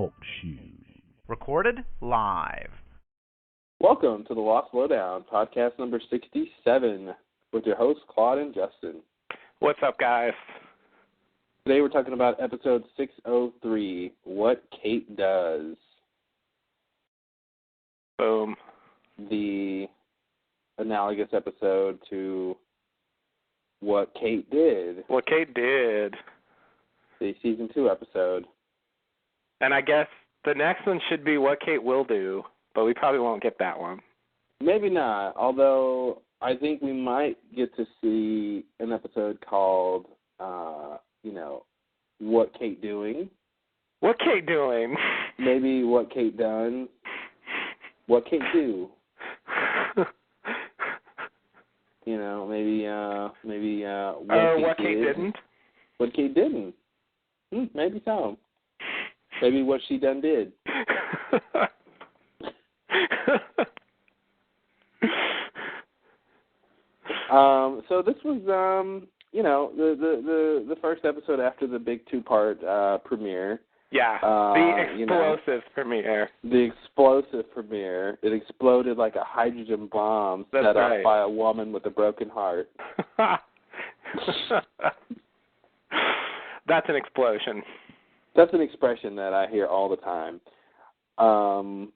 Talk Shoes. Recorded live. Welcome to the Lost Lowdown, podcast number 67, with your hosts, Claude and Justin. What's up, guys? Today we're talking about episode 603, What Kate Does. Boom. The analogous episode to What Kate Did. What Kate Did. The season 2 episode. And I guess the next one should be What Kate Will Do, but we probably won't get that one. Maybe not, although I think we might get to see an episode called, What Kate Doing. What Kate Doing? Maybe What Kate Done. What Kate Do. Maybe What Kate Didn't. What Kate Didn't. Maybe so. Maybe what she done did. So this was, the first episode after the big 2-part premiere. Yeah, the explosive premiere. The explosive premiere. It exploded like a hydrogen bomb set off by a woman with a broken heart. That's an explosion. That's an expression that I hear all the time. So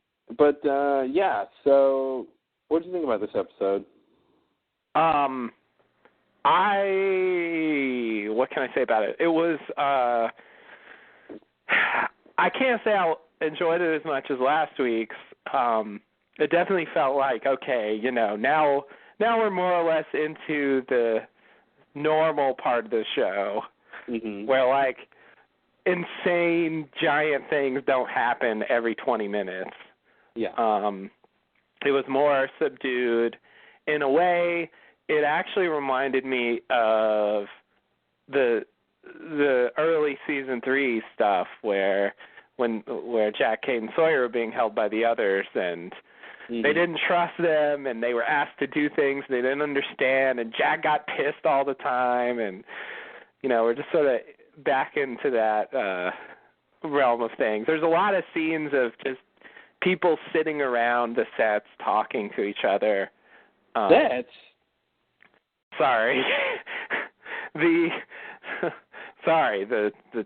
what did you think about this episode? What can I say about it? It was, I can't say I enjoyed it as much as last week's. It definitely felt like, okay, now we're more or less into the normal part of the show, where, like, insane, giant things don't happen every 20 minutes. Yeah. It was more subdued. In a way, it actually reminded me of the early season 3 stuff where Jack, Kate, and Sawyer were being held by the others, and they didn't trust them, and they were asked to do things they didn't understand, and Jack got pissed all the time, and we're just sort of back into that realm of things. There's a lot of scenes of just people sitting around the sets talking to each other. Sets? Sorry. the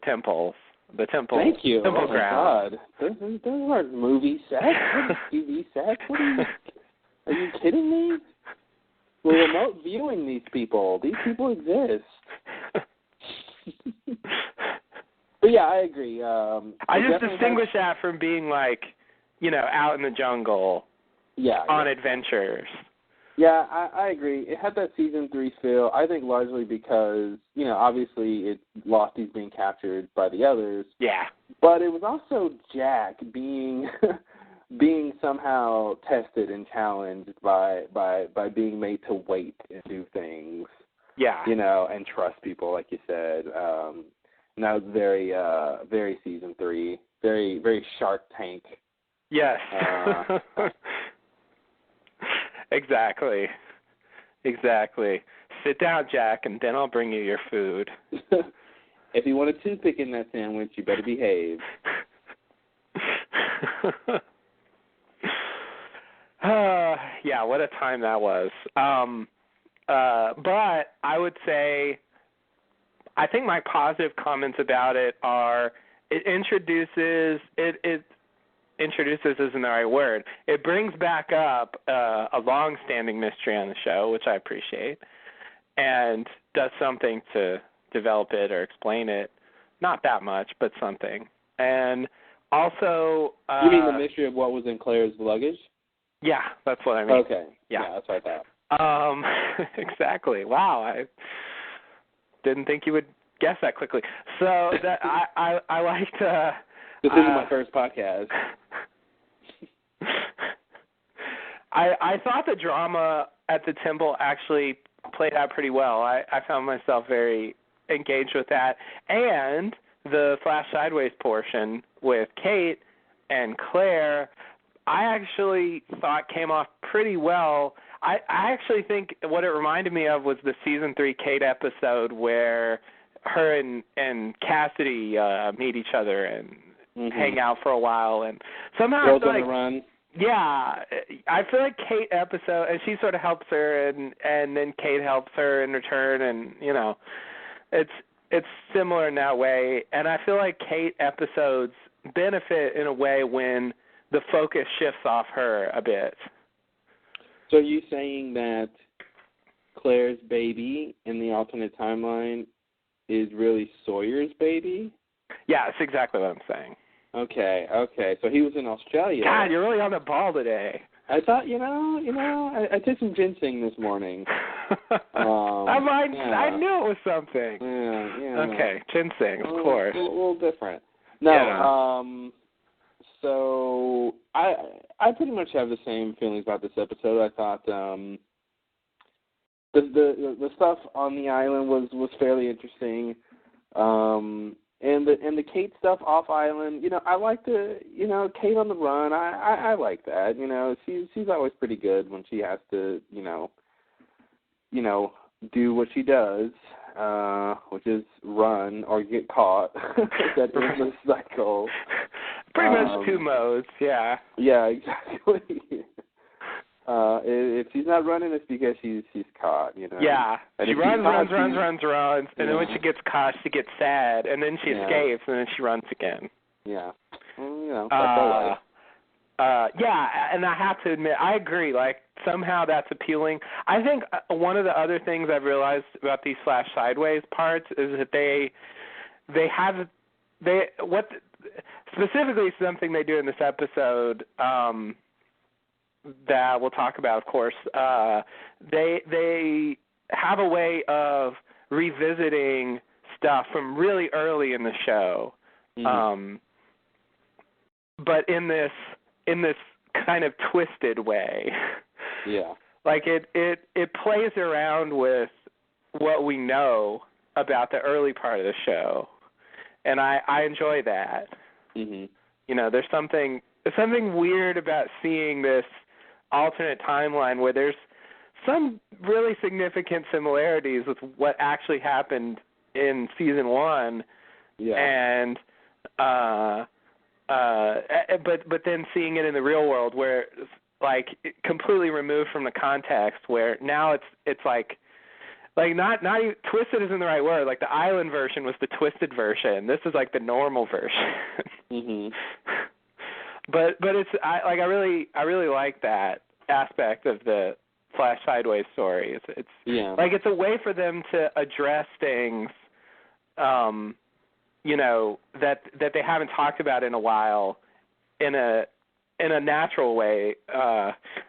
temples. The temple. Thank you. Temple ground. God. Those aren't movie sets. TV sets. Are you kidding me? We're remote viewing these people. These people exist. But yeah, I agree. I just distinguish that from being like, out in the jungle on adventures. Yeah, I agree. It had that season 3 feel, I think largely because, obviously Losty's being captured by the others. Yeah. But it was also Jack being somehow tested and challenged by being made to wait and do things. Yeah. And trust people, like you said. And that was very, very season 3. Very, very Shark Tank. Yes. Exactly. Sit down, Jack, and then I'll bring you your food. If you want a toothpick in that sandwich, you better behave. Yeah, what a time that was. But I would say, I think my positive comments about it are, it introduces isn't the right word. It brings back up a long-standing mystery on the show, which I appreciate, and does something to develop it or explain it. Not that much, but something. And also... you mean the mystery of what was in Claire's luggage? Yeah, that's what I mean. Okay. Yeah, that's what I thought. Exactly. Wow, I didn't think you would guess that quickly. So that I liked... this is my first podcast. I thought the drama at the temple actually played out pretty well. I found myself very engaged with that. And the Flash Sideways portion with Kate and Claire, I actually thought came off pretty well. I actually think what it reminded me of was the season 3 Kate episode where her and Cassidy meet each other, and hang out for a while, and somehow Girls I feel on like the Run. yeah, I feel like Kate episode, and she sort of helps her, and then Kate helps her in return, and it's similar in that way. And I feel like Kate episodes benefit in a way when the focus shifts off her a bit. So are you saying that Claire's baby in the alternate timeline is really Sawyer's baby? Yeah, that's exactly what I'm saying. Okay. So he was in Australia. God, you're really on the ball today. I thought, I did some ginseng this morning. I knew it was something. Yeah. Okay, ginseng, of course. A little different. No, so I pretty much have the same feelings about this episode. I thought the stuff on the island was fairly interesting. And the Kate stuff off island, I like Kate on the Run. I like that. She's always pretty good when she has to, do what she does, which is run or get caught. That endless cycle. Pretty much two modes, yeah. Yeah, exactly. If she's not running, it's because she's caught, Yeah, and she runs, and then when she gets caught, she gets sad, and then she escapes, and then she runs again. Yeah. Well, that's yeah, and I have to admit, I agree. Like, somehow that's appealing. I think one of the other things I've realized about these Flash Sideways parts is that specifically something they do in this episode, that we'll talk about, of course, they have a way of revisiting stuff from really early in the show, but in this kind of twisted way. Yeah. Like it plays around with what we know about the early part of the show, and I enjoy that. There's something weird about seeing this alternate timeline where there's some really significant similarities with what actually happened in season 1, and but then seeing it in the real world where like completely removed from the context, where now it's like not even, twisted isn't the right word. Like the island version was the twisted version. This is like the normal version. But it's I really like that aspect of the Flash Sideways story. It's like it's a way for them to address things, that they haven't talked about in a while, in a natural way,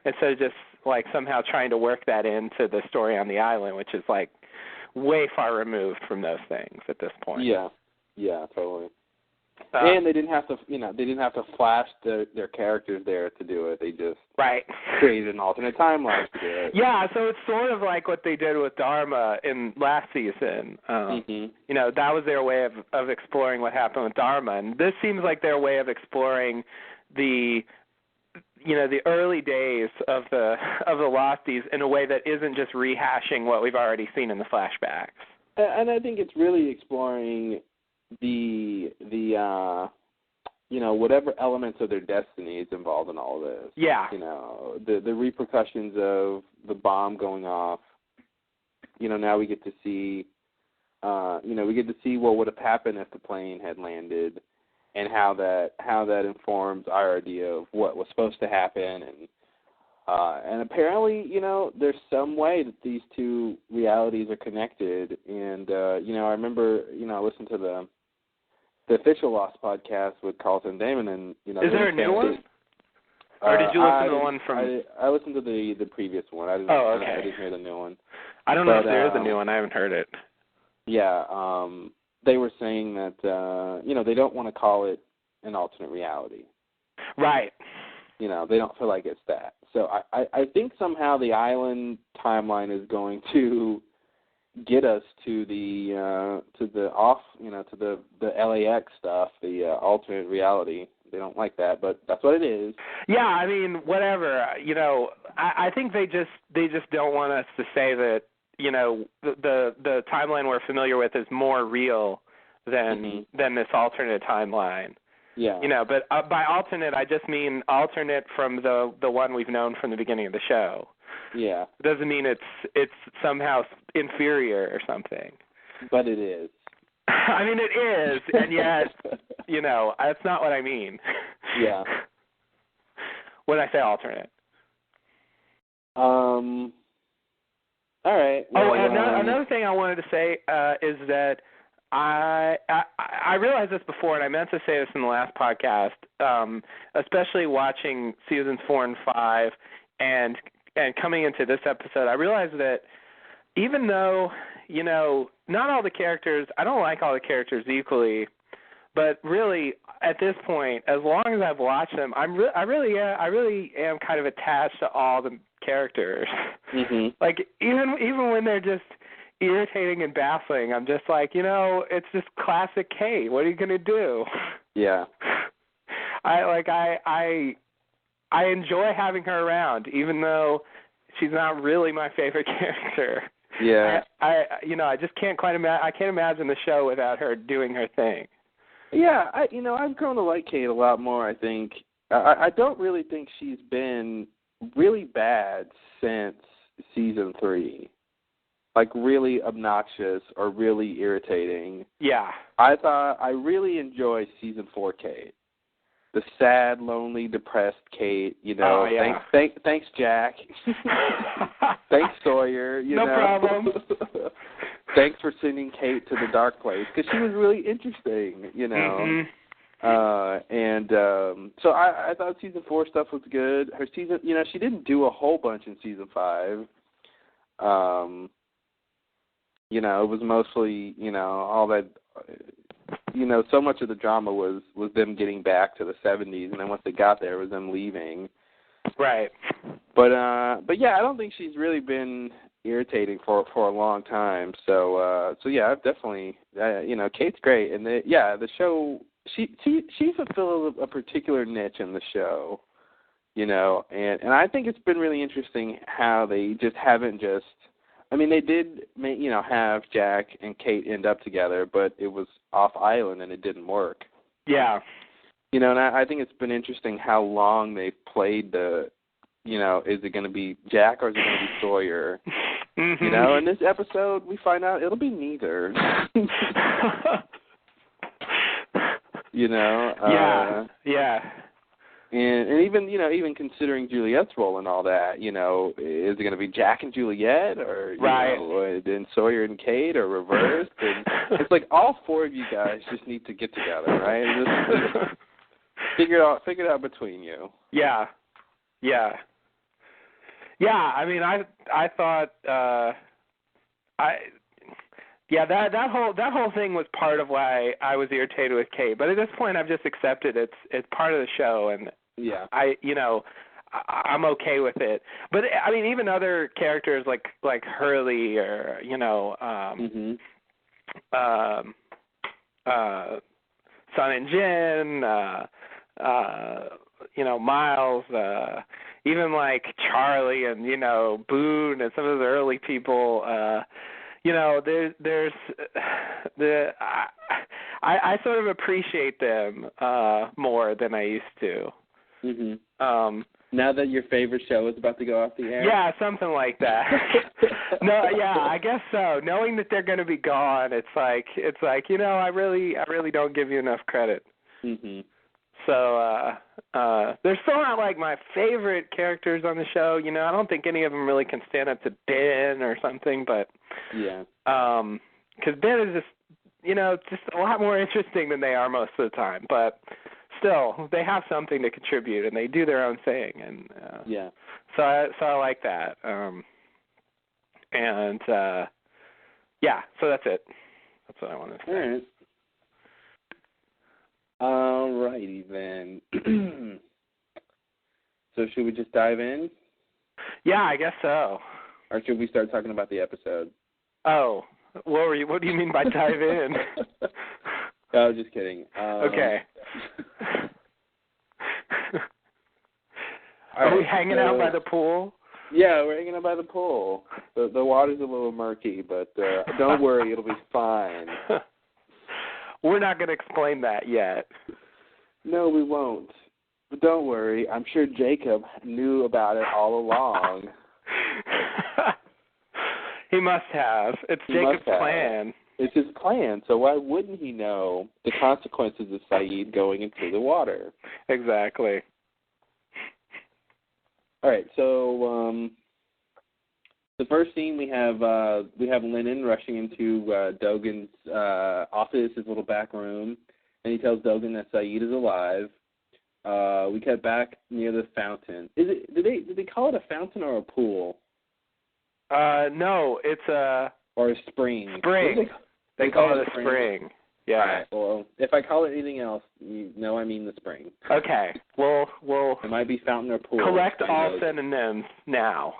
instead of just like somehow trying to work that into the story on the island, which is like way far removed from those things at this point. Yeah, totally. And they didn't have to, flash their characters there to do it. They just created an alternate timeline to do it. Yeah, so it's sort of like what they did with Dharma in last season. That was their way of exploring what happened with Dharma, and this seems like their way of exploring the early days of the Losties in a way that isn't just rehashing what we've already seen in the flashbacks. And I think it's really exploring the whatever elements of their destiny is involved in all this. Yeah. The repercussions of the bomb going off. Now we get to see what would have happened if the plane had landed, and how that informs our idea of what was supposed to happen, and apparently, there's some way that these two realities are connected. And I remember, I listened to the official Lost podcast with Carlton Damon, and is there a new one? Or did you listen to the one from? I listened to the previous one. I didn't hear the new one. I don't know if there is a new one. I haven't heard it. Yeah, they were saying that they don't want to call it an alternate reality. Right. They don't feel like it's that. So I think somehow the island timeline is going to get us to the LAX stuff, the alternate reality. They don't like that, but that's what it is. Yeah, I mean, whatever. I think they just don't want us to say that the timeline we're familiar with is more real than this alternate timeline. Yeah. You know, but by alternate, I just mean alternate from the one we've known from the beginning of the show. Yeah. It doesn't mean it's somehow inferior or something. But it is. I mean, it is, and yet, you know, that's not what I mean. Yeah. When I say alternate. All right. Well, Another thing I wanted to say is that I realized this before, and I meant to say this in the last podcast, especially watching seasons 4 and 5 and coming into this episode, I realized that even though, you know, not all the characters, I don't like all the characters equally, but really at this point, as long as I've watched them, I really am kind of attached to all the characters. Mm-hmm. Like even when they're just irritating and baffling, I'm just like, you know, it's just classic Kate. What are you gonna do? Yeah. I enjoy having her around, even though she's not really my favorite character. Yeah. I just can't quite I can't imagine the show without her doing her thing. Yeah, I've grown to like Kate a lot more, I think. I don't really think she's been really bad since season 3. Like really obnoxious or really irritating. Yeah. I really enjoy season 4 Kate. The sad, lonely, depressed Kate, you know. Oh, yeah. Thanks Jack. Thanks Sawyer, you know. No problem. Thanks for sending Kate to the dark place, because she was really interesting, you know. Mm-hmm. So I thought season 4 stuff was good. Her season, you know, she didn't do a whole bunch in season 5. You know, it was mostly, you know, all that, you know, so much of the drama was them getting back to the 70s, and then once they got there, it was them leaving. Right. But yeah, I don't think she's really been irritating for a long time. So yeah, I've definitely, you know, Kate's great, and the show, she fulfills a particular niche in the show, you know, and I think it's been really interesting how they just haven't just. I mean, they did, you know, have Jack and Kate end up together, but it was off island and it didn't work. Yeah. You know, and I think it's been interesting how long they've played the, you know, is it going to be Jack or is it going to be Sawyer? Mm-hmm. You know, in this episode, we find out it'll be neither. You know? Yeah. And even, you know, even considering Juliet's role and all that, you know, is it going to be Jack and Juliet or, you know, then Sawyer and Kate or reversed? And it's like all 4 of you guys just need to get together, right? And just figure it out between you. Yeah. I mean, I thought that whole thing was part of why I was irritated with Kate. But at this point, I've just accepted it's part of the show, and yeah, I'm okay with it. But I mean, even other characters like Hurley or Sun and Jin, you know, Miles, even like Charlie and, you know, Boone and some of the early people. You know, there's I sort of appreciate them more than I used to. Mm-hmm. Now that your favorite show is about to go off the air? Yeah, something like that. No, yeah, I guess so. Knowing that they're going to be gone, it's like, you know, I really don't give you enough credit. Mm-hmm. So they're still not like my favorite characters on the show. You know, I don't think any of them really can stand up to Ben or something, but yeah, because Ben is just, you know, just a lot more interesting than they are most of the time. But still, they have something to contribute, and they do their own thing, and yeah. So I like that. Yeah, so that's it. That's what I wanted to say. All right. Alrighty then. So should we just dive in? Yeah, I guess so. Or should we start talking about the episode? Oh, what do you mean by dive in? I was just kidding. Okay. Are we hanging out by the pool? Yeah, we're hanging out by the pool. The water's a little murky, but don't worry, it'll be fine. We're not going to explain that yet. No, we won't. But don't worry. I'm sure Jacob knew about it all along. He must have. It's Jacob's plan. It's his plan, so why wouldn't he know the consequences of Sayid going into the water? Exactly. All right, so the first scene we have Lennon rushing into Dogen's office, his little back room, and he tells Dogen that Sayid is alive. We cut back near the fountain. Did they call it a fountain or a pool? No, it's a or a spring. Spring. They call it a spring. Yeah. All right, well, if I call it anything else, you know I mean the spring. Okay. We'll it might be fountain or pool. Collect all synonyms now.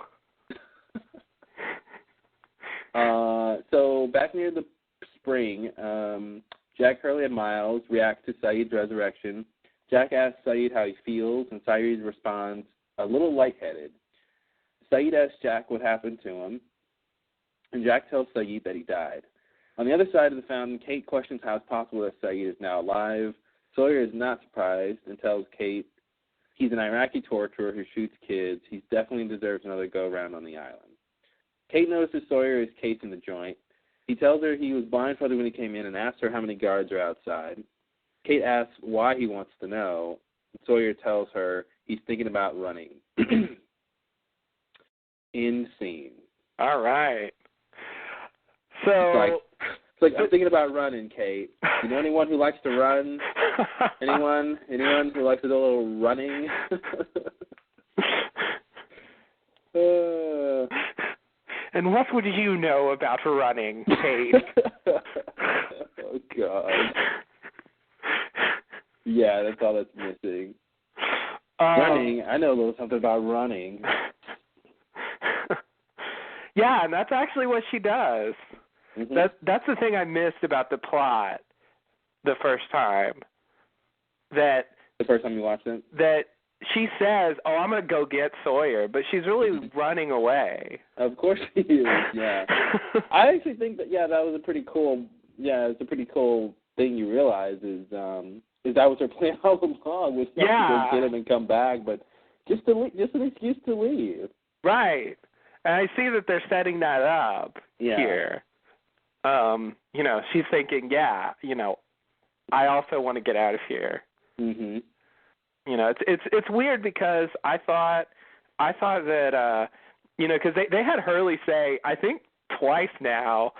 So back near the spring, Jack, Hurley, and Miles react to Sayid's resurrection. Jack asks Sayid how he feels, and Sayid responds, a little lightheaded. Sayid asks Jack what happened to him, and Jack tells Sayid that he died. On the other side of the fountain, Kate questions how it's possible that Sayid is now alive. Sawyer is not surprised and tells Kate he's an Iraqi torturer who shoots kids. He definitely deserves another go-around on the island. Kate notices Sawyer is casing the joint. He tells her he was blindfolded when he came in and asks her how many guards are outside. Kate asks why he wants to know. Sawyer tells her he's thinking about running. End scene. All right. So it's like I'm thinking about running, Kate. You know anyone who likes to run? Anyone who likes to do a little running? And what would you know about running, Kate? Oh, God. Yeah, that's all that's missing. Running. I know a little something about running. Yeah, and that's actually what she does. Mm-hmm. That's the thing I missed about the plot the first time. The first time you watched it? That she says, oh, I'm going to go get Sawyer, but she's really running away. Of course she is, yeah. I actually think that, that was a pretty cool, it's a pretty cool thing you realize is that was her plan all along, was not to go get him and come back, but just an excuse to leave. Right. And I see that they're setting that up here. She's thinking, I also want to get out of here. Mm-hmm. It's weird because I thought that because they had Hurley say, I think twice now,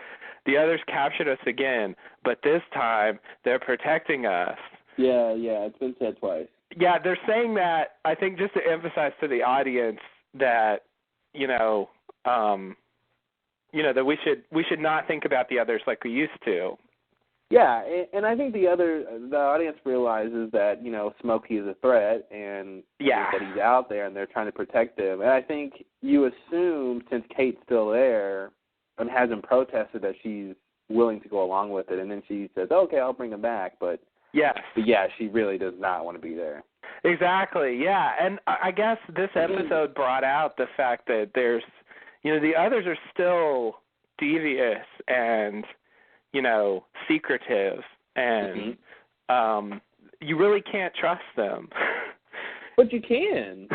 the others captured us again, but this time they're protecting us. Yeah, it's been said twice. Yeah, they're saying that, I think, just to emphasize to the audience that that we should not think about the others like we used to. Yeah, and I think the audience realizes that, Smokey is a threat and that he's out there and they're trying to protect him. And I think you assume, since Kate's still there and hasn't protested, that she's willing to go along with it. And then she says, okay, I'll bring him back. But she really does not want to be there. Exactly, yeah. And I guess this episode brought out the fact that there's, the others are still devious and, secretive, and you really can't trust them. But you can.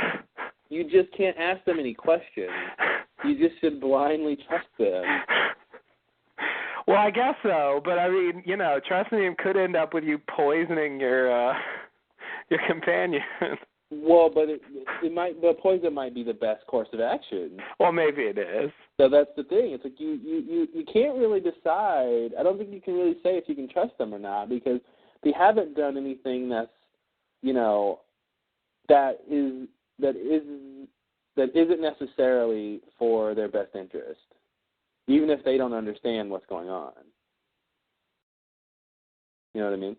You just can't ask them any questions. You just should blindly trust them. Well, I guess so, but I mean, trusting them could end up with you poisoning your companion. Well, but the poison might be the best course of action. Well, maybe it is. So that's the thing. It's like you can't really decide. I don't think you can really say if you can trust them or not, because they haven't done anything that's, that isn't necessarily for their best interest, even if they don't understand what's going on. You know what I mean?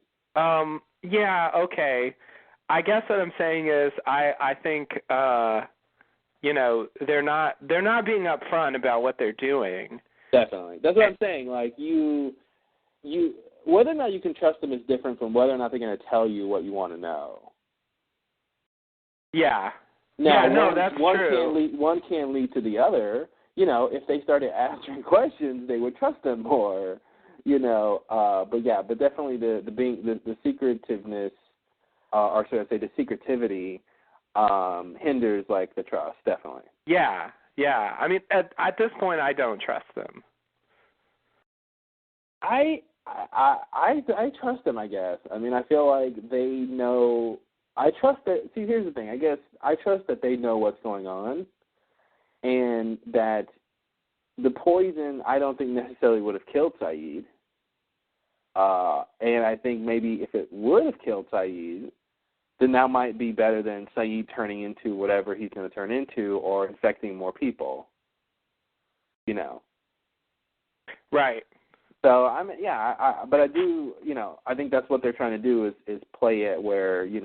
Yeah. Okay. I guess what I'm saying is I think they're not being upfront about what they're doing. Definitely. That's what I'm saying. Like you whether or not you can trust them is different from whether or not they're going to tell you what you want to know. Yeah. Now, that's true. One can lead to the other. If they started answering questions, they would trust them more. But definitely the secretiveness or should I say, the secretivity hinders like the trust, definitely. Yeah. I mean, at this point, I don't trust them. I trust them, I guess. I mean, I feel like they know. I trust that. See, here's the thing. I guess I trust that they know what's going on, and that the poison I don't think necessarily would have killed Saeed. And I think maybe if it would have killed Saeed, then that might be better than Saeed turning into whatever he's going to turn into or infecting more people. You know. Right. So but I do, I think that's what they're trying to do is play it where, you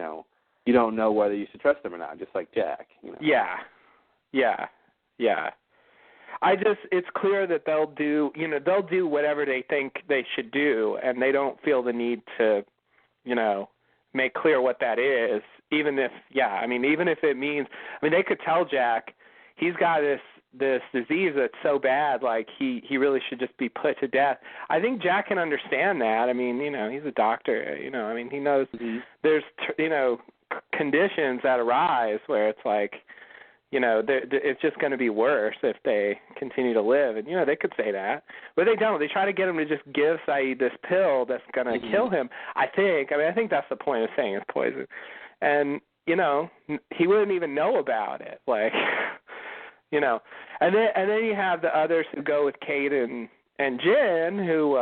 don't know whether you should trust them or not, just like Jack. Yeah. It's clear that they'll do whatever they think they should do, and they don't feel the need to, make clear what that is, even if it means, they could tell Jack he's got this disease that's so bad, like he really should just be put to death. I think Jack can understand that. He's a doctor, he knows there's, conditions that arise where it's like, it's just going to be worse if they continue to live. And, they could say that. But they don't. They try to get him to just give Saeed this pill that's going to kill him, I think. I think that's the point of saying it's poison. And, he wouldn't even know about it. Like, and then you have the others who go with Kate and Jen who,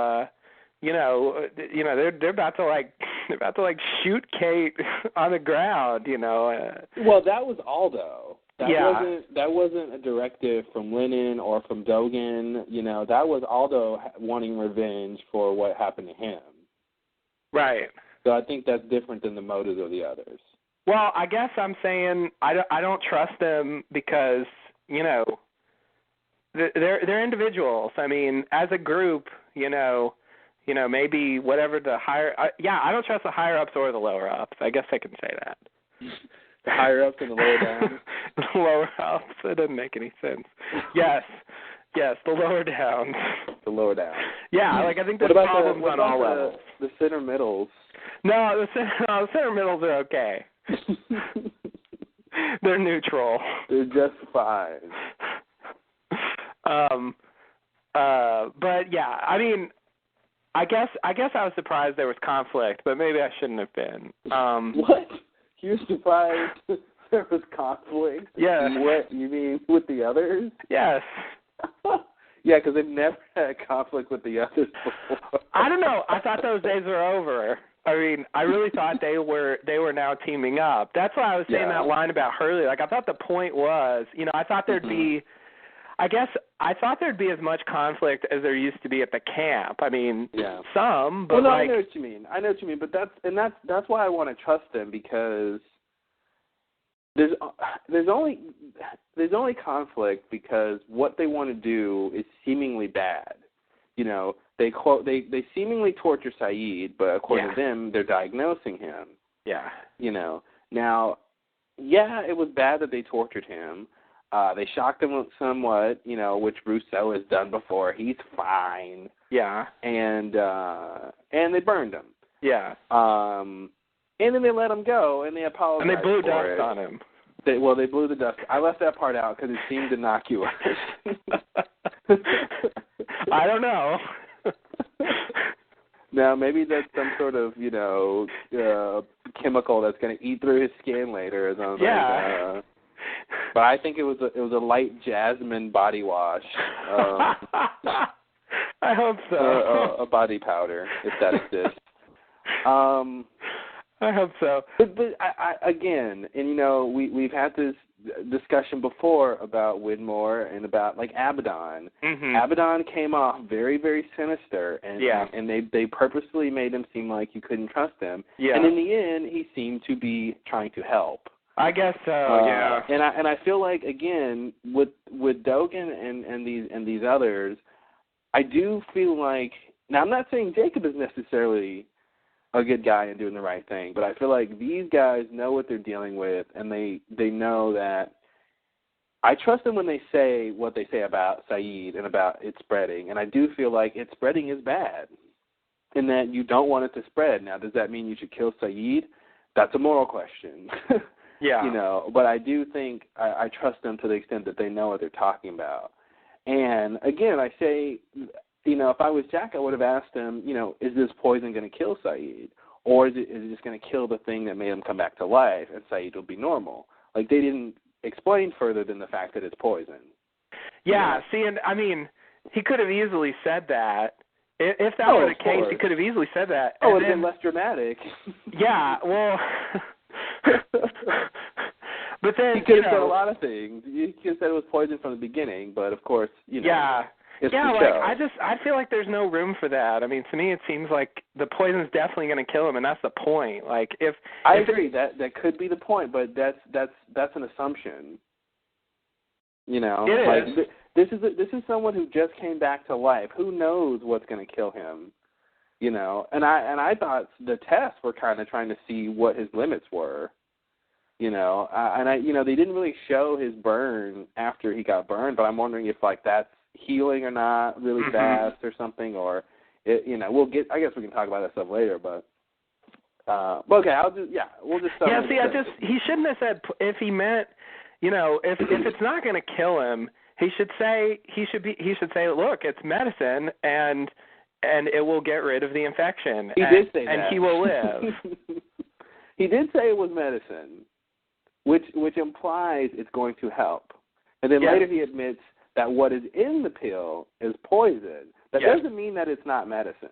they're about to shoot Kate on the ground, Well, that was Aldo. That wasn't a directive from Lennon or from Dogan. That was Aldo wanting revenge for what happened to him. Right. So I think that's different than the motives of the others. Well, I guess I'm saying I don't trust them because, they're individuals. As a group, maybe whatever the higher I don't trust the higher ups or the lower ups. I guess I can say that. The higher ups and the lower downs. The lower ups. It doesn't make any sense. Yes, the lower downs. The lower downs. Yeah, I think there's problems on all levels. The center middles. No, the center middles are okay. They're neutral. They're just fine. But yeah, I guess I was surprised there was conflict, but maybe I shouldn't have been. What? You're surprised there was conflict? Yes. What, you mean with the others? Yes. Yeah, because they've never had conflict with the others before. I don't know. I thought those days were over. I really thought they were now teaming up. That's why I was saying that line about Hurley. I thought the point was, I thought there'd be, I thought there'd be as much conflict as there used to be at the camp. Some, but I know what you mean. But that's why I want to trust them, because there's only conflict because what they want to do is seemingly bad. They seemingly torture Saeed, but according to them, they're diagnosing him. Yeah. Now, it was bad that they tortured him. They shocked him somewhat, which Rousseau has done before. He's fine. Yeah. And they burned him. Yeah. And then they let him go, and they apologized. And they blew dust on him. They blew the dust. I left that part out because it seemed innocuous. I don't know. Now, maybe that's some sort of, chemical that's going to eat through his skin later or something. Yeah. But I think it was a light jasmine body wash. I hope so. A body powder, if that exists. I hope so. But I again, and we've had this discussion before about Widmore and about Abaddon. Mm-hmm. Abaddon came off very, very sinister, and they purposely made him seem like you couldn't trust him. Yeah. And in the end, he seemed to be trying to help. I guess so. Yeah. And I feel like, again, with Dogan and these others, I do feel like, now I'm not saying Jacob is necessarily a good guy and doing the right thing, but I feel like these guys know what they're dealing with, and they know that I trust them when they say what they say about Saeed and about it spreading, and I do feel like it spreading is bad and that you don't want it to spread. Now, does that mean you should kill Saeed? that's a moral question. Yeah. You know, but I do think I trust them to the extent that they know what they're talking about. And again, I say, you know, if I was Jack, I would have asked him, you know, is this poison going to kill Saeed? Or is it just going to kill the thing that made him come back to life, and Saeed will be normal? Like, they didn't explain further than the fact that it's poison. Yeah, You know? see, and I mean, he could have easily said that. If that were the case, he could have easily said that. Oh, it would have been less dramatic. Yeah, well... But then, he could have said a lot of things. You could have said it was poison from the beginning, but of course, you know. Yeah. It's yeah, the like show. I feel like there's no room for that. I mean, to me, it seems like the poison's definitely going to kill him, and that's the point. Like, I agree that could be the point, but that's an assumption. You know, it is. This is someone who just came back to life. Who knows what's going to kill him? You know, and I thought the tests were kind of trying to see what his limits were. You know, you know, they didn't really show his burn after he got burned, but I'm wondering if like that's healing or not really fast or something, or it, you know, I guess we can talk about that stuff later, but okay, we'll just start. Yeah, see, he shouldn't have said if he meant, you know, if it's not going to kill him, he should say look, it's medicine and it will get rid of the infection. He did say that, and he will live. He did say it was medicine, which implies it's going to help, and then later he admits that what is in the pill is poison. That doesn't mean that it's not medicine.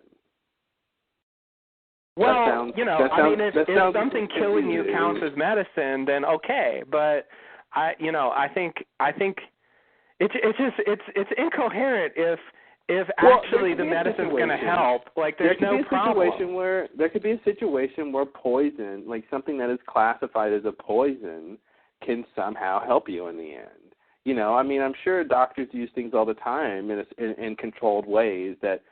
Well, you know, I mean, if something killing you counts as medicine, then okay. But I think it's incoherent if actually the medicine's going to help. Like, there's no problem. There could be a situation where poison, like something that is classified as a poison, can somehow help you in the end. You know, I mean, I'm sure doctors use things all the time in controlled ways that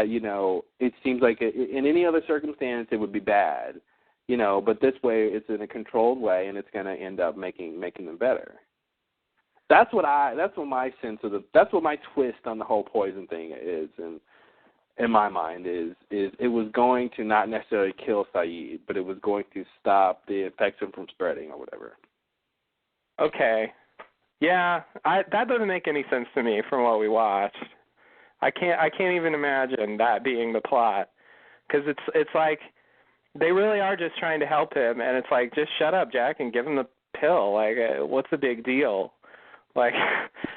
you know, it seems like in any other circumstance it would be bad, you know, but this way it's in a controlled way and it's going to end up making them better. That's what my twist on the whole poison thing is, and in my mind is it was going to not necessarily kill Saeed, but it was going to stop the infection from spreading or whatever. Okay. Yeah, that doesn't make any sense to me from what we watched. I can't even imagine that being the plot, because it's like they really are just trying to help him, and it's like, just shut up, Jack, and give him the pill. Like, what's the big deal? Like,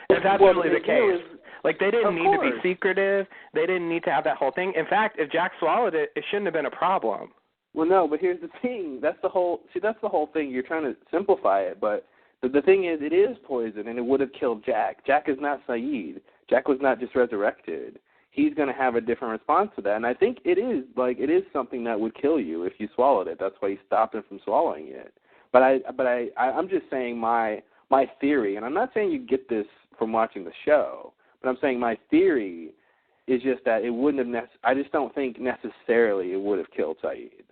if that's really the case. Like, they didn't need to be secretive. They didn't need to have that whole thing. In fact, if Jack swallowed it, it shouldn't have been a problem. Well, no, but here's the thing. That's the whole thing. You're trying to simplify it, but the thing is, it is poison, and it would have killed Jack. Jack is not Saeed. Jack was not just resurrected. He's going to have a different response to that, and I think it is something that would kill you if you swallowed it. That's why he stopped him from swallowing it. But I'm just saying my theory, and I'm not saying you get this from watching the show, but I'm saying my theory is just that it wouldn't have. I just don't think necessarily it would have killed Saeed.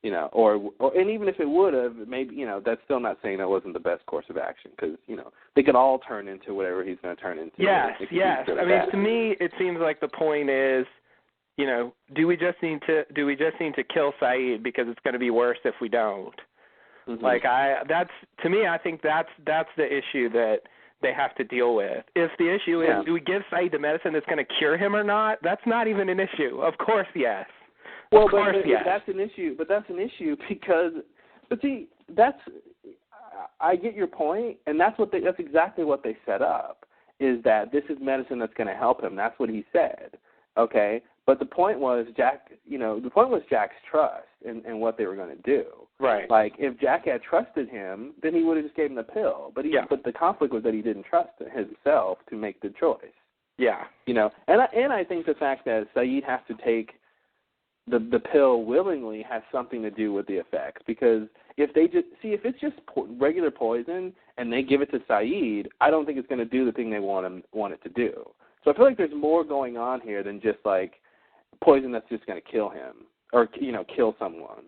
You know, or and even if it would have, maybe, you know, that's still not saying that wasn't the best course of action, because, you know, they could all turn into whatever he's going to turn into. Yes. I mean, to me, it seems like the point is, you know, do we just need to kill Saeed because it's going to be worse if we don't? Mm-hmm. Like, I think that's the issue that they have to deal with. If the issue is, do we give Saeed the medicine that's going to cure him or not? That's not even an issue. Of course, yes. Well, that's an issue. But that's an issue because, see, I get your point, and that's exactly what they set up, is that this is medicine that's going to help him. That's what he said. Okay, but the point was Jack's trust in what they were going to do. Right. Like, if Jack had trusted him, then he would have just gave him the pill. But the conflict was that he didn't trust himself to make the choice. Yeah. You know, and I think the fact that Saeed has to take the pill willingly has something to do with the effects, because if it's just regular poison and they give it to Saeed, I don't think it's going to do the thing they want it to do. So I feel like there's more going on here than just like poison that's just going to kill him or, you know, kill someone.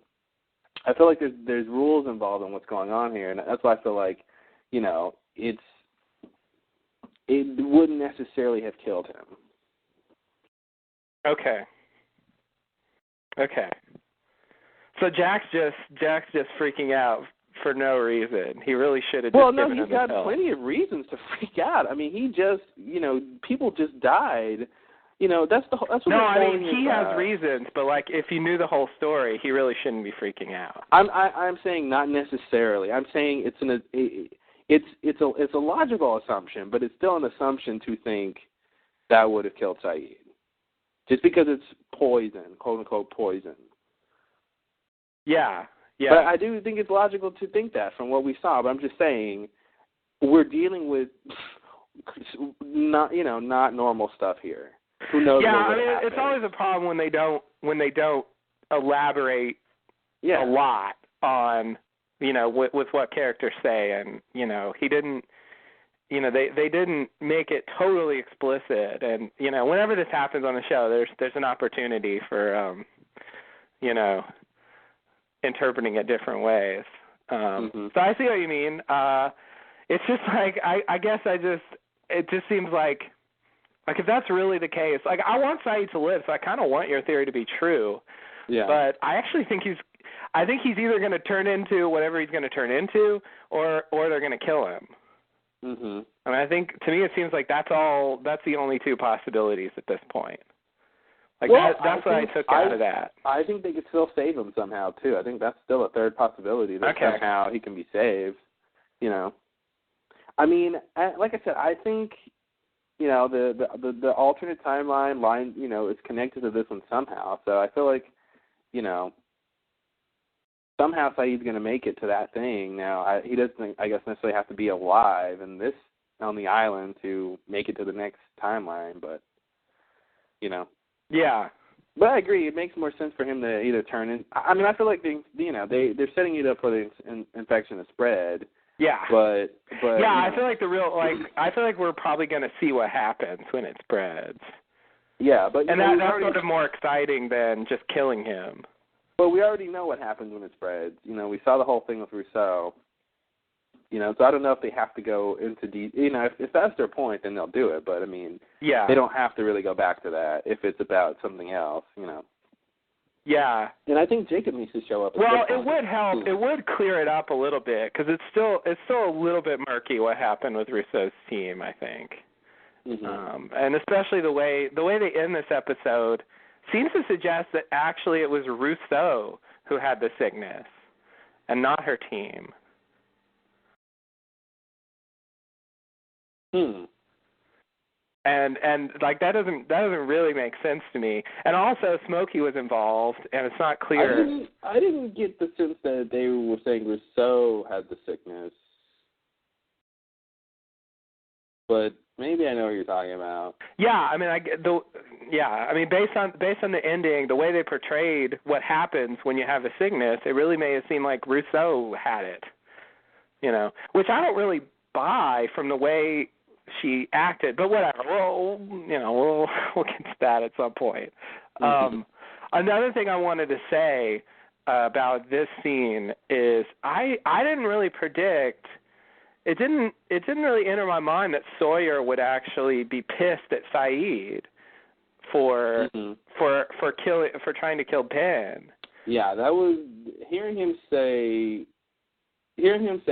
I feel like there's rules involved in what's going on here, and that's why I feel like, you know, it wouldn't necessarily have killed him. So Jack's just freaking out for no reason. He really should have just given him the pill. Well, no, he's got plenty of reasons to freak out. I mean, he just, people just died. That's what. No, I mean he has reasons, but like if you knew the whole story, he really shouldn't be freaking out. I'm saying not necessarily. I'm saying it's a logical assumption, but it's still an assumption to think that would have killed Saeed, just because it's poison, quote unquote poison. Yeah. Yeah. But I do think it's logical to think that from what we saw. But I'm just saying we're dealing with not normal stuff here. Who knows? Yeah, what I mean happen. it's always a problem when they don't elaborate a lot on with what characters say, and he didn't. They didn't make it totally explicit, and whenever this happens on the show, there's an opportunity for interpreting it different ways. So I see what you mean. It's just like I guess it just seems like if that's really the case, like I want Saeed to live, so I kind of want your theory to be true. Yeah. But I actually think he's either going to turn into whatever he's going to turn into, or they're going to kill him. Mm-hmm. I mean, I think to me it seems like that's the only two possibilities at this point. Like that's what I took out of that. I think they could still save him somehow too. I think that's still a third possibility that somehow he can be saved. I mean, like I said, I think the alternate timeline line is connected to this one somehow. So I feel like somehow Saeed's going to make it to that thing. Now he doesn't, I guess, necessarily have to be alive on the island to make it to the next timeline, but Yeah. But I agree. It makes more sense for him to either turn in. I mean, I feel like they're setting it up for the infection to spread. Yeah. But yeah, I feel like I feel like we're probably going to see what happens when it spreads. Yeah, but that's sort of more exciting than just killing him. But we already know what happens when it spreads. We saw the whole thing with Rousseau. So I don't know if they have to go into if that's their point, then they'll do it. But I mean, they don't have to really go back to that if it's about something else. Yeah. And I think Jacob needs to show up. Well, it would help. It would clear it up a little bit because it's still a little bit murky what happened with Rousseau's team, I think. Mm-hmm. And especially the way they end this episode seems to suggest that actually it was Rousseau who had the sickness and not her team. And like that doesn't really make sense to me. And also Smokey was involved, and it's not clear. I didn't get the sense that they were saying Rousseau had the sickness, but maybe I know what you're talking about. Yeah, I mean, based on the ending, the way they portrayed what happens when you have a sickness, it really made it seem like Rousseau had it. Which I don't really buy from the way she acted, but whatever. We'll get to that at some point. Another thing I wanted to say about this scene is I didn't really predict. It didn't really enter my mind that Sawyer would actually be pissed at Saeed for trying to kill Ben. Yeah, that was hearing him say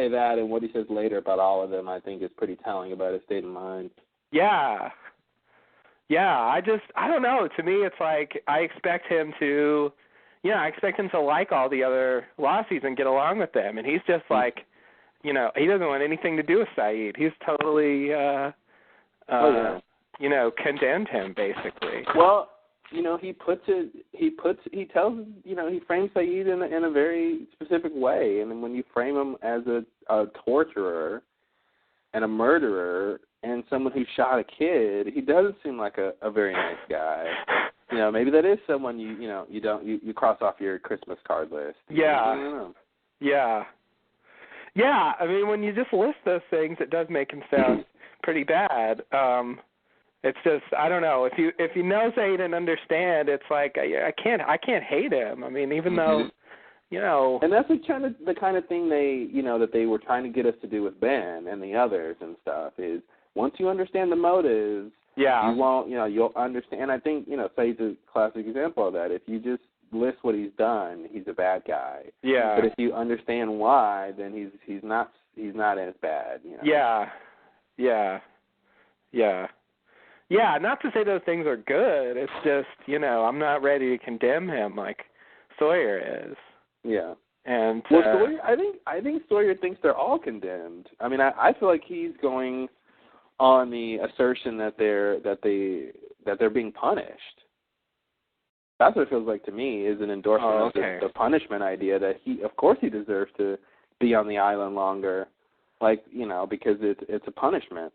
that and what he says later about all of them, I think is pretty telling about his state of mind. Yeah. Yeah, I don't know. To me, it's like I expect him to like all the other Lossies and get along with them. And he's just like, he doesn't want anything to do with Saeed. He's totally, condemned him, basically. Well, he frames Saeed in a very specific way, and when you frame him as a torturer and a murderer and someone who shot a kid, he doesn't seem like a very nice guy. Maybe that is someone you cross off your Christmas card list. Yeah. I don't know. Yeah. Yeah, I mean, when you just list those things, it does make him sound pretty bad. It's just, I don't know. If you know Saeed and understand, it's like I can't hate him. I mean, even though, And that's the kind of thing that they were trying to get us to do with Ben and the others and stuff. Is once you understand the motives, you won't, you'll understand. And I think Saeed's a classic example of that. If you just list what he's done, he's a bad guy. Yeah. But if you understand why, then he's not as bad. You know? Yeah. Yeah. Yeah. Yeah, not to say those things are good. It's just, I'm not ready to condemn him like Sawyer is. Yeah. And Sawyer, I think Sawyer thinks they're all condemned. I mean, I feel like he's going on the assertion that they're being punished. That's what it feels like to me, is an endorsement of the punishment idea, that of course he deserves to be on the island longer, like, because it's a punishment.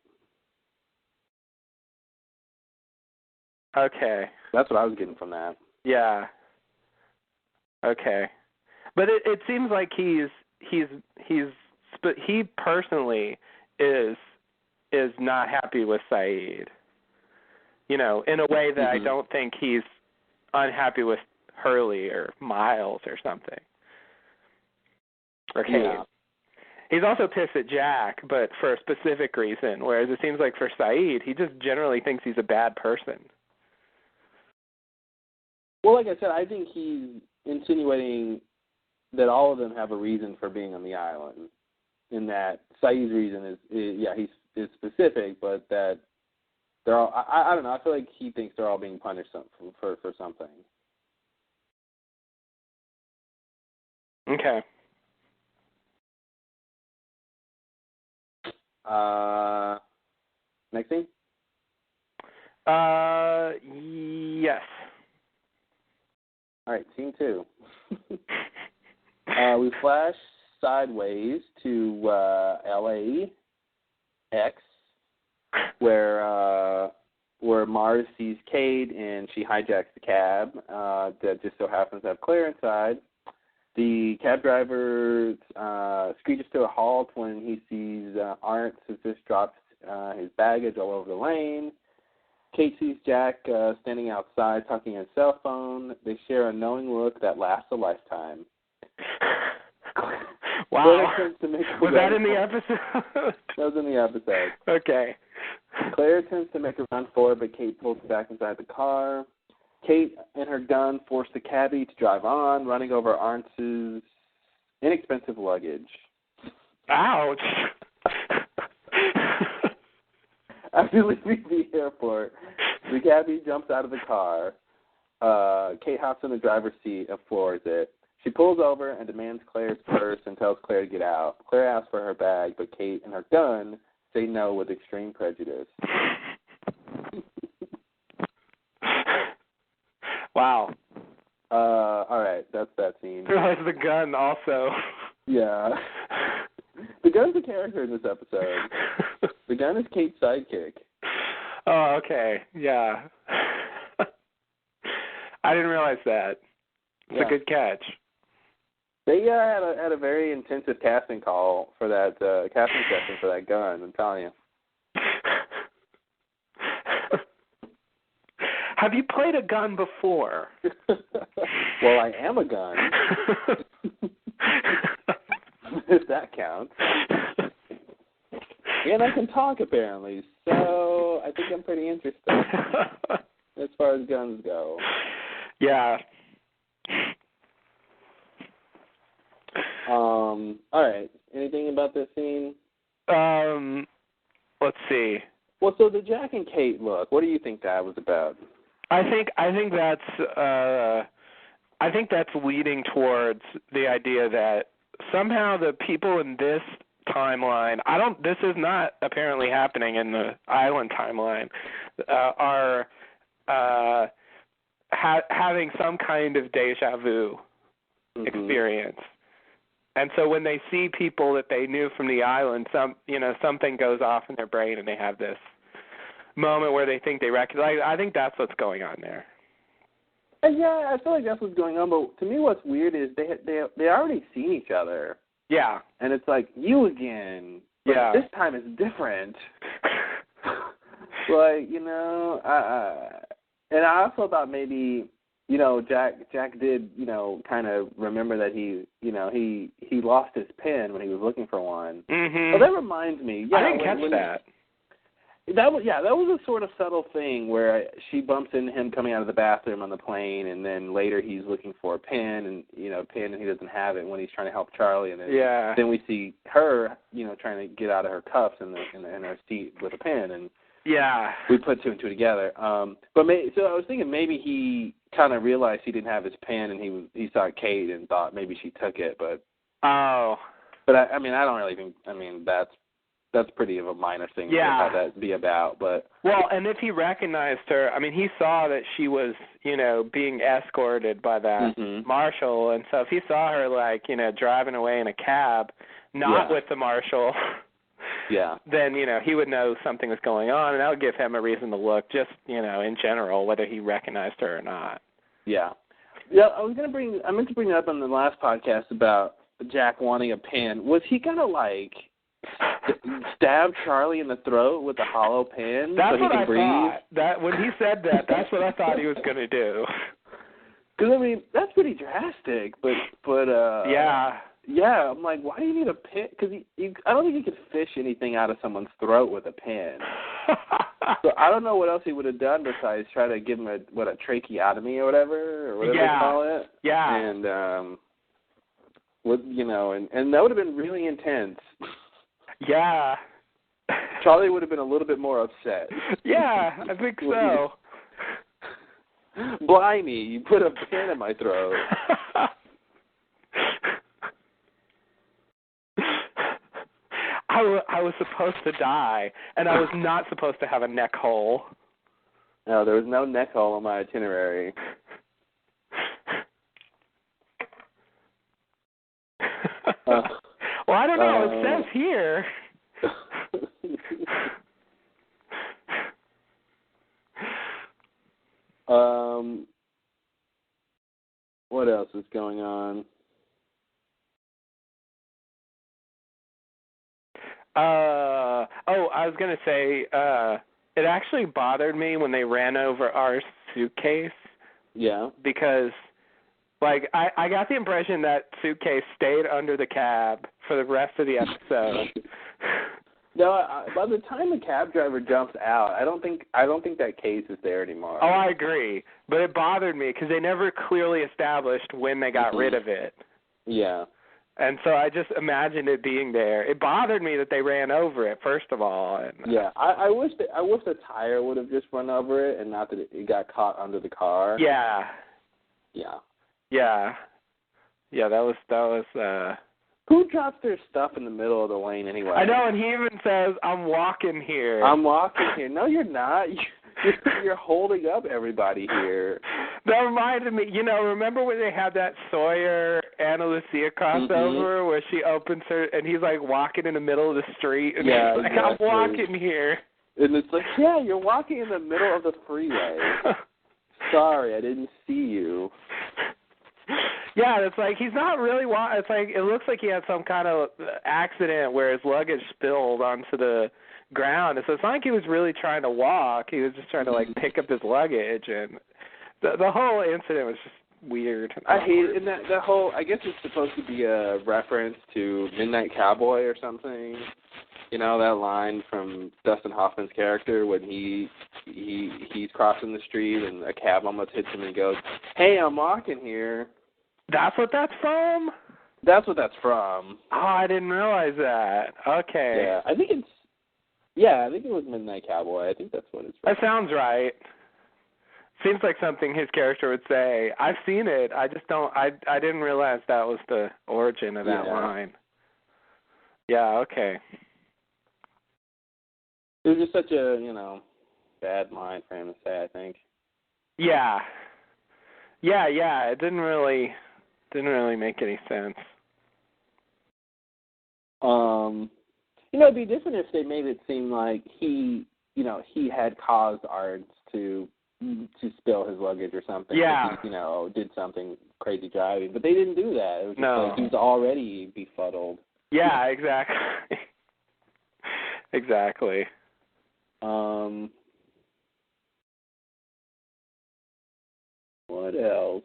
Okay. That's what I was getting from that. Yeah. Okay. But it seems like he personally is not happy with Saeed. In a way that I don't think he's unhappy with Hurley or Miles or something. Or Kate. Yeah. He's also pissed at Jack, but for a specific reason, whereas it seems like for Saeed, he just generally thinks he's a bad person. Well, like I said, I think he's insinuating that all of them have a reason for being on the island, in that Saeed's reason is specific, but that they're all, I don't know, I feel like he thinks they're all being punished for something. Okay. Next scene? Yes. All right, scene 2. We flash sideways to LAX, where Mars sees Cade and she hijacks the cab that just so happens to have Claire inside. The cab driver screeches to a halt when he sees Arntz has just dropped his baggage all over the lane. Kate sees Jack standing outside talking on his cell phone. They share a knowing look that lasts a lifetime. Wow. Was that in the episode? That was in the episode. Okay. Claire attempts to make a run for it, but Kate pulls back inside the car. Kate and her gun force the cabbie to drive on, running over Arntz's inexpensive luggage. Ouch. After leaving the airport, the cabbie jumps out of the car. Kate hops in the driver's seat and floors it. She pulls over and demands Claire's purse and tells Claire to get out. Claire asks for her bag, but Kate and her gun say no with extreme prejudice. Wow. All right, that's that scene. Realize the gun also. Yeah. The gun's a character in this episode. The gun is Kate's sidekick. Oh, okay. Yeah. I didn't realize that. It's a good catch. They had a very intensive casting call for that casting session for that gun, I'm telling you. Have you played a gun before? Well, I am a gun. If that counts. And I can talk, apparently, so I think I'm pretty interested as far as guns go. Yeah. All right. Anything about this scene? Let's see. Well, so the Jack and Kate look, what do you think that was about? I think that's leading towards the idea that somehow the people in this timeline, this is not apparently happening in the island timeline, are having some kind of deja vu experience. And so when they see people that they knew from the island, something goes off in their brain and they have this moment where they think they recognize. I think that's what's going on there. Yeah, I feel like that's what's going on. But to me, what's weird is they already seen each other. Yeah. And it's like, you again. But this time it's different. Like, and I also thought maybe, Jack did, kind of remember that he lost his pen when he was looking for one. Mm-hmm. Well, that reminds me. Yeah, I didn't catch that. That was a sort of subtle thing where she bumps into him coming out of the bathroom on the plane, and then later he's looking for a pen, and he doesn't have it when he's trying to help Charlie, and then we see her, trying to get out of her cuffs in her seat with a pen, and we put two and two together. So I was thinking maybe he kind of realized he didn't have his pen, and he saw Kate and thought maybe she took it, but I don't really think. I mean, that's pretty of a minor thing to have that be about, but and if he recognized her, I mean, he saw that she was, being escorted by that marshal, and so if he saw her driving away in a cab, not with the marshal, then he would know something was going on, and that would give him a reason to look, just in general, whether he recognized her or not. Yeah. I meant to bring it up on the last podcast about Jack wanting a pen. Was he gonna stab Charlie in the throat with a hollow pen so he can breathe? Thought. That when he said that, that's what I thought he was going to do. Because I mean, that's pretty drastic. But I'm like, why do you need a pen? Because I don't think you could fish anything out of someone's throat with a pen. So I don't know what else he would have done besides try to give him a tracheotomy or whatever they call it. Yeah. And and that would have been really intense. Yeah. Charlie would have been a little bit more upset. Yeah, I think so. Blimey, you put a pin in my throat. I was supposed to die, and I was not supposed to have a neck hole. No, there was no neck hole on my itinerary. Well, I don't know. It says here. What else is going on? I was going to say, it actually bothered me when they ran over our suitcase. Yeah. Because, I got the impression that suitcase stayed under the cab for the rest of the episode. No, by the time the cab driver jumps out, I don't think that case is there anymore. Oh, I agree. But it bothered me because they never clearly established when they got rid of it. Yeah. And so I just imagined it being there. It bothered me that they ran over it, first of all. And, I wish the tire would have just run over it and not that it got caught under the car. Yeah. Yeah. Yeah. Yeah, that was Who drops their stuff in the middle of the lane anyway? I know, and he even says, I'm walking here. I'm walking here. No, you're not. You're holding up everybody here. That reminded me, remember when they had that Sawyer-Anna Lucia crossover where she opens her, and he's, walking in the middle of the street, and he's like, I'm walking here. And it's like, yeah, you're walking in the middle of the freeway. Sorry, I didn't see you. Yeah, it's like he's not really it's like it looks like he had some kind of accident where his luggage spilled onto the ground. And so it's not like he was really trying to walk. He was just trying to pick up his luggage, and the whole incident was just weird. I hate it. And that whole, I guess it's supposed to be a reference to Midnight Cowboy or something. That line from Dustin Hoffman's character when he's crossing the street and a cab almost hits him and he goes, "Hey, I'm walking here." That's what that's from? That's what that's from. Oh, I didn't realize that. Okay. Yeah, I think it was Midnight Cowboy. I think that's what it's from. That sounds right. Seems like something his character would say. I've seen it. I just don't. I didn't realize that was the origin of that line. Yeah. Okay. It was just such a bad line for him to say, I think. Yeah. Yeah. It didn't really make any sense. It'd be different if they made it seem like he had caused Ards to spill his luggage or something. Yeah. He, did something crazy driving, but they didn't do that. It was just like he was already befuddled. Yeah, exactly. Exactly. What else?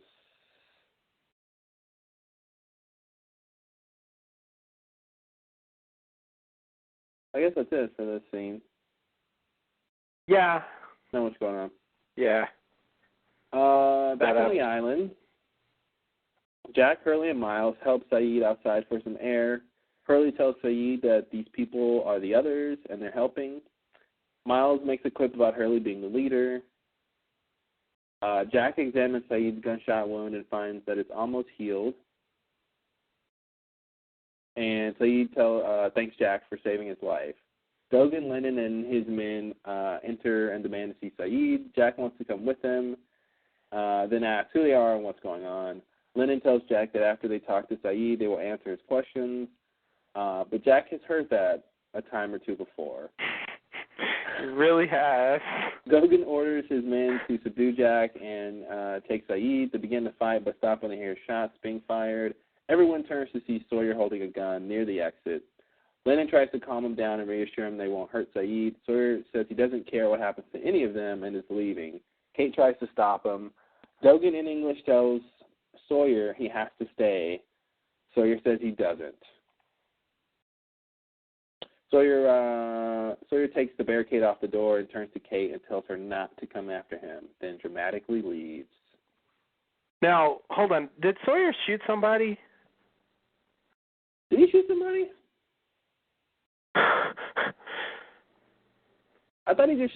I guess that's it for this scene. Yeah. Know what's going on. Yeah. Back on the island, Jack, Hurley, and Miles help Sayid outside for some air. Hurley tells Sayid that these people are the others and they're helping. Miles makes a quip about Hurley being the leader. Jack examines Sayid's gunshot wound and finds that it's almost healed. And Sayid thanks Jack for saving his life. Dogan, Lennon, and his men enter and demand to see Sayid. Jack wants to come with them, then asks who they are and what's going on. Lennon tells Jack that after they talk to Sayid, they will answer his questions. But Jack has heard that a time or two before. He really has. Dogan orders his men to subdue Jack and take Sayid. They begin to fight, but stop when they hear shots being fired. Everyone turns to see Sawyer holding a gun near the exit. Lennon tries to calm him down and reassure him they won't hurt Sayid. Sawyer says he doesn't care what happens to any of them and is leaving. Kate tries to stop him. Dogan in English tells Sawyer he has to stay. Sawyer says he doesn't. Sawyer takes the barricade off the door and turns to Kate and tells her not to come after him, then dramatically leaves. Now, hold on. Did Sawyer shoot somebody? Did he shoot somebody? I thought he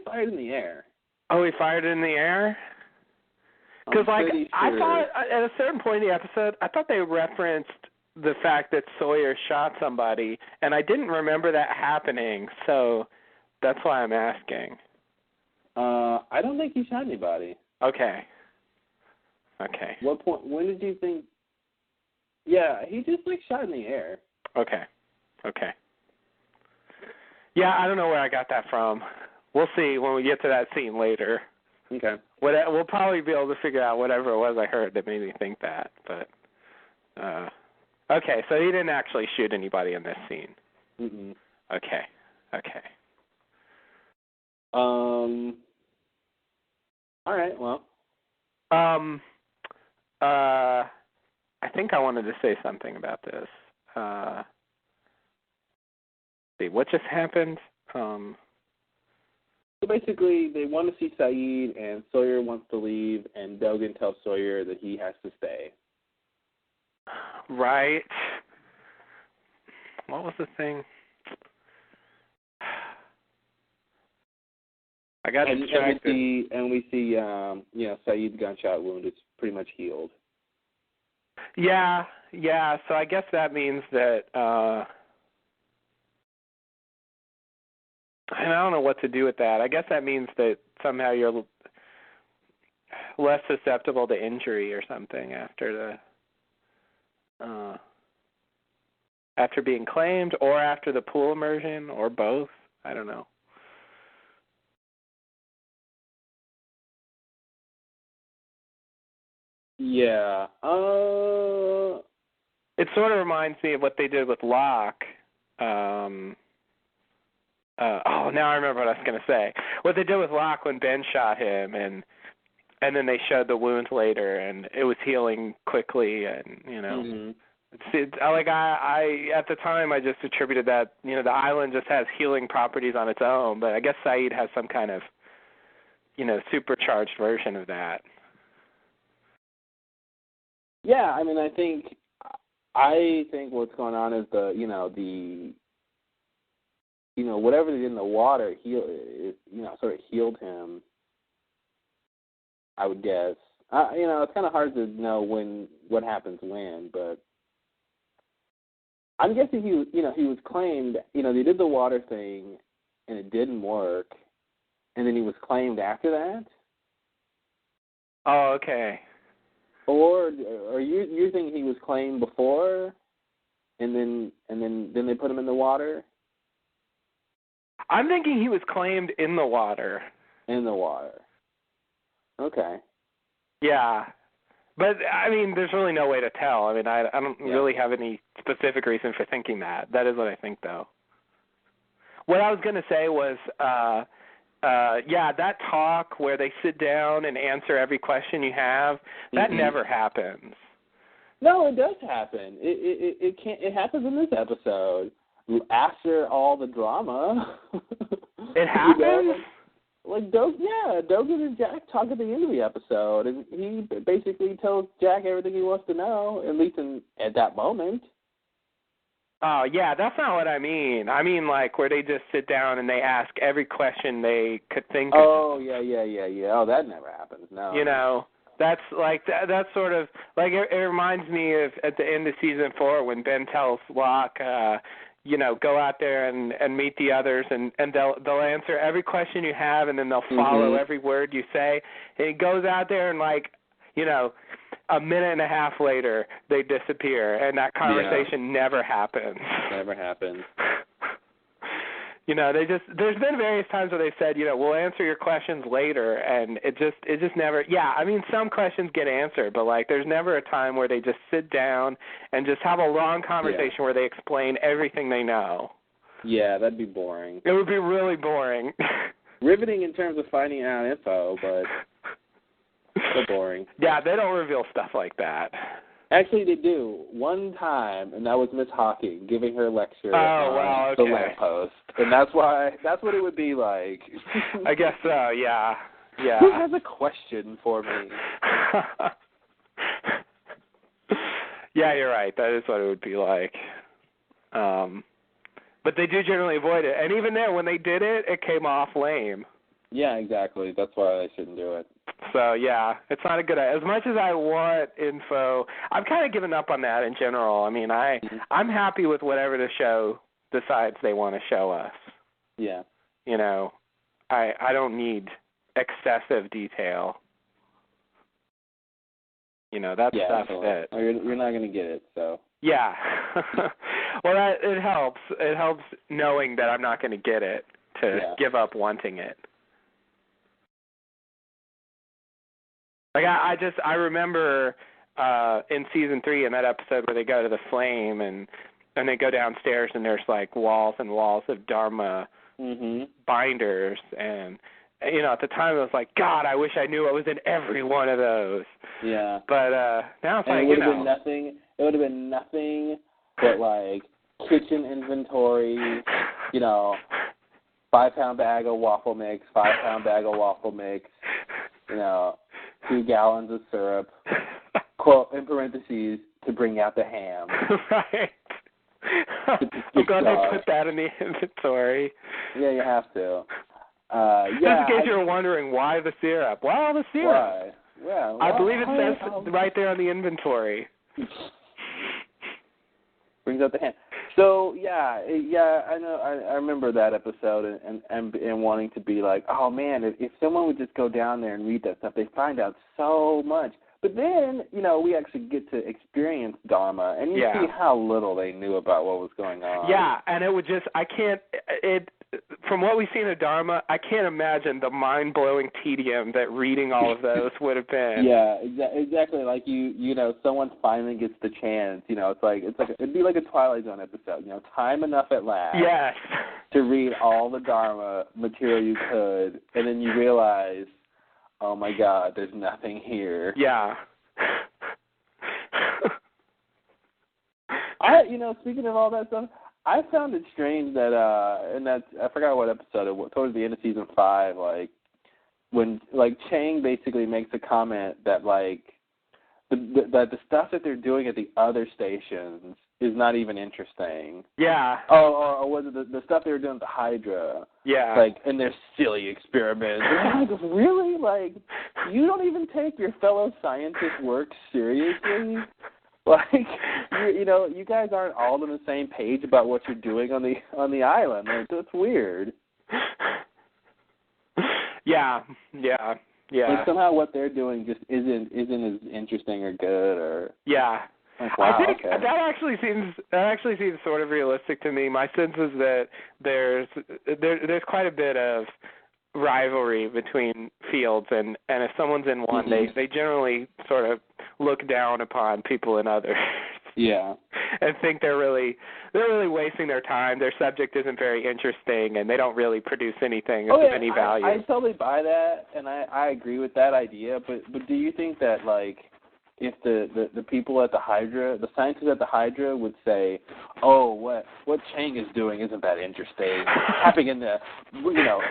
fired in the air. Oh, he fired in the air? Because, I thought at a certain point in the episode, I thought they referenced the fact that Sawyer shot somebody, and I didn't remember that happening, so that's why I'm asking. I don't think he shot anybody. Okay. What point? When did you think? Yeah, he just shot in the air. Okay. Yeah, I don't know where I got that from. We'll see when we get to that scene later. Okay. We'll probably be able to figure out whatever it was I heard that made me think that. But okay, so he didn't actually shoot anybody in this scene. Mm-mm. Okay. All right. Well. I think I wanted to say something about this. See, what just happened? So basically, they want to see Sayid, and Sawyer wants to leave, and Dogan tells Sawyer that he has to stay. Right. What was the thing? I got distracted. And we see Sayid's gunshot wound is pretty much healed. Yeah. So I guess that means that. And I don't know what to do with that. I guess that means that somehow you're less susceptible to injury or something after being claimed, or after the pool immersion, or both. I don't know. Yeah. It sort of reminds me of what they did with Locke. Now I remember what I was going to say. What they did with Locke when Ben shot him, and then they showed the wounds later, and it was healing quickly, and Mm-hmm. I at the time I just attributed that the island just has healing properties on its own, but I guess Sayid has some kind of supercharged version of that. Yeah, I mean, I think what's going on is the whatever they did in the water sort of healed him, I would guess. It's kind of hard to know what happens when, but I'm guessing he was claimed, they did the water thing and it didn't work, and then he was claimed after that? Oh, okay. Or are you thinking he was claimed before and then they put him in the water? I'm thinking he was claimed in the water. In the water. Okay. Yeah. But, I mean, there's really no way to tell. I mean, I don't really have any specific reason for thinking that. That is what I think, though. What I was going to say was, that talk where they sit down and answer every question you have, that never happens. No, it does happen. It happens in this episode. After all the drama. It happens? Dogen and Jack talk at the end of the episode, and he basically tells Jack everything he wants to know, at least at that moment. Oh, yeah, that's not what I mean. I mean, like, where they just sit down and they ask every question they could think of. Oh, yeah. Oh, that never happens, no. You know, that's like, that's sort of, like, it reminds me of at the end of season 4 when Ben tells Locke, you know, go out there and meet the others, and they'll answer every question you have, and then they'll follow every word you say. And he goes out there and, like, you know, a minute and a half later, they disappear, and that conversation never happens. Never happens. You know, there's been various times where they said, you know, we'll answer your questions later, and it just never, I mean, some questions get answered, but, like, there's never a time where they just sit down and just have a long conversation where they explain everything they know. Yeah, that'd be boring. It would be really boring. Riveting in terms of finding out info, but so boring. Yeah, they don't reveal stuff like that. Actually, they do. One time, and that was Miss Hawking giving her lecture on the lamppost. And that's what it would be like. I guess so, yeah. Who has a question for me? Yeah, you're right. That is what it would be like. But they do generally avoid it. And even there, when they did it, it came off lame. Yeah, exactly. That's why they shouldn't do it. So, yeah, it's not a good idea. As much as I want info, I've kind of given up on that in general. I mean, I'm happy with whatever the show decides they want to show us. Yeah. You know, I don't need excessive detail. You know, that stuff's it. You're not going to get it, so. Yeah. Well, it helps. It helps knowing that I'm not going to get it to give up wanting it. Like, I remember in season 3 in that episode where they go to the flame and they go downstairs and there's like walls and walls of Dharma binders, and you know, at the time I was like, God, I wish I knew what was in every one of those. Yeah. But now it's like, it would have been nothing but like kitchen inventory, you know, 5-pound bag of waffle mix, 5-pound bag of waffle mix, you know, 2 gallons of syrup, quote, in parentheses, to bring out the ham. Right. I'm glad they put that in the inventory. Yeah, you have to. Just in case you're wondering why the syrup. Why all the syrup? Why? Yeah, I believe it says right there on the inventory. Brings out the ham. So I know. I remember that episode and wanting to be like, oh man, if someone would just go down there and read that stuff, they find out so much. But then, you know, we actually get to experience Dharma, and you see how little they knew about what was going on. Yeah, and it would just, from what we've seen of Dharma, I can't imagine the mind-blowing tedium that reading all of those would have been. Yeah, exactly. Like you know, someone finally gets the chance. You know, it'd be like a Twilight Zone episode. You know, time enough at last. Yes. To read all the Dharma material you could, and then you realize, oh my God, there's nothing here. Yeah. Speaking of all that stuff, I found it strange that, I forgot what episode it was, towards the end of season 5, like, when, like, Chang basically makes a comment that, like, the stuff that they're doing at the other stations is not even interesting. Yeah. Or was it the stuff they were doing at the Hydra? Yeah. Like, and their silly experiments. And like, really? Like, you don't even take your fellow scientists' work seriously? Like, you guys aren't all on the same page about what you're doing on the island. Like, that's weird. Yeah. Like, somehow what they're doing just isn't as interesting or good or. Yeah. Like, wow, I think that actually seems sort of realistic to me. My sense is that there's quite a bit of rivalry between fields, and if someone's in one, they generally sort of look down upon people in others. Yeah. And think they're really wasting their time. Their subject isn't very interesting, and they don't really produce anything of any value. I totally buy that, and I agree with that idea. But do you think that, like, if the people at the Hydra, the scientists at the Hydra would say, "Oh, what Chang is doing isn't that interesting. Tapping in the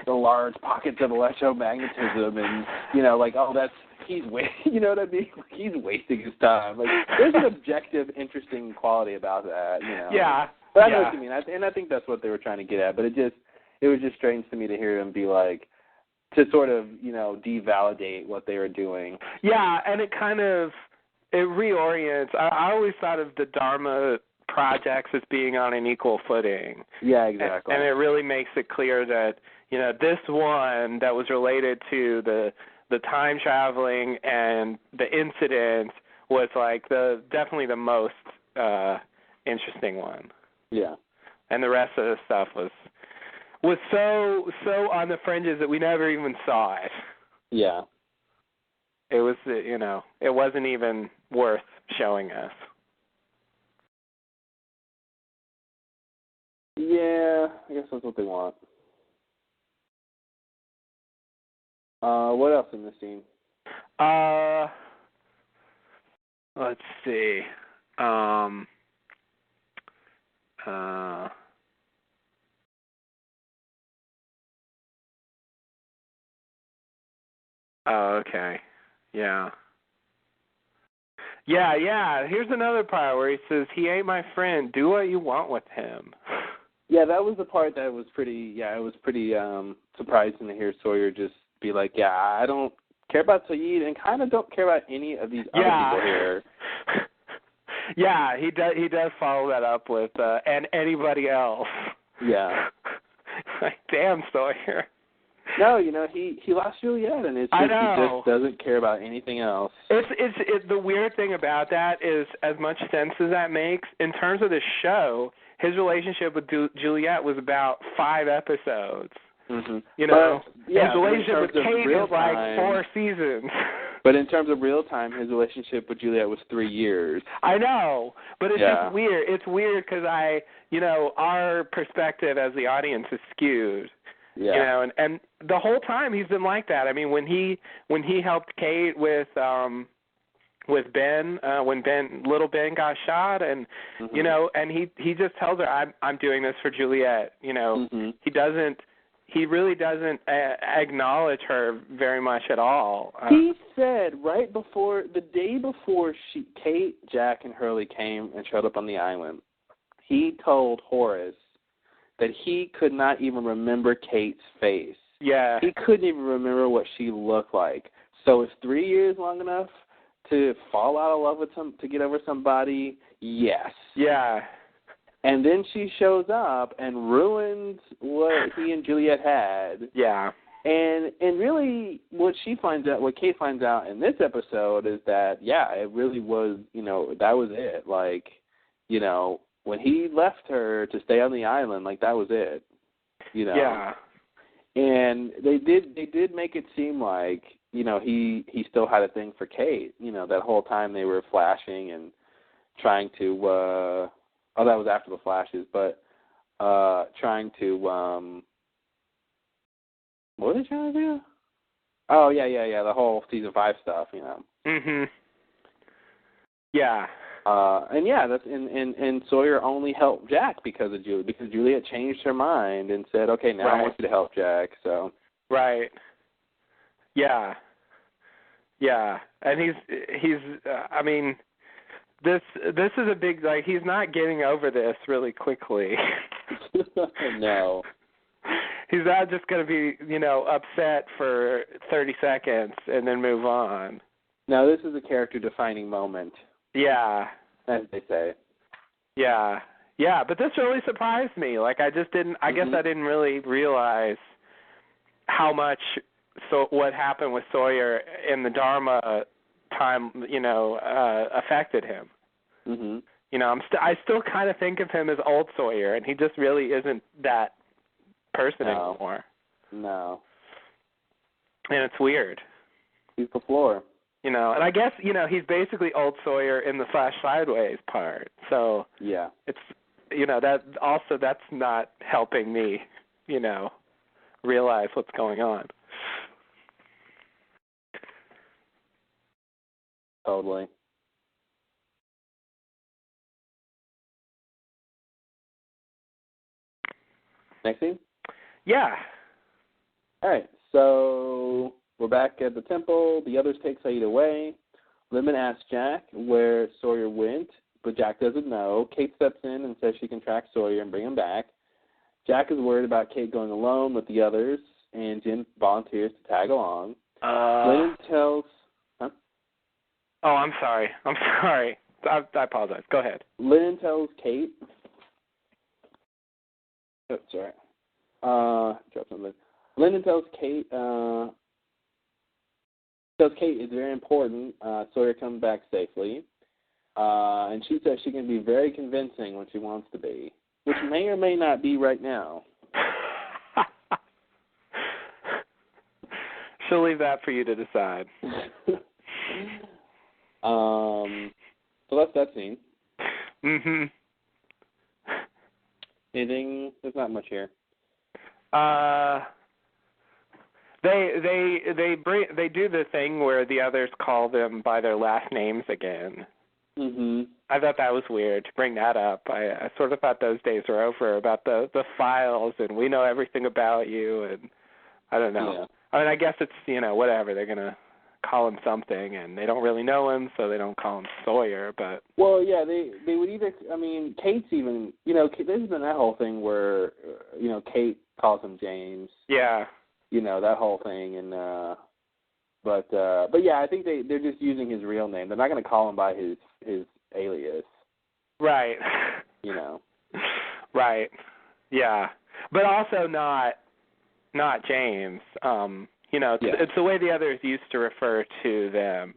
large pockets of electromagnetism, and like, oh, he's you know what I mean? Like, he's wasting his time. Like, there's an objective, interesting quality about that, Yeah. But I know what you mean, and I think that's what they were trying to get at. But it was just strange to me to hear him be like, to sort of, devalidate what they were doing. Yeah, and it reorients. I always thought of the Dharma projects as being on an equal footing. Yeah, exactly. And it really makes it clear that, this one that was related to the time traveling and the incident was like definitely the most interesting one. Yeah. And the rest of the stuff was so on the fringes that we never even saw it. Yeah. It was, it wasn't even worth showing us. Yeah, I guess that's what they want. What else in this scene? Let's see. Oh, okay. Yeah. Yeah. Here's another part where he says, "He ain't my friend. Do what you want with him." Yeah, that was the part that was pretty. Yeah, it was pretty surprising to hear Sawyer just be like, "Yeah, I don't care about Sayid, and kind of don't care about any of these other people here." Yeah, he does. He does follow that up with and anybody else. Yeah. Like, damn, Sawyer. No, he lost Juliet, and it's just, he just doesn't care about anything else. It's the weird thing about that is, as much sense as that makes, in terms of the show, his relationship with Juliet was about 5 episodes. Mm-hmm. His relationship with Kate is like 4 seasons. But in terms of real time, his relationship with Juliet was 3 years. I know, but it's just weird. It's weird because our perspective as the audience is skewed. Yeah. And the whole time he's been like that. I mean, when he helped Kate with Ben, when little Ben got shot, and and he just tells her, I'm doing this for Juliet. He really doesn't acknowledge her very much at all. He said the day before Kate, Jack, and Hurley came and showed up on the island, he told Horace that he could not even remember Kate's face. Yeah. He couldn't even remember what she looked like. So is 3 years long enough to fall out of love with to get over somebody? Yes. Yeah. And then she shows up and ruins what he and Juliet had. Yeah. And really what Kate finds out in this episode is that, it really was, that was it. Like, when he left her to stay on the island, like, that was it. Yeah. And they did make it seem like, he still had a thing for Kate. That whole time they were flashing and trying to that was after the flashes, but trying to what were they trying to do? Oh, yeah, the whole season 5 stuff, Mhm. Yeah. And Sawyer only helped Jack because of Juliet, because Juliet changed her mind and said, "Okay, now I want you to help Jack." So. Right. Yeah. Yeah, and he's I mean, this is a big, like, he's not getting over this really quickly. No. He's not just going to be, upset for 30 seconds and then move on. No, this is a character-defining moment. Yeah. As they say. Yeah. Yeah, but this really surprised me. Like, I just didn't, I guess I didn't really realize how much what happened with Sawyer in the Dharma time, affected him. Mhm. I still kind of think of him as old Sawyer, and he just really isn't that person anymore. No. And it's weird. He's the floor. And I guess, he's basically old Sawyer in the Flash Sideways part. So yeah, it's, that's not helping me, realize what's going on. Totally. Next scene? Yeah. All right, so we're back at the temple. The others take Saeed away. Lemon asks Jack where Sawyer went, but Jack doesn't know. Kate steps in and says she can track Sawyer and bring him back. Jack is worried about Kate going alone with the others, and Jim volunteers to tag along. Lennon tells... Huh? Oh, I'm sorry. I apologize. Go ahead. Lennon tells Kate... Oh, sorry. Drop something. Lennon tells Kate... it's very important Sawyer comes back safely. And she says she can be very convincing when she wants to be, which may or may not be right now. She'll leave that for you to decide. So that's that scene. Mm-hmm. Anything? There's not much here. They do the thing where the others call them by their last names again. Mm-hmm. I thought that was weird to bring that up. I sort of thought those days were over about the files and we know everything about you, and I don't know. Yeah. I mean, I guess it's, whatever. They're going to call him something, and they don't really know him, so they don't call him Sawyer, but... Well, yeah, they would either... I mean, Kate's even... there's been that whole thing where, Kate calls him James. Yeah. That whole thing, and... But yeah, I think they're just using his real name. They're not going to call him by his alias. Right. Right. Yeah. But also not James. It's the way the others used to refer to them.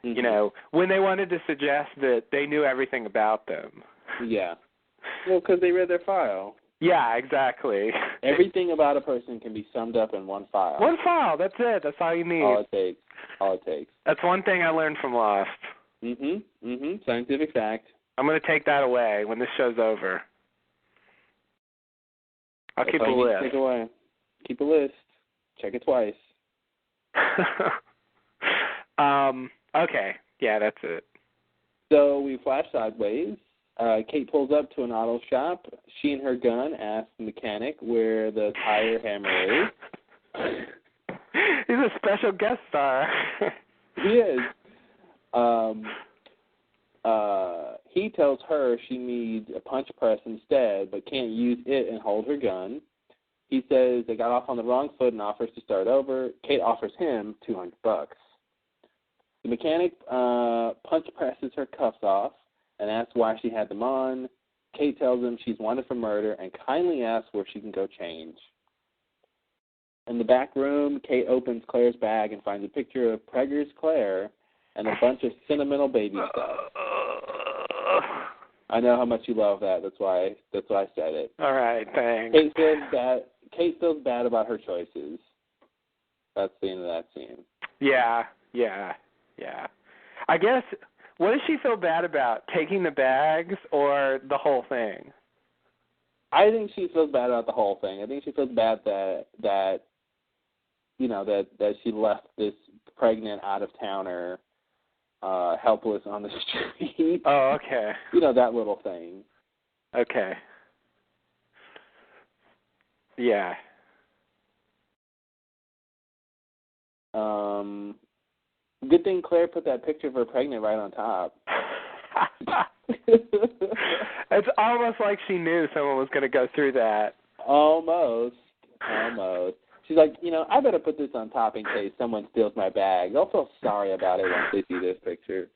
Mm-hmm. When they wanted to suggest that they knew everything about them. Yeah. Well, because they read their file. Yeah, exactly. Everything about a person can be summed up in one file. One file, that's it. That's all you need. All it takes. That's one thing I learned from Lost. Scientific fact. I'm going to take that away when this show's over. I'll keep a list. Take away. Keep a list. Check it twice. Okay. Yeah, that's it. So we flash sideways. Kate pulls up to an auto shop. She and her gun ask the mechanic where the tire hammer is. He's a special guest star. He is. He tells her she needs a punch press instead, but can't use it and hold her gun. He says they got off on the wrong foot and offers to start over. Kate offers him $200. The mechanic punch presses her cuffs off and asks why she had them on. Kate tells him she's wanted for murder and kindly asks where she can go change. In the back room, Kate opens Claire's bag and finds a picture of Prager's Claire and a bunch of sentimental baby stuff. I know how much you love that. That's why I said it. All right, thanks. Kate feels bad about her choices. That's the end of that scene. Yeah. I guess, what does she feel bad about? Taking the bags or the whole thing? I think she feels bad about the whole thing. I think she feels bad that she left this pregnant out-of-towner helpless on the street. Oh, okay. That little thing. Okay. Yeah. Good thing Claire put that picture of her pregnant right on top. It's almost like she knew someone was going to go through that. Almost. She's like, I better put this on top in case someone steals my bag. They'll feel sorry about it once they see this picture.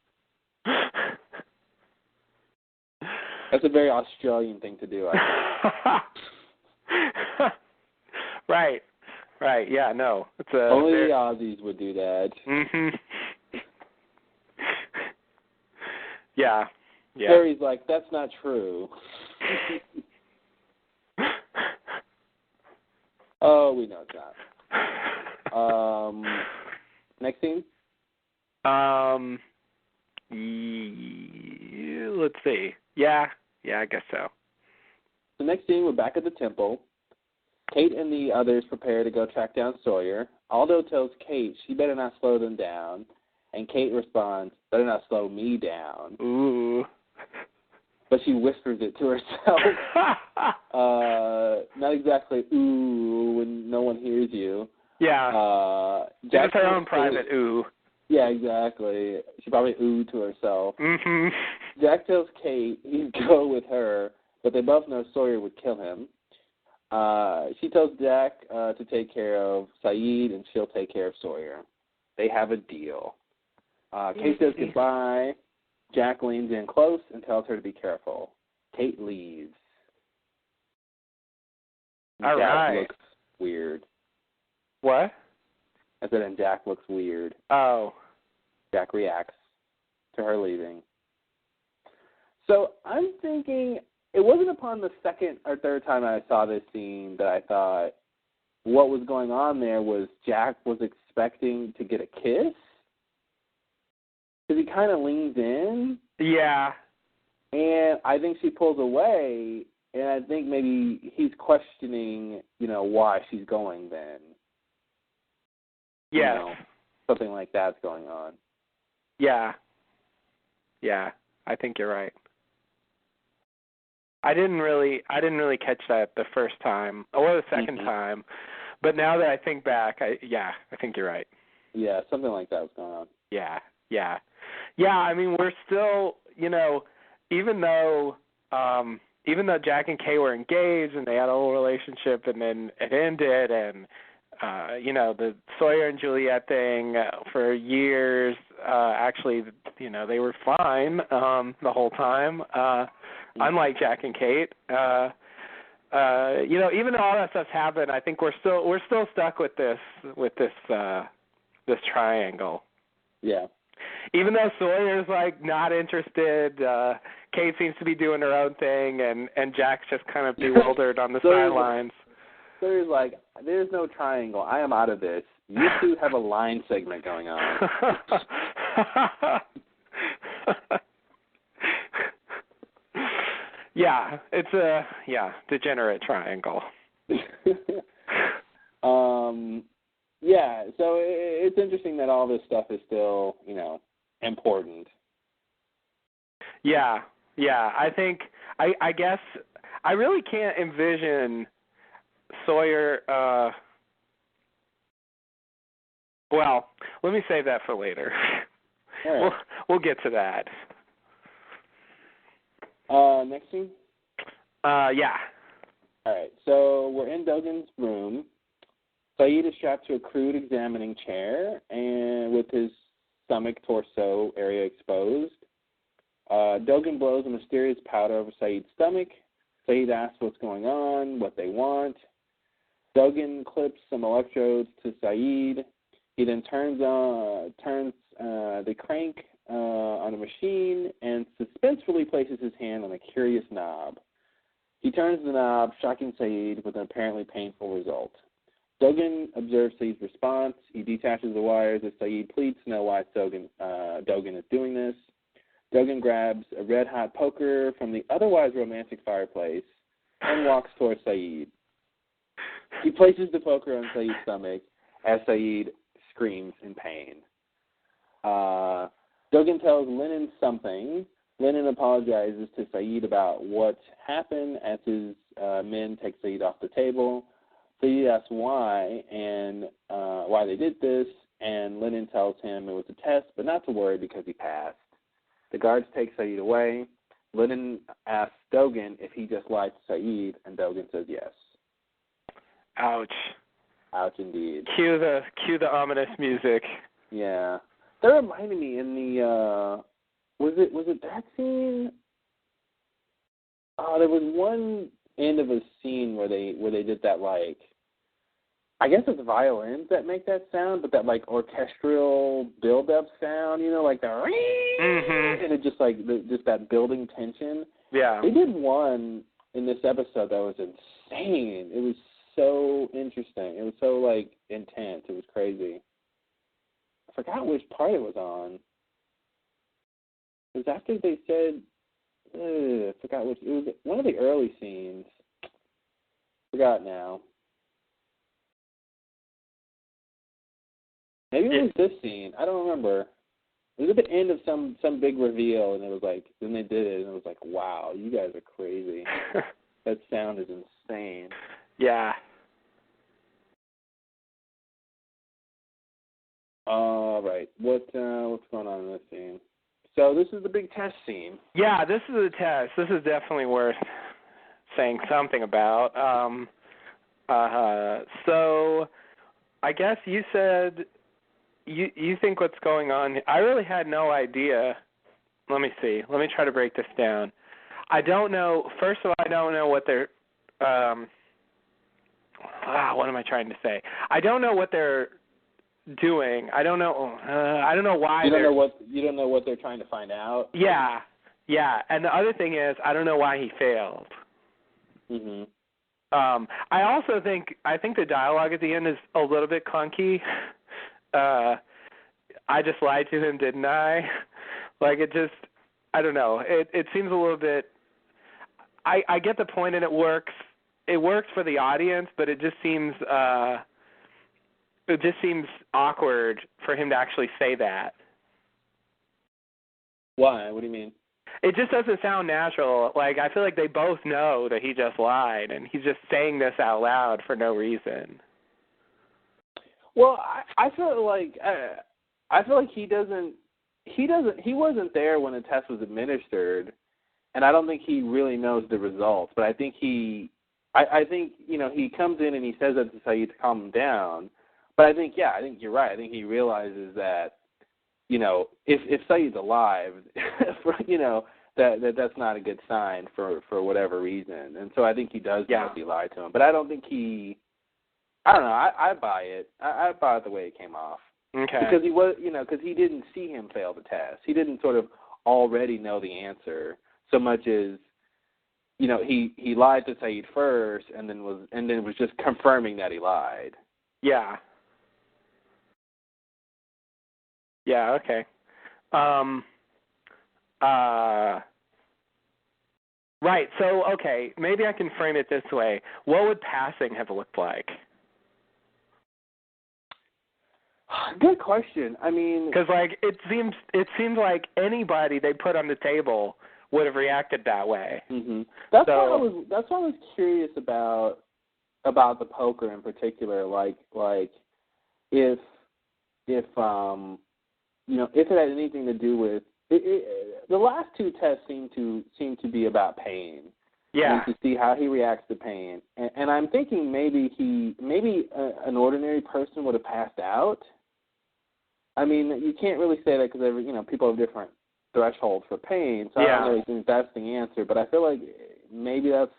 That's a very Australian thing to do, I think. Right. Yeah, no. Only the Aussies would do that. Mm-hmm. Yeah. Harry's like, that's not true. Oh, we know it's not. Next scene? Let's see. Yeah, I guess so. The next scene, we're back at the temple. Kate and the others prepare to go track down Sawyer. Aldo tells Kate she better not slow them down, and Kate responds, better not slow me down. Ooh. but she whispers it to herself. Not exactly ooh when no one hears you. Yeah. Jack It's her own private ooh. Yeah, exactly. She probably oohed to herself. Mm-hmm. Jack tells Kate he'd go with her, but they both know Sawyer would kill him. She tells Jack to take care of Saeed, and she'll take care of Sawyer. They have a deal. Kate says goodbye. Jack leans in close and tells her to be careful. Kate leaves. All Jack right. looks weird. What? I said, and Jack looks weird. Oh. Jack reacts to her leaving. So I'm thinking, it wasn't upon the second or third time I saw this scene that I thought what was going on there was Jack was expecting to get a kiss. Because he kind of leans in. Yeah. And I think she pulls away, and I think maybe he's questioning, why she's going then. Yes. Something like that's going on. Yeah. Yeah, I think you're right. I didn't really catch that the first time or the second time, but now that I think back, I think you're right. Yeah, something like that was going on. Yeah. I mean, we're still, even though Jack and Kay were engaged and they had a whole relationship, and then it ended, and the Sawyer and Juliet thing for years, actually, they were fine the whole time. Unlike Jack and Kate, even though all that stuff's happened, I think we're still stuck with this triangle. Yeah. Even though Sawyer's not interested, Kate seems to be doing her own thing, and Jack's just kind of bewildered on the sidelines. Sawyer's like, there's no triangle. I am out of this. You two have a line segment going on. Yeah, it's a degenerate triangle. Yeah, so it's interesting that all this stuff is still, important. Yeah, I think, I guess, I really can't envision Sawyer, well, let me save that for later. All right. We'll get to that. Next scene? Yeah. All right, so we're in Dogen's room. Saeed is strapped to a crude examining chair and with his stomach, torso area exposed. Dogen blows a mysterious powder over Saeed's stomach. Saeed asks what's going on, what they want. Dogen clips some electrodes to Saeed. He then turns the crank on a machine and suspensefully places his hand on a curious knob. He turns the knob, shocking Saeed with an apparently painful result. Dogen observes Saeed's response. He detaches the wires as Saeed pleads to know why Dogen is doing this. Dogen grabs a red-hot poker from the otherwise romantic fireplace and walks towards Saeed. He places the poker on Saeed's stomach as Saeed screams in pain. Dogen tells Lennon something. Lennon apologizes to Saeed about what happened as his men take Saeed off the table. Saeed asks why and why they did this, and Lennon tells him it was a test, but not to worry because he passed. The guards take Saeed away. Lennon asks Dogen if he just lied to Saeed, and Dogen says yes. Ouch. Ouch indeed. Cue the ominous music. Yeah. That reminded me in the was it that scene? Oh, there was one end of a scene where they did that, like, I guess it's violins that make that sound, but that orchestral build-up sound, like the and it just just that building tension. Yeah. They did one in this episode that was insane. It was so interesting. It was so intense. It was crazy. I forgot which part it was on. It was after they said, I forgot which, it was one of the early scenes. Forgot now. Maybe it was this scene. I don't remember. It was at the end of some big reveal, and it was like, then they did it, and it was like, wow, you guys are crazy. That sound is insane. Yeah. All right, what's going on in this scene? So this is the big test scene. Yeah, this is a test. This is definitely worth saying something about. So I guess you said you think what's going on. I really had no idea. Let me see. Let me try to break this down. I don't know. First of all, I don't know what they're. What am I trying to say? I don't know what they're doing. I don't know. I don't know why. You don't know what they're trying to find out. Yeah. And the other thing is, I don't know why he failed. Mhm. I also think the dialogue at the end is a little bit clunky. I just lied to him, didn't I? Like it just, I don't know. It seems a little bit. I get the point, and it works. It works for the audience, but it just seems awkward for him to actually say that. Why? What do you mean? It just doesn't sound natural. Like, I feel like they both know that he just lied, and he's just saying this out loud for no reason. Well, I feel like he wasn't there when the test was administered, and I don't think he really knows the results. But I think he comes in and he says that to Saeed to calm him down. But I think you're right. I think he realizes that, if Saeed's alive, that's not a good sign for whatever reason. And so I think he does know if he lied to him. But I don't think I don't know. I buy it. I buy it the way it came off. Okay. Because he didn't see him fail the test. He didn't sort of already know the answer so much as, he lied to Saeed first and then was just confirming that he lied. Yeah. Yeah, okay. Right, so, okay, maybe I can frame it this way. What would passing have looked like? Good question. I mean, because it seems like anybody they put on the table would have reacted that way. Mm-hmm. That's why I was curious about the poker in particular. Like if it had anything to do with the last two tests seem to be about pain. Yeah. And to see how he reacts to pain, and I'm thinking maybe an ordinary person would have passed out. I mean, you can't really say that because people have different thresholds for pain, so I don't really think that's the answer. But I feel like maybe that's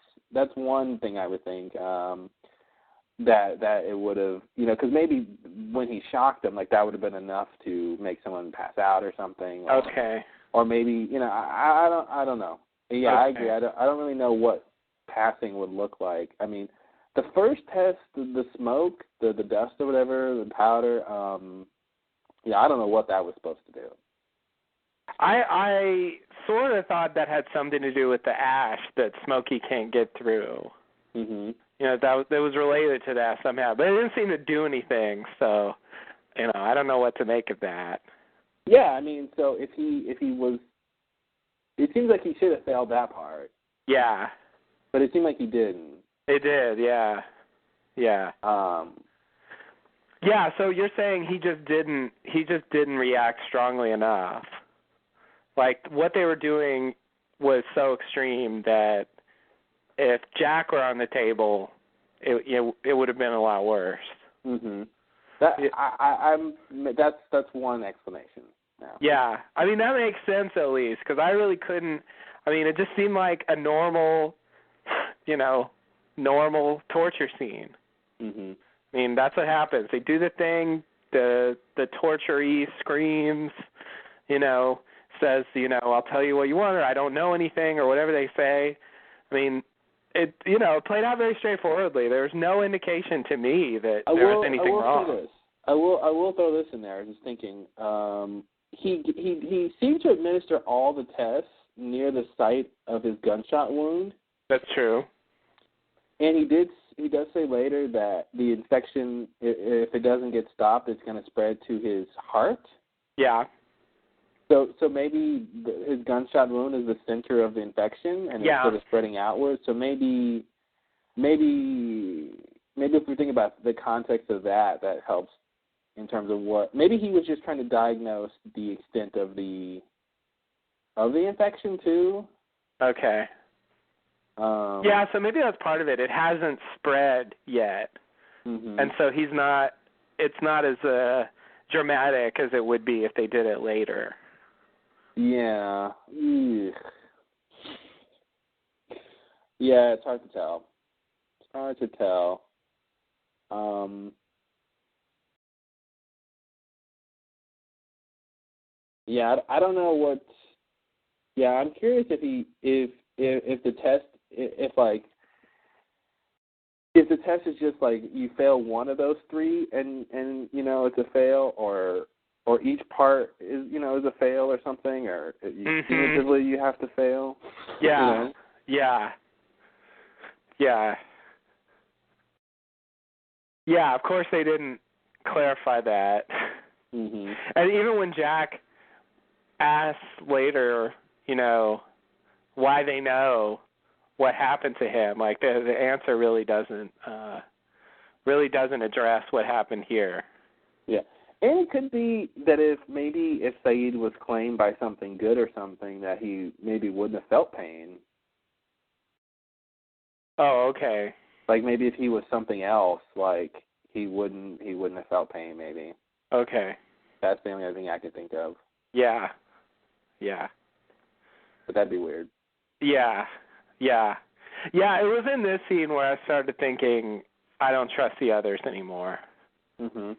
one thing I would think that it would have, because maybe when he shocked him, like that would have been enough to make someone pass out or something. Okay. Or maybe I don't know. Yeah, okay. I agree. I don't really know what passing would look like. I mean, the first test, the smoke, the dust or whatever, the powder. I don't know what that was supposed to do. I sort of thought that had something to do with the ash that Smokey can't get through. Mm-hmm. That was related to that somehow, but it didn't seem to do anything. So, I don't know what to make of that. Yeah, I mean, so if he was, it seems like he should have failed that part. Yeah. But it seemed like he didn't. It did, yeah. Yeah. Yeah, so you're saying he just didn't react strongly enough. Like what they were doing was so extreme that if Jack were on the table, it would have been a lot worse. Mhm. That's one explanation. Now. Yeah, I mean that makes sense at least because I really couldn't. I mean, it just seemed like a normal torture scene. Mhm. I mean, that's what happens. They do the thing. The torturee screams. Says, I'll tell you what you want, or I don't know anything, or whatever they say. I mean, it played out very straightforwardly. There was no indication to me that there was anything wrong. Say this. I will throw this in there. I was just thinking. He seemed to administer all the tests near the site of his gunshot wound. That's true. And he does say later that the infection, if it doesn't get stopped, it's going to spread to his heart. Yeah. So maybe his gunshot wound is the center of the infection, and it's sort of spreading outward. So maybe if we think about the context of that helps in terms of what maybe he was just trying to diagnose the extent of the infection too. Okay. Yeah, so maybe that's part of it. It hasn't spread yet, and so it's not as dramatic as it would be if they did it later. Yeah. Ugh. Yeah, it's hard to tell. Yeah, I don't know what. Yeah, I'm curious if the test if the test is just like you fail one of those three and it's a fail, or each part is is a fail or something, or cumulatively you have to fail. Yeah. Yeah. Yeah. Yeah, of course they didn't clarify that. Mm-hmm. And even when Jack asks later, why they know what happened to him, like the answer really doesn't address what happened here. Yeah. And it could be that if Saeed was claimed by something good or something, that he maybe wouldn't have felt pain. Oh, okay. Like maybe if he was something else, like he wouldn't have felt pain. Maybe. Okay. That's the only other thing I can think of. Yeah. Yeah. But that'd be weird. Yeah. Yeah. Yeah. It was in this scene where I started thinking, I don't trust the others anymore. Mhm.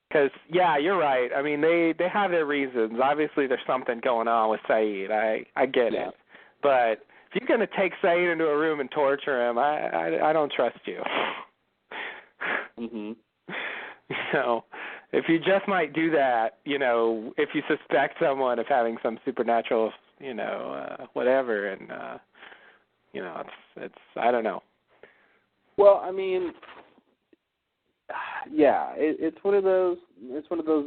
Because, yeah, you're right. I mean, they have their reasons. Obviously, there's something going on with Saeed. I get it. But if you're going to take Saeed into a room and torture him, I don't trust you. Mhm. If you just might do that, if you suspect someone of having some supernatural, whatever, and, it's I don't know. Well, I mean, yeah, it's one of those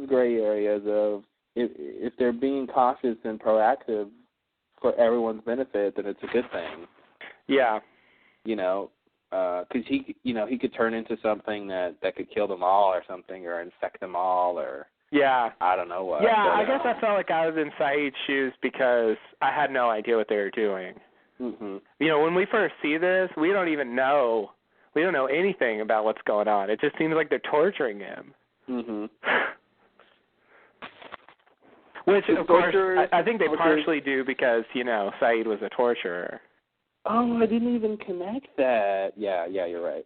gray areas of if they're being cautious and proactive for everyone's benefit, then it's a good thing. Yeah. Because he could turn into something that could kill them all or something, or infect them all, or I don't know what. Yeah, I guess I felt like I was in Saeed's shoes because I had no idea what they were doing. Mm-hmm. When we first see this, we don't know anything about what's going on. It just seems like they're torturing him. Mm-hmm. Which, of course, I think they partially do because, Saeed was a torturer. Oh, I didn't even connect that. Yeah, you're right.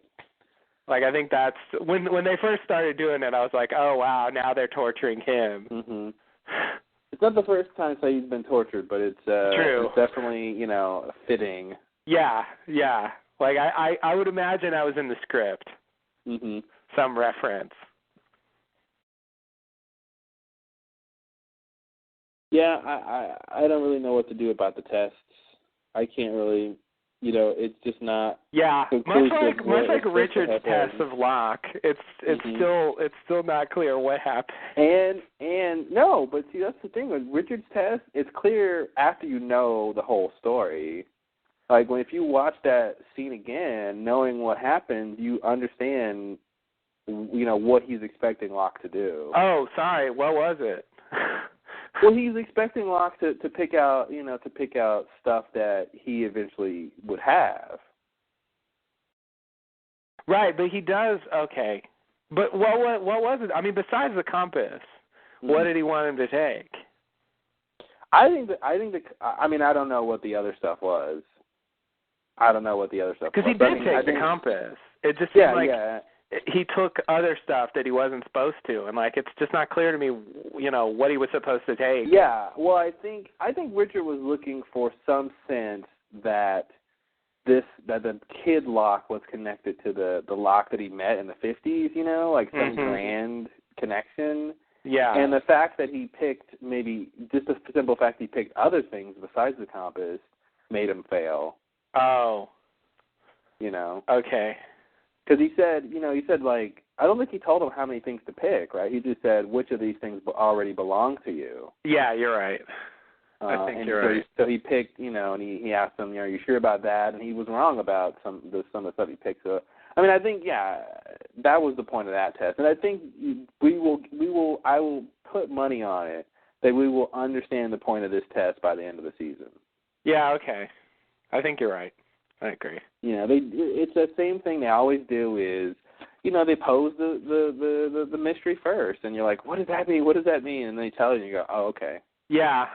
Like, I think that's when they first started doing it, I was like, oh, wow, now they're torturing him. Mm-hmm. It's not the first time Saeed's been tortured, but it's true. It's definitely, fitting. Yeah. Like, I would imagine that was in the script. Mm-hmm. Some reference. Yeah, I don't really know what to do about the tests. I can't really, it's just not. Yeah, much like Richard's test happened. of Locke, it's still not clear what happened. And no, but see, that's the thing with Richard's test. It's clear after you know the whole story. Like if you watch that scene again, knowing what happened, you understand, what he's expecting Locke to do. Oh, sorry, what was it? Well, he's expecting Locke to pick out, stuff that he eventually would have. Right, but he does. Okay, but what was it? I mean, besides the compass, what did he want him to take? I don't know what the other stuff was. Because he did take the compass. It just seemed like he took other stuff that he wasn't supposed to, and it's just not clear to me, what he was supposed to take. Yeah, well, I think Richard was looking for some sense that the kid Locke was connected to the Locke that he met in the 50s, like some grand connection. Yeah. And the fact that he picked just the simple fact he picked other things besides the compass made him fail. Oh. Okay. Because he said I don't think he told him how many things to pick, right? He just said which of these things already belong to you. Yeah, you're right. I think you're right. So he picked, and he asked him, are you sure about that? And he was wrong about some of the stuff he picked. So, I mean, I think, that was the point of that test. And I think I will put money on it that we will understand the point of this test by the end of the season. Yeah, okay. I think you're right. I agree. It's the same thing they always do is, they pose the mystery first, and you're like, what does that mean? What does that mean? And they tell you, and you go, oh, okay. Yeah.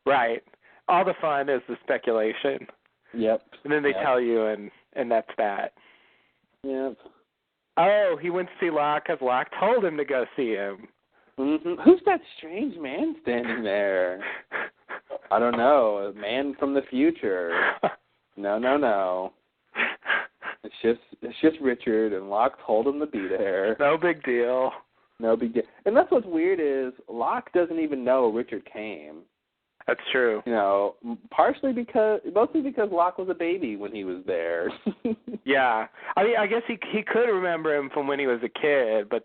Right. All the fun is the speculation. Yep. And then they tell you, and that's that. Yep. Oh, he went to see Locke because Locke told him to go see him. Mm-hmm. Who's that strange man standing there? I don't know. A man from the future. No. It's just Richard, and Locke told him to be there. No big deal. And that's what's weird is Locke doesn't even know Richard came. That's true. Mostly because Locke was a baby when he was there. Yeah. I mean, I guess he could remember him from when he was a kid, but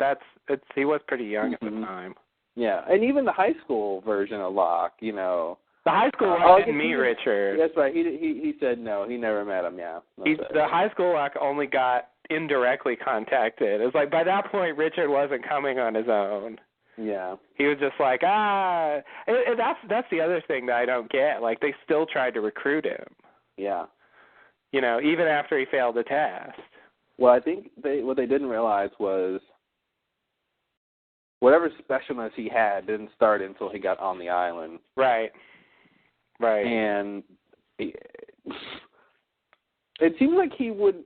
he was pretty young at the time. Yeah, and even the high school version of Locke, The high school Locke didn't meet Richard. That's right. He said no, he never met him, yeah. The high school Locke only got indirectly contacted. It was like by that point Richard wasn't coming on his own. Yeah. He was just like, and that's the other thing that I don't get. Like, they still tried to recruit him. Yeah. Even after he failed the test. Well, I think what they didn't realize was whatever specialness he had didn't start until he got on the island. Right. And it seems like he would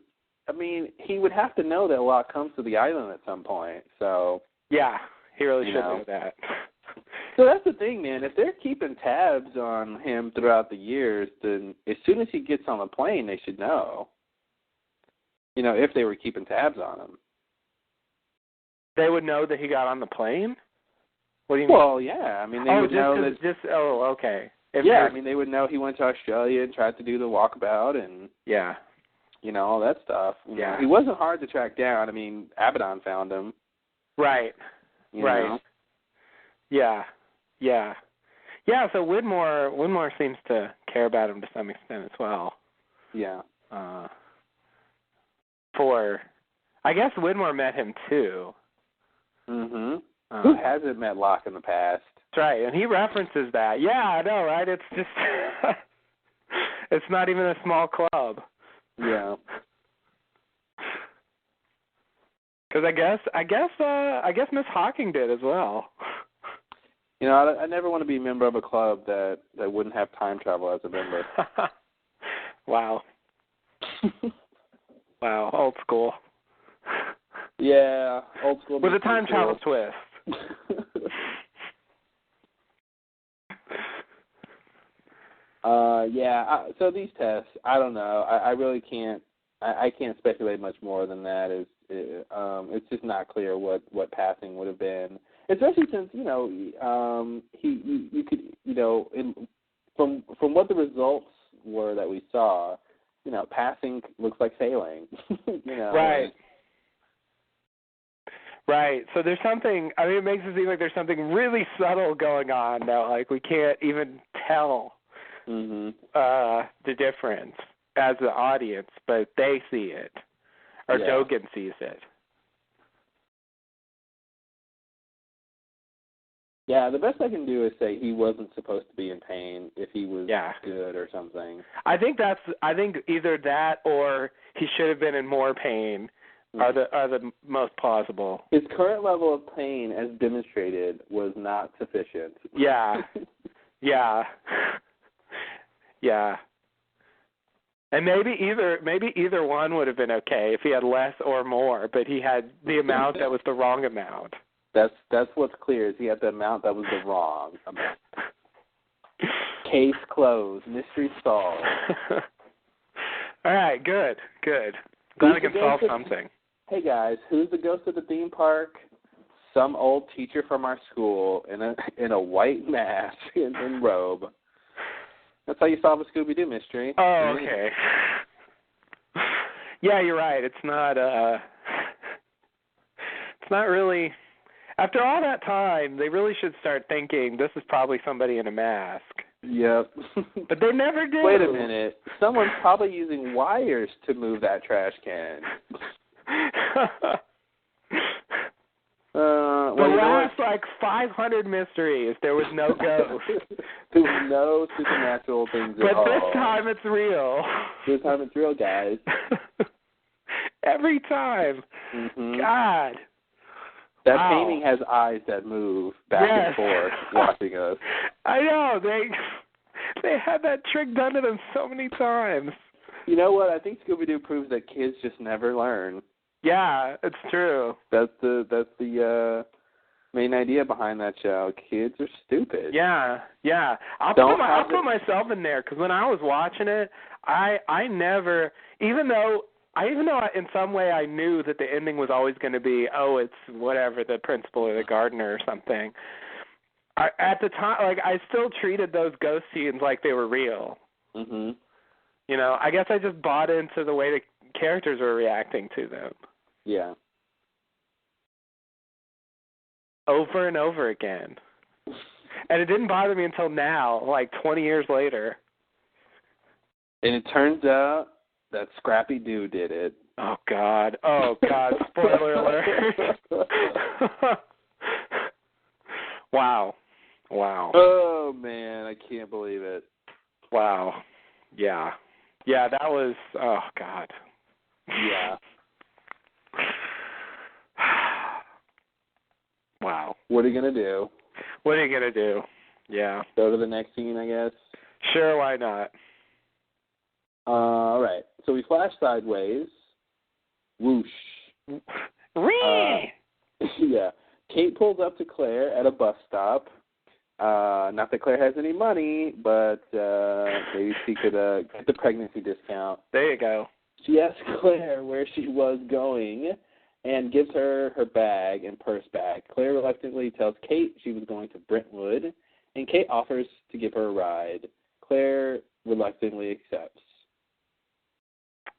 have to know that Locke comes to the island at some point, so. Yeah. He really should know that. So that's the thing, man. If they're keeping tabs on him throughout the years, then as soon as he gets on the plane, they should know. If they were keeping tabs on him. They would know that he got on the plane? What do you mean? Well, yeah. I mean, they would know that. Okay. They would know he went to Australia and tried to do the walkabout and. Yeah. All that stuff. Yeah. He wasn't hard to track down. I mean, Abaddon found him. Right. Right. Yeah. So Widmore seems to care about him to some extent as well. Yeah. I guess Widmore met him too. Mhm. Who hasn't met Locke in the past? That's right, and he references that. Yeah, I know, right? It's just it's not even a small club. Yeah. Because I guess Miss Hawking did as well. I never want to be a member of a club that wouldn't have time travel as a member. Wow. Wow, old school. Yeah, old school. With a time travel twist. So these tests, I don't know. I really can't. I can't speculate much more than that. It's just not clear what passing would have been, especially since you could from what the results were that we saw, passing looks like failing. Right. Right. So there's something. I mean, it makes it seem like there's something really subtle going on that like we can't even tell the difference as the audience, but they see it. Or Dogen sees it. Yeah, the best I can do is say he wasn't supposed to be in pain if he was good or something. I think either that or he should have been in more pain are the most plausible. His current level of pain, as demonstrated, was not sufficient. Yeah. Yeah. And maybe either one would have been okay if he had less or more, but he had the amount that was the wrong amount. That's what's clear is he had the amount that was the wrong amount. Case closed. Mystery solved. All right, good. Glad we can solve something. Hey guys, who's the ghost of the theme park? Some old teacher from our school in a white mask and robe. That's how you solve a Scooby-Doo mystery. Oh, okay. Yeah, you're right. It's not really. After all that time, they really should start thinking this is probably somebody in a mask. Yep. But they never do. Wait a minute. Someone's probably using wires to move that trash can. The last, 500 mysteries, there was no ghost. There was no supernatural things at all. But this time it's real. This time it's real, guys. Every time. Mm-hmm. God. That Wow. painting has eyes that move back and forth watching us. I know. They had that trick done to them so many times. You know what? I think Scooby-Doo proves that kids just never learn. Yeah, it's true. That's the main idea behind that show. Kids are stupid. Yeah. I'll put myself in there, because when I was watching it, I never, even though in some way I knew that the ending was always going to be, it's whatever, the principal or the gardener or something. At the time, I still treated those ghost scenes like they were real. Mhm. You know, I guess I just bought into the way the characters were reacting to them. Yeah. Over and over again. And it didn't bother me until now, 20 years later. And it turns out that Scrappy Doo did it. Oh, God. Spoiler alert. Wow. Oh, man, I can't believe it. Wow. Yeah. Yeah, that was, oh, God. Yeah. Wow. What are you going to do? What are you going to do? Yeah. Go to the next scene, I guess? Sure, why not? All right. So we flash sideways. Whoosh. Yeah. Kate pulls up to Claire at a bus stop. Not that Claire has any money, but maybe she could get the pregnancy discount. There you go. She asks Claire where she was going and gives her bag and purse back. Claire reluctantly tells Kate she was going to Brentwood, and Kate offers to give her a ride. Claire reluctantly accepts.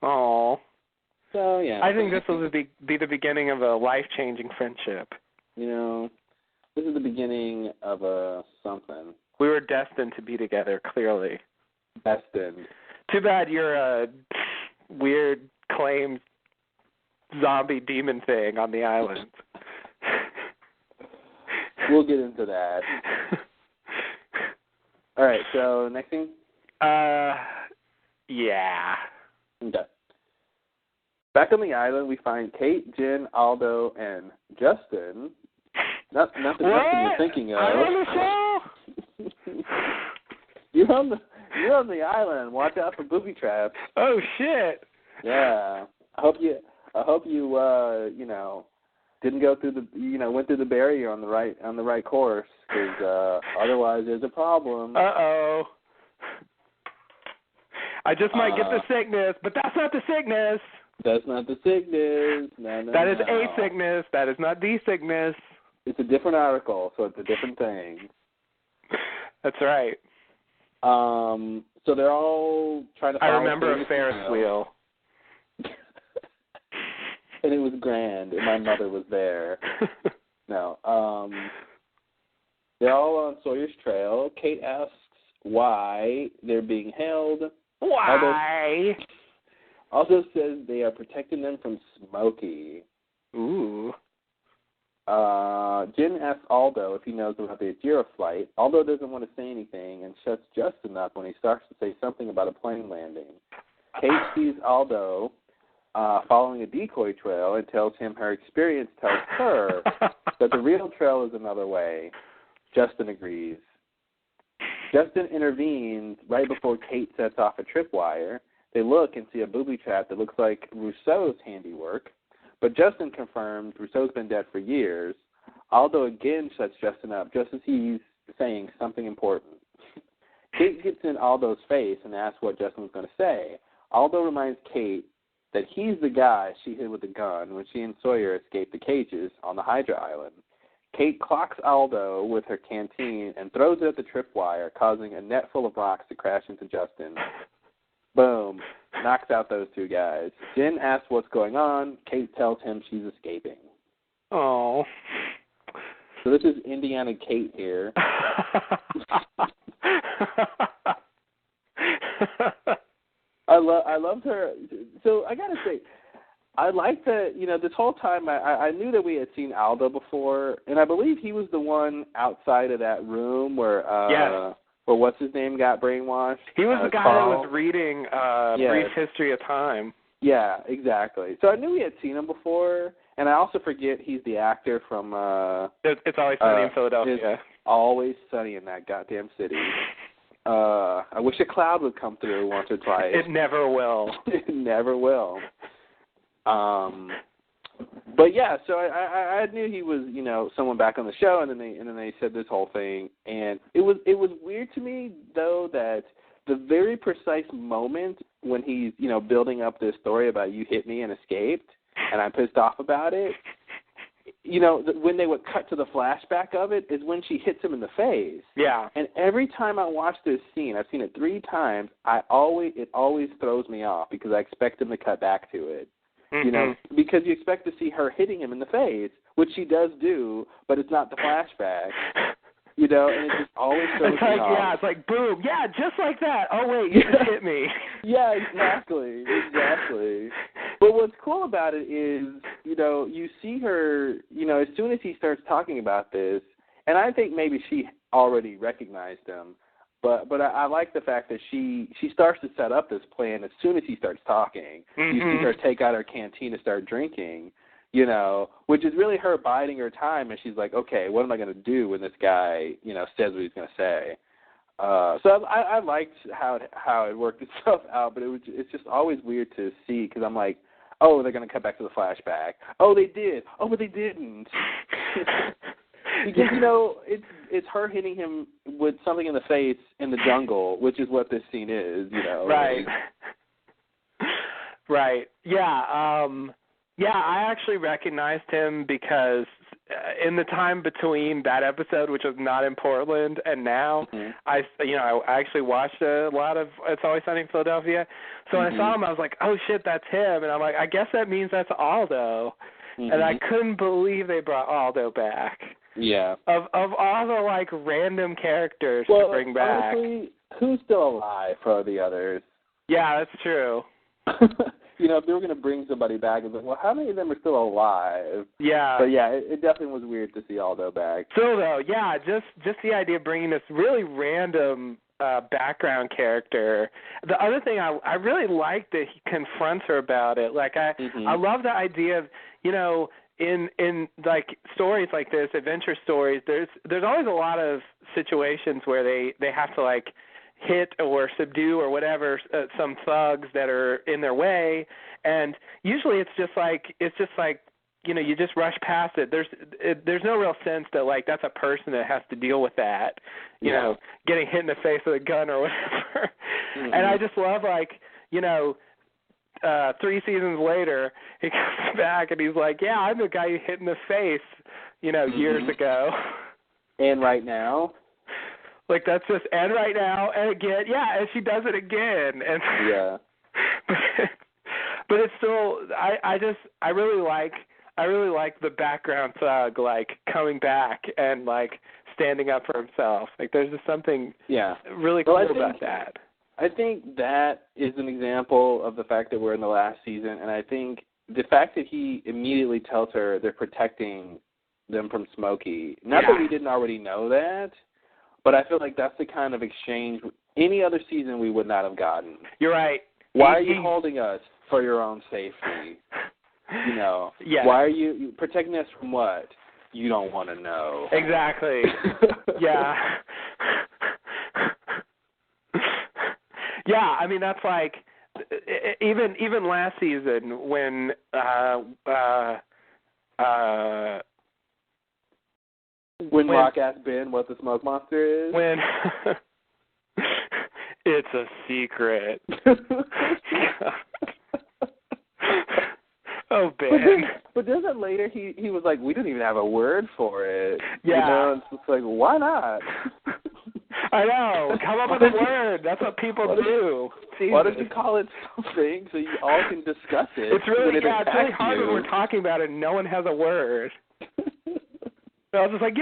Oh. So, yeah. I think this will be the beginning of a life-changing friendship. You know, this is the beginning of something. We were destined to be together, clearly. Destined. Too bad you're a weird claimed zombie demon thing on the island. We'll get into that. All right, so next thing? Yeah. Okay. Back on the island, we find Kate, Jen, Aldo, and Justin. Not the Justin you're thinking of. I'm on the show? You're on the island. Watch out for booby traps. Oh shit. Yeah. I hope you didn't go through went through the barrier on the right course, because otherwise there's a problem. Uh-oh. I just might get the sickness, but that's not the sickness. That's not the sickness. No. That is a sickness. That is not the sickness. It's a different article, so it's a different thing. That's right. So they're all trying to follow. I remember a Ferris wheel. And it was grand, and my mother was there. No. They're all on Sawyer's trail. Kate asks why they're being held. Why? Also says they are protecting them from Smokey. Ooh. Jen asks Aldo if he knows about the Ajira flight. Aldo doesn't want to say anything and shuts Justin up when he starts to say something about a plane landing. Kate sees Aldo following a decoy trail and tells him her experience tells her that the real trail is another way. Justin agrees. Justin intervenes right before Kate sets off a tripwire. They look and see a booby trap that looks like Rousseau's handiwork, but Justin confirms Rousseau's been dead for years. Aldo again shuts Justin up just as he's saying something important. Kate gets in Aldo's face and asks what Justin was going to say. Aldo reminds Kate that he's the guy she hit with a gun when she and Sawyer escaped the cages on the Hydra Island. Kate clocks Aldo with her canteen and throws it at the tripwire, causing a net full of rocks to crash into Justin. Boom. knocks out those two guys. Jen asks what's going on. Kate tells him she's escaping. Oh. So this is Indiana Kate here. I loved her. So I gotta say, I like that. This whole time I knew that we had seen Aldo before, and I believe he was the one outside of that room where where what's his name got brainwashed. He was the guy Carl. that was reading Brief History of Time. Yeah, exactly. So I knew we had seen him before, and I also forget he's the actor from It's Always Sunny in Philadelphia. It's Always Sunny in that goddamn city. I wish a cloud would come through once or twice. It never will. It never will. But yeah, so I knew he was someone back on the show, and then they said this whole thing, and it was weird to me though that the very precise moment when he's building up this story about you hit me and escaped, and I'm pissed off about it. When they would cut to the flashback of it is when she hits him in the face. Yeah. And every time I watch this scene, I've seen it 3 times, it always throws me off because I expect him to cut back to it. Mm-hmm. Because you expect to see her hitting him in the face, which she does do, but it's not the flashback. And it just always throws me off. Yeah, it's like, boom, yeah, just like that. Oh, wait, you just hit me. Yeah, exactly. But what's cool about it is, you see her, as soon as he starts talking about this, and I think maybe she already recognized him, but I like the fact that she starts to set up this plan as soon as he starts talking. Mm-hmm. You see her take out her canteen to start drinking, which is really her biding her time, and she's like, okay, what am I going to do when this guy, says what he's going to say? So I liked how it worked itself out, but it's just always weird to see because I'm like, oh, they're going to cut back to the flashback. Oh, they did. Oh, but they didn't. Because, it's her hitting him with something in the face in the jungle, which is what this scene is, Right. Right. Yeah. Yeah, I actually recognized him because in the time between that episode, which was not in Portland, and now, I actually watched a lot of It's Always Sunny in Philadelphia. So when I saw him, I was like, oh, shit, that's him. And I'm like, I guess that means that's Aldo. And I couldn't believe they brought Aldo back. Yeah. Of all the, random characters to bring back. Honestly, who's still alive for the others? Yeah, that's true. If they were going to bring somebody back, it's like, well, how many of them are still alive? Yeah. But yeah, it definitely was weird to see Aldo back. Still, though, yeah, just the idea of bringing this really random background character. The other thing I really like that he confronts her about it. I love the idea of, in stories like this, adventure stories, there's always a lot of situations where they have to hit or subdue or whatever some thugs that are in their way, and usually it's just like you just rush past it. There's no real sense that that's a person that has to deal with that, getting hit in the face with a gun or whatever. And I just love 3 seasons later, he comes back and he's like, yeah, I'm the guy you hit in the face, years ago. And right now. That's just, and right now, and again, yeah, and she does it again. And yeah. But it's still, I really like the background thug, coming back and, standing up for himself. There's just something really cool about that. I think that is an example of the fact that we're in the last season, and I think the fact that he immediately tells her they're protecting them from Smokey, not that we didn't already know that, but I feel like that's the kind of exchange any other season we would not have gotten. You're right. Why are you holding us for your own safety? Why are you protecting us from what? You don't want to know. Exactly. Yeah. Yeah, I mean that's even last season when Rock asked Ben what the smoke monster is. When it's a secret. Oh, Ben. But doesn't later he was like, we didn't even have a word for it. Yeah. It's just like, why not? I know. Come up with a word. That's what people do. Why don't you call it something so you all can discuss it? It's really, it's really hard when we're talking about it and no one has a word. So I was just like,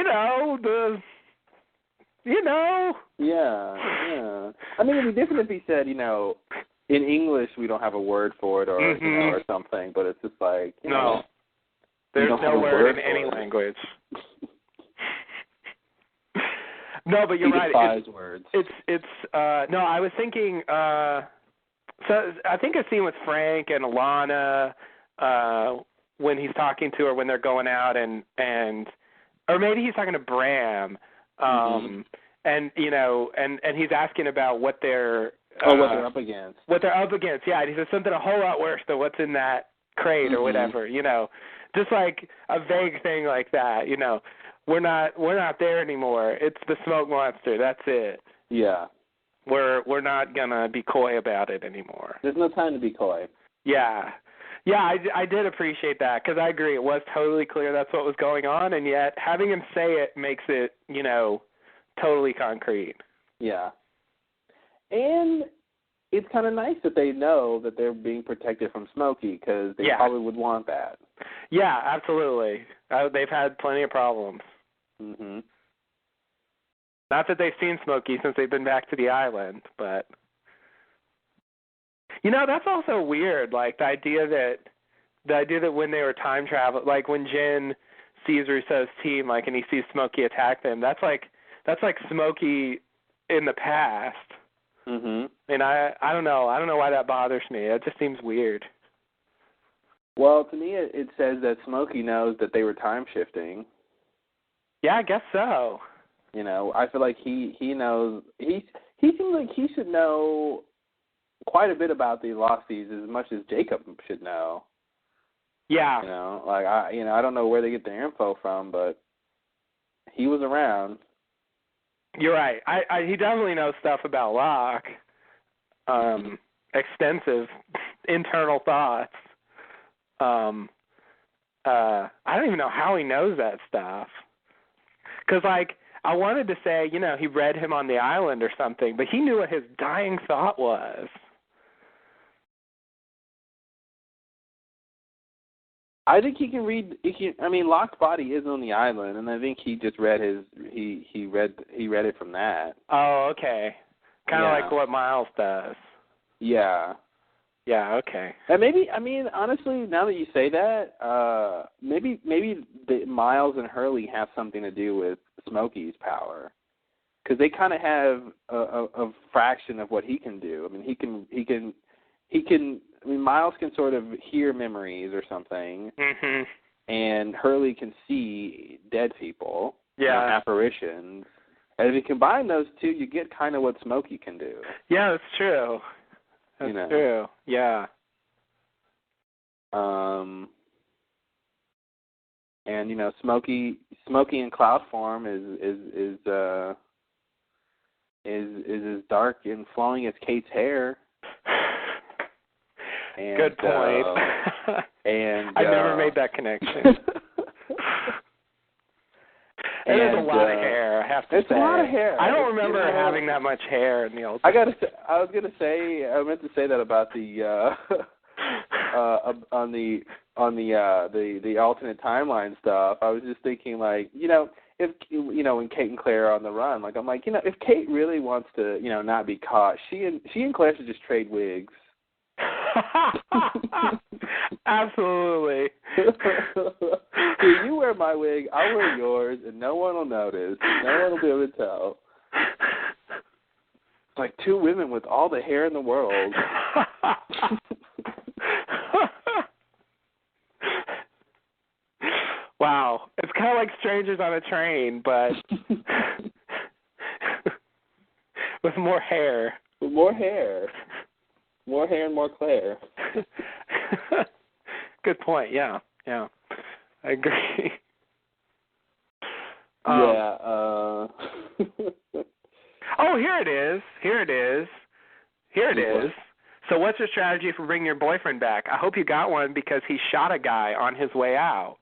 Yeah. I mean, it'd be different if he said, in English we don't have a word for it, or or something. But it's just like, no, there's no word in any language. No, but you're right. Defies words. It's no. I was thinking. So I think a scene with Frank and Alana when he's talking to her when they're going out and or maybe he's talking to Bram. And and he's asking about what they're what they're up against. What they're up against, yeah. And he says something a whole lot worse than what's in that crate or whatever. Just like a vague thing like that. We're not there anymore. It's the smoke monster. That's it. Yeah. We're not gonna be coy about it anymore. There's no time to be coy. Yeah. Yeah, I did appreciate that because I agree. It was totally clear that's what was going on, and yet having him say it makes it, totally concrete. Yeah. And it's kind of nice that they know that they're being protected from Smokey because they probably would want that. Yeah, absolutely. They've had plenty of problems. Mm-hmm. Not that they've seen Smokey since they've been back to the island, but... that's also weird, like the idea that when they were time travel, like when Jin sees Rousseau's team, like, and he sees Smokey attack them, that's like Smokey in the past. Mhm. And I don't know why that bothers me. It just seems weird. Well, to me, it says that Smokey knows that they were time shifting. Yeah, I guess so. I feel like he knows. He seems like he should know quite a bit about the Losties as much as Jacob should know. Yeah. I don't know where they get their info from, but he was around. You're right. He definitely knows stuff about Locke. Extensive internal thoughts. I don't even know how he knows that stuff. Because, I wanted to say, he read him on the island or something, but he knew what his dying thought was. I think he can read. Locke's body is on the island, and I think he just read he read it from that. Oh, okay. Kind of like what Miles does. Yeah. Yeah. Okay. And maybe, honestly, now that you say that, maybe Miles and Hurley have something to do with Smokey's power, because they kind of have a fraction of what he can do. Miles can sort of hear memories or something, and Hurley can see dead people, apparitions. And if you combine those two, you get kind of what Smokey can do. Yeah, that's true. That's true. Yeah. And Smokey in cloud form is as dark and flowing as Kate's hair. And, good point. And I never made that connection. And there's a lot of hair, I have to say. It's a lot of hair. I don't remember having that much hair in the old. I meant to say that about the on the alternate timeline stuff. I was just thinking, if when Kate and Claire are on the run, I'm like, if Kate really wants to, not be caught, she and Claire should just trade wigs. Absolutely. Here, you wear my wig, I'll wear yours, and no one will notice. No one will be able to tell. It's like two women with all the hair in the world. Wow. It's kind of like strangers on a train, but with more hair. With more hair. More hair and more Claire. Good point. Yeah. I agree. Yeah. Oh, here it is. So what's your strategy for bringing your boyfriend back? I hope you got one because he shot a guy on his way out.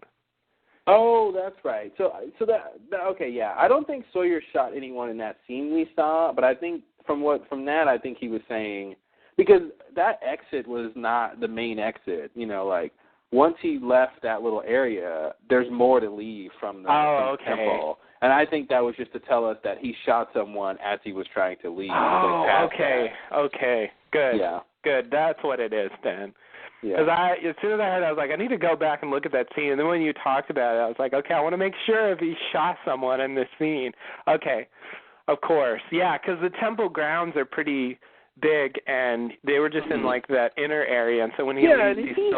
Oh, that's right. So that okay, yeah. I don't think Sawyer shot anyone in that scene we saw, but I think from that I think he was saying, because that exit was not the main exit. You know, like once he left that little area, there's more to leave from the temple. And I think that was just to tell us that he shot someone as he was trying to leave. Oh, okay. That. Okay. Good. Yeah. Good. That's what it is then. Yeah. Because as soon as I heard it, I was like, I need to go back and look at that scene. And then when you talked about it, I was like, okay, I want to make sure if he shot someone in this scene. Okay. Of course. Yeah, because the temple grounds are pretty big, and they were just in like that inner area, and so when he leaves, if he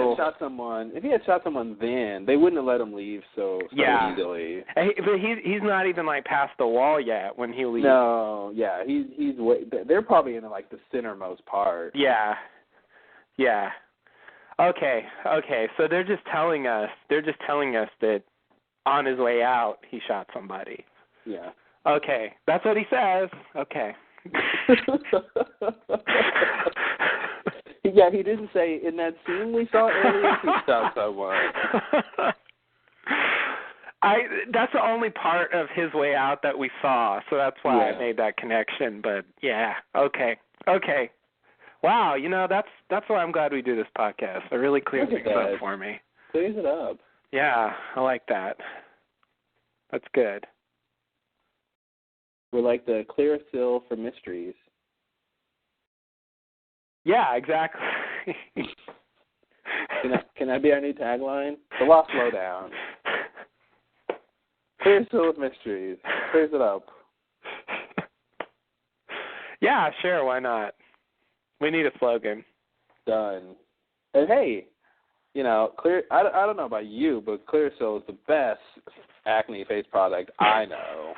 had shot someone then, they wouldn't have let him leave so easily. But he's not even like past the wall yet when he leaves. No, yeah, he's they're probably in like the centermost part. Yeah. Okay. So they're just telling us that on his way out he shot somebody. Yeah. Okay, that's what he says. Okay. Yeah, he didn't say in that scene we saw earlier he shot someone. That's the only part of his way out that we saw, so that's why I made that connection. But yeah, okay. Wow, that's why I'm glad we do this podcast. It really clears things up for me. Clears it up. Yeah, I like that. That's good. We're like the Clearasil for mysteries. Yeah, exactly. Can that be our new tagline? The Lost Lowdown. Clearasil of mysteries. Clears it up. Yeah, sure, why not? We need a slogan. Done. And hey, I don't know about you, but Clearasil is the best acne face product I know.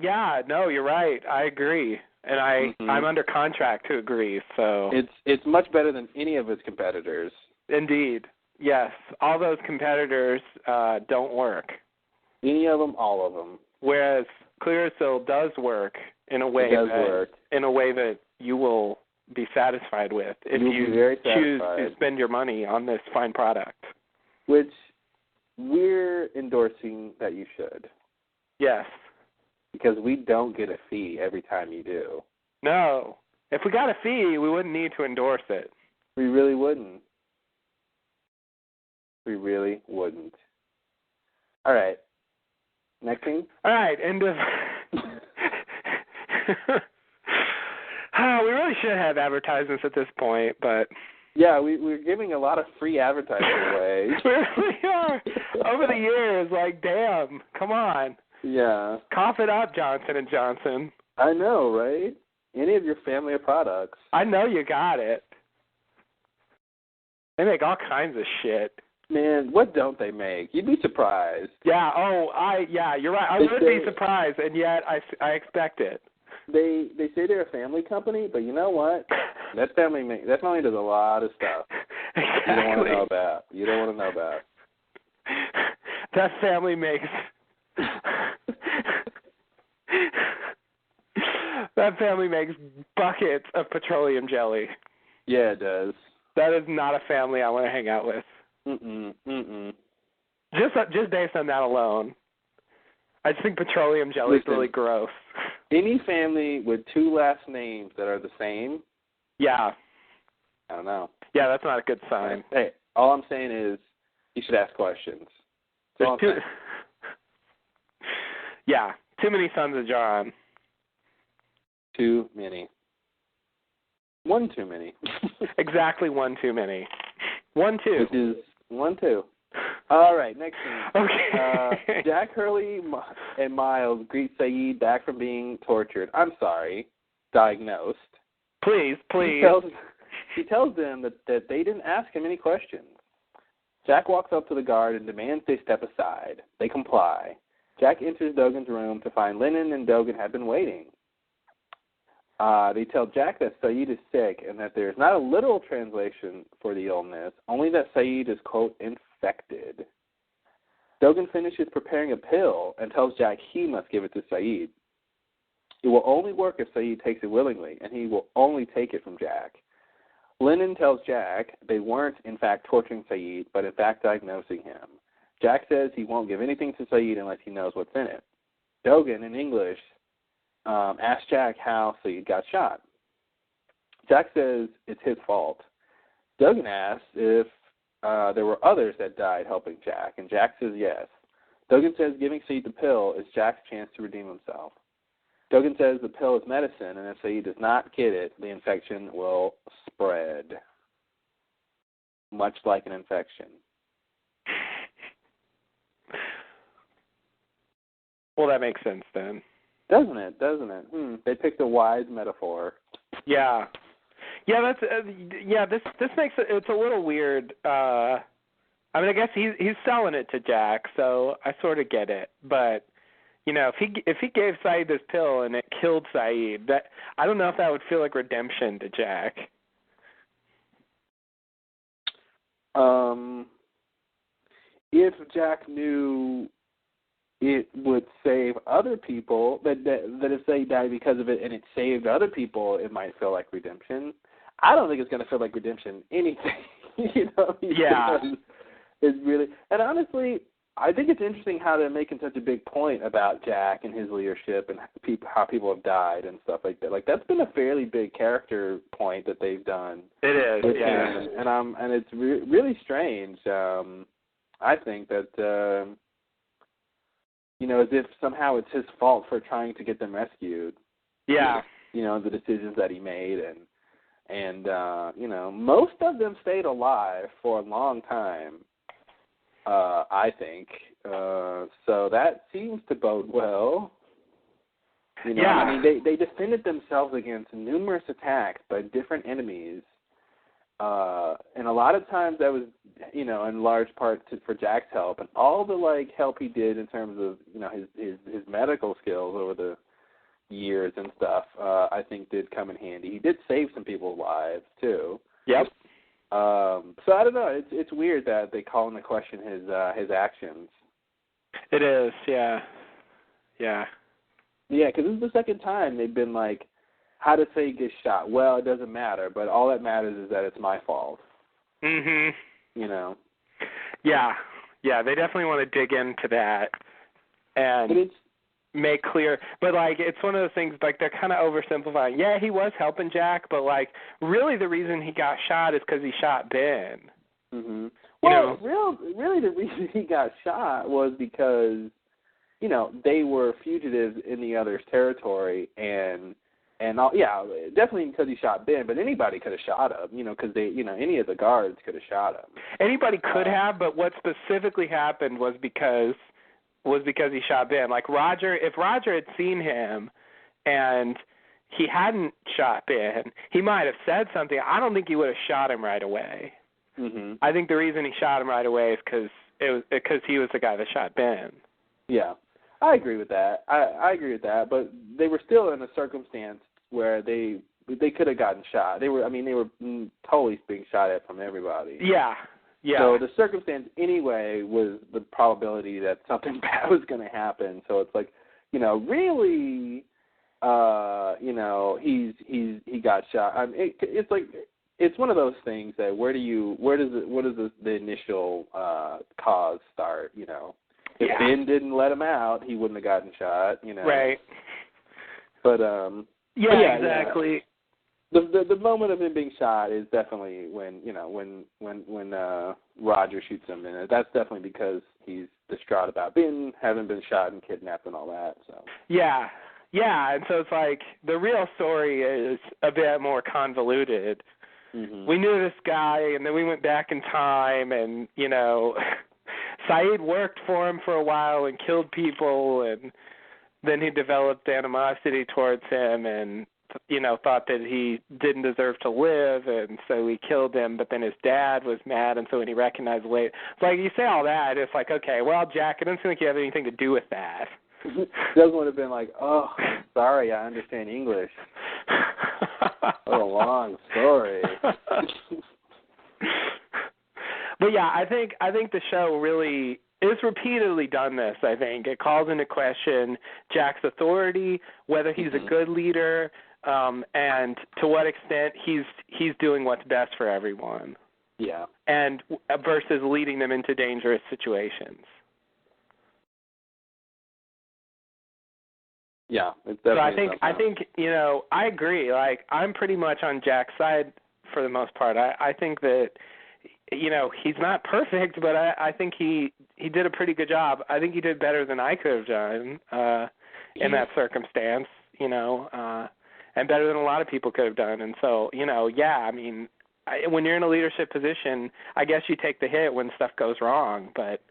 Yeah, no, you're right. I agree. And I'm under contract to agree, so it's much better than any of its competitors. Indeed. Yes. All those competitors don't work. Any of them, all of them. Whereas Clearasil does work in a way that you will be satisfied with if you choose to spend your money on this fine product. Which we're endorsing that you should. Yes. Because we don't get a fee every time you do. No. If we got a fee, we wouldn't need to endorse it. We really wouldn't. We really wouldn't. All right. Next thing? All right. End of... We really should have advertisements at this point, but... Yeah, we're giving a lot of free advertising away. We really are. Over the years, like, damn, come on. Yeah. Cough it up, Johnson & Johnson. I know, right? Any of your family of products. I know you got it. They make all kinds of shit. Man, what don't they make? You'd be surprised. Yeah, you're right. I would be surprised, and yet I expect it. They say they're a family company, but you know what? That family does a lot of stuff. Exactly. You don't want to know about. That family makes buckets of petroleum jelly. Yeah, it does. That is not a family I want to hang out with. Just based on that alone. I just think petroleum jelly is really gross. Any family with two last names that are the same? Yeah. I don't know. Yeah, that's not a good sign. Hey, all I'm saying is you should ask questions. Yeah, too many sons of John. Too many. One too many. Exactly, one too many. 1, 2. Which is 1, 2. All right, next thing. Okay. Jack Hurley and Miles greet Sayid back from being tortured. I'm sorry, diagnosed. Please. He tells them that they didn't ask him any questions. Jack walks up to the guard and demands they step aside. They comply. Jack enters Dogan's room to find Lennon and Dogan have been waiting. They tell Jack that Sayid is sick and that there's not a literal translation for the illness, only that Sayid is, quote, infected. Dogan finishes preparing a pill and tells Jack he must give it to Sayid. It will only work if Sayid takes it willingly, and he will only take it from Jack. Lennon tells Jack they weren't, in fact, torturing Sayid, but in fact diagnosing him. Jack says he won't give anything to Sayid unless he knows what's in it. Dogan, in English, asks Jack how Sayid got shot. Jack says it's his fault. Dogan asks if there were others that died helping Jack, and Jack says yes. Dogan says giving Sayid the pill is Jack's chance to redeem himself. Dogan says the pill is medicine, and if Sayid does not get it, the infection will spread, much like an infection. Well, that makes sense then. Doesn't it? They picked a wise metaphor. Yeah. Yeah, that's this makes it's a little weird. I mean, I guess he's selling it to Jack, so I sort of get it. But you know, if he gave Sayid this pill and it killed Sayid, that I don't know if that would feel like redemption to Jack. If Jack knew it would save other people, that if Sayid died because of it and it saved other people, it might feel like redemption. I don't think it's going to feel like redemption anything. You know? Yeah. It's really, and honestly, I think it's interesting how they're making such a big point about Jack and his leadership and how people have died and stuff like that. Like, that's been a fairly big character point that they've done. It is, yeah. And it's really strange. I think that you know, as if somehow it's his fault for trying to get them rescued. Yeah. You know, the decisions that he made and you know, most of them stayed alive for a long time. I think. So that seems to bode well. You know, yeah. I mean, they defended themselves against numerous attacks by different enemies. And a lot of times that was, you know, in large part for Jack's help. And all the, like, help he did in terms of, you know, his medical skills over the years and stuff, I think did come in handy. He did save some people's lives, too. Yep. So I don't know. It's weird that they call into question his actions. It is, yeah. Yeah. Yeah, because this is the second time they've been like, how did Sayid get shot? Well, it doesn't matter, but all that matters is that it's my fault. Mhm. You know? Yeah. Yeah, they definitely want to dig into that and make clear. But, like, it's one of those things, like, they're kind of oversimplifying. Yeah, he was helping Jack, but, like, really the reason he got shot is because he shot Ben. Mhm. Well, really the reason he got shot was because, you know, they were fugitives in the other's territory, and yeah, definitely because he shot Ben, but anybody could have shot him, you know, because they, you know, any of the guards could have shot him. Anybody could have, but what specifically happened was because he shot Ben. Like if Roger had seen him and he hadn't shot Ben, he might have said something. I don't think he would have shot him right away. Mhm. I think the reason he shot him right away is because he was the guy that shot Ben. Yeah, I agree with that. I agree with that, but they were still in a circumstance where they could have gotten shot. They were totally being shot at from everybody. Yeah. Yeah. So the circumstance anyway was the probability that something bad was going to happen. So it's like, you know, really, you know, he got shot. I mean, it's like it's one of those things that where does the initial cause start? You know, if Ben didn't let him out, he wouldn't have gotten shot. You know, right? But yeah, exactly. Yeah. The moment of him being shot is definitely when Roger shoots him, and that's definitely because he's distraught about having been shot and kidnapped and all that. So yeah, and so it's like the real story is a bit more convoluted. Mm-hmm. We knew this guy, and then we went back in time, and you know, Sayid worked for him for a while and killed people, and then he developed animosity towards him, and you know, thought that he didn't deserve to live, and so he killed him, but then his dad was mad, and so when he recognized later, it's like, you say all that, it's like, okay, well, Jack, it doesn't seem like you have anything to do with that. Doesn't would have been like, oh, sorry, I understand English. What a long story. But yeah, I think the show really is repeatedly done this, I think. It calls into question Jack's authority, whether he's a good leader, and to what extent he's doing what's best for everyone. Yeah. And versus leading them into dangerous situations. Yeah, it's So definitely. I think I agree. Like, I'm pretty much on Jack's side for the most part. I think that he's not perfect, but I think he did a pretty good job. I think he did better than I could have done in that circumstance. And better than a lot of people could have done. And so I mean, when you're in a leadership position, I guess you take the hit when stuff goes wrong. But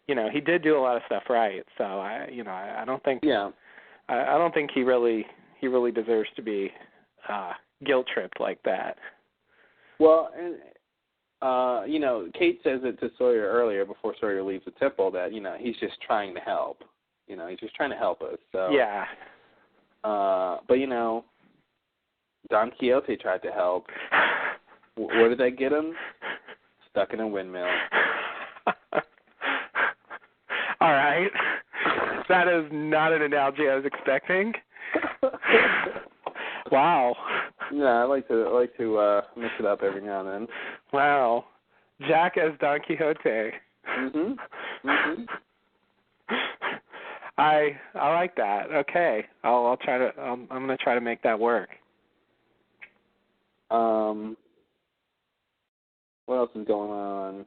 he did do a lot of stuff right. So I don't think. Yeah. I don't think he really deserves to be guilt tripped like that. Well, and Kate says it to Sawyer earlier before Sawyer leaves the temple that he's just trying to help. He's just trying to help us. So yeah. But Don Quixote tried to help. Where did that get him? Stuck in a windmill. All right. That is not an analogy I was expecting. Wow. Yeah, I like to mix it up every now and then. Wow. Jack as Don Quixote. Mhm. Mhm. I like that. Okay. I'll try to I'm going to try to make that work. What else is going on?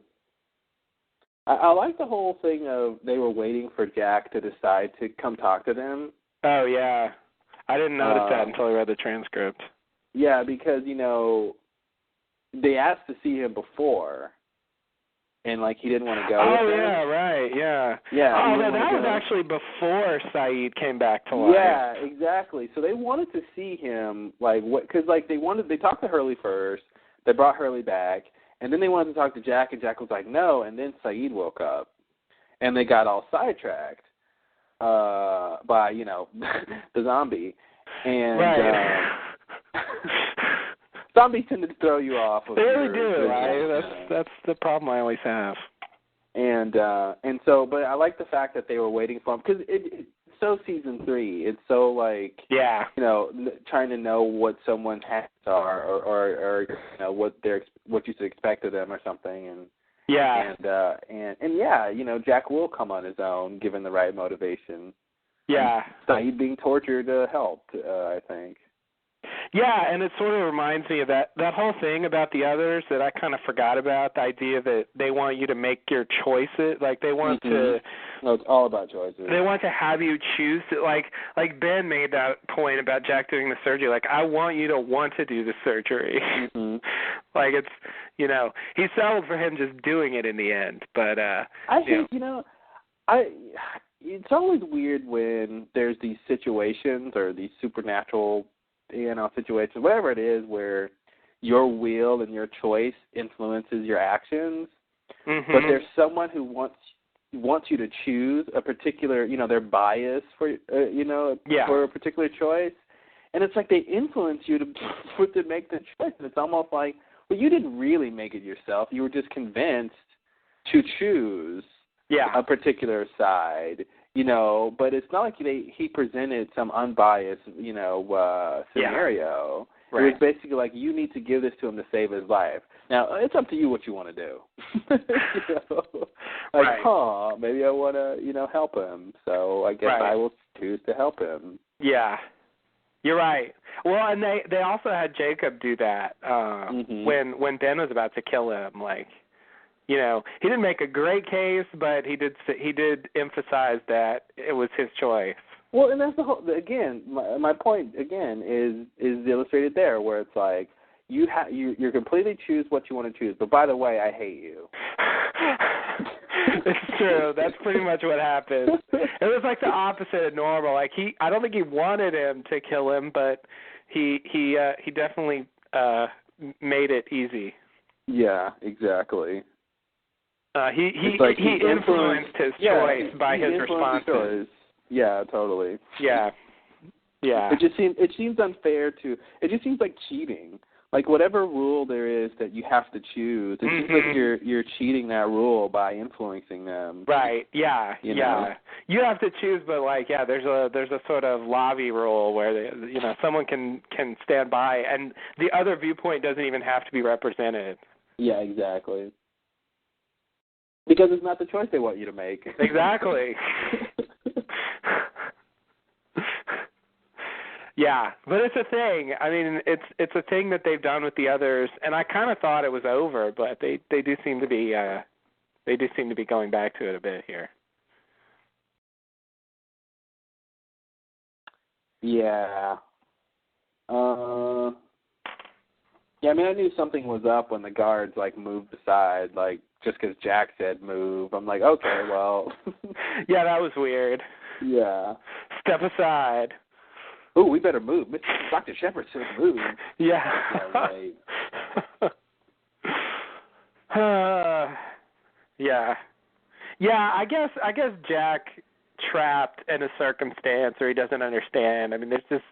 I like the whole thing of they were waiting for Jack to decide to come talk to them. Oh, yeah. I didn't notice that until I read the transcript. Yeah, because, they asked to see him before, and, he didn't want to go with them. Yeah, right, yeah. Yeah. Oh, no, that was actually before Saeed came back to life. Yeah, exactly. So they wanted to see him, because, they talked to Hurley first, they brought Hurley back, and then they wanted to talk to Jack, and Jack was like, no, and then Saeed woke up. And they got all sidetracked by, the zombie. And right. zombies tend to throw you off. They really do. That's the problem I always have. And so, but I like the fact that they were waiting for him, because it's so season 3. It's so trying to know what someone's habits are, or what you should expect of them or something, and Jack will come on his own given the right motivation. Yeah, Saeed being tortured helped, I think. Yeah, and it sort of reminds me of that whole thing about the others that I kind of forgot about, the idea that they want you to make your choices. Like, they want to... No, it's all about choices. They want to have you choose to... Like Ben made that point about Jack doing the surgery. Like, I want you to want to do the surgery. Mm-hmm. Like, it's... he settled for him just doing it in the end. But, I think, it's always weird when there's these situations or these supernatural situations, whatever it is, where your will and your choice influences your actions, but there's someone who wants you to choose a particular, their bias for, for a particular choice, and it's like they influence you to make the choice, and it's almost like, well, you didn't really make it yourself. You were just convinced to choose a particular side. But it's not like he presented some unbiased, scenario. Right. It was basically like, you need to give this to him to save his life. Now, it's up to you what you want to do. Maybe I want to, help him. So I guess I will choose to help him. Yeah. You're right. Well, and they also had Jacob do that when Ben was about to kill him, he didn't make a great case, but he did emphasize that it was his choice. Well, and that's the whole. Again, my point again is illustrated there, where it's like you completely choose what you want to choose. But by the way, I hate you. It's true. That's pretty much what happened. It was like the opposite of normal. I don't think he wanted him to kill him, but he definitely made it easy. Yeah, exactly. He influenced his choice by his responses. Yeah, totally. Yeah. It just seems unfair to. It just seems like cheating like whatever rule there is that you have to choose, it seems like you're cheating that rule by influencing them. Right. Yeah. You know? You have to choose, but like, yeah, there's a sort of lobby rule where someone can stand by, and the other viewpoint doesn't even have to be represented. Yeah, exactly. Because it's not the choice they want you to make. Exactly. Yeah, but it's a thing. I mean, it's a thing that they've done with the others, and I kind of thought it was over, but they do seem to be going back to it a bit here. Yeah. Yeah, I mean, I knew something was up when the guards, like, moved aside, like, just because Jack said move. I'm like, okay, well. Yeah, that was weird. Yeah. Step aside. Oh, we better move. Dr. Shepard said move. Yeah. Yeah. Yeah, I guess Jack trapped in a circumstance where he doesn't understand. I mean, there's just,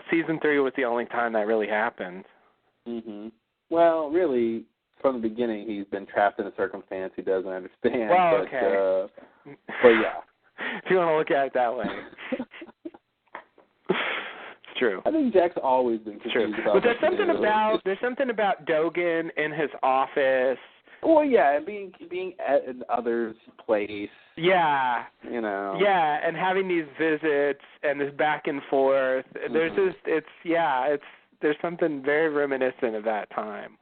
season 3 was the only time that really happened. Mhm. Well, really, from the beginning, he's been trapped in a circumstance he doesn't understand. Well, but, okay. But yeah. If you want to look at it that way. It's true. I think Jack's always been confused about. But there's something about Dogen in his office. Well, yeah, and being at an other's place. Yeah. Yeah, and having these visits and this back and forth. Mm-hmm. There's something very reminiscent of that time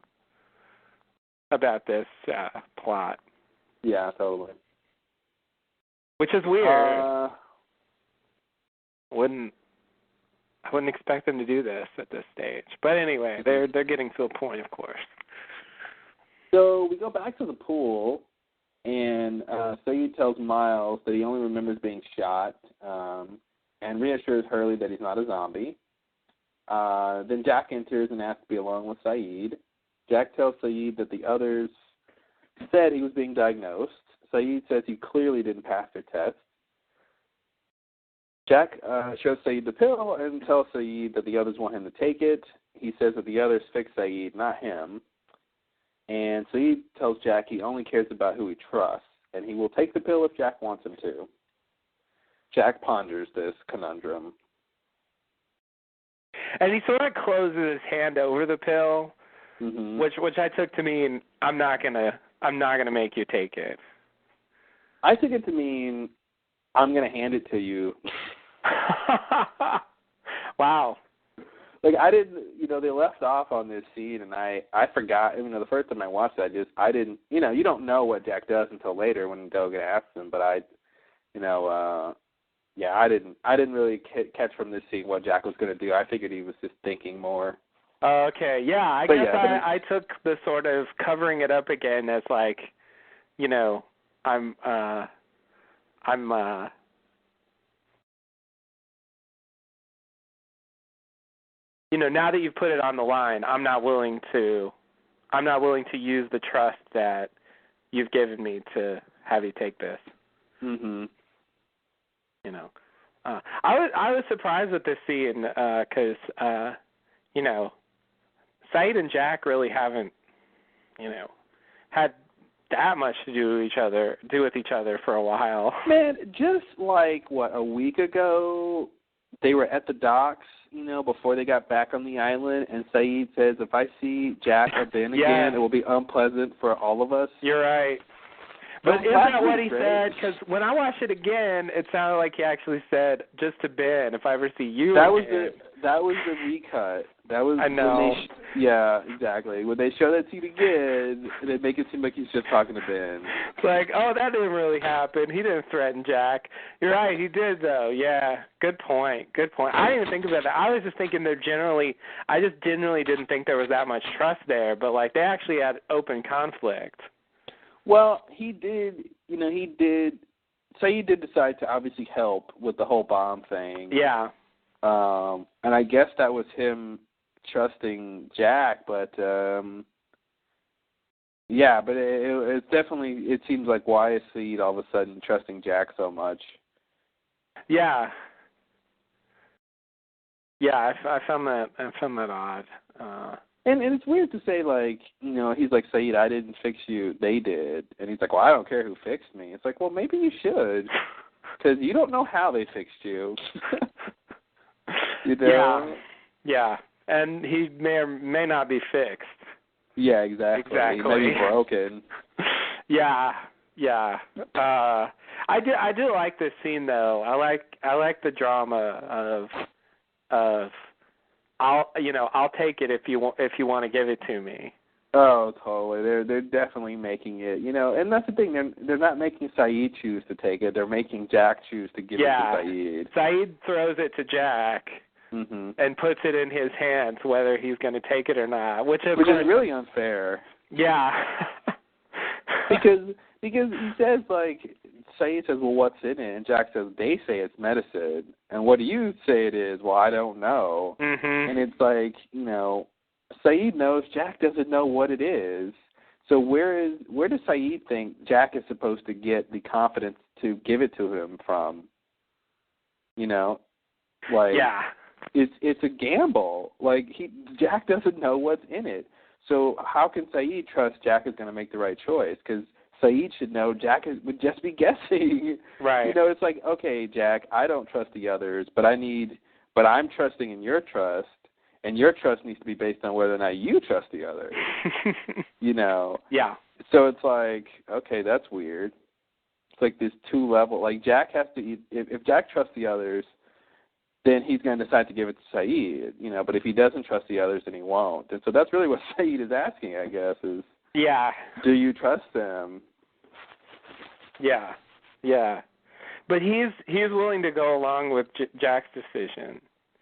about this plot. Yeah, totally. Which is weird. I wouldn't expect them to do this at this stage. But anyway, they're getting to a point, of course. So we go back to the pool, and Sayid tells Miles that he only remembers being shot, and reassures Hurley that he's not a zombie. Then Jack enters and asks to be alone with Sayid. Jack tells Sayid that the others said he was being diagnosed. Sayid says he clearly didn't pass their test. Jack shows Sayid the pill and tells Sayid that the others want him to take it. He says that the others fixed Sayid, not him. And Sayid tells Jack he only cares about who he trusts, and he will take the pill if Jack wants him to. Jack ponders this conundrum. And he sort of closes his hand over the pill, mm-hmm. which I took to mean I'm not gonna make you take it. I took it to mean I'm gonna hand it to you. Wow. Like, I didn't, they left off on this scene, and I forgot. The first time I watched it, I didn't, you don't know what Jack does until later when Dogen asks him. But I didn't really catch from this scene what Jack was going to do. I figured he was just thinking more. Okay, yeah, I guess I took the sort of covering it up again as like, I'm now that you've put it on the line, I'm not willing to use the trust that you've given me to have you take this. Mhm. I was surprised with this scene because Sayid and Jack really haven't had that much to do with each other for a while. Man, just like a week ago, they were at the docks, before they got back on the island, and Sayid says, if I see Jack or Ben again, it will be unpleasant for all of us. You're right. But isn't that what he said? Because when I watched it again, it sounded like he actually said, just to Ben, if I ever see you again. That was the recut. That was I know. Yeah, exactly. When they show that scene again, they make it seem like he's just talking to Ben. It's like, oh, that didn't really happen. He didn't threaten Jack. You're right, he did, though. Yeah, good point. I didn't even think about that. I was just thinking I just generally didn't think there was that much trust there, but, they actually had open conflict. Well, he did decide to obviously help with the whole bomb thing. Yeah. And I guess that was him trusting Jack, but it's definitely, it seems like, why is Sayid all of a sudden trusting Jack so much? Yeah. Yeah, I found that odd. And it's weird to say, like, you know, he's like, Saeed, I didn't fix you, they did. And he's like, well, I don't care who fixed me. It's like, well, maybe you should, because you don't know how they fixed you. You know? Yeah, and he may or may not be fixed. Yeah, exactly. He may be broken. Yeah. I do like this scene though. I like the drama of I'll take it if you want to give it to me. Oh, totally. They're definitely making it, you know, and that's the thing. They're not making Saeed choose to take it. They're making Jack choose to give it to Saeed. Saeed throws it to Jack and puts it in his hands, whether he's going to take it or not, which is really unfair. Yeah. because he says, like, Saeed says, well, what's in it? And Jack says, they say it's medicine. And what do you say it is? Well, I don't know. And it's like, you know, Saeed knows, Jack doesn't know what it is. So where does Saeed think Jack is supposed to get the confidence to give it to him from? You know? Like, it's a gamble. Like, Jack doesn't know what's in it. So how can Saeed trust Jack is going to make the right choice? Because Saeed should know Jack would just be guessing. Right. You know, it's like, okay, Jack, I don't trust the others, but I'm trusting in your trust, and your trust needs to be based on whether or not you trust the others. You know? Yeah. So it's like, okay, that's weird. It's like this two-level, like Jack has to, if Jack trusts the others, then he's going to decide to give it to Saeed, you know, but if he doesn't trust the others, then he won't. And so that's really what Saeed is asking, I guess, is, do you trust them? Yeah. But he's willing to go along with Jack's decision.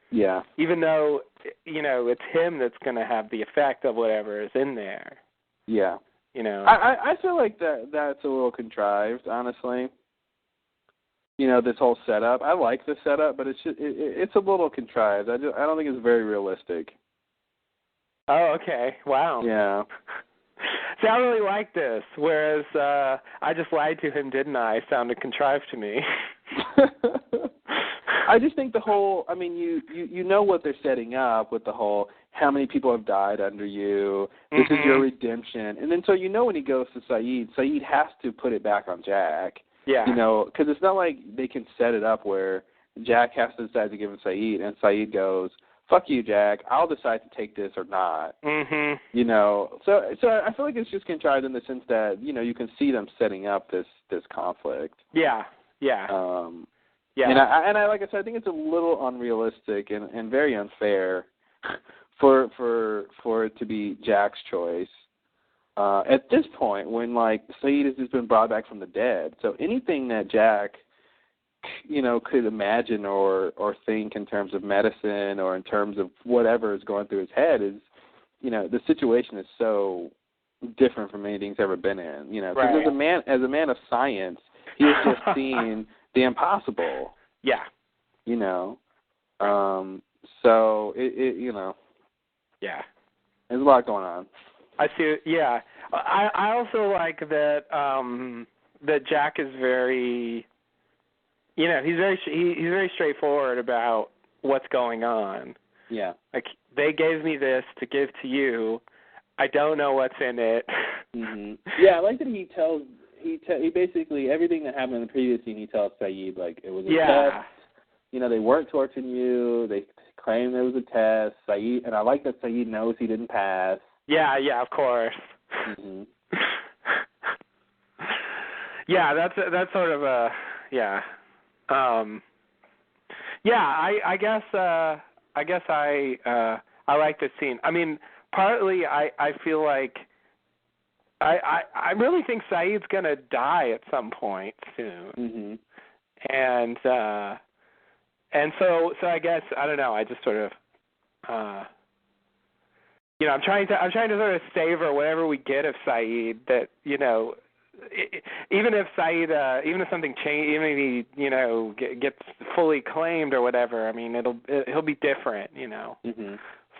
Yeah. Even though, you know, it's him that's going to have the effect of whatever is in there. Yeah. You know. I feel like that's a little contrived, honestly. You know, this whole setup. I like the setup, but it's a little contrived. I don't think it's very realistic. Oh, okay. Wow. Yeah. See, I really like this, whereas I just lied to him, didn't I? It sounded contrived to me. I just think the whole, I mean, you know what they're setting up with the whole, how many people have died under you, this is your redemption. And then so you know when he goes to Saeed has to put it back on Jack. Yeah. You know, because it's not like they can set it up where Jack has to decide to give it Saeed, and Saeed goes, fuck you, Jack, I'll decide to take this or not. You know, so I feel like it's just contrived in the sense that, you know, you can see them setting up this conflict. Yeah. And I like I said, I think it's a little unrealistic and very unfair for it to be Jack's choice. At this point, when, like, Saeed has just been brought back from the dead, so anything that Jack, you know, could imagine or think in terms of medicine or in terms of whatever is going through his head is, you know, the situation is so different from anything he's ever been in. You know, because as a man of science, he has just seen the impossible. Yeah. You know, so it you know. Yeah. There's a lot going on. I see. Yeah, I also like that that Jack is very, you know, he's very straightforward about what's going on. Yeah. Like, they gave me this to give to you. I don't know what's in it. Yeah, I like that he basically everything that happened in the previous scene he tells Saeed, like, it was a test. You know, they weren't torturing you. They claimed there was a test. Saeed, and I like that Saeed knows he didn't pass. Yeah, of course. Yeah, that's sort of a I guess I like this scene. I mean, partly I feel like I really think Saeed's gonna die at some point soon. And so I guess I don't know. I just sort of. You know, I'm trying to sort of savor whatever we get of Saeed. That, you know, even if Saeed, even if something changes, even if he, you know, gets fully claimed or whatever. I mean, he'll be different. You know.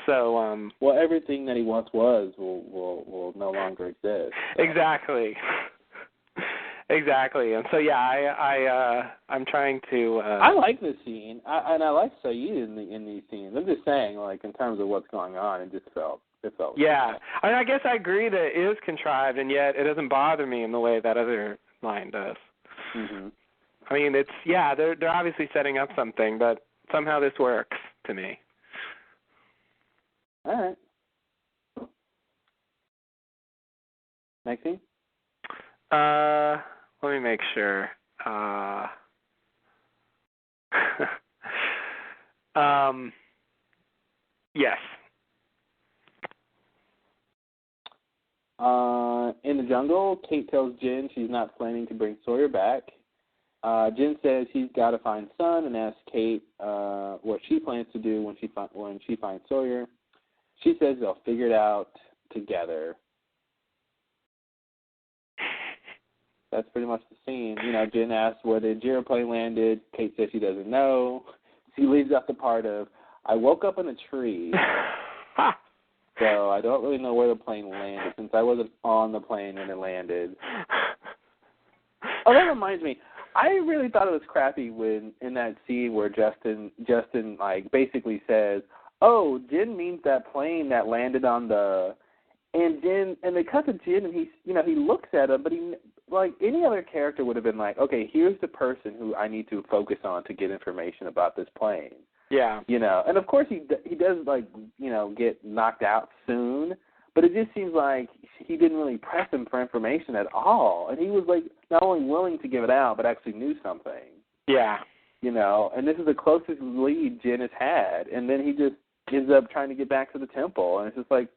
So. Well, everything that he once was will no longer exist. So. Exactly. Exactly. And so I'm trying to. I like this scene, and I like Saeed in these scenes. I'm just saying, like in terms of what's going on, it felt. Yeah, I mean, I guess I agree that it is contrived, and yet it doesn't bother me in the way that other line does. Mm-hmm. I mean, they're obviously setting up something, but somehow this works to me. All right. Next scene? Let me make sure. Yes. In the jungle, Kate tells Jen she's not planning to bring Sawyer back. Jen says he's got to find Sun and asks Kate what she plans to do when she finds Sawyer. She says they'll figure it out together. That's pretty much the scene. You know, Jen asks where the gyroplane landed. Kate says she doesn't know. She leaves out the part of, I woke up in a tree, so I don't really know where the plane landed since I wasn't on the plane when it landed. Oh, that reminds me. I really thought it was crappy when in that scene where Justin like basically says, "Oh, Jen means that plane that landed on the," and they cut to Jen and he looks at him, but he like any other character would have been like, "Okay, here's the person who I need to focus on to get information about this plane." Yeah. You know, and of course he does like get knocked out soon. But it just seems like he didn't really press him for information at all. And he was, like, not only willing to give it out, but actually knew something. Yeah. You know, and this is the closest lead Jen has had. And then he just ends up trying to get back to the temple. And it's just like,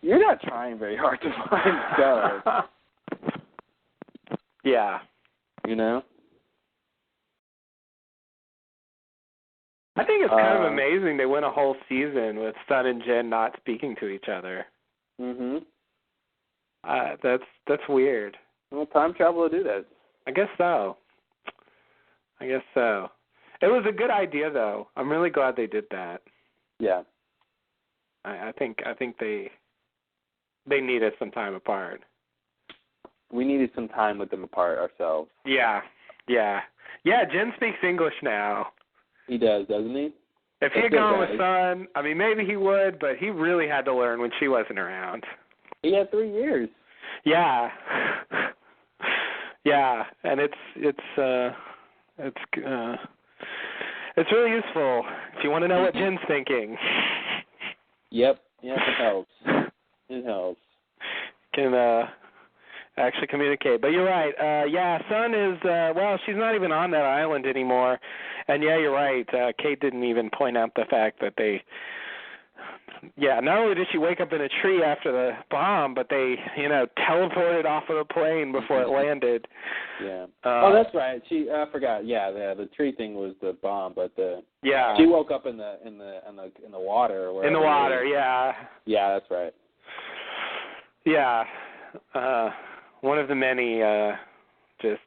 you're not trying very hard to find stuff. Yeah. You know? I think it's kind of amazing they went a whole season with Sun and Jen not speaking to each other. Mhm. That's weird. Well, time travel will do that. I guess so. It was a good idea, though. I'm really glad they did that. Yeah. I think they needed some time apart. We needed some time with them apart ourselves. Yeah. Jen speaks English now. He does, doesn't he? If he had gone with Sun, I mean, maybe he would, but he really had to learn when she wasn't around. He had 3 years. Yeah. Yeah, and it's really useful if you want to know what Jen's thinking. Yep, it helps. It helps. Can actually communicate. But you're right. Sun is, she's not even on that island anymore. And yeah, you're right. Kate didn't even point out the fact that not only did she wake up in a tree after the bomb, but they, teleported off of the plane before it landed. Yeah. That's right. I forgot. Yeah, the tree thing was the bomb, but she woke up in the water. Or in the water, yeah. Yeah, that's right. Yeah. One of the many just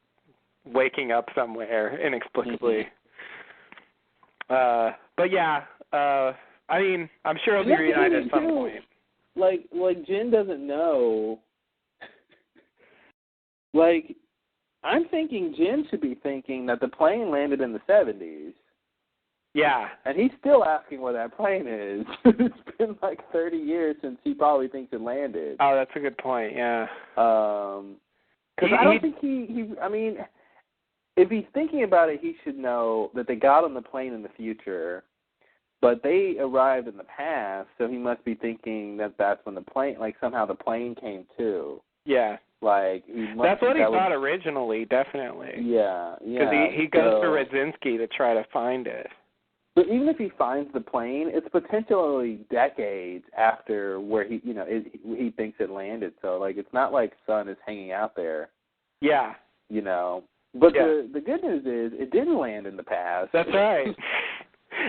waking up somewhere inexplicably. But yeah, I mean, I'm sure it'll be reunited at some point. Like Jen doesn't know. Like, I'm thinking Jen should be thinking that the plane landed in the 70s. Yeah. And he's still asking where that plane is. It's been like 30 years since he probably thinks it landed. Oh, that's a good point, yeah. Because I don't think I mean, if he's thinking about it, he should know that they got on the plane in the future, but they arrived in the past, so he must be thinking that that's when the plane, like somehow the plane came too. Yeah. Like, that's what he thought originally, definitely. Yeah. Because he goes to Radzinski to try to find it. But even if he finds the plane, it's potentially decades after where he thinks it landed. So, like, it's not like Sun is hanging out there. Yeah. But the good news is it didn't land in the past. That's right.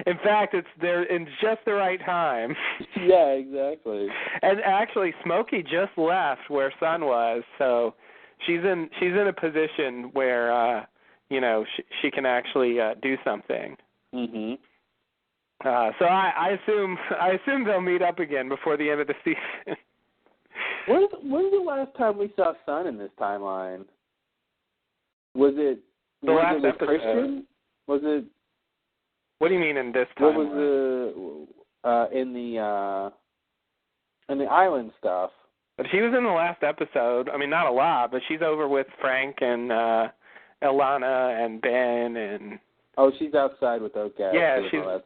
In fact, it's there in just the right time. Yeah, exactly. And actually, Smokey just left where Sun was, so she's in a position where she can actually do something. Mhm. So I assume they'll meet up again before the end of the season. When's the last time we saw Sun in this timeline? Was it The last with episode. Christian? Was it? What do you mean in this What timeline? was in the island stuff? But she was in the last episode. I mean, not a lot, but she's over with Frank and Ilana and Ben and. Oh, she's outside with those guys. Yeah, stuff.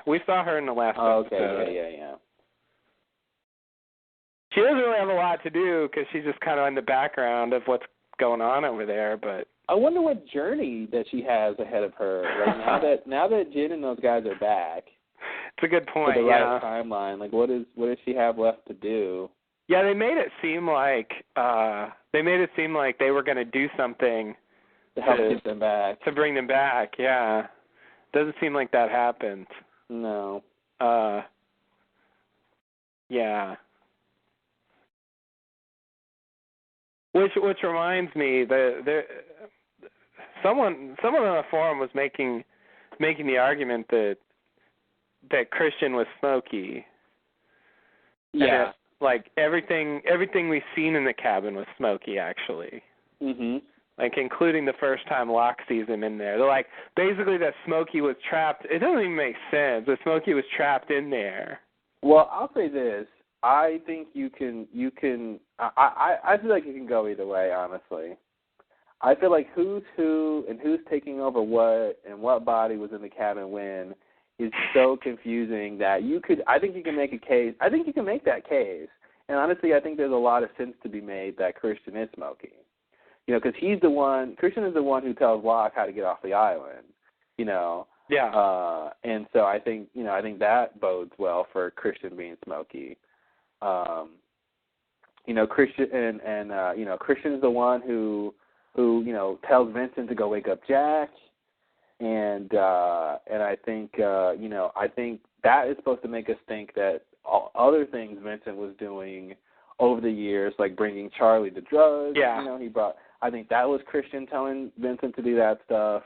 we saw her in the last okay, episode. yeah. She doesn't really have a lot to do because she's just kind of in the background of what's going on over there. But I wonder what journey that she has ahead of her. Like now that Jin and those guys are back. It's a good point. For the right timeline, like what does she have left to do? Yeah, they made it seem like they were going to do something to help get them back. To bring them back, yeah. Doesn't seem like that happened. No. Yeah. Which reminds me, someone on the forum was making the argument that Christian was Smokey. Yeah. Like everything we've seen in the cabin was Smokey, actually. Mhm. Like including the first time Locke sees him in there. They're like basically that Smokey was trapped. It doesn't even make sense. That Smokey was trapped in there. Well, I'll say this. I think you can. I feel like it can go either way. Honestly, I feel like who's who and who's taking over what and what body was in the cabin when is so confusing that you could. I think you can make a case. I think you can make that case. And honestly, I think there's a lot of sense to be made that Christian is Smokey. You know, because he's the one. Christian is the one who tells Locke how to get off the island. You know. Yeah. And so I think that bodes well for Christian being Smokey. Christian and Christian is the one who tells Vincent to go wake up Jack, and I think I think that is supposed to make us think that all other things Vincent was doing over the years, like bringing Charlie to drugs. Yeah. I think that was Christian telling Vincent to do that stuff.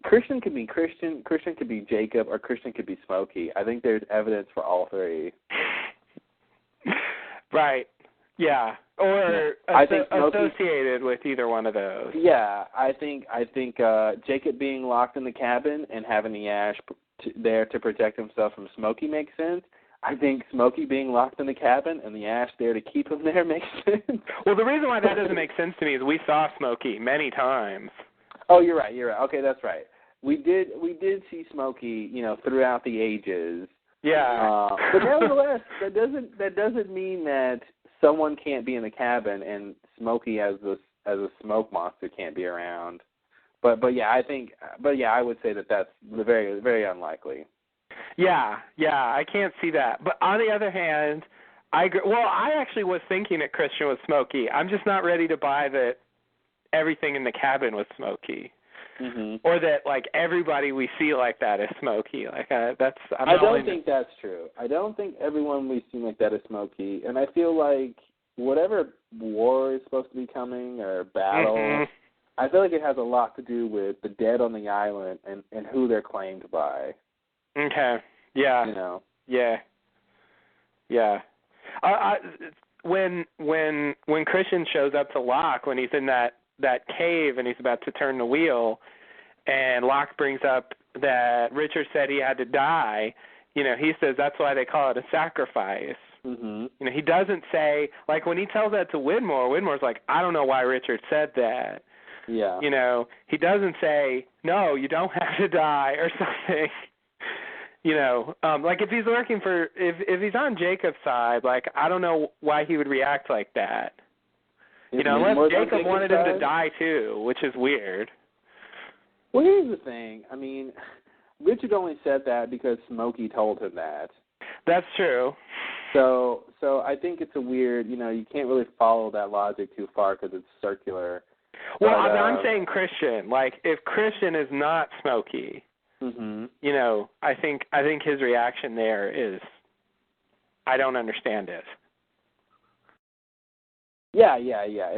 Christian could be Christian could be Jacob, or Christian could be Smokey. I think there's evidence for all three. Right. Yeah. Or I think associated with either one of those. Yeah, I think Jacob being locked in the cabin and having the Ash there to protect himself from Smokey makes sense. I think Smokey being locked in the cabin and the Ash there to keep him there makes sense. Well, the reason why that doesn't make sense to me is we saw Smokey many times. Oh, you're right. Okay, that's right. We did see Smokey, throughout the ages. Yeah. But nevertheless, that doesn't mean that someone can't be in the cabin and Smokey as a smoke monster can't be around. But I would say that's very, very unlikely. Yeah, I can't see that. But on the other hand, I agree. Well, I actually was thinking that Christian was Smokey. I'm just not ready to buy that everything in the cabin was Smokey, or that like everybody we see like that is Smokey. Like I don't think that's true. I don't think everyone we see like that is Smokey, and I feel like whatever war is supposed to be coming or battle, I feel like it has a lot to do with the dead on the island and who they're claimed by. Okay. Yeah. Yeah. When Christian shows up to Locke, when he's in that cave and he's about to turn the wheel, and Locke brings up that Richard said he had to die, he says that's why they call it a sacrifice. Mm-hmm. He doesn't say, like when he tells that to Widmore's like, I don't know why Richard said that. Yeah. He doesn't say, no, you don't have to die or something. Like if he's if he's on Jacob's side, like I don't know why he would react like that. Unless Jacob wanted him to die too, which is weird. Well, here's the thing. I mean, Richard only said that because Smokey told him that. That's true. So I think it's a weird, you can't really follow that logic too far because it's circular. Well, but, I'm saying Christian. Like if Christian is not Smokey, I think his reaction there is, I don't understand it. Yeah.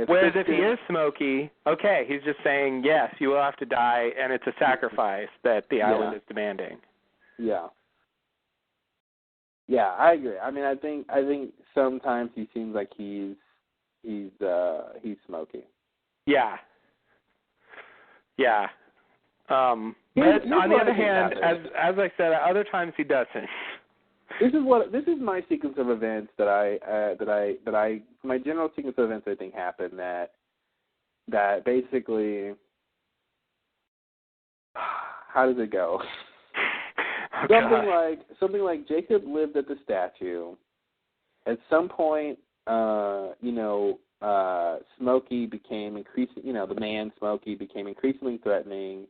Whereas if he is Smokey, okay, he's just saying, yes, you will have to die, and it's a sacrifice that the island is demanding. Yeah. Yeah, I agree. I mean, I think sometimes he seems like he's he's Smokey. Yeah. Yeah. But on the other hand, as I said, at other times he doesn't. This is my sequence of events my general sequence of events I think happened that basically, how does it go? Oh, something like Jacob lived at the statue. At some point, Smokey became the man Smokey became increasingly threatening,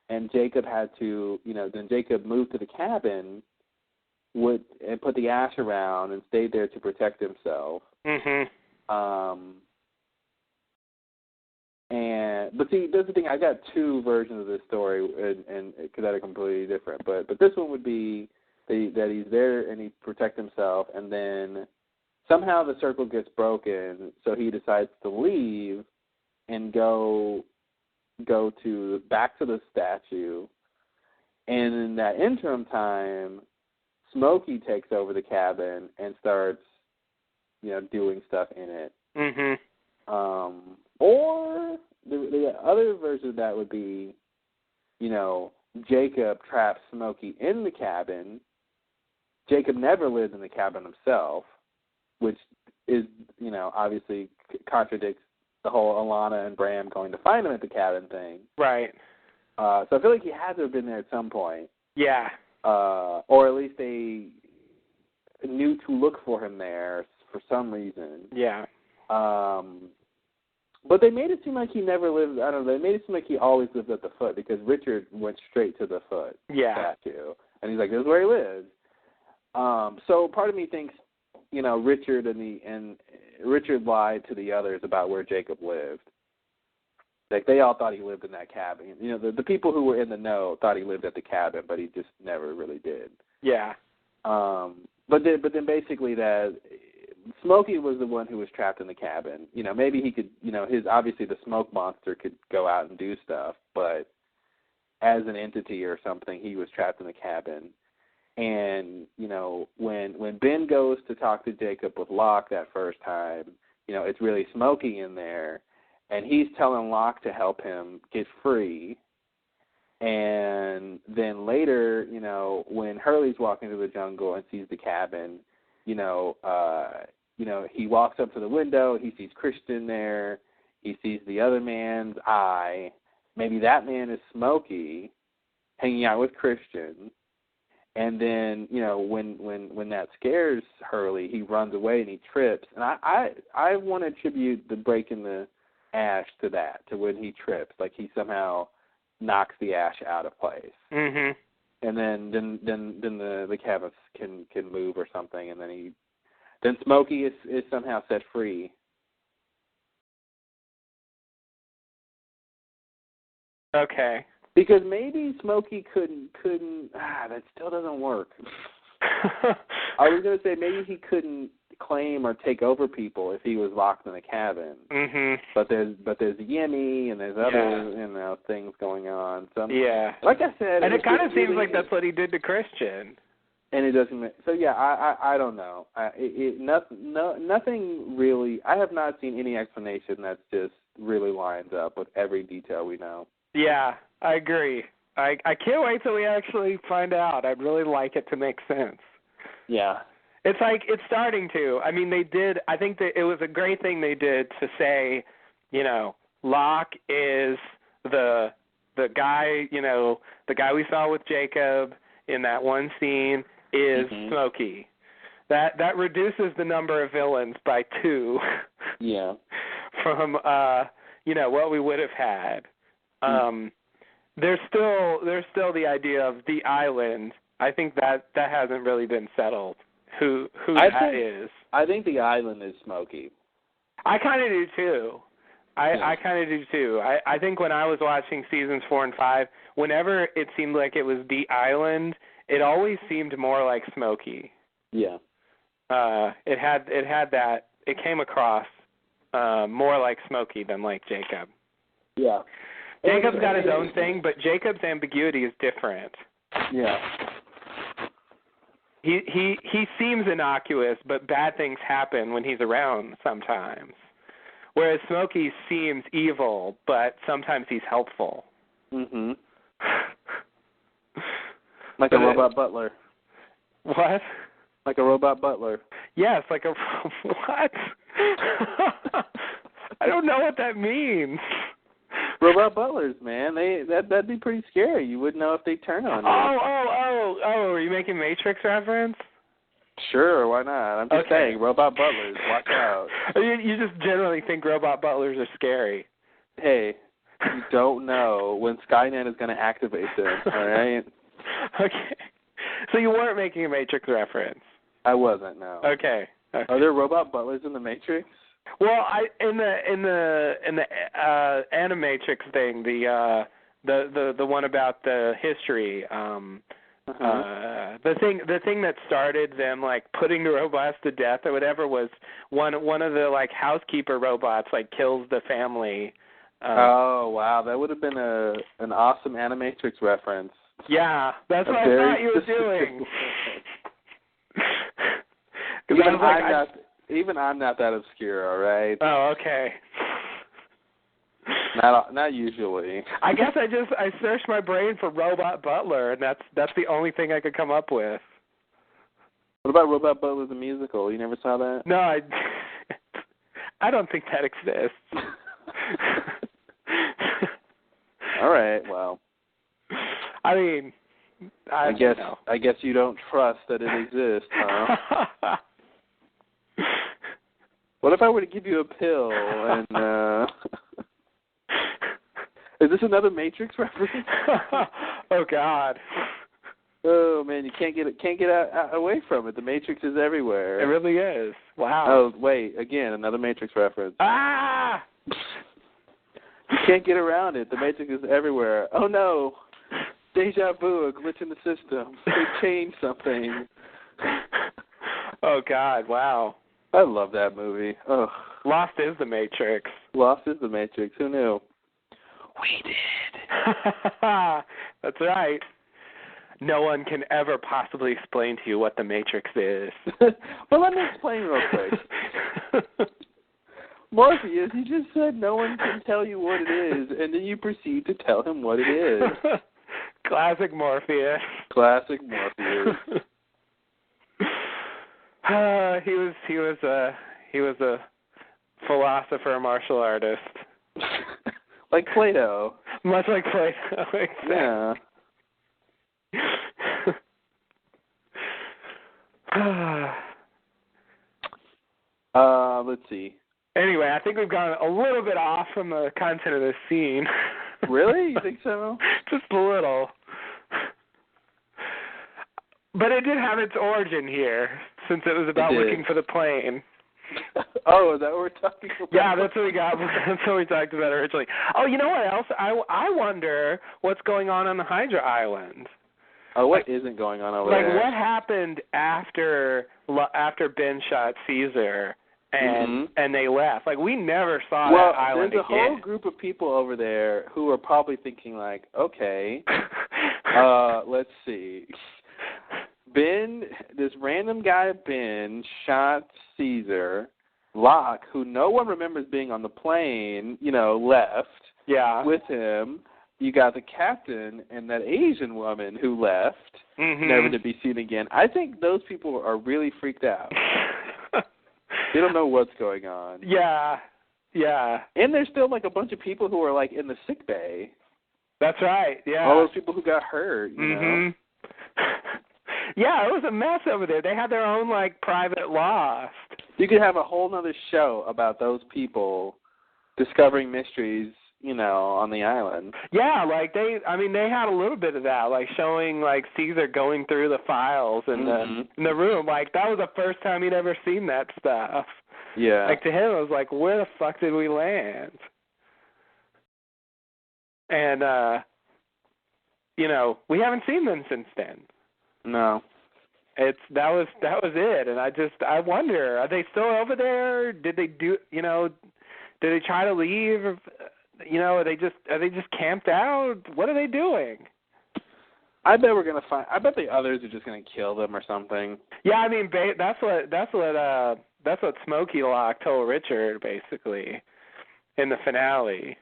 and Jacob had to, then Jacob moved to the cabin, and put the ash around and stayed there to protect himself. Mhm. But see, that's the thing. I got two versions of this story, and because they're completely different. But this one would be that he's there and he protects himself, and then somehow the circle gets broken, so he decides to leave and go back to the statue. And in that interim time, Smokey takes over the cabin and starts, doing stuff in it. Mhm. Or the other version of that would be, Jacob traps Smokey in the cabin. Jacob never lived in the cabin himself, which is, obviously contradicts the whole Alana and Bram going to find him at the cabin thing. Right. So I feel like he had to have been there at some point. Yeah. Or at least they knew to look for him there for some reason. Yeah. But they made it seem like he never lived. I don't know. They made it seem like he always lived at the foot because Richard went straight to the foot statue, and he's like, "This is where he lives." So part of me thinks, Richard and Richard lied to the others about where Jacob lived. Like they all thought he lived in that cabin. The people who were in the know thought he lived at the cabin, but he just never really did. Yeah. But then basically that Smokey was the one who was trapped in the cabin. Maybe he could, obviously the smoke monster could go out and do stuff, but as an entity or something, he was trapped in the cabin. And, when Ben goes to talk to Jacob with Locke that first time, it's really Smokey in there, and he's telling Locke to help him get free. And then later, when Hurley's walking through the jungle and sees the cabin, he walks up to the window, he sees Christian there, he sees the other man's eye. Maybe that man is Smokey hanging out with Christian. And then, when that scares Hurley, he runs away and he trips. And I want to attribute the break in the ash to that, to when he trips, like he somehow knocks the ash out of place. Mhm. And then the cabin can move or something, and then Smokey is somehow set free. Okay. Because maybe Smokey couldn't. That still doesn't work. I was going to say maybe he couldn't claim or take over people if he was locked in a cabin. Mhm. But there's Yemi and there's other things going on. So yeah. Like I said, and it kind of seems like that's what he did to Christian. And it doesn't. So yeah, I don't know. Nothing really. I have not seen any explanation that's just really lines up with every detail we know. Yeah, I agree. I can't wait till we actually find out. I'd really like it to make sense. Yeah. It's like it's starting to. I mean, they did. I think that it was a great thing they did to say, Locke is the guy. The guy we saw with Jacob in that one scene is Smokey. That reduces the number of villains by 2. Yeah. From what we would have had. There's still the idea of the island. I think that hasn't really been settled. Who that is. I think the island is Smokey. I kind of do too. I kind of do too. I think when I was watching seasons 4 and 5, whenever it seemed like it was the island, it always seemed more like Smokey. Yeah. It had that. It came across more like Smokey than like Jacob. Yeah. Jacob's got his own thing, but Jacob's ambiguity is different. Yeah. He seems innocuous, but bad things happen when he's around sometimes. Whereas Smokey seems evil, but sometimes he's helpful. Mhm. Like a robot butler. What? Like a robot butler. Yes, like a what? I don't know what that means. Robot butlers, man. That'd be pretty scary. You wouldn't know if they turn on you. Oh! Are you making Matrix reference? Sure, why not? I'm just saying, robot butlers, watch out. You just generally think robot butlers are scary. Hey, you don't know when Skynet is going to activate them, all right? Okay. So you weren't making a Matrix reference? I wasn't, no. Okay. Are there robot butlers in the Matrix? Well, in the Animatrix thing, the one about the history, the thing that started them like putting the robots to death or whatever was one of the like housekeeper robots like kills the family. Oh wow, that would have been an awesome Animatrix reference. Yeah, that's what I thought you were doing. Even I'm not that obscure, all right? Oh, okay. Not usually. I guess I searched my brain for Robot Butler, and that's the only thing I could come up with. What about Robot Butler the musical? You never saw that? No, I don't think that exists. All right, well. I mean, I guess you don't trust that it exists, huh? What if I were to give you a pill and is this another Matrix reference? Oh God. Oh man, you can't get away from it. The Matrix is everywhere. It really is. Wow. Oh wait, again another Matrix reference. Ah! You can't get around it. The Matrix is everywhere. Oh no. Deja vu, a glitch in the system. They changed something. Oh God, wow. I love that movie. Oh. Lost is the Matrix. Lost is the Matrix. Who knew? We did. That's right. No one can ever possibly explain to you what the Matrix is. Well, let me explain real quick. Morpheus, you just said no one can tell you what it is, and then you proceed to tell him what it is. Classic Morpheus. Classic Morpheus. He was a philosopher, martial artist. Like Plato. Much like Plato. Yeah. Let's see. Anyway, I think we've gone a little bit off from the content of this scene. Really? You think so? Just a little. But it did have its origin here, since it was about looking for the plane. Oh, is that what we're talking about? Yeah, that's what we got. That's what we talked about originally. Oh, you know what else? I wonder what's going on the Hydra Island. Oh, what isn't going on over there? Like, what happened after Ben shot Caesar and they left? Like, we never saw that island again. There's a whole group of people over there who are probably thinking, like, okay, let's see. This random guy Ben shot Caesar. Locke, who no one remembers being on the plane, left with him. You got the captain and that Asian woman who left, never to be seen again. I think those people are really freaked out. They don't know what's going on. Yeah. And there's still like a bunch of people who are like in the sick bay. That's right, yeah. All those people who got hurt, you know. Yeah, it was a mess over there. They had their own like private lost. You could have a whole nother show about those people discovering mysteries, on the island. Yeah, like they had a little bit of that, like showing like Caesar going through the files in the room. Like that was the first time he'd ever seen that stuff. Yeah. Like to him it was like, where the fuck did we land? And we haven't seen them since then. No. That was it, and I wonder, are they still over there? Did they did they try to leave? Are they just camped out? What are they doing? I bet the others are just gonna kill them or something. Yeah, I mean that's what Smokey Locke told Richard basically. in the finale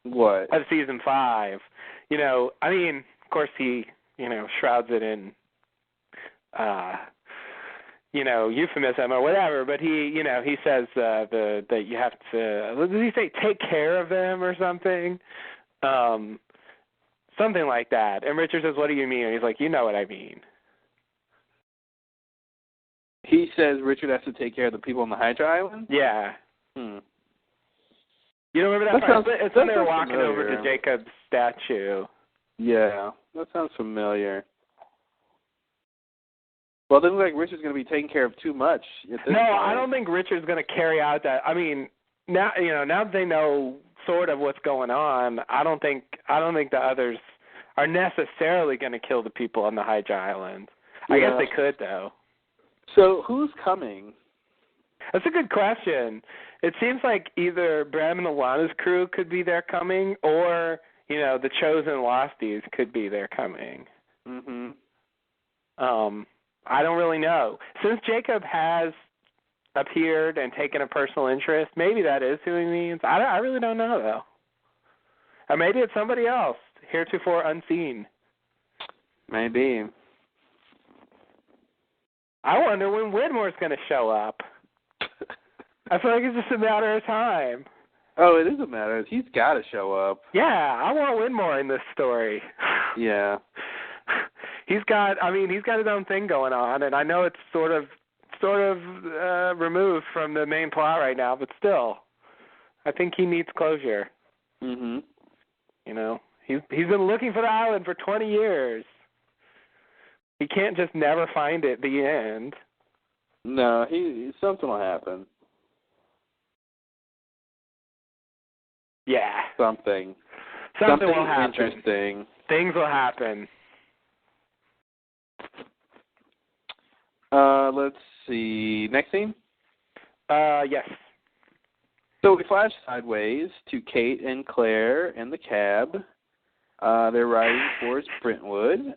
What? of season 5. You know, I mean, of course he, you know, shrouds it in, you know, euphemism or whatever, but he, you know, he says that you have to, what did he say, take care of them or something? Something like that. And Richard says, what do you mean? And he's like, you know what I mean. He says Richard has to take care of the people on the Hydra Island? Yeah. Hmm. You don't remember that part? It's when they're walking familiar. over to Jacob's statue. Yeah, that sounds familiar. Well, it doesn't look like Richard's going to be taking care of too much at this No, point. I don't think Richard's going to carry out that. I mean, now that they know sort of what's going on, I don't think the others are necessarily going to kill the people on the Hydra Island. I guess they could, though. So who's coming? That's a good question. It seems like either Bram and Alana's crew could be there coming, or, you know, the Chosen Losties could be there coming. Mm-hmm. I don't really know. Since Jacob has appeared and taken a personal interest, maybe that is who he means. I really don't know, though. Or maybe it's somebody else, heretofore unseen. Maybe. I wonder when Widmore's going to show up. I feel like it's just a matter of time. Oh, it is a matter. He's got to show up. Yeah, I want Widmore in this story. Yeah. He's got his own thing going on, and I know it's sort of removed from the main plot right now, but still, I think he needs closure. Mm-hmm. You know, he's been looking for the island for 20 years. He can't just never find it at the end. No, something will happen. Yeah. Something will happen. Interesting. Things will happen. Let's see. Next scene? Yes. So we flash sideways to Kate and Claire in the cab. They're riding towards Brentwood.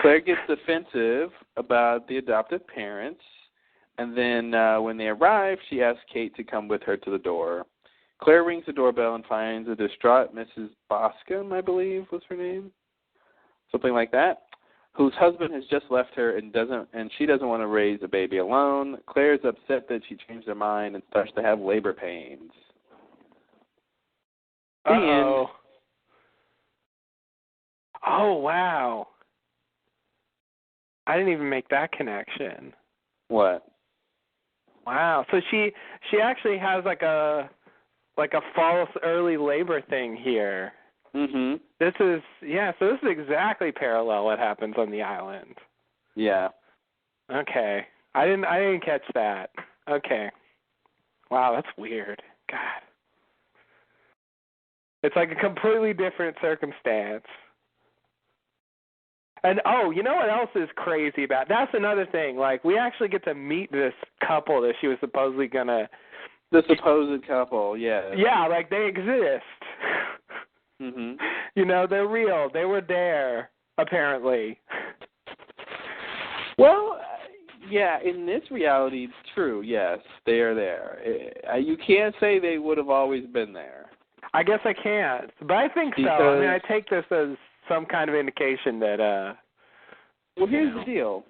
Claire gets defensive about the adoptive parents, and then when they arrive, she asks Kate to come with her to the door. Claire rings the doorbell and finds a distraught Mrs. Boscombe, I believe was her name, something like that, whose husband has just left her and she doesn't want to raise a baby alone. Claire is upset that she changed her mind and starts to have labor pains. Uh-oh. Oh, wow. I didn't even make that connection. What? Wow. So she actually has like a false early labor thing here. Mm-hmm. So this is exactly parallel what happens on the island. Yeah. Okay. I didn't catch that. Okay. Wow, that's weird. God. It's like a completely different circumstance. And, you know what else is crazy about? That's another thing. Like, we actually get to meet this couple that she was supposedly going to... The supposed couple, yeah. Yeah, like, they exist. Mm-hmm. You know, they're real. They were there, apparently. Well, yeah, in this reality, it's true, yes, they are there. You can't say they would have always been there. I guess I can't, but I think so. I mean, I take this as some kind of indication that, Well, here's the deal.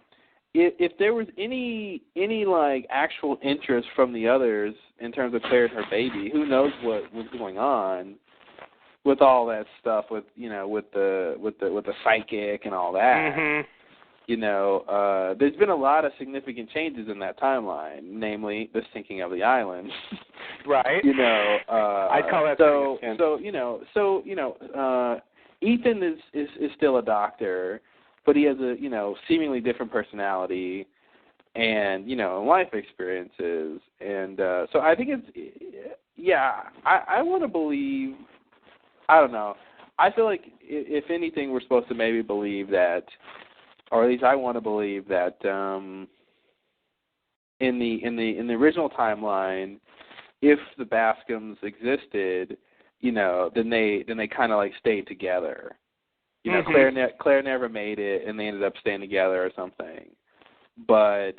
If there was any like actual interest from the others in terms of Claire and her baby, who knows what was going on with all that stuff, with the psychic and all that. Mm-hmm. You know, there's been a lot of significant changes in that timeline, namely the sinking of the island. Right. You know, I'd call that significant. Ethan is still a doctor, but he has a seemingly different personality and life experiences, and so I think I want to believe. I don't know. I feel like if anything, we're supposed to maybe believe that, or at least I want to believe that in the original timeline, if the Bascombs existed, then they kind of like stayed together. Mm-hmm. Claire never made it, and they ended up staying together or something. but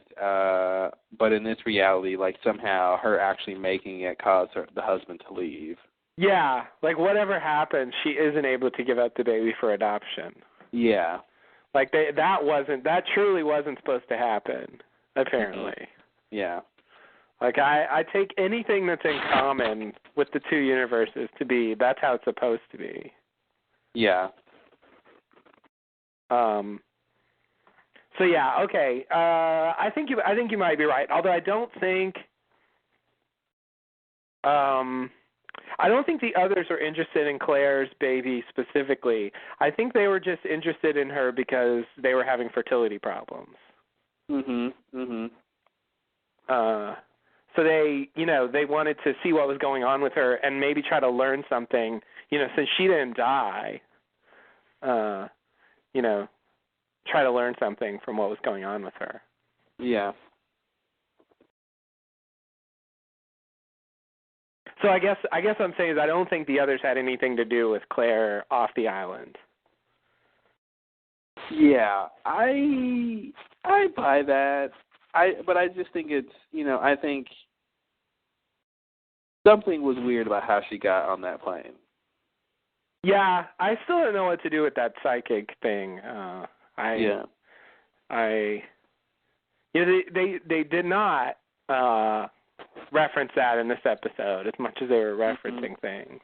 in this reality, like somehow her actually making it caused the husband to leave. Yeah, like whatever happened, she isn't able to give up the baby for adoption. Yeah. Like that truly wasn't supposed to happen, apparently. Yeah. Like I take anything that's in common with the two universes to be that's how it's supposed to be. Yeah. So yeah, okay. I think you might be right. Although I don't think the others are interested in Claire's baby specifically. I think they were just interested in her because they were having fertility problems. So they wanted to see what was going on with her and maybe try to learn something, since she didn't die, try to learn something from what was going on with her. Yeah. So I guess what I'm saying is I don't think the others had anything to do with Claire off the island. Yeah, I buy that. But I just think it's, I think something was weird about how she got on that plane. Yeah, I still don't know what to do with that psychic thing. They did not reference that in this episode as much as they were referencing things.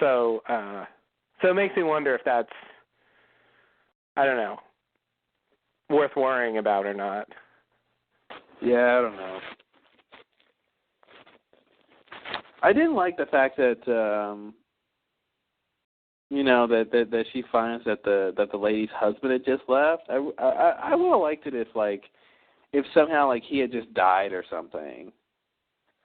So it makes me wonder if that's, I don't know, worth worrying about or not. Yeah, I don't know. I didn't like the fact that that she finds that the lady's husband had just left. I would have liked it if somehow he had just died or something.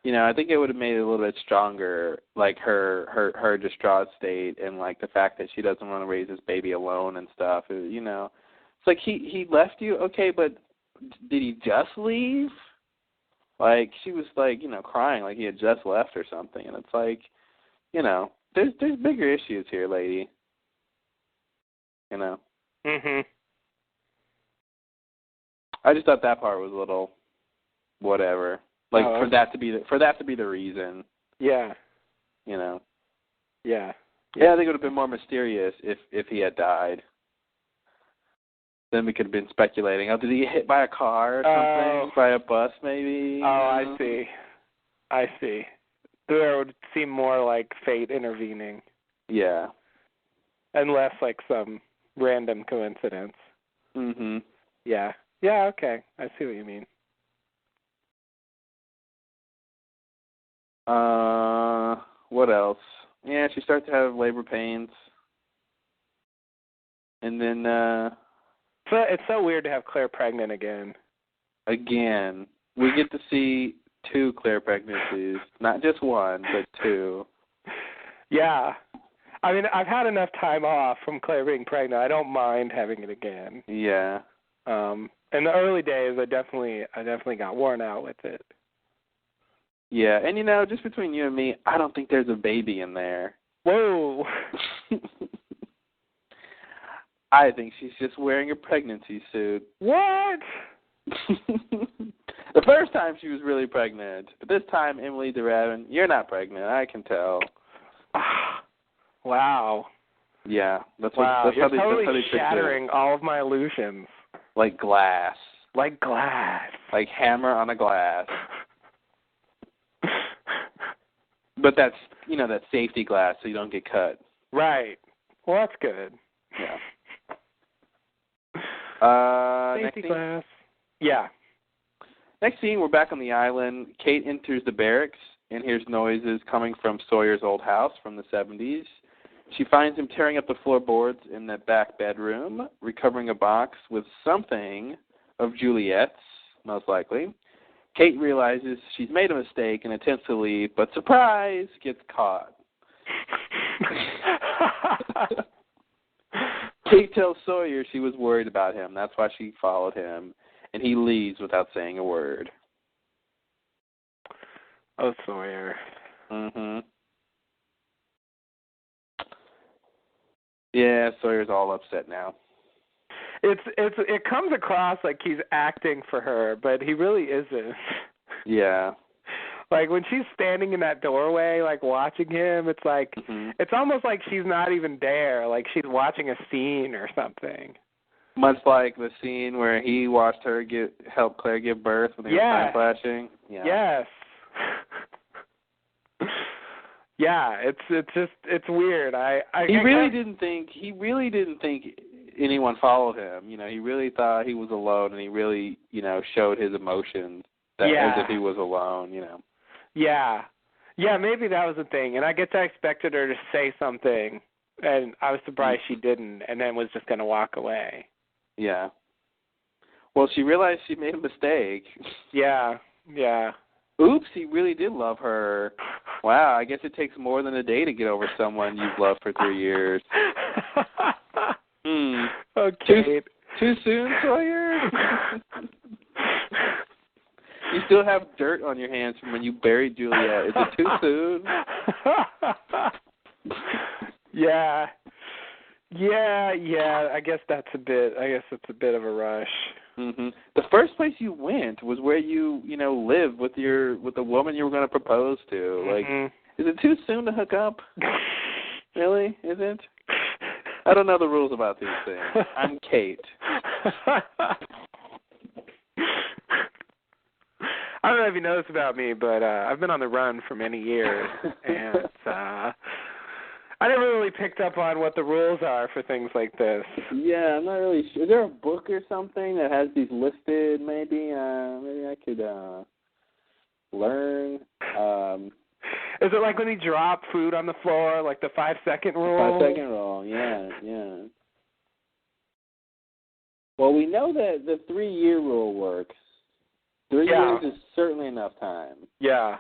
I think it would have made it a little bit stronger, like her distraught state and the fact that she doesn't want to raise this baby alone and stuff. It's like he left you, okay, but did he just leave? She was crying like he had just left or something, and it's there's bigger issues here, lady. I just thought that part was a little whatever. For that to be the reason. Yeah. Yeah. Yeah, I think it would have been more mysterious if he had died. Then we could have been speculating. Oh, did he get hit by a car or something? By a bus, maybe? Oh, I see. There would seem more like fate intervening. Yeah. And less like some random coincidence. Yeah. Yeah, okay. I see what you mean. What else? Yeah, she starts to have labor pains. And then So it's so weird to have Claire pregnant again. Again. We get to see 2 Claire pregnancies. Not just one, but 2. Yeah. I mean, I've had enough time off from Claire being pregnant. I don't mind having it again. Yeah. In the early days, I definitely got worn out with it. Yeah, and just between you and me, I don't think there's a baby in there. Whoa. I think she's just wearing a pregnancy suit. What? The first time she was really pregnant, but this time, Emily DeRavin, you're not pregnant. I can tell. Wow. Yeah, you're totally shattering all of my illusions. Like glass. Like glass. Like hammer on a glass. But that's, that safety glass so you don't get cut. Right. Well, that's good. Yeah. Safety glass. Yeah. Next scene, we're back on the island. Kate enters the barracks and hears noises coming from Sawyer's old house from the 70s. She finds him tearing up the floorboards in the back bedroom, recovering a box with something of Juliet's, most likely. Kate realizes she's made a mistake and attempts to leave, but surprise, gets caught. Kate tells Sawyer she was worried about him. That's why she followed him, and he leaves without saying a word. Oh, Sawyer. Yeah, Sawyer's all upset now. it comes across like he's acting for her, but he really isn't. Yeah. Like when she's standing in that doorway, like watching him, it's like it's almost like she's not even there. Like she's watching a scene or something. Much like the scene where he watched her help Claire give birth when they were time flashing. Yeah. Yes. Yeah, it's weird. He really didn't think anyone followed him. You know, he really thought he was alone, and he really, you know, showed his emotions as if he was alone. You know. Yeah. Yeah, maybe that was the thing. And I guess I expected her to say something, and I was surprised she didn't, and then was just going to walk away. Yeah. Well, she realized she made a mistake. Yeah. Oops, he really did love her. Wow, I guess it takes more than a day to get over someone you've loved for 3 years. Okay. Too soon, Sawyer? You still have dirt on your hands from when you buried Juliet. Is it too soon? Yeah. I guess that's a bit of a rush. Mm-hmm. The first place you went was where you lived with the woman you were going to propose to. Like, is it too soon to hook up? Really? Is it? I don't know the rules about these things. I'm Kate. I don't know if you know this about me, but I've been on the run for many years, and I never really picked up on what the rules are for things like this. Yeah, I'm not really sure. Is there a book or something that has these listed? Maybe I could learn. Is it like when you drop food on the floor, like the 5-second rule? 5-second rule, yeah. Well, we know that the 3-year rule works. 3 years is certainly enough time. Yeah.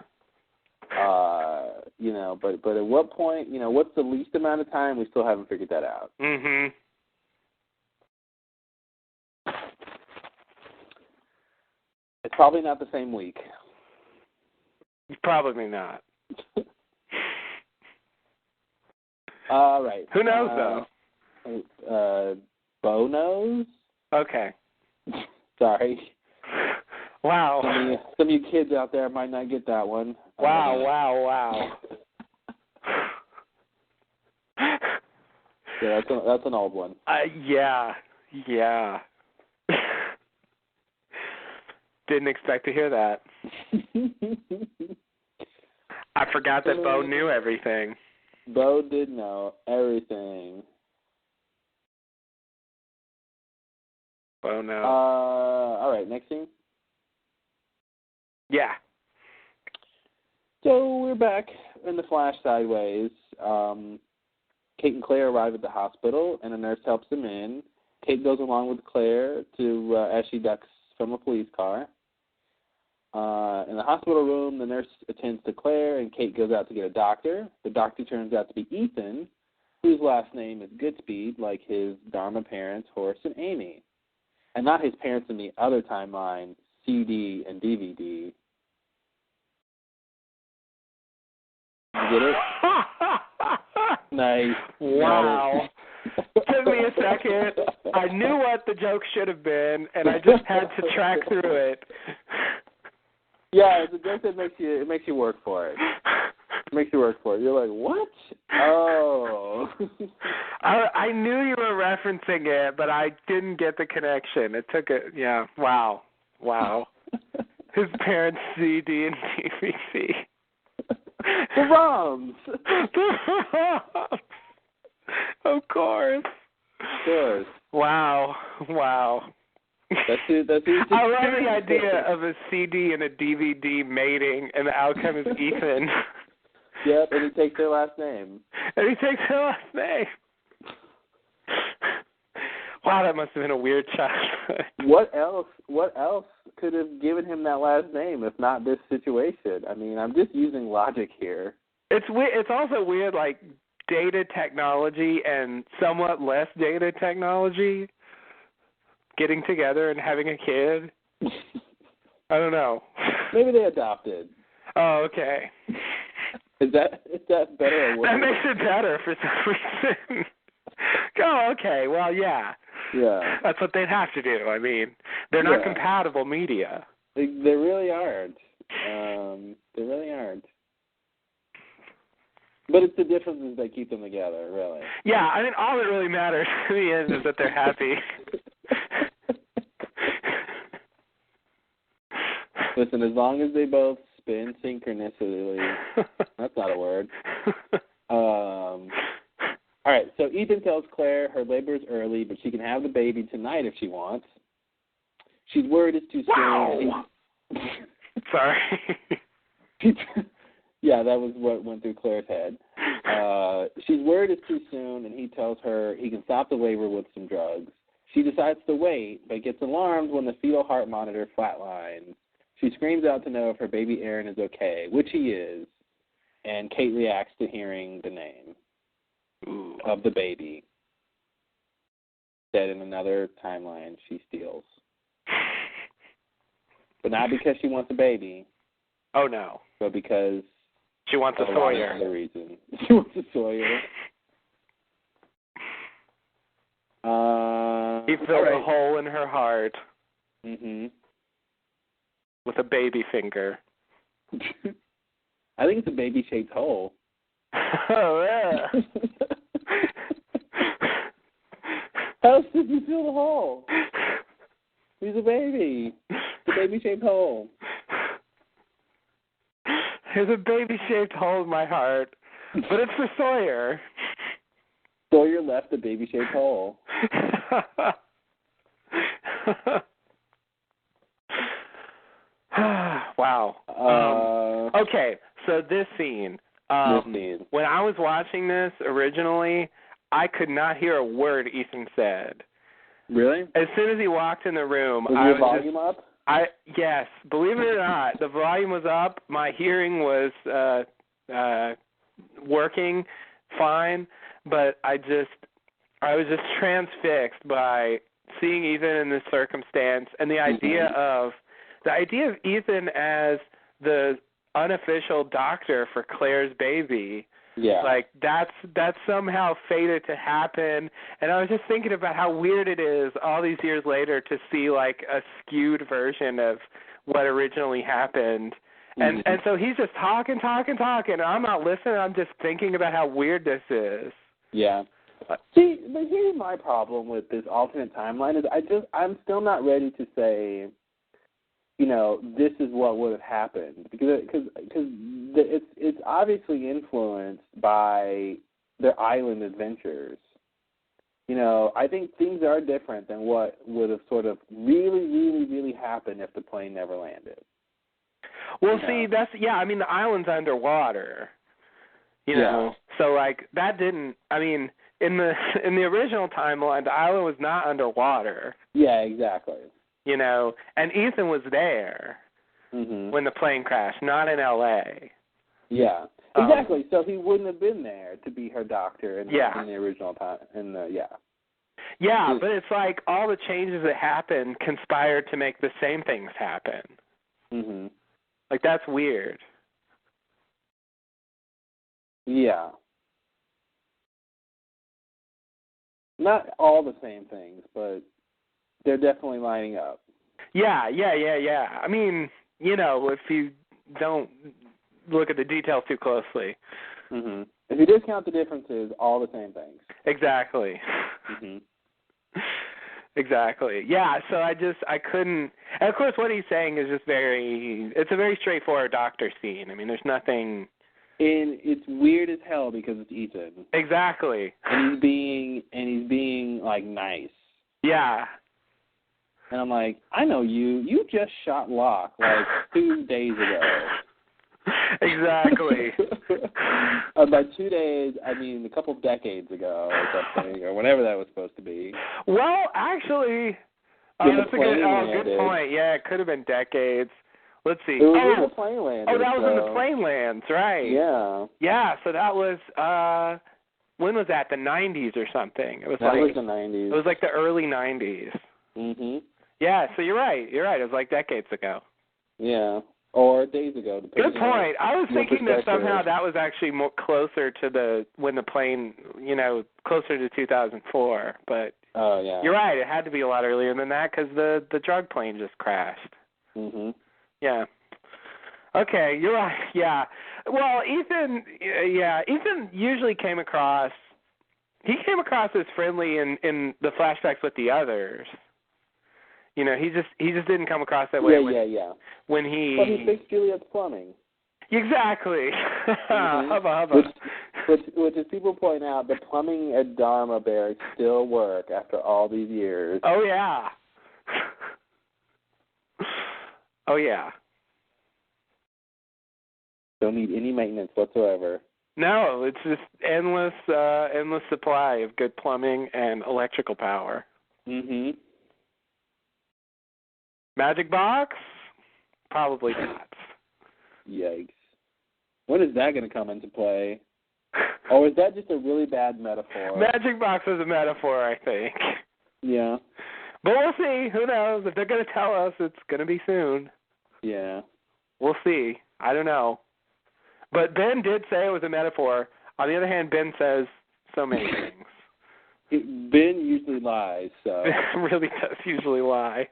But at what point, what's the least amount of time? We still haven't figured that out. Mm-hmm. It's probably not the same week. Probably not. All right. Who knows, though? Bo knows? Okay. Sorry. Wow. Some of you kids out there might not get that one. Wow. Yeah, that's an old one. Yeah. Didn't expect to hear that. I forgot that Bo knew everything. Bo did know everything. Bo knows. All right, next scene. Yeah. So we're back in the flash sideways. Kate and Claire arrive at the hospital, and a nurse helps them in. Kate goes along with Claire as she ducks from a police car. In the hospital room, the nurse attends to Claire, and Kate goes out to get a doctor. The doctor turns out to be Ethan, whose last name is Goodspeed, like his Dharma parents, Horace and Amy. And not his parents in the other timeline, CD and DVD. You get it? Nice. Wow. Took me a second. I knew what the joke should have been, and I just had to track through it. Yeah, it's a joke that makes you work for it. You're like, what? Oh. I knew you were referencing it, but I didn't get the connection. It took it. Yeah. Wow. His parents' CD and DVD. The ROMs. Of course. Wow. That's it. I love the idea of a CD and a DVD mating, and the outcome is Ethan. Yep, and he takes their last name. Wow, that must have been a weird childhood. What else could have given him that last name if not this situation? I mean, I'm just using logic here. It's weird. It's also weird, like data technology and somewhat less data technology getting together and having a kid. I don't know. Maybe they adopted. Oh, okay. Is that better or worse? That makes it better for some reason. Oh, okay. Well, yeah. Yeah. That's what they'd have to do. I mean, they're not compatible media. They really aren't. They really aren't. But it's the differences that keep them together, really. Yeah, I mean, all that really matters in the end is that they're happy. Listen, as long as they both spin synchronicity, that's not a word. All right, so Ethan tells Claire her labor is early, but she can have the baby tonight if she wants. She's worried it's too soon. Wow! Sorry. Yeah, that was what went through Claire's head. She's worried it's too soon, and he tells her he can stop the labor with some drugs. She decides to wait, but gets alarmed when the fetal heart monitor flatlines. She screams out to know if her baby Aaron is okay, which he is, and Kate reacts to hearing the name of the baby that in another timeline she steals. But not because she wants a baby. Oh, no. But because... she wants a Sawyer. Another reason. She wants a Sawyer. He filled a hole in her heart. Mm-hmm. With a baby finger. I think it's a baby-shaped hole. Oh, yeah. How else did you fill the hole? He's a baby. It's a baby-shaped hole. There's a baby-shaped hole in my heart, but it's for Sawyer. Sawyer left a baby-shaped hole. Wow. Okay, so this scene. When I was watching this originally, I could not hear a word Ethan said. Really? As soon as he walked in the room, was your volume up? Yes, believe it or not, the volume was up. My hearing was working fine, but I was just transfixed by seeing Ethan in this circumstance and the idea of Ethan as the unofficial doctor for Claire's baby. Yeah. Like that's somehow fated to happen. And I was just thinking about how weird it is all these years later to see like a skewed version of what originally happened. And so he's just talking. I'm not listening. I'm just thinking about how weird this is. Yeah. See, but here's my problem with this alternate timeline is I'm still not ready to say, you know, this is what would have happened because it's obviously influenced by their island adventures. You know, I think things are different than what would have sort of really, really, really happened if the plane never landed. Well, see, I mean, the island's underwater. You know, so like that didn't. I mean, in the original timeline, the island was not underwater. Yeah, exactly. You know, and Ethan was there when the plane crashed, not in L.A. Yeah, exactly. So he wouldn't have been there to be her doctor in the original time. Yeah, but it's like all the changes that happened conspired to make the same things happen. Mm-hmm. Like, that's weird. Yeah. Not all the same things, but they're definitely lining up. Yeah. I mean, you know, if you don't look at the details too closely. Mm-hmm. If you discount the differences, all the same things. Exactly. Mm-hmm. Exactly. Yeah, so I couldn't, and of course what he's saying is just it's a very straightforward doctor scene. I mean, there's nothing. And it's weird as hell because it's Ethan. Exactly. And he's being like nice. Yeah. And I'm like, I know you. You just shot Locke like 2 days ago. Exactly. By 2 days, I mean a couple decades ago or something, or whenever that was supposed to be. Well, actually, that's a good point. Yeah, it could have been decades. Let's see. It was when the plane landed. Oh, that was when the plane lands, right. Yeah. Yeah, so that was, when was that? The 90s or something? It was that was the 90s. It was like the early 90s. Mm-hmm. Yeah, so you're right. It was like decades ago. Yeah. Or days ago. Good point. I was thinking that somehow that was actually more closer to when the plane, you know, closer to 2004. But Oh, yeah. You're right. It had to be a lot earlier than that because the drug plane just crashed. Mhm. Yeah. Okay, you're right. Yeah. Well, Ethan usually came across as friendly in the flashbacks with the others. You know, he just didn't come across that way when he. Well, he fixed Juliet's plumbing. Exactly. Mm-hmm. Hubba. Which, as people point out, the plumbing at Dharma Barracks still work after all these years. Oh yeah. Oh yeah. Don't need any maintenance whatsoever. No, it's just endless supply of good plumbing and electrical power. Mhm. Magic box? Probably not. Yikes. When is that going to come into play? Or is that just a really bad metaphor? Magic box is a metaphor, I think. Yeah. But we'll see. Who knows? If they're going to tell us, it's going to be soon. Yeah. We'll see. I don't know. But Ben did say it was a metaphor. On the other hand, Ben says so many things. Ben usually lies, so. Ben really does usually lie.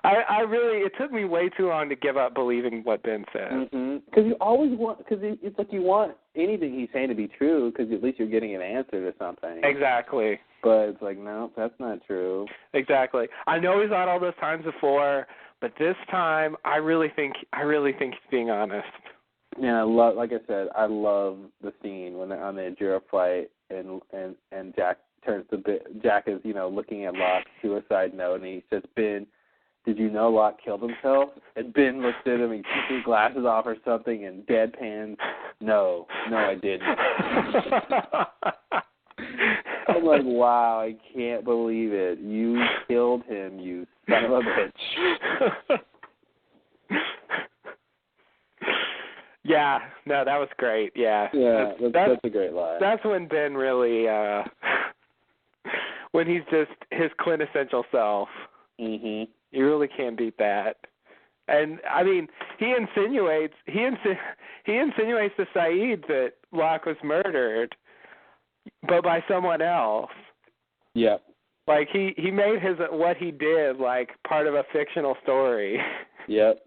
It took me way too long to give up believing what Ben says. Because you always want, because it's like you want anything he's saying to be true, because at least you're getting an answer to something. Exactly. But it's like, no, that's not true. Exactly. I know he's lied all those times before, but this time, I really think he's being honest. Yeah, like I said, I love the scene when they're on the Ajira flight and Jack turns to Jack is looking at Locke's suicide note, and he says, Ben, did you know Locke killed himself? And Ben looks at him and takes his glasses off or something and deadpans, no, I didn't. I'm like, wow, I can't believe it. You killed him, you son of a bitch. Yeah, no, that was great. Yeah, that's a great line. That's when Ben really, when he's just his quintessential self. Mhm. You really can't beat that. And I mean, he insinuates to Saeed that Locke was murdered, but by someone else. Yep. Like he made what he did like part of a fictional story. Yep.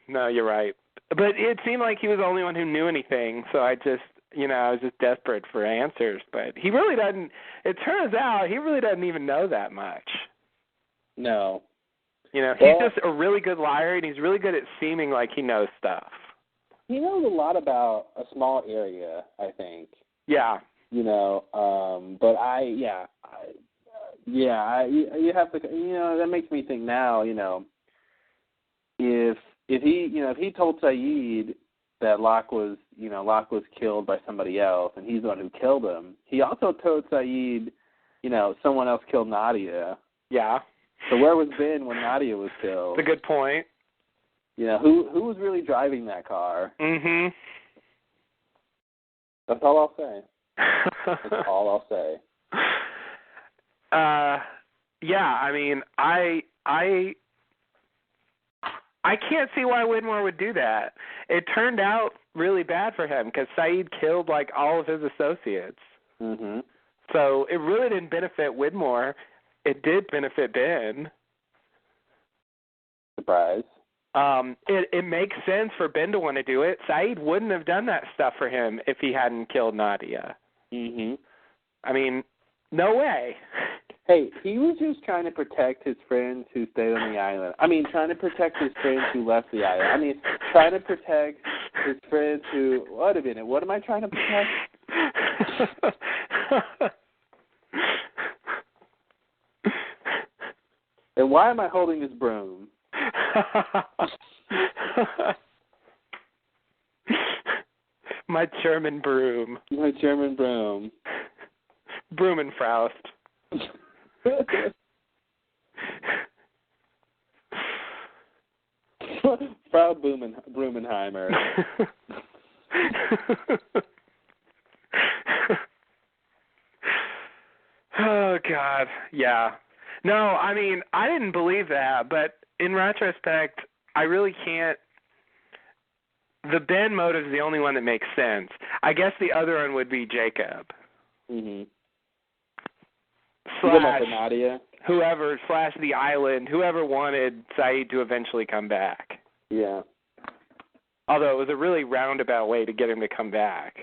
No, you're right. But it seemed like he was the only one who knew anything, so I was just desperate for answers. But he really doesn't, it turns out he really doesn't even know that much. No. He's just a really good liar, and he's really good at seeming like he knows stuff. He knows a lot about a small area, I think. Yeah. But you have to, that makes me think now, if he told Saeed that Locke was killed by somebody else and he's the one who killed him, he also told Saeed, someone else killed Nadia. Yeah. So where was Ben when Nadia was killed? That's a good point. Who was really driving that car? Mhm. That's all I'll say. That's all I'll say. Yeah, I mean, I can't see why Widmore would do that. It turned out really bad for him because Saeed killed like all of his associates. Mhm. So it really didn't benefit Widmore. It did benefit Ben. Surprise. It makes sense for Ben to want to do it. Saeed wouldn't have done that stuff for him if he hadn't killed Nadia. Mhm. I mean, no way. Hey, he was just trying to protect his friends who stayed on the island. I mean, trying to protect his friends who left the island. I mean, trying to protect his friends who... Wait a minute, what am I trying to protect? And why am I holding this broom? My German broom. My German broom. Blumenfaust. Frau Blumenheimer. Oh, God. Yeah. No, I mean, I didn't believe that, but in retrospect, I really can't. The Ben motive is the only one that makes sense. I guess the other one would be Jacob. Mhm. Slash Nadia. whoever, slash the island, whoever wanted Saeed to eventually come back. Yeah. Although it was a really roundabout way to get him to come back.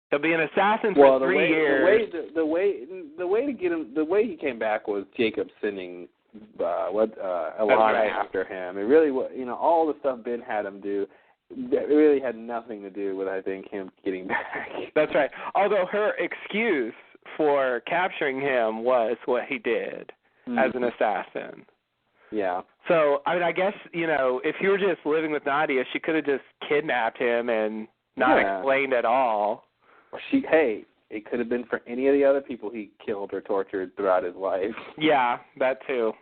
He'll be an assassin for 3 years. The way to get him, the way he came back was Jacob sending Alana after him. It really was, all the stuff Ben had him do. It really had nothing to do with, I think, him getting back. That's right. Although her excuse for capturing him was what he did as an assassin. Yeah. So, I guess, if you were just living with Nadia, she could have just kidnapped him and not explained at all. It could have been for any of the other people he killed or tortured throughout his life. Yeah, that too.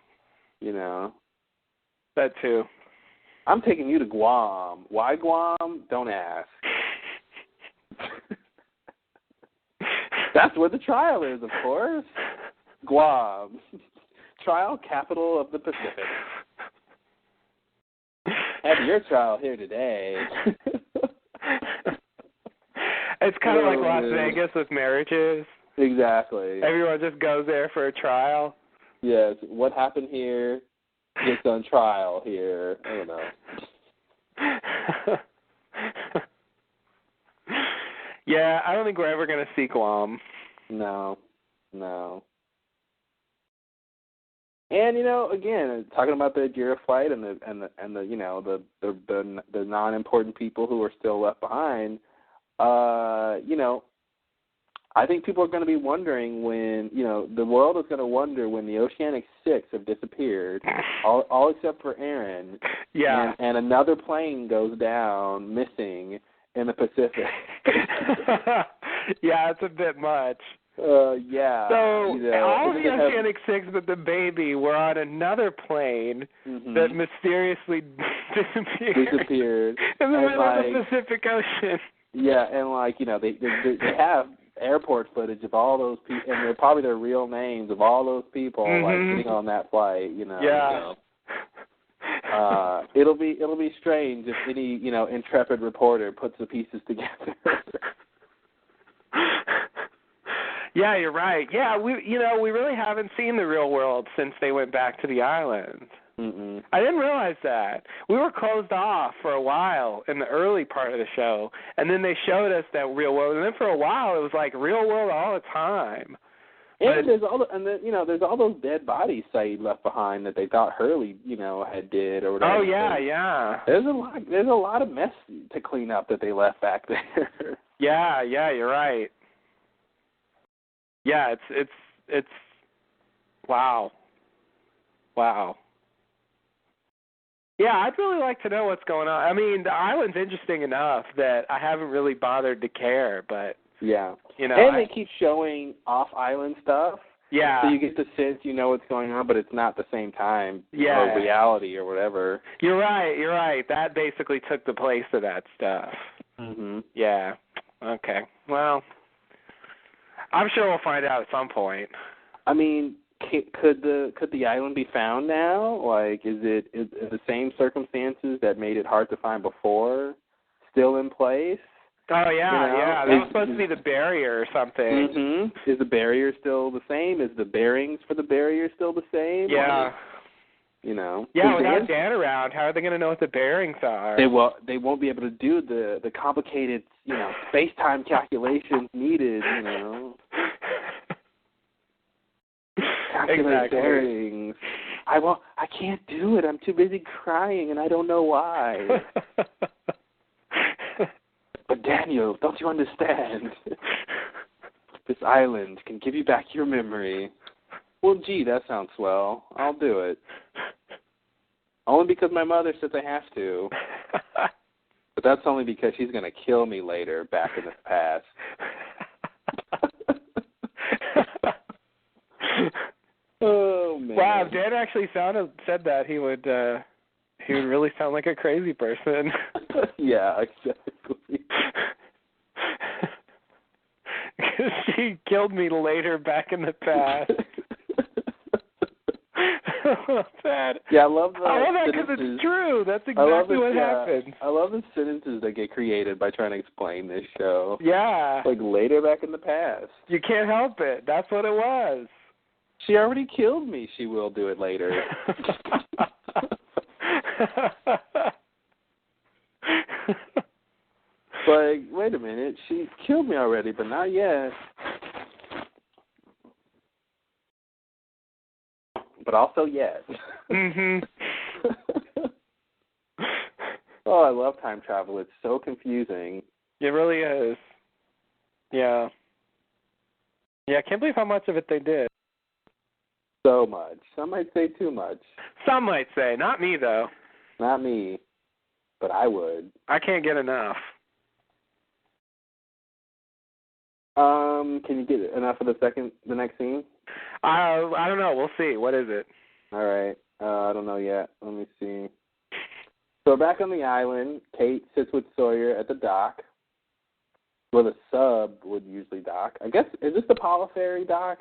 That too. I'm taking you to Guam. Why Guam? Don't ask. That's where the trial is, of course. Guam. Trial capital of the Pacific. Have your trial here today. It's kind of like Las Vegas with marriages. Exactly. Everyone just goes there for a trial. Yes. What happened here gets on trial here. I don't know. Yeah, I don't think we're ever going to see Guam. No. And again, talking about the Jira flight and the non-important people who are still left behind. I think people are going to be wondering when, the world is going to wonder when the Oceanic Six have disappeared, all except for Aaron. Yeah. And another plane goes down missing in the Pacific. Yeah, it's a bit much. Yeah. So all the Oceanic Six but the baby were on another plane that mysteriously disappeared in the middle of the Pacific Ocean. Yeah, and they have airport footage of all those people, and they're probably their real names of all those people getting on that flight. Yeah. It'll be strange if any intrepid reporter puts the pieces together. Yeah, you're right. Yeah, we really haven't seen the real world since they went back to the island. Mm-mm. I didn't realize that. We were closed off for a while in the early part of the show, and then they showed us that real world, and then for a while it was like real world all the time. And there's all those dead bodies Saeed left behind that they thought Hurley, had did or whatever. Oh yeah. There's a lot of mess to clean up that they left back there. Yeah, you're right. Yeah, it's wow. Yeah, I'd really like to know what's going on. I mean, the island's interesting enough that I haven't really bothered to care, but yeah. And they keep showing off-island stuff. Yeah. So you get the sense what's going on, but it's not the same time or reality or whatever. You're right. That basically took the place of that stuff. Mhm. Yeah. Okay. Well, I'm sure we'll find out at some point. I mean, could the island be found now? Like, is the same circumstances that made it hard to find before still in place? Oh yeah. That was supposed to be the barrier or something. Mm-hmm. Is the barrier still the same? Is the bearings for the barrier still the same? Yeah. Yeah, without Dan around, how are they going to know what the bearings are? They won't be able to do the complicated, space-time calculations needed, Calculate exactly. bearings. I can't do it. I'm too busy crying, and I don't know why. But Daniel, don't you understand? This island can give you back your memory. Well, gee, that sounds swell. I'll do it. Only because my mother says I have to. But that's only because she's going to kill me later back in the past. Oh, man. Wow, if Dan actually said that, he would really sound like a crazy person. Yeah, exactly. Because she killed me later back in the past. Sad. Yeah, I love I love that because it's true. That's exactly what happens. I love the sentences that get created by trying to explain this show. Yeah. Like later back in the past. You can't help it. That's what it was. She already killed me. She will do it later. Like, wait a minute. She killed me already, but not yet. But also yet. Mhm. Oh, I love time travel. It's so confusing. It really is. Yeah. Yeah, I can't believe how much of it they did. So much. Some might say too much. Some might say. Not me, though. Not me. But I would. I can't get enough. Can you get enough of the next scene? I don't know. We'll see. What is it? All right. I don't know yet. Let me see. So back on the island, Kate sits with Sawyer at the dock, where the sub would usually dock. I guess, is this the Polyferry dock?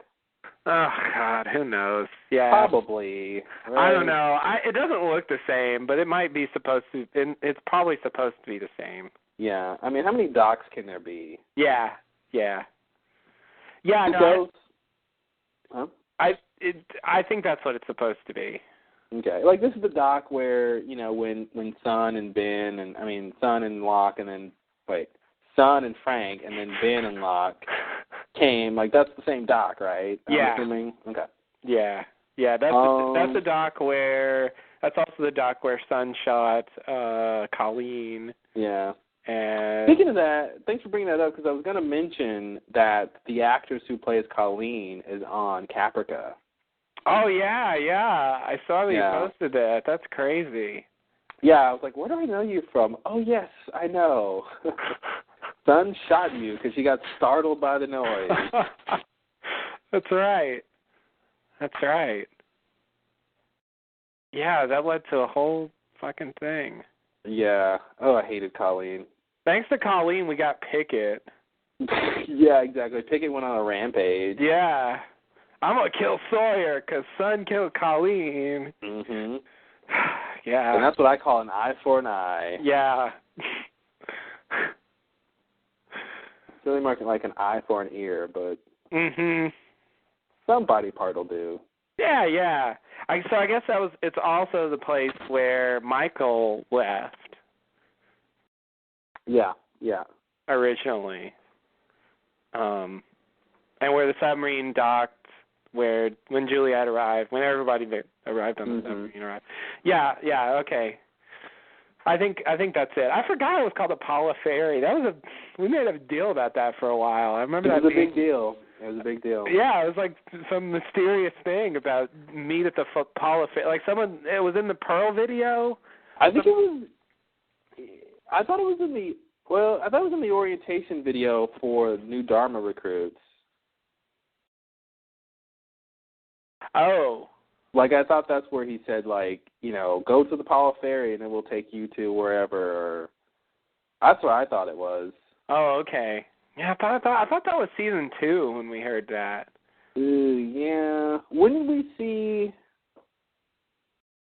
Oh, God, who knows? Yeah. Probably. Right? I don't know. It doesn't look the same, but it might be supposed to. It's probably supposed to be the same. Yeah. I mean, how many docks can there be? Yeah. Yeah. Yeah, Huh? I think that's what it's supposed to be. Okay. Like, this is the dock where, you know, when Sun and Locke, and then, Sun and Frank, and then Ben and Locke came, like, that's the same dock, right? Yeah. I'm assuming? Okay. Yeah. Yeah, that's the dock where, that's also the dock where Sun shot Colleen. Yeah. And speaking of that, thanks for bringing that up, because I was going to mention that the actress who plays Colleen is on Caprica. Oh, yeah. I saw that you posted that. That's crazy. Yeah, I was like, where do I know you from? Oh, yes, I know. Sun shot you because she got startled by the noise. That's right. Yeah, that led to a whole fucking thing. Yeah. Oh, I hated Colleen. Thanks to Colleen, we got Pickett. Yeah, exactly. Pickett went on a rampage. Yeah. I'm going to kill Sawyer because Sun killed Colleen. Mm-hmm. Yeah. And that's what I call an eye for an eye. Yeah. It's really more like an eye for an ear, but Mhm. some body part will do. Yeah. So I guess it's also the place where Michael left. Yeah. Originally. And where the submarine docked, when Juliet arrived, when everybody arrived on the submarine arrived. Yeah, okay. I think that's it. I forgot it was called the Polyferry. We made a deal about that for a while. I remember that being a big deal. It was a big deal. Yeah, it was like some mysterious thing about meet at the Polyferry. Like it was in the Pearl video. I thought it was in the orientation video for new Dharma recruits. Oh. Like, I thought that's where he said, like, you know, go to the Polyferry and it will take you to wherever. That's what I thought it was. Oh, okay. Yeah, I thought that was season 2 when we heard that. Yeah. When did we see?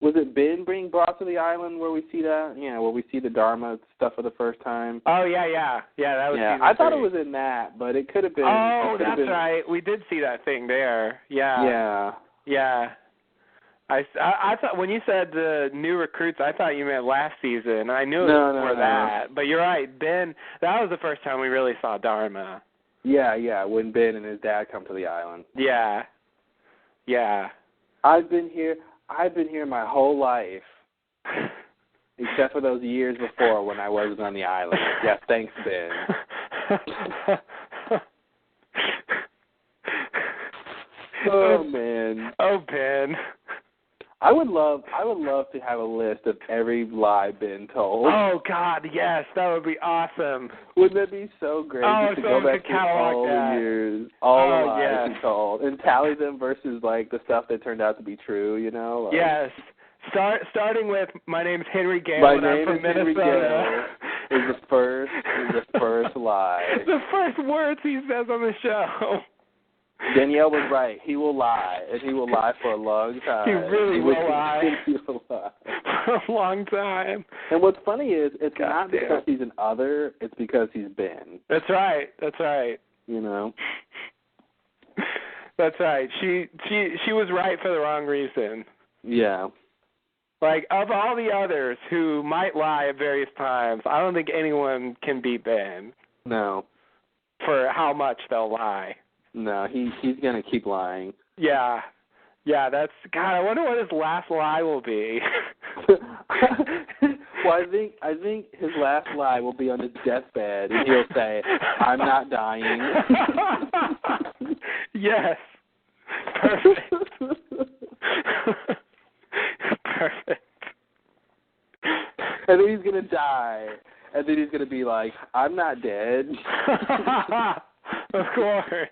Was it Ben being brought to the island where we see that? Yeah, where we see the Dharma stuff for the first time. Oh yeah. That was. Yeah, season I thought 3. it was in that, but it could have been. Oh, that's right. We did see that thing there. Yeah. Yeah. I thought when you said the new recruits, I thought you meant last season. I knew it was before that. But you're right, Ben. That was the first time we really saw Dharma. Yeah. When Ben and his dad come to the island. Yeah. I've been here my whole life, except for those years before when I wasn't on the island. Yeah, thanks, Ben. Oh man. Oh, Ben. I would love to have a list of every lie Ben told. Oh God, yes, that would be awesome. Wouldn't that be so great to go back to all the years, all the lies he told, and tally them versus like the stuff that turned out to be true, you know? Like, yes. Starting with my name's Henry Gale my and I'm name from is Minnesota. Henry Gale is the first lie. The first words he says on the show. Danielle was right. He will lie, and he will lie for a long time. He really will lie. He will lie. For a long time. And what's funny is it's God not damn. because he's an other, it's because he's Ben. That's right. That's right. You know? That's right. She was right for the wrong reason. Yeah. Like, of all the others who might lie at various times, I don't think anyone can beat Ben. No. For how much they'll lie. No, he's gonna keep lying. Yeah. Yeah, that's God, I wonder what his last lie will be. Well, I think his last lie will be on his deathbed and he'll say, "I'm not dying." Yes. Perfect. Perfect. And then he's gonna die. And then he's gonna be like, "I'm not dead." Of course.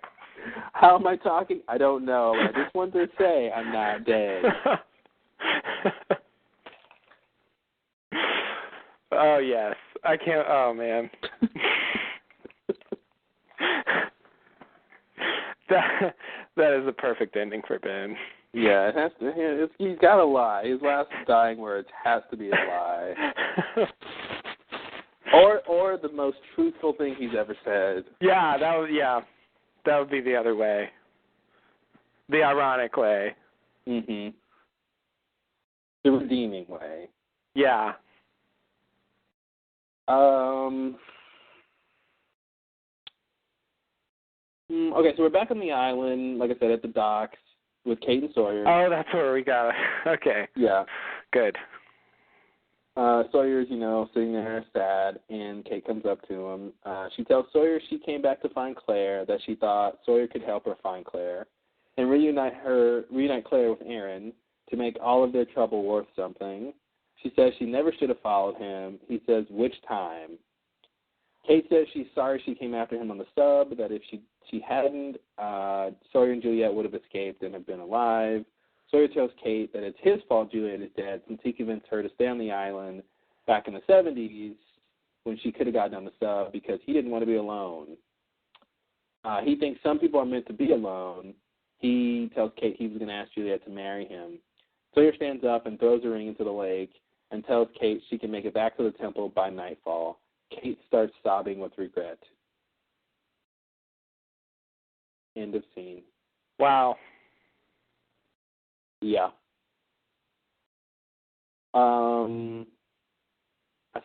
How am I talking? I don't know. I just want to say I'm not dead. Oh, yes. I can't. Oh, man. That is the perfect ending for Ben. Yeah, it has to. He's got to lie. His last dying words has to be a lie. Or the most truthful thing he's ever said. Yeah, that would be the other way. The ironic way. Mhm. The redeeming way. Yeah. Okay, so we're back on the island, like I said, at the docks with Kate and Sawyer. Oh, that's where we got it. Okay. Yeah. Good. Sawyer's, sitting there sad, and Kate comes up to him. She tells Sawyer she came back to find Claire, that she thought Sawyer could help her find Claire, and reunite Claire with Aaron to make all of their trouble worth something. She says she never should have followed him. He says, which time? Kate says she's sorry she came after him on the sub, that if she hadn't, Sawyer and Juliet would have escaped and have been alive. Sawyer tells Kate that it's his fault Juliet is dead since he convinced her to stay on the island back in the 70s when she could have gotten on the sub because he didn't want to be alone. He thinks some people are meant to be alone. He tells Kate he was going to ask Juliet to marry him. Sawyer stands up and throws a ring into the lake and tells Kate she can make it back to the temple by nightfall. Kate starts sobbing with regret. End of scene. Wow. Yeah. I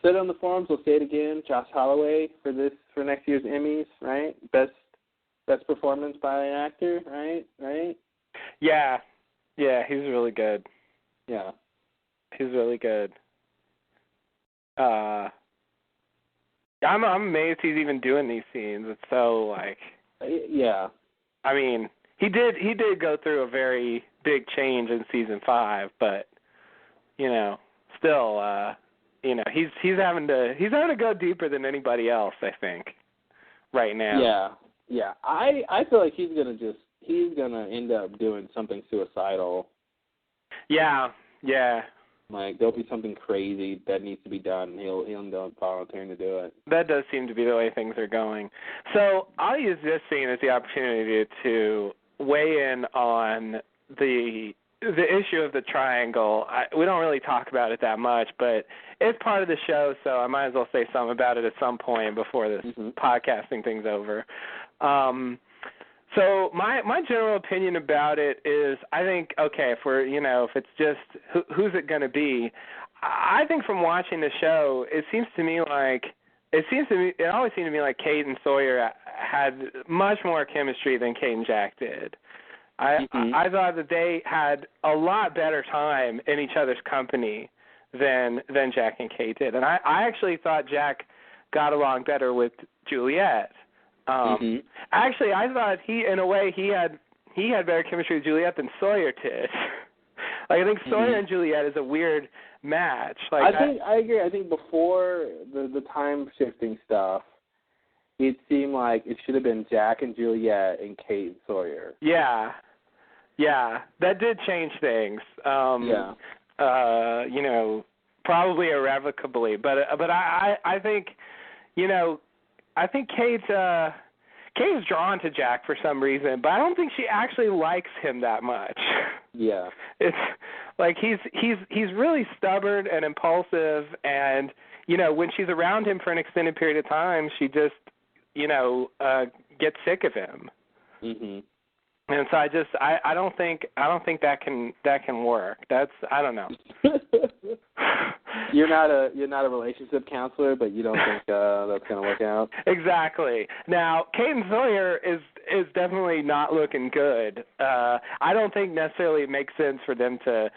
said it on the forums, we'll say it again. Josh Holloway for next year's Emmys, right? Best performance by an actor, right? Right? Yeah. Yeah, he's really good. Yeah. He's really good. I'm amazed he's even doing these scenes. It's so like. Yeah. I mean, he did go through a very big change in season 5, but still, he's having to go deeper than anybody else, I think, right now. Yeah. Yeah. I feel like he's gonna end up doing something suicidal. Yeah. Yeah. Like there'll be something crazy that needs to be done, and he'll end up volunteering to do it. That does seem to be the way things are going. So I'll use this scene as the opportunity to weigh in on the issue of the triangle. We don't really talk about it that much, but it's part of the show, so I might as well say something about it at some point before this podcasting thing's over. So my general opinion about it is, I think, okay, if it's just who's it going to be, I think from watching the show, it always seemed to me like Kate and Sawyer had much more chemistry than Kate and Jack did. I thought that they had a lot better time in each other's company than Jack and Kate did, and I actually thought Jack got along better with Juliet. Actually, I thought he had better chemistry with Juliet than Sawyer did. Like, I think Sawyer and Juliet is a weird match. Like, I agree. I think before the time shifting stuff, it seemed like it should have been Jack and Juliet and Kate and Sawyer. Yeah, that did change things. Probably irrevocably, but I think, I think Kate Kate's drawn to Jack for some reason, but I don't think she actually likes him that much. Yeah. It's like he's really stubborn and impulsive, and when she's around him for an extended period of time, she just gets sick of him. Mhm. And so I don't think that can work. I don't know. You're not a relationship counselor, but you don't think that's going to work out? Exactly. Now, Kate and Sawyer is definitely not looking good. I don't think necessarily it makes sense for them to,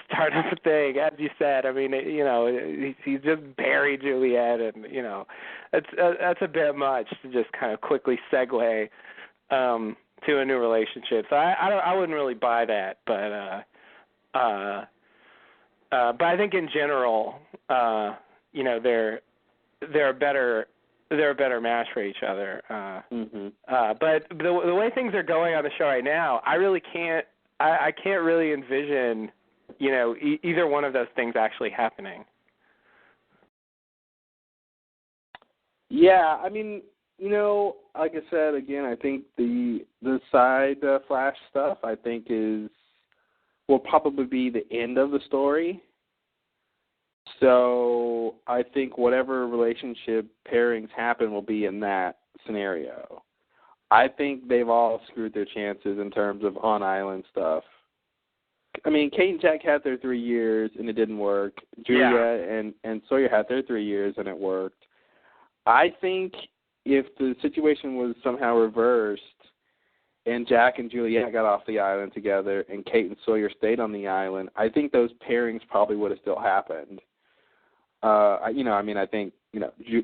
start up a thing. As you said, I mean, he's just buried Juliet, and that's a bit much to just kind of quickly segue to a new relationship. So I wouldn't really buy that, but I think in general, they're a better match for each other. But the way things are going on the show right now, I really can't. I can't really envision, either one of those things actually happening. Yeah, I mean, like I said again, I think the side Flash stuff, I think will probably be the end of the story. So I think whatever relationship pairings happen will be in that scenario. I think they've all screwed their chances in terms of on-island stuff. I mean, Kate and Jack had their 3 years, and it didn't work. Julia and Sawyer had their 3 years, and it worked. I think if the situation was somehow reversed and Jack and Juliet got off the island together and Kate and Sawyer stayed on the island, I think those pairings probably would have still happened. I think,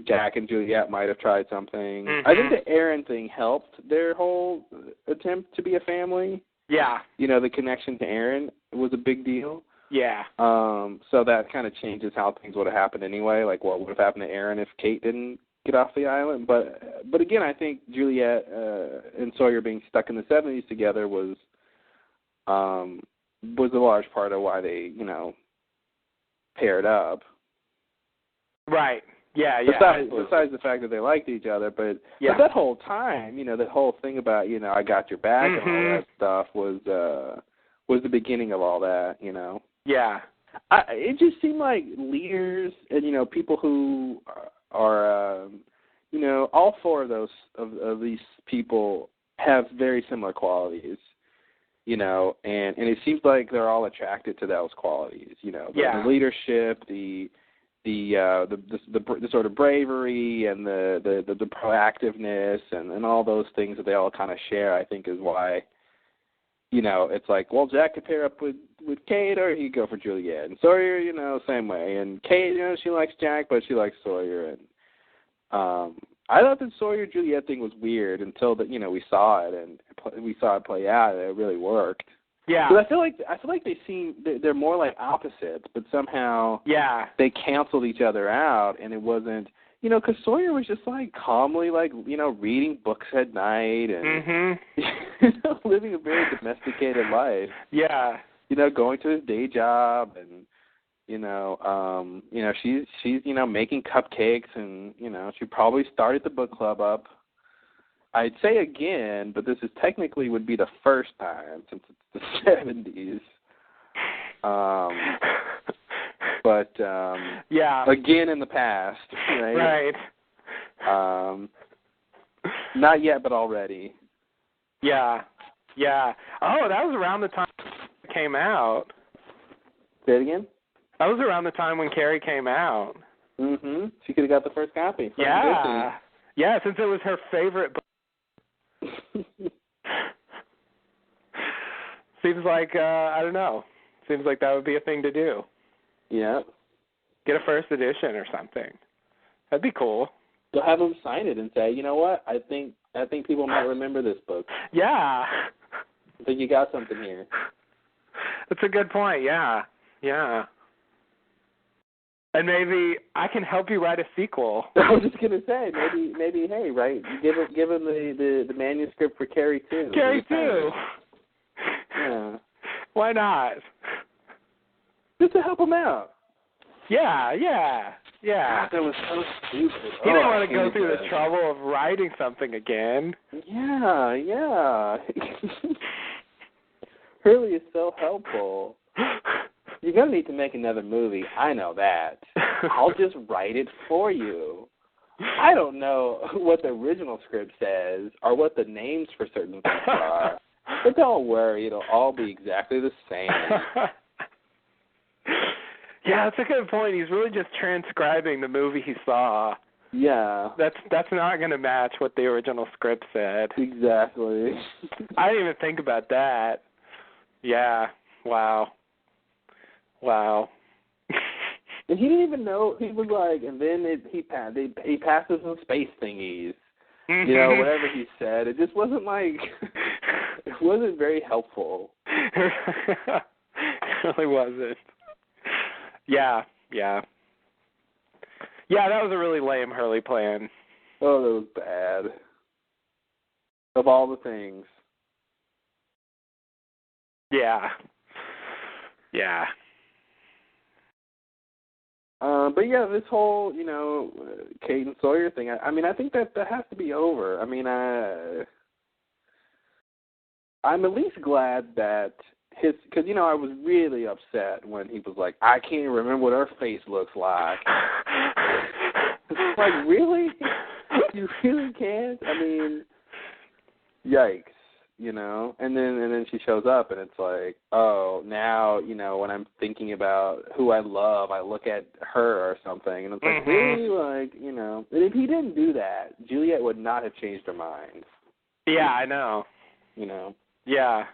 Jack and Juliet might have tried something. Mm-hmm. I think the Aaron thing helped their whole attempt to be a family. Yeah. The connection to Aaron was a big deal. Yeah. So that kind of changes how things would have happened anyway, like what would have happened to Aaron if Kate didn't get off the island. But again, I think Juliet and Sawyer being stuck in the 70s together was a large part of why they, paired up. Right. Yeah, Besides the fact that they liked each other, but that whole time, that whole thing about, I got your back and all that stuff was the beginning of all that, Yeah. It just seemed like leaders and, people who are, all four of those of these people have very similar qualities, and it seems like they're all attracted to those qualities, the leadership, the sort of bravery and the proactiveness and all those things that they all kind of share, I think is why, it's like, well, Jack could pair up with Kate or he'd go for Juliet. And Sawyer, same way. And Kate, she likes Jack, but she likes Sawyer. And I thought the Sawyer-Juliet thing was weird until that, we saw it and we saw it play out and it really worked. Yeah. But I feel like they're more like opposites, but somehow they canceled each other out, and it wasn't, because Sawyer was just like calmly like reading books at night and living a very domesticated life. Yeah. Going to his day job and she's making cupcakes and she probably started the book club up. I'd say again, but this is technically would be the first time since it's the 70s. But again in the past, right? Right. Not yet, but already. Yeah. Yeah. Oh, that was around the time it came out. Say it again? That was around the time when Carrie came out. Mm-hmm. She could have got the first copy. Yeah. Yeah, since it was her favorite book. Seems like, I don't know. Seems like that would be a thing to do. Yeah. Get a first edition or something. That'd be cool. They'll have them sign it and say, you know what? I think people might remember this book. Yeah. I think you got something here. That's a good point. Yeah. Yeah. And maybe I can help you write a sequel. I was just gonna say, maybe, hey, right? Give him the manuscript for Carrie 2. Carrie 2. Yeah. Why not? Just to help him out. Yeah, yeah. Yeah. That was so stupid. He didn't want I to go hated through that. the trouble of writing something again. Yeah. Hurley is so helpful. You're going to need to make another movie. I know that. I'll just write it for you. I don't know what the original script says or what the names for certain things are, but don't worry. It'll all be exactly the same. Yeah, that's a good point. He's really just transcribing the movie he saw. Yeah. That's not going to match what the original script said. Exactly. I didn't even think about that. Yeah. Wow. And he didn't even know. He was like, and then he passes some space thingies. Mm-hmm. You know, whatever he said. It just wasn't like, it wasn't very helpful. It really wasn't. Yeah. Yeah, that was a really lame Hurley plan. Oh, that was bad. Of all the things. Yeah. But yeah, this whole, Kate and Sawyer thing, I mean, I think that has to be over. I mean, I'm at least glad that because, I was really upset when he was like, I can't even remember what her face looks like. It's like, really? You really can't? I mean, yikes. And then she shows up, and it's like, oh, now, when I'm thinking about who I love, I look at her or something, and it's like, really, like, and if he didn't do that, Juliet would not have changed her mind. Yeah, I know. Yeah.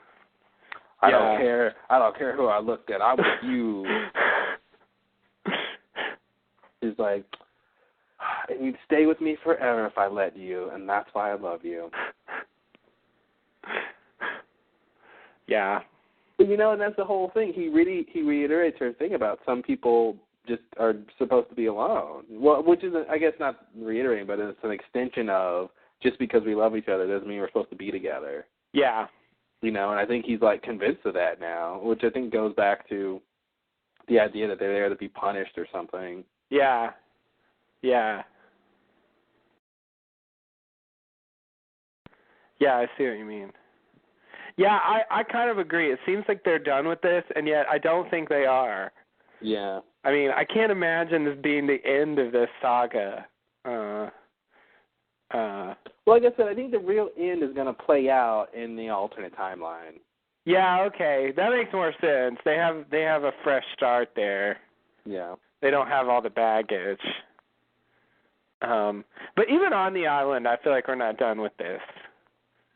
I don't care who I looked at. I'm with you. He's like, and you'd stay with me forever if I let you, and that's why I love you. Yeah. But, and that's the whole thing. He reiterates her thing about some people just are supposed to be alone. Well, which is, I guess, not reiterating, but it's an extension of just because we love each other doesn't mean we're supposed to be together. Yeah. And I think he's, like, convinced of that now, which I think goes back to the idea that they're there to be punished or something. Yeah. Yeah, I see what you mean. Yeah, I kind of agree. It seems like they're done with this, and yet I don't think they are. Yeah. I mean, I can't imagine this being the end of this saga. Well, like I said, I think the real end is going to play out in the alternate timeline. Yeah, okay. That makes more sense. They have a fresh start there. Yeah. They don't have all the baggage. But even on the island, I feel like we're not done with this.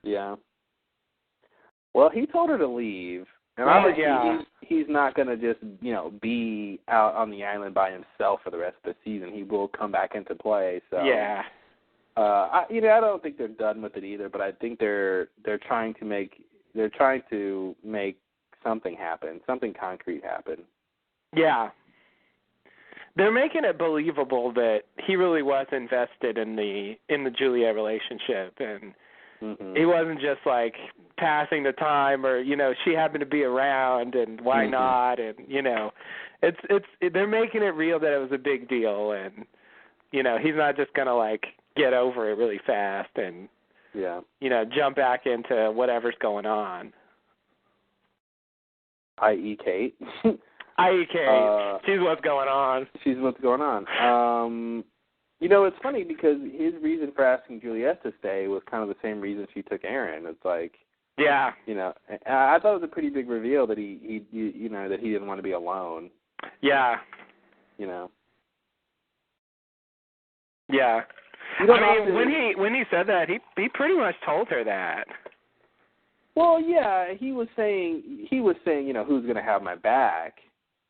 Yeah. Well, he told her to leave. And obviously he's not going to just, be out on the island by himself for the rest of the season. He will come back into play. So yeah. I don't think they're done with it either, but I think they're trying to make something happen, something concrete happen. Yeah. They're making it believable that he really was invested in the Juliet relationship, and he wasn't just like passing the time, or she happened to be around and why not, and they're making it real that it was a big deal, and he's not just gonna like get over it really fast and jump back into whatever's going on. I.e. Kate. I.e. Kate. She's what's going on. She's what's going on. It's funny because his reason for asking Juliet to stay was kind of the same reason she took Aaron. It's like, yeah, I thought it was a pretty big reveal that he that he didn't want to be alone. Yeah. Yeah. I mean, when he said that, he pretty much told her that. Well, yeah, he was saying, who's going to have my back.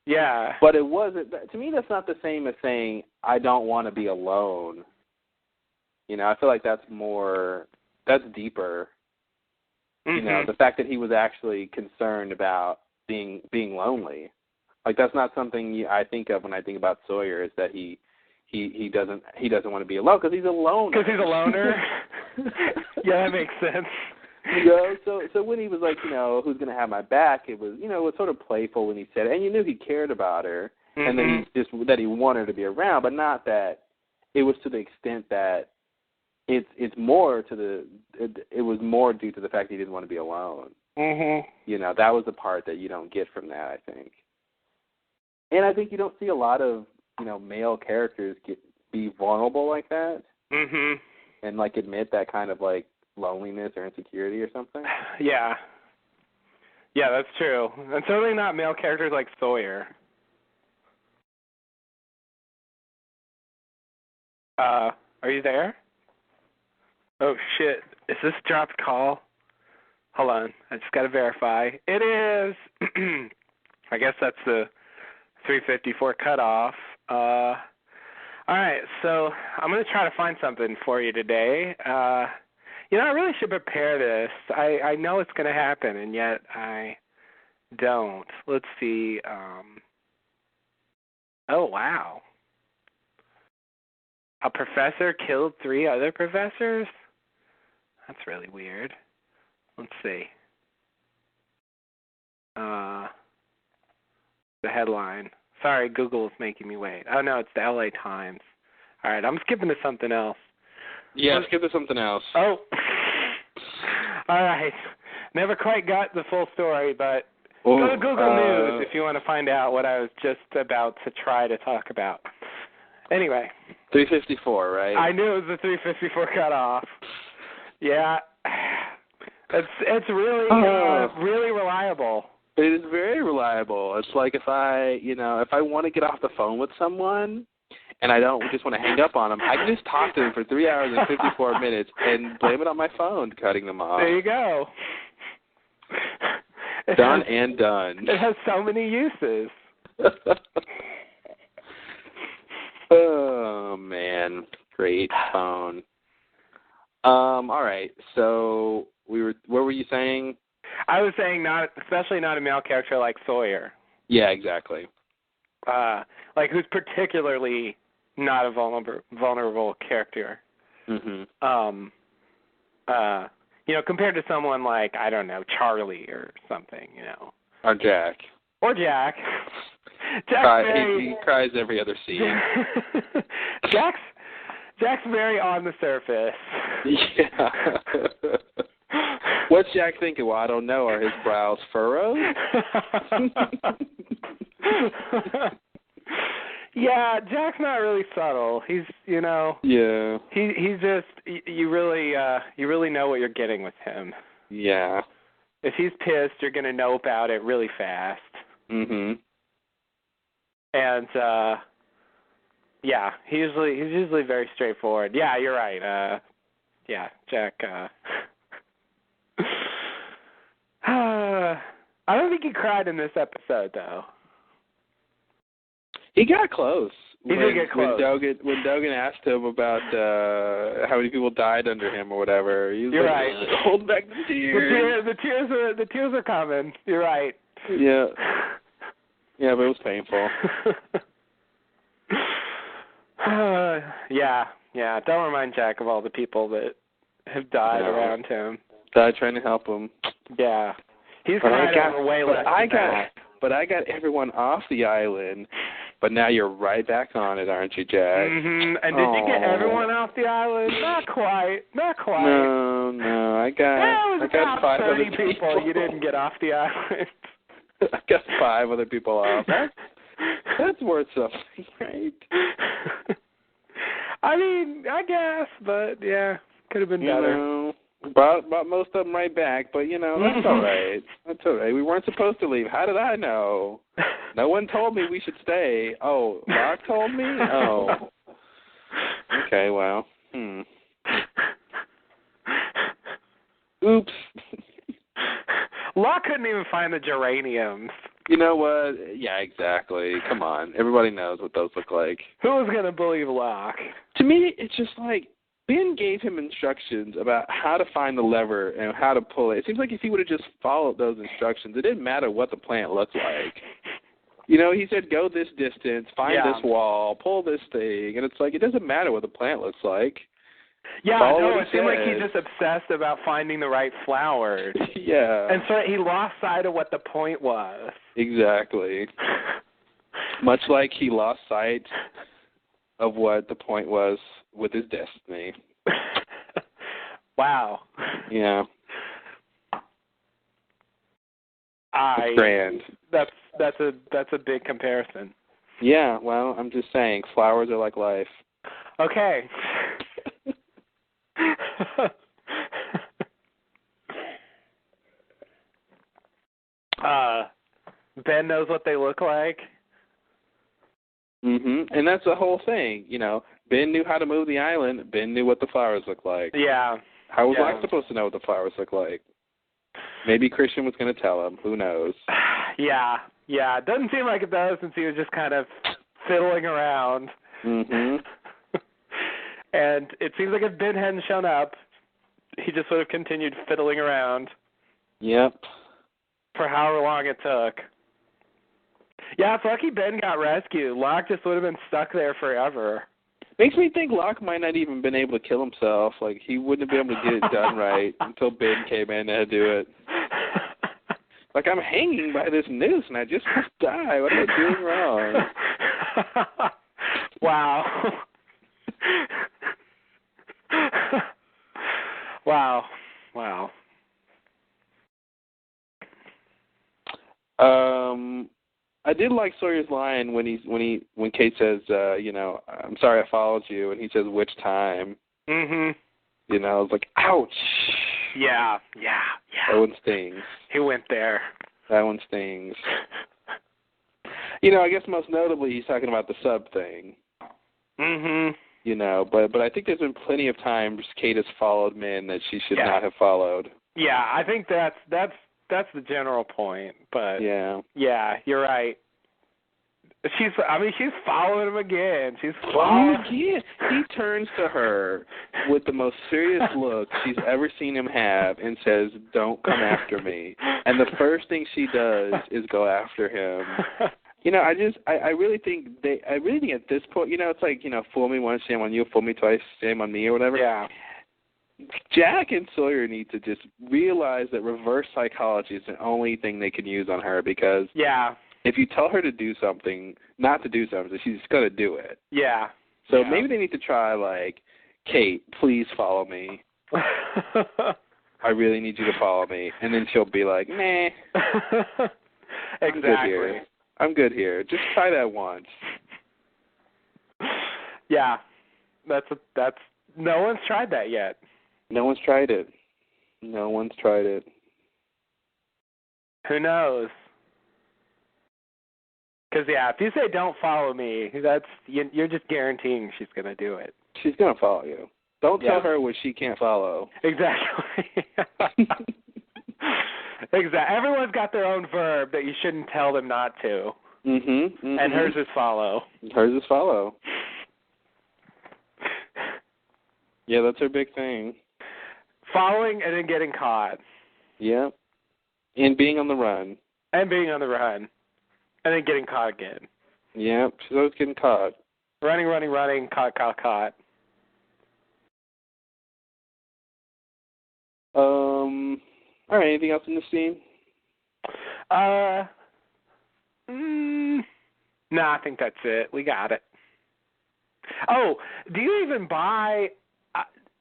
Yeah. But it wasn't, to me, that's not the same as saying, I don't want to be alone. I feel like that's deeper. The fact that he was actually concerned about being lonely. Like, that's not something I think of when I think about Sawyer, is that he doesn't want to be alone because he's a loner. Because he's a loner? Yeah, that makes sense. So when he was like, who's going to have my back, it was, it was sort of playful when he said it, and you knew he cared about her. and then that he wanted to be around, but not that it was to the extent that it's more to it was more due to the fact that he didn't want to be alone. You know, that was the part that you don't get from that, I think. And I think you don't see a lot of, you know, male characters be vulnerable like that. And like admit that kind of like loneliness or insecurity or something. Yeah. Yeah, that's true. And certainly not male characters like Sawyer. Are you there? Oh, shit. Is this dropped call? Hold on. I just got to verify. It is. I guess that's the 3:54 cutoff. All right, so I'm going to try to find something for you today. You know, I really should prepare this. I know it's going to happen, and yet I don't. Let's see. Oh, wow. A professor killed 3 other professors? That's really weird. Let's see. The headline. Sorry, Google's making me wait. Oh, no, it's the LA Times. All right, I'm skipping to something else. Yeah, skip to something else. Oh. All right. Never quite got the full story, but go to Google News if you want to find out what I was just about to try to talk about. Anyway. 3:54, right? I knew it was the 3:54 cutoff. Yeah. It's really really reliable. It is very reliable. It's like if I want to get off the phone with someone and I don't just want to hang up on them, I can just talk to them for 3 hours and 54 minutes and blame it on my phone cutting them off. There you go. Done and done. It has so many uses. Oh, man. Great phone. All right. So what were you saying? I was saying especially not a male character like Sawyer. Yeah, exactly. Like who's particularly not a vulnerable character. You know, compared to someone like, I don't know, Charlie or something, you know. Or Jack. He cries every other scene. Jack's very on the surface. Yeah. What's Jack thinking? Well, I don't know. Are his brows furrowed? Yeah, Jack's not really subtle. He's, you know. Yeah. He's just you really know what you're getting with him. Yeah. If he's pissed, you're going to know about it really fast. And yeah, he's usually very straightforward. Yeah, you're right. Yeah, Jack. I don't think he cried in this episode, though. He got close. He did get close. When Dogan asked him about how many people died under him or whatever, he was You're like, right. Hold back the tears. The tears are coming. You're right. Yeah. Yeah, but it was painful. Yeah. Don't remind Jack of all the people that have died around him. Died trying to help him. Yeah. He's cried over way less than that. But I got everyone off the island. But now you're right back on it, aren't you, Jack? And did you get everyone off the island? Not quite. No. I got 5 other people you didn't get off the island. I got 5 other people off. That's worth something, right? I mean, I guess, but yeah, could have been better. Know, brought most of them right back, but that's all right. That's all right. We weren't supposed to leave. How did I know? No one told me we should stay. Oh, Locke told me? Oh. Okay, well. Oops. Locke couldn't even find the geraniums. You know what? Yeah, exactly. Come on. Everybody knows what those look like. Who was going to believe Locke? To me, it's just like Ben gave him instructions about how to find the lever and how to pull it. It seems like if he would have just followed those instructions, it didn't matter what the plant looked like. He said, go this distance, find this wall, pull this thing. And it's like, it doesn't matter what the plant looks like. Yeah, no, it seemed like he's just obsessed about finding the right flowers. Yeah. And so he lost sight of what the point was. Exactly. Much like he lost sight of what the point was with his destiny. Wow. Yeah. Grand. That's a big comparison. Yeah, well, I'm just saying, flowers are like life. Okay. Ben knows what they look like. And that's the whole thing, you know. Ben knew how to move the island. Ben knew what the flowers looked like. Yeah. How was Locke supposed to know what the flowers looked like? Maybe Christian was going to tell him. Who knows? Yeah. It doesn't seem like it does, since he was just kind of fiddling around. And it seems like if Ben hadn't shown up, he just would have continued fiddling around. Yep. For however long it took. Yeah, it's lucky Ben got rescued. Locke just would have been stuck there forever. Makes me think Locke might not even been able to kill himself. Like, he wouldn't have been able to get it done right until Ben came in to do it. Like, I'm hanging by this noose and I just must die. What am I doing wrong? Wow. Wow. I did like Sawyer's line when Kate says, you know, I'm sorry I followed you, and he says, which time? You know, I was like, ouch. Yeah. That one stings. He went there. That one stings. You know, I guess most notably he's talking about the sub thing. You know, but I think there's been plenty of times Kate has followed men that she should not have followed. Yeah, I think that's the general point. But yeah, you're right. She's following him again. She's following him again. He turns to her with the most serious look she's ever seen him have and says, "Don't come after me." And the first thing she does is go after him. You know, I really think at this point, you know, it's like, you know, fool me once, shame on you, fool me twice, shame on me, or whatever. Yeah. Jack and Sawyer need to just realize that reverse psychology is the only thing they can use on her, because if you tell her to do something, not to do something, she's going to do it. Yeah. So maybe they need to try, like, Kate, please follow me. I really need you to follow me. And then she'll be like, meh. Exactly. I'm good here. Just try that once. Yeah. That's no one's tried that yet. No one's tried it. Who knows? Because, if you say don't follow me, you're just guaranteeing she's going to do it. She's going to follow you. Don't tell her what she can't follow. Exactly. Exactly. Everyone's got their own verb that you shouldn't tell them not to. And hers is follow. Yeah, that's her big thing. Following and then getting caught. Yeah. And being on the run. And then getting caught again. Yeah, she's always getting caught. Running, caught. All right, anything else in the scene? No, I think that's it. We got it. Oh, do you even buy...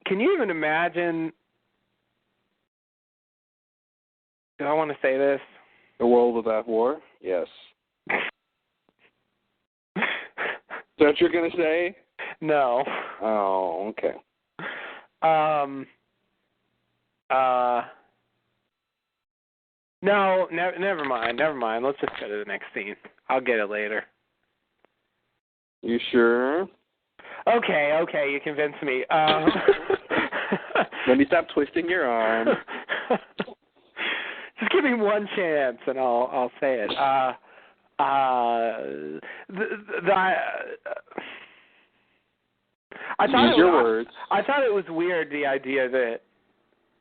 can you even imagine... Do I want to say this? A world without war? Yes. Is that what you're going to say? No. Oh, okay. No, never mind. Let's just go to the next scene. I'll get it later. You sure? Okay, you convinced me. Let me stop twisting your arm. Just give me one chance, and I'll say it. Words. I thought it was weird, the idea that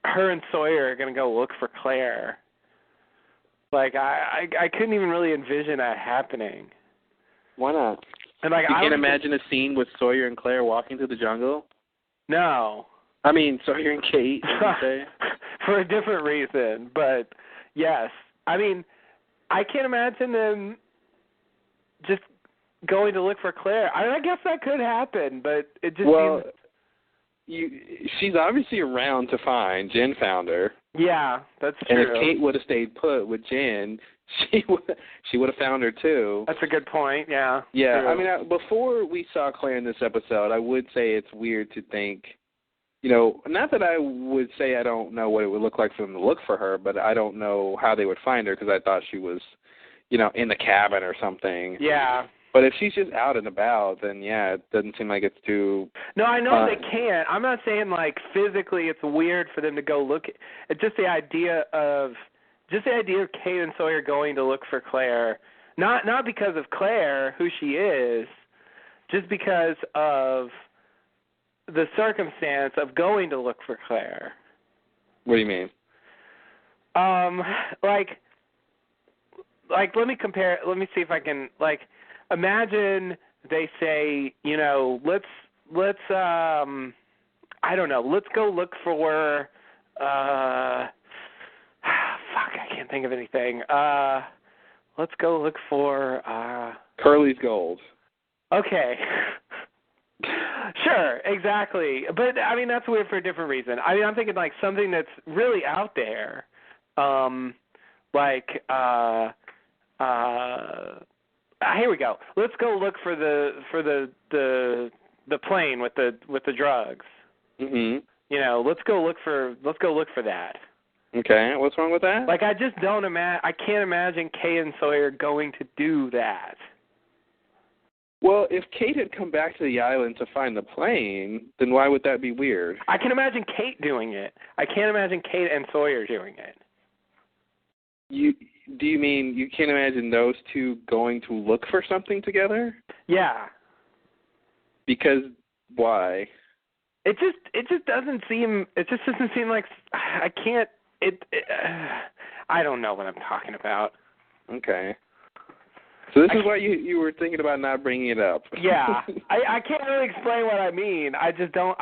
her and Sawyer are going to go look for Claire. Like, I couldn't even really envision that happening. Why not? And like, you can't imagine a scene with Sawyer and Claire walking through the jungle? No. I mean, Sawyer and Kate, you say? For a different reason, but yes. I mean, I can't imagine them just going to look for Claire. I guess that could happen, but it just seems... she's obviously around to find. Jen found her. Yeah, that's and true. And if Kate would have stayed put with Jen, she would have found her too. That's a good point, yeah. Yeah, True. I mean, before we saw Claire in this episode, I would say it's weird to think, you know, not that I would say I don't know what it would look like for them to look for her, but I don't know how they would find her because I thought she was, you know, in the cabin or something. Yeah. But if she's just out and about, then, yeah, it doesn't seem like it's too... No, I know they can't. I'm not saying, like, physically it's weird for them to go look. It's just the idea of Kate and Sawyer going to look for Claire. Not because of Claire, who she is, just because of the circumstance of going to look for Claire. What do you mean? Like, let me compare. Let me see if I can, like... Imagine they say, you know, let's I don't know, let's go look for fuck, I can't think of anything. Let's go look for Curly's Gold. Okay. Sure, exactly. But I mean that's weird for a different reason. I mean I'm thinking like something that's really out there. Here we go. Let's go look for the plane with the drugs. Mhm. You know, let's go look for that. Okay, what's wrong with that? Like I just I can't imagine Kate and Sawyer going to do that. Well, if Kate had come back to the island to find the plane, then why would that be weird? I can imagine Kate doing it. I can't imagine Kate and Sawyer doing it. Do you mean you can't imagine those two going to look for something together? Yeah. Because why? It just doesn't seem like I can't I don't know what I'm talking about. Okay. So this is why you were thinking about not bringing it up. Yeah. I can't really explain what I mean. I don't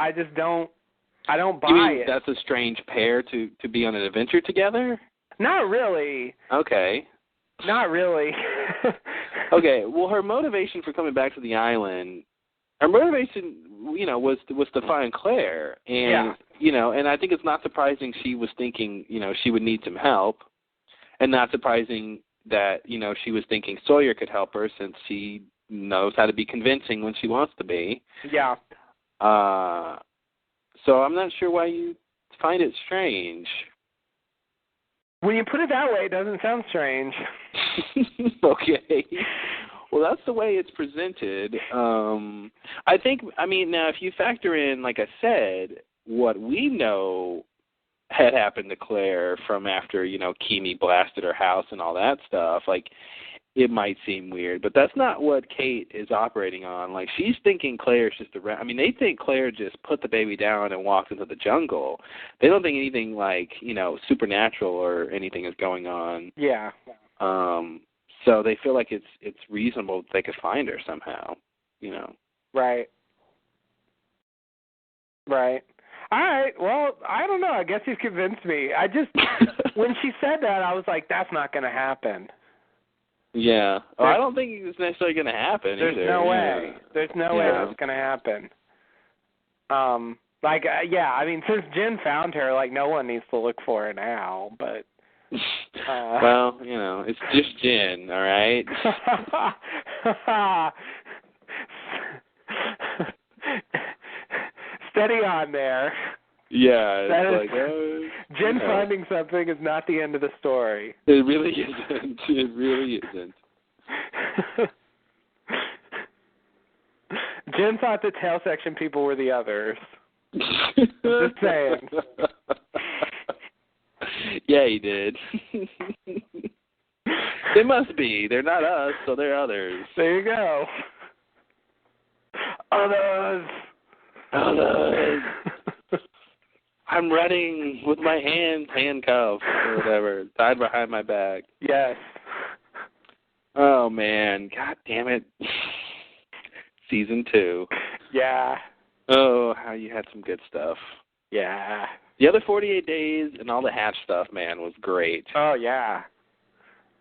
buy you mean it. That's a strange pair to be on an adventure together? Not really. Okay. Not really. Okay, well, her motivation for coming back to the island, you know, was to find Claire. And, yeah. You know, and I think it's not surprising she was thinking, you know, she would need some help. And not surprising that, you know, she was thinking Sawyer could help her since she knows how to be convincing when she wants to be. Yeah. So I'm not sure why you find it strange. When you put it that way, it doesn't sound strange. Okay. Well, that's the way it's presented. I mean, now if you factor in, like I said, what we know had happened to Claire from after, you know, Kimi blasted her house and all that stuff, like, it might seem weird, but that's not what Kate is operating on. Like, she's thinking Claire's just around. I mean, they think Claire just put the baby down and walked into the jungle. They don't think anything like, you know, supernatural or anything is going on. Yeah. So they feel like it's reasonable that they could find her somehow, you know. Right. Right. All right. Well, I don't know. I guess you've convinced me. I just, when she said that, I was like, that's not going to happen. Yeah. Oh, I don't think it's necessarily going to happen either. There's no way. There's no way that's going to happen. Yeah, I mean, since Jen found her, like, no one needs to look for her now, but... well, you know, it's just Jen, all right? Steady on there. Yeah, Jen finding something is not the end of the story. It really isn't. It really isn't. Jen thought the tail section people were the others. Just saying. Yeah, he did. They must be. They're not us, so they're others. There you go. Others. I'm running with my hands handcuffed or whatever, tied behind my back. Yes. Oh, man. God damn it. Season 2. Yeah. Oh, how you had some good stuff. Yeah. The other 48 days and all the Hatch stuff, man, was great. Oh, yeah.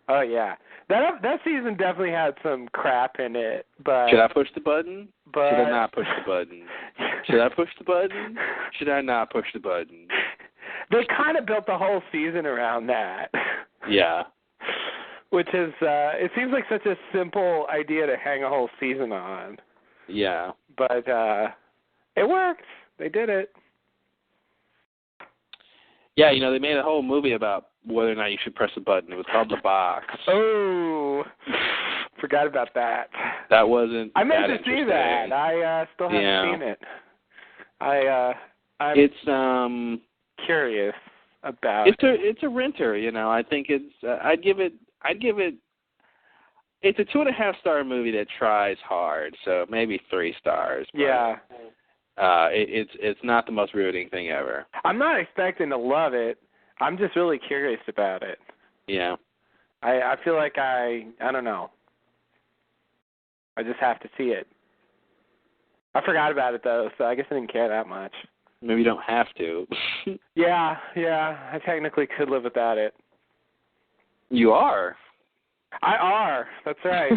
Oh yeah, that season definitely had some crap in it. But should I push the button? But should I not push the button? Should I push the button? Should I not push the button? They kind of built the whole season around that. Yeah. Which is, it seems like such a simple idea to hang a whole season on. Yeah. But it worked. They did it. Yeah, they made a whole movie about whether or not you should press a button. It was called The Box. Oh, forgot about that. That wasn't. I meant that to see that. I still haven't seen it. I'm curious about. It's a renter. I think I'd give it. It's a 2.5-star movie that tries hard, so maybe 3 stars. Yeah. It's not the most riveting thing ever. I'm not expecting to love it. I'm just really curious about it. Yeah. I feel like I don't know. I just have to see it. I forgot about it though, so I guess I didn't care that much. Maybe you don't have to. Yeah. I technically could live without it. You are. I are. That's right.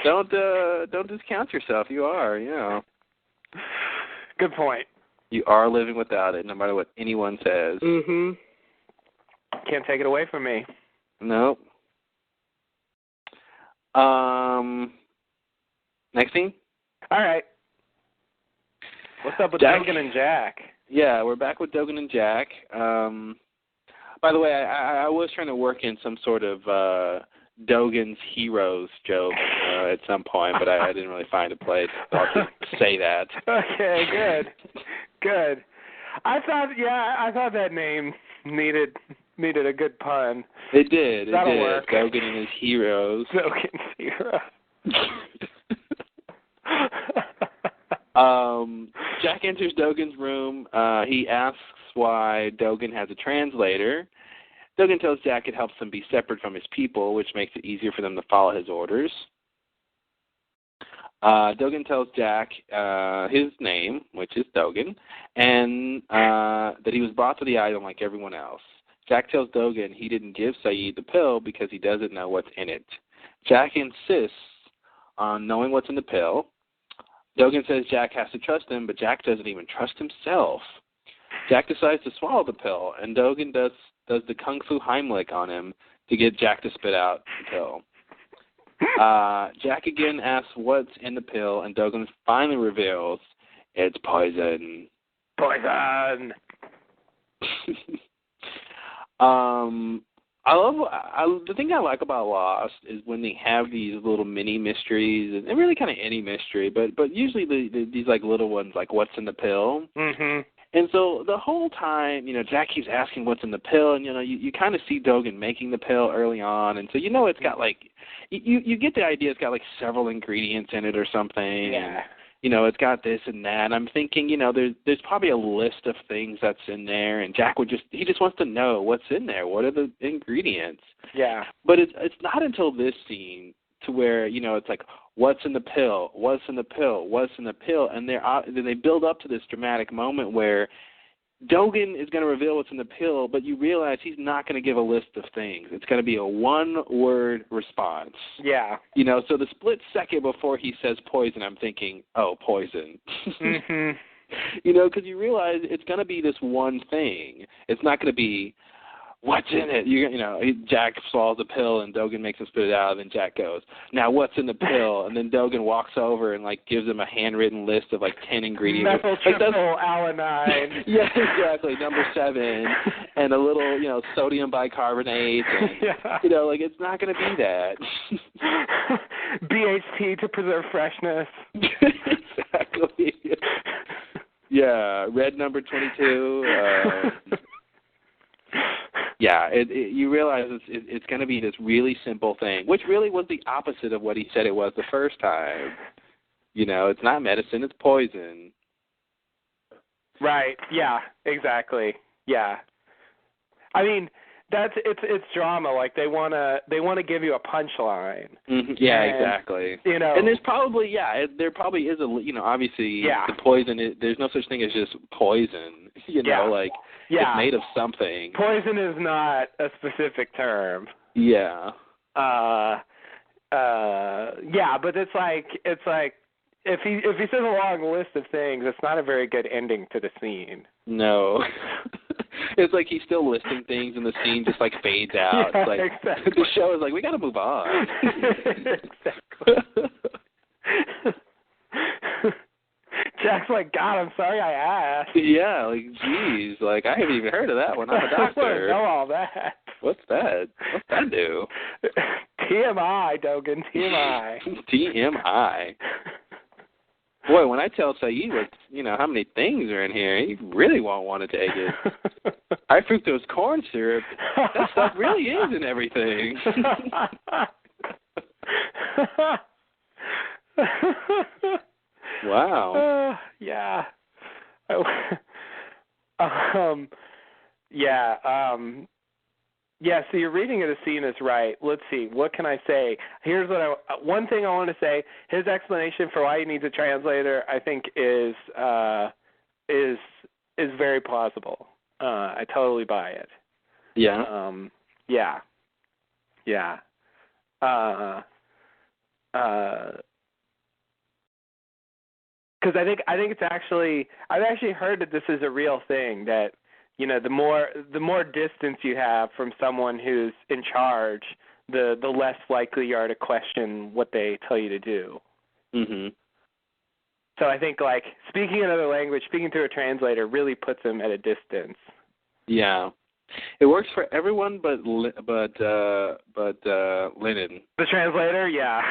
Don't discount yourself. You are. Good point. You are living without it, no matter what anyone says. Mhm. Can't take it away from me. Nope. Next scene. All right. What's up with Jack? Dogan and Jack? Yeah, we're back with Dogan and Jack. By the way, I was trying to work in some sort of Dogan's Heroes joke at some point, but I didn't really find a place. So I'll just say that. Okay, good. I thought that name needed a good pun. It did. That'll work. Dogan and his Heroes. Dogan's Heroes. Jack enters Dogan's room. He asks why Dogan has a translator. Dogan tells Jack it helps them be separate from his people, which makes it easier for them to follow his orders. Dogan tells Jack his name, which is Dogan, and that he was brought to the island like everyone else. Jack tells Dogan he didn't give Saeed the pill because he doesn't know what's in it. Jack insists on knowing what's in the pill. Dogan says Jack has to trust him, but Jack doesn't even trust himself. Jack decides to swallow the pill, and Dogan does the Kung Fu Heimlich on him to get Jack to spit out the pill. Jack again asks what's in the pill, and Dogan finally reveals it's poison. Poison! The thing I like about Lost is when they have these little mini mysteries, and really kind of any mystery, but usually these like little ones, like what's in the pill. Mm-hmm. And so the whole time, Jack keeps asking what's in the pill, and you kind of see Dogan making the pill early on, and so it's got like you get the idea it's got like several ingredients in it or something. Yeah. And, it's got this and that. And I'm thinking, there's probably a list of things that's in there, and Jack he just wants to know what's in there. What are the ingredients? Yeah. But it's not until this scene to where, it's like, what's in the pill? What's in the pill? What's in the pill? And then they build up to this dramatic moment where Dogan is going to reveal what's in the pill, but you realize he's not going to give a list of things. It's going to be a one-word response. Yeah. So the split second before he says poison, I'm thinking, oh, poison. Mm-hmm. Because you realize it's going to be this one thing. It's not going to be, what's in it? Jack swallows a pill and Dogan makes him spit it out, and then Jack goes, now what's in the pill? And then Dogan walks over and gives him a handwritten list of 10 ingredients. Methyltryptoalanine. Yeah, exactly. Number 7, and a little sodium bicarbonate. And, yeah. It's not going to be that. BHT to preserve freshness. Exactly. Yeah, red number 22. Yeah, you realize it's going to be this really simple thing, which really was the opposite of what he said it was the first time. It's not medicine, it's poison. Right. Yeah, exactly. Yeah. I mean, it's drama. They want to give you a punchline. Mm-hmm. Yeah, and, exactly. And there's probably there probably is a obviously the poison there's no such thing as just poison. Yeah. It's made of something. Poison is not a specific term. Yeah. Yeah, but it's like if he says a long list of things, it's not a very good ending to the scene. No. It's like he's still listing things and the scene just like fades out. Yeah, It's like exactly. the show is like, we gotta move on. Exactly. Jack's like, God, I'm sorry I asked. Yeah, like geez, like I haven't even heard of that one. I'm a I want to doctor. know all that. What's that? What's that do? TMI, Dogan, TMI. TMI. Boy, when I tell Saeed what, how many things are in here, he really won't want to take it. High fructose corn syrup, that stuff really is in everything. Wow. Yeah. Yeah, so your reading of the scene is right. Let's see, what can I say? Here's one thing I want to say. His explanation for why he needs a translator, I think, is very plausible. I totally buy it. Yeah. Yeah. Because I think it's actually, I've actually heard that this is a real thing, that the more distance you have from someone who's in charge, the less likely you are to question what they tell you to do. Mhm. So I think like speaking another language, speaking through a translator, really puts them at a distance. Yeah. It works for everyone but Lennon. The translator, yeah.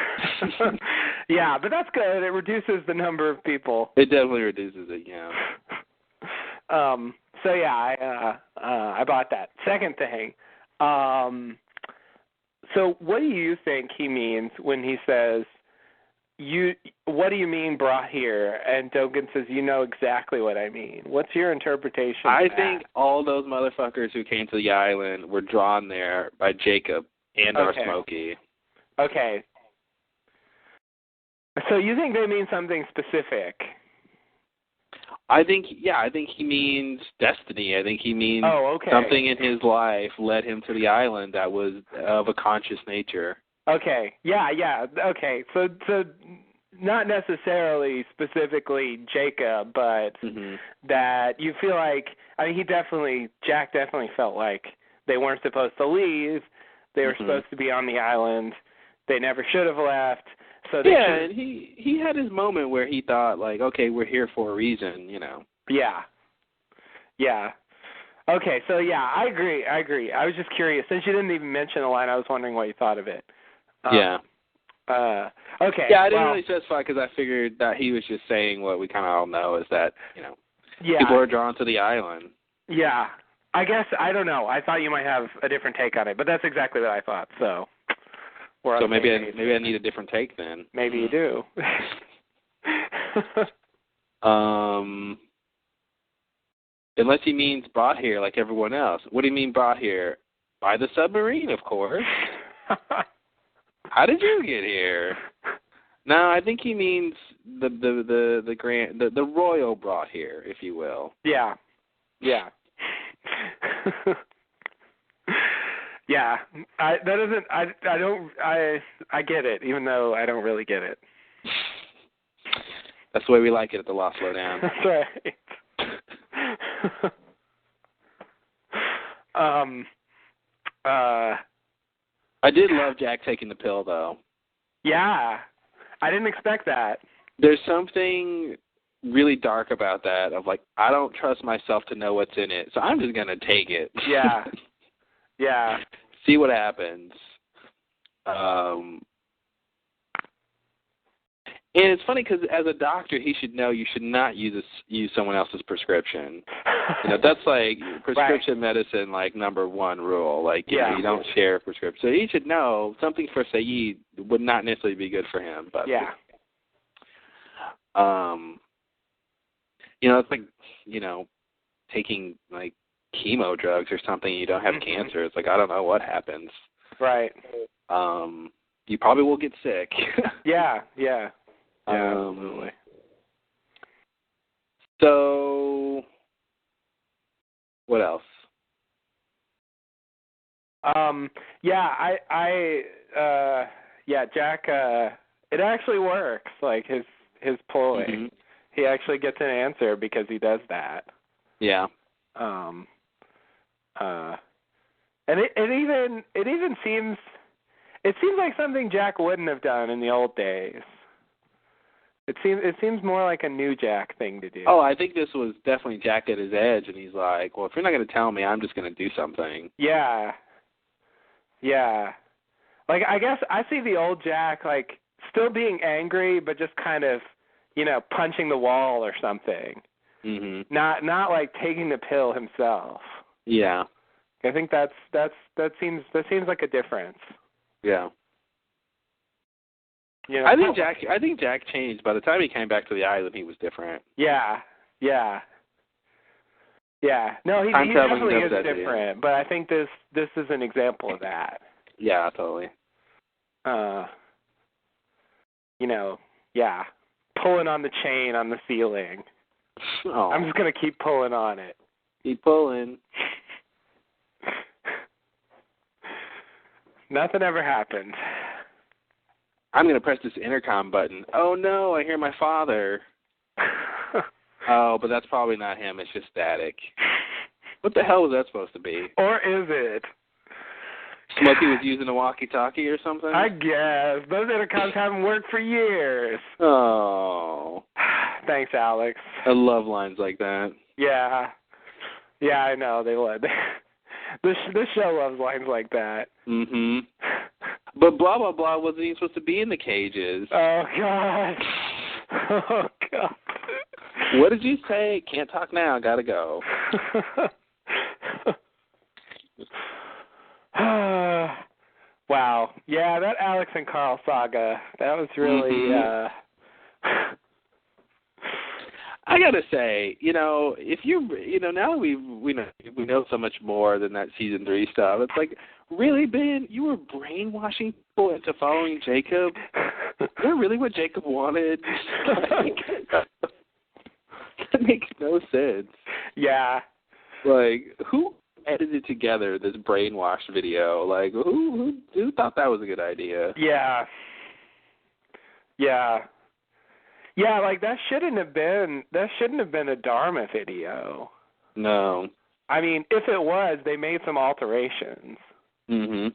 Yeah, but that's good. It reduces the number of people. It definitely reduces it, yeah. So yeah, I bought that. Second thing, so what do you think he means when he says, what do you mean brought here? And Dogan says, you know exactly what I mean. What's your interpretation of that? I think all those motherfuckers who came to the island were drawn there by Jacob and our Smokey. Okay. So you think they mean something specific? I think he means destiny. I think he means something in his life led him to the island that was of a conscious nature. Okay. Yeah. Okay. So not necessarily specifically Jacob, but that you feel like, Jack definitely felt like they weren't supposed to leave. They were supposed to be on the island. They never should have left. So and he had his moment where he thought like, okay, we're here for a reason, Yeah. Okay, so yeah, I agree. I was just curious. Since you didn't even mention the line, I was wondering what you thought of it. Yeah. Okay. Yeah, I didn't really specify because I figured that he was just saying what we kind of all know is that, people are drawn to the island. Yeah. I guess, I don't know. I thought you might have a different take on it, but that's exactly what I thought, so. So maybe I need a different take then. Maybe you do. Unless he means brought here like everyone else. What do you mean brought here? By the submarine, of course. How did you get here? No, I think he means the royal brought here, if you will. Yeah. Yeah, I get it, even though I don't really get it. That's the way we like it at the Lost Lowdown. That's right. I did love Jack taking the pill, though. Yeah, I didn't expect that. There's something really dark about that, of like, I don't trust myself to know what's in it, so I'm just going to take it. Yeah. Yeah. See what happens. And it's funny because as a doctor, he should know you should not use someone else's prescription. That's like prescription medicine, like number one rule. Like you don't share a prescription. So he should know something for Saeed would not necessarily be good for him. But it's like taking like chemo drugs or something. You don't have cancer. It's like I don't know what happens. Right. You probably will get sick. Yeah. Absolutely. So, What else? Jack, it actually works, like his ploy. Mm-hmm. He actually gets an answer because he does that. Yeah. And it even seems like something Jack wouldn't have done in the old days. It seems more like a new Jack thing to do. Oh, I think this was definitely Jack at his edge, and he's like, well, if you're not going to tell me, I'm just going to do something. Yeah. Yeah. Like, I guess I see the old Jack, like, still being angry, but just kind of, punching the wall or something. Mm-hmm. Not like taking the pill himself. Yeah. I think that seems like a difference. Yeah. I think Jack changed. By the time he came back to the island, he was different. Yeah. No, he definitely is different. But I think this is an example of that. Yeah, totally. Pulling on the chain on the ceiling. Oh. I'm just gonna keep pulling on it. Keep pulling. Nothing ever happened. I'm going to press this intercom button. Oh, no, I hear my father. Oh, but that's probably not him. It's just static. What the hell was that supposed to be? Or is it? Smokey was using a walkie-talkie or something? I guess. Those intercoms haven't worked for years. Oh. Thanks, Alex. I love lines like that. Yeah. Yeah, I know. They love. This show loves lines like that. Mm-hmm. But blah, blah, blah wasn't even supposed to be in the cages. Oh, God. Oh, God. What did you say? Can't talk now. Gotta go. Wow. Yeah, that Alex and Carl saga, that was really... I gotta say, if now that we know so much more than that season 3 stuff, it's like, really, Ben, you were brainwashing people into following Jacob? Is that really what Jacob wanted? That makes no sense. Yeah. Like, who edited together this brainwash video? Like, who thought that was a good idea? Yeah. Yeah. Yeah, like that shouldn't have been a Dharma video. No. I mean, if it was, they made some alterations. Mhm.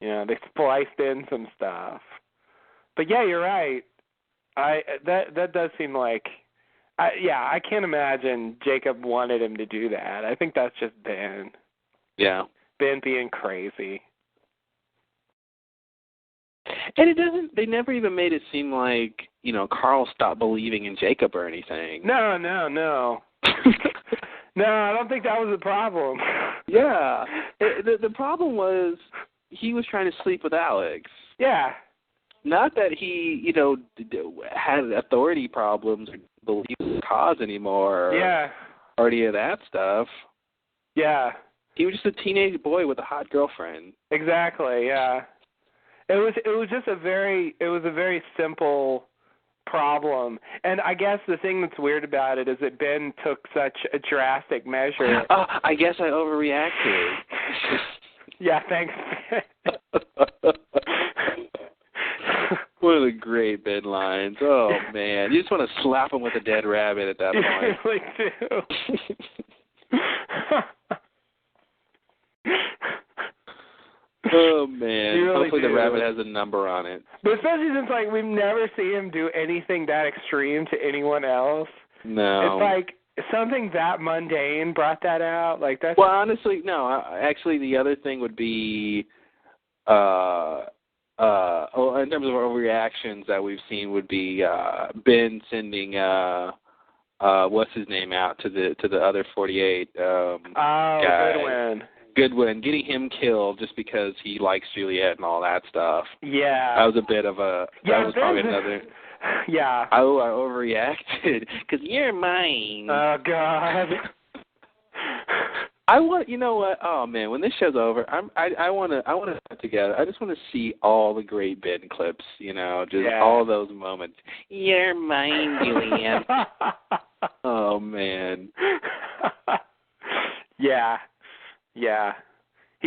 They spliced in some stuff. But yeah, you're right. That does seem like I can't imagine Jacob wanted him to do that. I think that's just Ben. Yeah. Ben being crazy. And they never even made it seem like, Carl stopped believing in Jacob or anything. No. No, I don't think that was the problem. Yeah. The problem was he was trying to sleep with Alex. Yeah. Not that he, had authority problems or believe in the cause anymore. Yeah. Or any of that stuff. Yeah. He was just a teenage boy with a hot girlfriend. Exactly, yeah. It was just a very simple problem. And I guess the thing that's weird about it is that Ben took such a drastic measure. I guess I overreacted. Yeah, thanks. One of the great Ben lines. Oh, man. You just want to slap him with a dead rabbit at that point. You really do. Oh, man. Really hopefully do. the rabbit has a number on it. But especially since, we've never seen him do anything that extreme to anyone else. No. It's like something that mundane brought that out. That's... Well, honestly, no. Actually, the other thing would be, in terms of overreactions that we've seen would be Ben sending, what's his name out to the other 48 guy. Goodwin, getting him killed just because he likes Juliet and all that stuff. Yeah. That was a bit of a... That was probably another... Yeah. I overreacted because you're mine. Oh, God. You know what? Oh, man, when this show's over, I want to put together. I just want to see all the great Ben clips, all those moments. You're mine, Juliet. Oh, man. Yeah.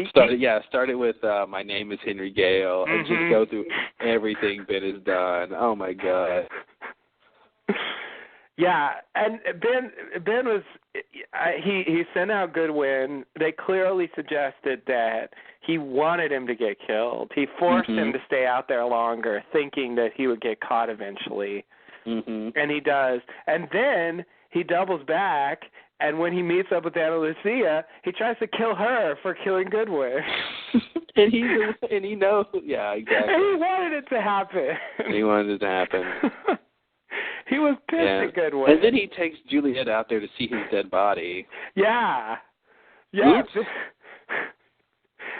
Started with my name is Henry Gale, and just go through everything Ben has done. Oh my God. Yeah, and Ben was he sent out Goodwin. They clearly suggested that he wanted him to get killed. He forced him to stay out there longer, thinking that he would get caught eventually. And he does. And then he doubles back, and when he meets up with Ana Lucia, he tries to kill her for killing Goodwin. and he knows. Yeah, exactly. And he wanted it to happen. He wanted it to happen. He was pissed at Goodwin. And then he takes Juliet out there to see his dead body. Yeah. Oops.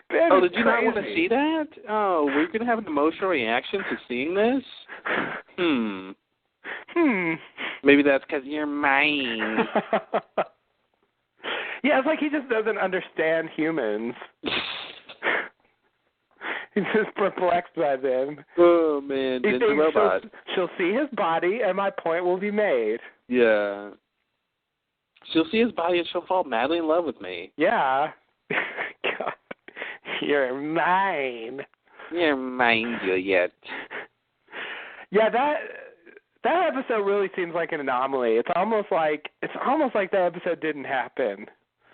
Ben did you not want to see that? Oh, we're going to have an emotional reaction to seeing this? Maybe that's because you're mine. Yeah, it's like he just doesn't understand humans. He's just perplexed by them. Oh, man. He thinks the robot. She'll see his body, and my point will be made. Yeah. She'll see his body, and she'll fall madly in love with me. Yeah. God. You're mine. You're mine, Juliet. Yeah, that episode really seems like an anomaly. It's almost like that episode didn't happen.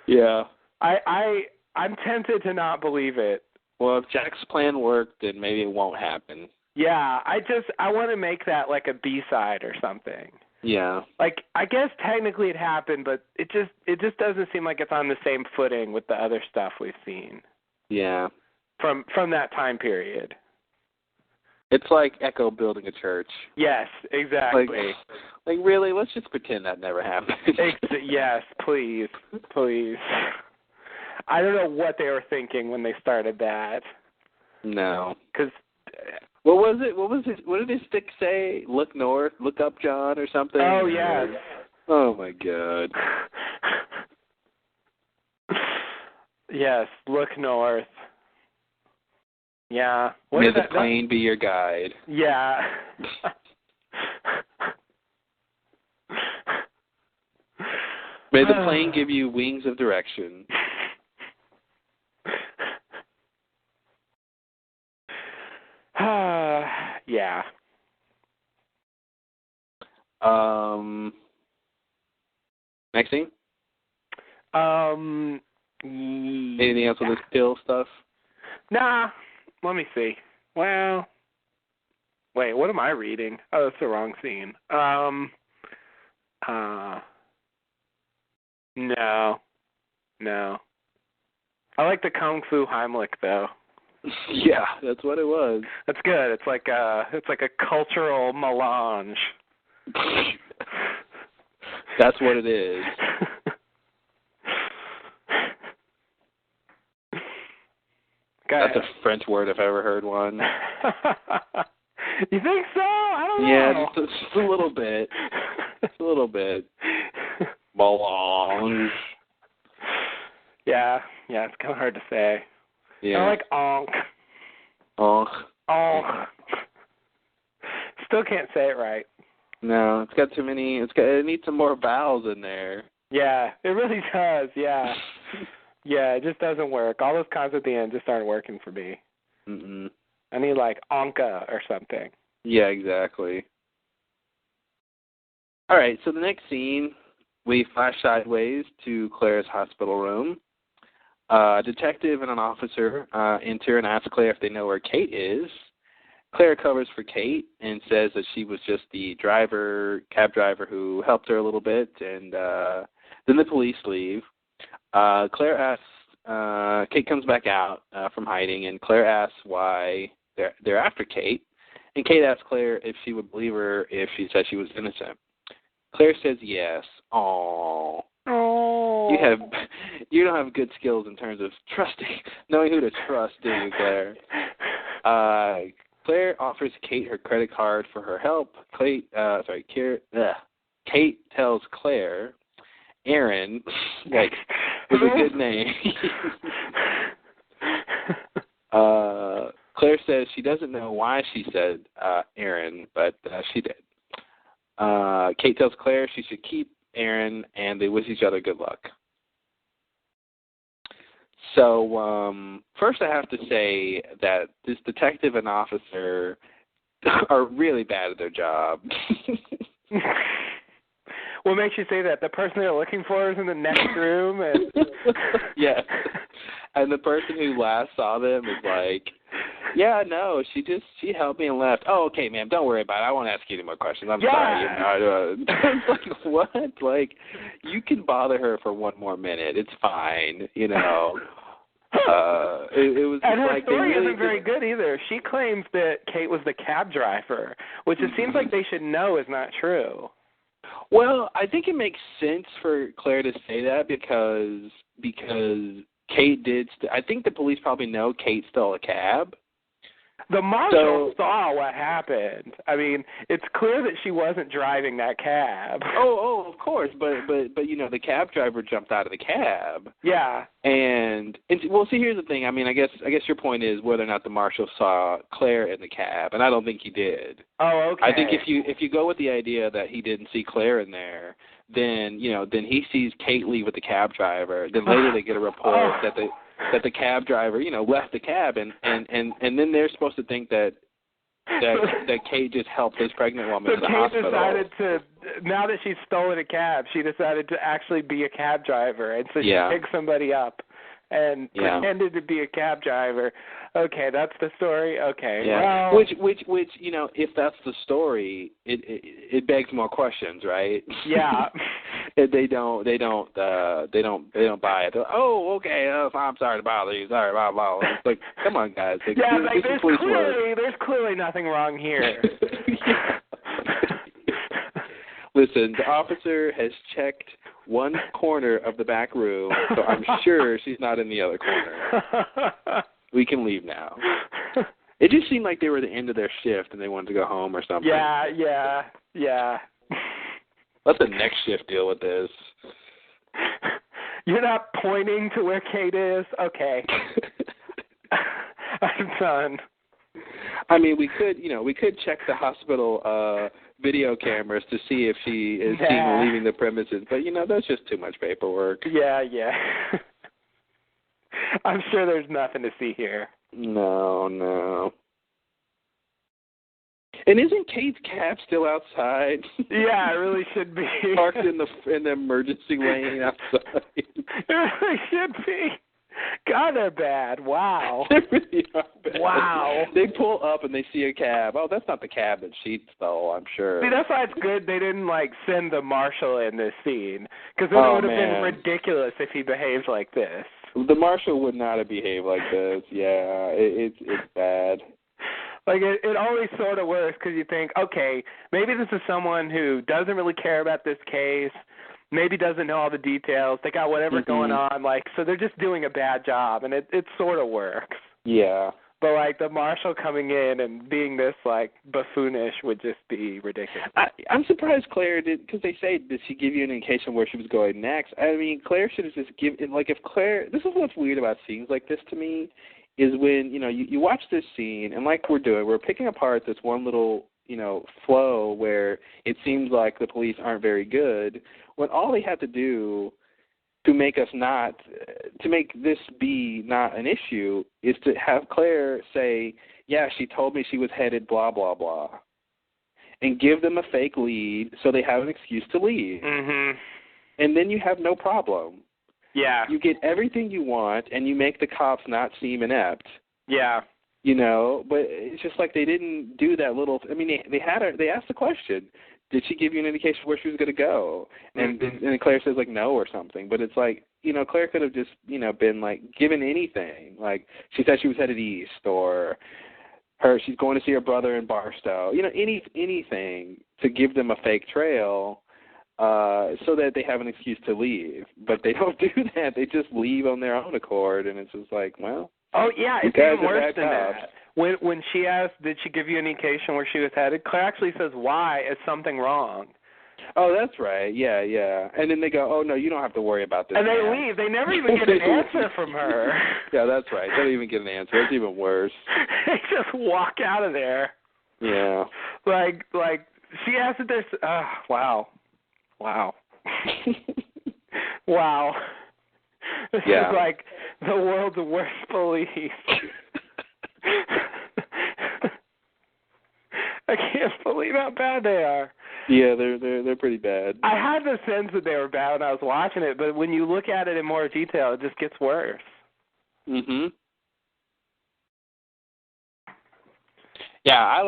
Yeah. I'm tempted to not believe it. Well, if Jack's plan worked, then maybe it won't happen. Yeah, I want to make that like a B-side or something. Yeah. Like, I guess technically it happened, but it just doesn't seem like it's on the same footing with the other stuff we've seen. Yeah. From that time period. It's like Echo building a church. Yes, exactly. Like really, let's just pretend that never happened. Yes, please. I don't know what they were thinking when they started that. No. Because what was it? What did his stick say? Look north, look up, John, or something? Oh, yes. Oh, my God. Yes, look north. Yeah. May the plane be your guide. Yeah. May the plane give you wings of direction. Yeah. Next scene? Anything else with this pill stuff? Nah. Let me see. Well, wait, what am I reading? Oh, that's the wrong scene. No. I like the Kung Fu Heimlich though. Yeah, that's what it was. That's good. It's like a cultural melange. That's what it is. That's a French word if I ever heard one. You think so? I don't know. Yeah, just a little bit. Just a little bit. Melange. Yeah, it's kind of hard to say. Yeah. I like onk. Onk. Still can't say it right. No, it's got too many. It needs some more vowels in there. Yeah, it really does. Yeah. Yeah, it just doesn't work. All those cons at the end just aren't working for me. Mm-mm. I need like Anka or something. Yeah, exactly. All right, so the next scene, we flash sideways to Claire's hospital room. A detective and an officer enter and ask Claire if they know where Kate is. Claire covers for Kate and says that she was just the cab driver who helped her a little bit, and then the police leave. Claire asks, Kate comes back out from hiding, and Claire asks why they're after Kate. And Kate asks Claire if she would believe her if she said she was innocent. Claire says yes. Aww. Oh. You don't have good skills in terms of knowing who to trust, do you, Claire? Claire offers Kate her credit card for her help. Kate tells Claire, Aaron, like, was a good name. Claire says she doesn't know why she said Aaron, but she did. Kate tells Claire she should keep Aaron, and they wish each other good luck. So, first I have to say that this detective and officer are really bad at their job. What makes you say that? The person they're looking for is in the next room? And Yes. And the person who last saw them is like, yeah, no, she helped me and left. Oh, okay, ma'am, don't worry about it. I won't ask you any more questions. I'm sorry. It's like, what? Like, you can bother her for one more minute. It's fine, you know. It was and her like story really isn't very good either. She claims that Kate was the cab driver, which it seems like they should know is not true. Well, I think it makes sense for Claire to say that because Kate did. I think the police probably know Kate stole a cab. The marshal saw what happened. I mean, it's clear that she wasn't driving that cab. Oh, of course, but you know, the cab driver jumped out of the cab. Yeah. And well, see, here's the thing. I mean, I guess your point is whether or not the marshal saw Claire in the cab, and I don't think he did. Oh, okay. I think if you go with the idea that he didn't see Claire in there, then he sees Kate leave with the cab driver. Then later they get a report that the cab driver, left the cab, and then they're supposed to think that Kate just helped this pregnant woman to the hospital. So Kate decided to, now that she's stolen a cab, she decided to actually be a cab driver, and so she picked somebody up and pretended to be a cab driver. Okay, that's the story. Okay, yeah. well, which if that's the story, it begs more questions, right? Yeah. They don't buy it. Oh, okay. I'm sorry to bother you. Sorry, blah blah. It's like, come on, guys. Like, there's clearly nothing wrong here. Listen, the officer has checked one corner of the back room, so I'm sure she's not in the other corner. We can leave now. It just seemed like they were at the end of their shift and they wanted to go home or something. Yeah. Let the next shift deal with this. You're not pointing to where Kate is? Okay. I'm done. I mean, we could check the hospital video cameras to see if she is seen leaving the premises, but that's just too much paperwork. Yeah. I'm sure there's nothing to see here. No. And isn't Kate's cab still outside? Yeah, it really should be. Parked in the emergency lane outside. It really should be. God, they're bad. Wow. They really are bad. Wow. They pull up and they see a cab. Oh, that's not the cab that she stole, I'm sure. See, that's why it's good they didn't, send the marshal in this scene. Because then it would have been ridiculous if he behaved like this. The marshal would not have behaved like this. Yeah, it's bad. It always sort of works because you think, okay, maybe this is someone who doesn't really care about this case, maybe doesn't know all the details, they got whatever going on, so they're just doing a bad job, and it sort of works. Yeah. But, the marshal coming in and being this, buffoonish would just be ridiculous. I'm surprised Claire did, because they say, did she give you an indication where she was going next? I mean, Claire should have just given, if Claire, this is what's weird about scenes like this to me, is when, you watch this scene, and like we're picking apart this one little, flow where it seems like the police aren't very good, when all they had to do to make this be not an issue is to have Claire say, yeah, she told me she was headed blah, blah, blah, and give them a fake lead so they have an excuse to leave. Mm-hmm. And then you have no problem. Yeah. You get everything you want, and you make the cops not seem inept. Yeah. But it's just like they didn't do that little. I mean, they asked the question, did she give you an indication where she was going to go? And and Claire says no or something. But it's Claire could have just been given anything. She said she was headed east, or she's going to see her brother in Barstow. Anything to give them a fake trail. So that they have an excuse to leave. But they don't do that. They just leave on their own accord, and it's just well. Oh, yeah, it's even worse than that. When she asked, did she give you an indication where she was headed, Claire actually says, why? Is something wrong? Oh, that's right. Yeah. And then they go, oh, no, you don't have to worry about this. And they leave. They never even get an answer from her. Yeah, that's right. They don't even get an answer. It's even worse. They just walk out of there. Yeah. She asked if there's, wow. Wow. Yeah. The world's worst police. I can't believe how bad they are. Yeah, they're pretty bad. I had the sense that they were bad when I was watching it, but when you look at it in more detail, it just gets worse. Mhm. Yeah, I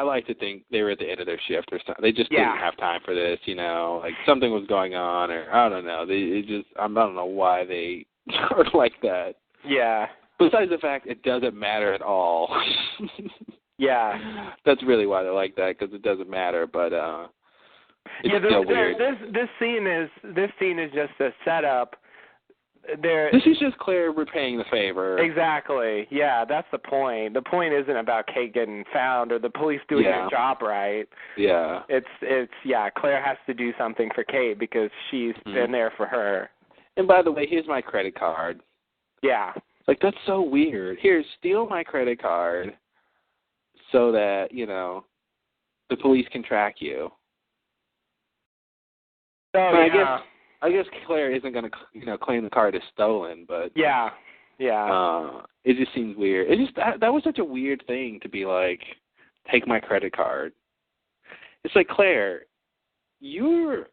like to think they were at the end of their shift or something. They just didn't have time for this, like something was going on, or I don't know. I don't know why they are like that. Yeah. Besides the fact it doesn't matter at all. Yeah. That's really why they're like that, because it doesn't matter. But it's still weird. This scene is just a setup. This is just Claire repaying the favor. Exactly. Yeah, that's the point. The point isn't about Kate getting found or the police doing their job right. Yeah. It's Claire has to do something for Kate because she's been there for her. And by the way, here's my credit card. Yeah. Like, that's so weird. Here, steal my credit card so that, the police can track you. Oh, yeah. I guess Claire isn't going to, claim the card is stolen, but yeah, it just seems weird. It just that was such a weird thing to be like, take my credit card. It's like, Claire, you're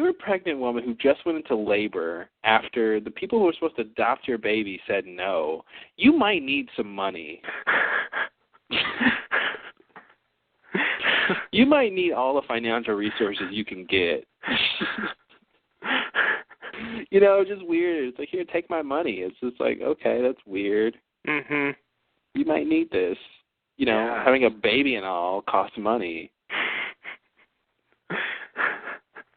a pregnant woman who just went into labor after the people who were supposed to adopt your baby said no. You might need some money. You might need all the financial resources you can get. Just weird. It's like, here, take my money. It's just like, okay, that's weird. Mm-hmm. You might need this. Having a baby and all costs money.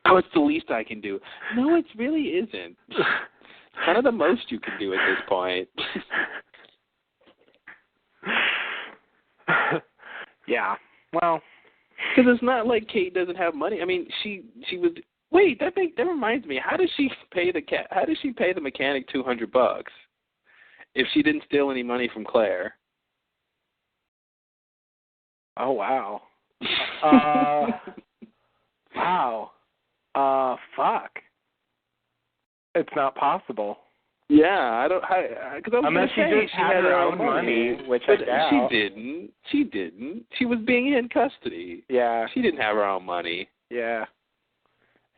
Oh, it's the least I can do. No, it really isn't. It's kind of the most you can do at this point. Yeah. Well, because it's not like Kate doesn't have money. I mean, she would. Wait, that reminds me. How does she pay the mechanic $200 if she didn't steal any money from Claire? Oh wow. Wow. Fuck. It's not possible. Yeah, unless she just had her own money, which I doubt. She didn't. She was being in custody. Yeah. She didn't have her own money. Yeah.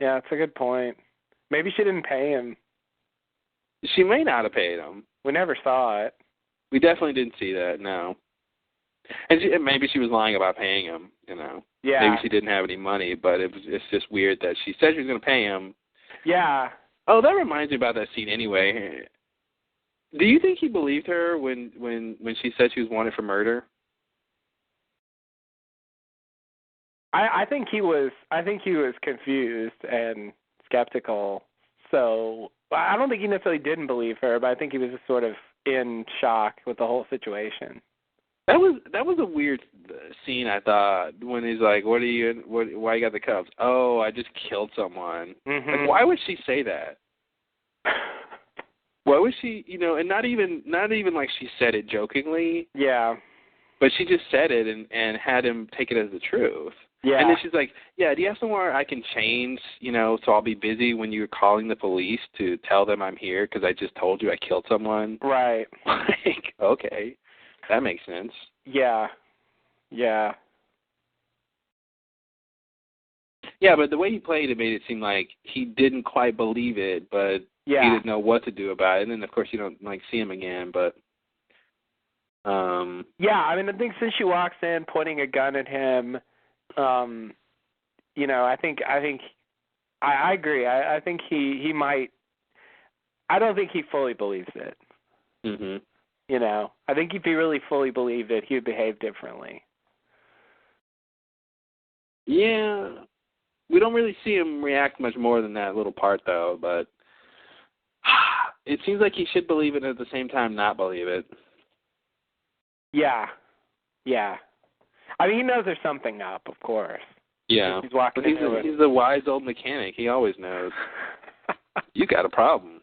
Yeah, that's a good point. Maybe she didn't pay him. She may not have paid him. We never saw it. We definitely didn't see that, no. And maybe she was lying about paying him, Yeah. Maybe she didn't have any money, but it's just weird that she said she was going to pay him. Yeah. Oh, that reminds me about that scene anyway. Do you think he believed her when she said she was wanted for murder? I think he was confused and skeptical. So I don't think he necessarily didn't believe her, but I think he was just sort of in shock with the whole situation. That was a weird scene, I thought, when he's like, why you got the cuffs? Oh, I just killed someone. Mm-hmm. Like, why would she say that? Why would she, and not even like she said it jokingly. Yeah. But she just said it and had him take it as the truth. Yeah. And then she's like, yeah, do you have somewhere I can change, so I'll be busy when you're calling the police to tell them I'm here because I just told you I killed someone? Right. Like, okay. That makes sense. Yeah. Yeah. Yeah, but the way he played it made it seem like he didn't quite believe it, but he didn't know what to do about it. And then, of course, you don't, see him again, but... Yeah, I mean, I think since she walks in pointing a gun at him, I think I agree. I think he might... I don't think he fully believes it. Mm-hmm. I think if he really fully believed it, he would behave differently. Yeah. We don't really see him react much more than that little part, though, but it seems like he should believe it and at the same time not believe it. Yeah. Yeah. I mean, he knows there's something up, of course. Yeah. He's walking into it. He's a wise old mechanic. He always knows. You got a problem.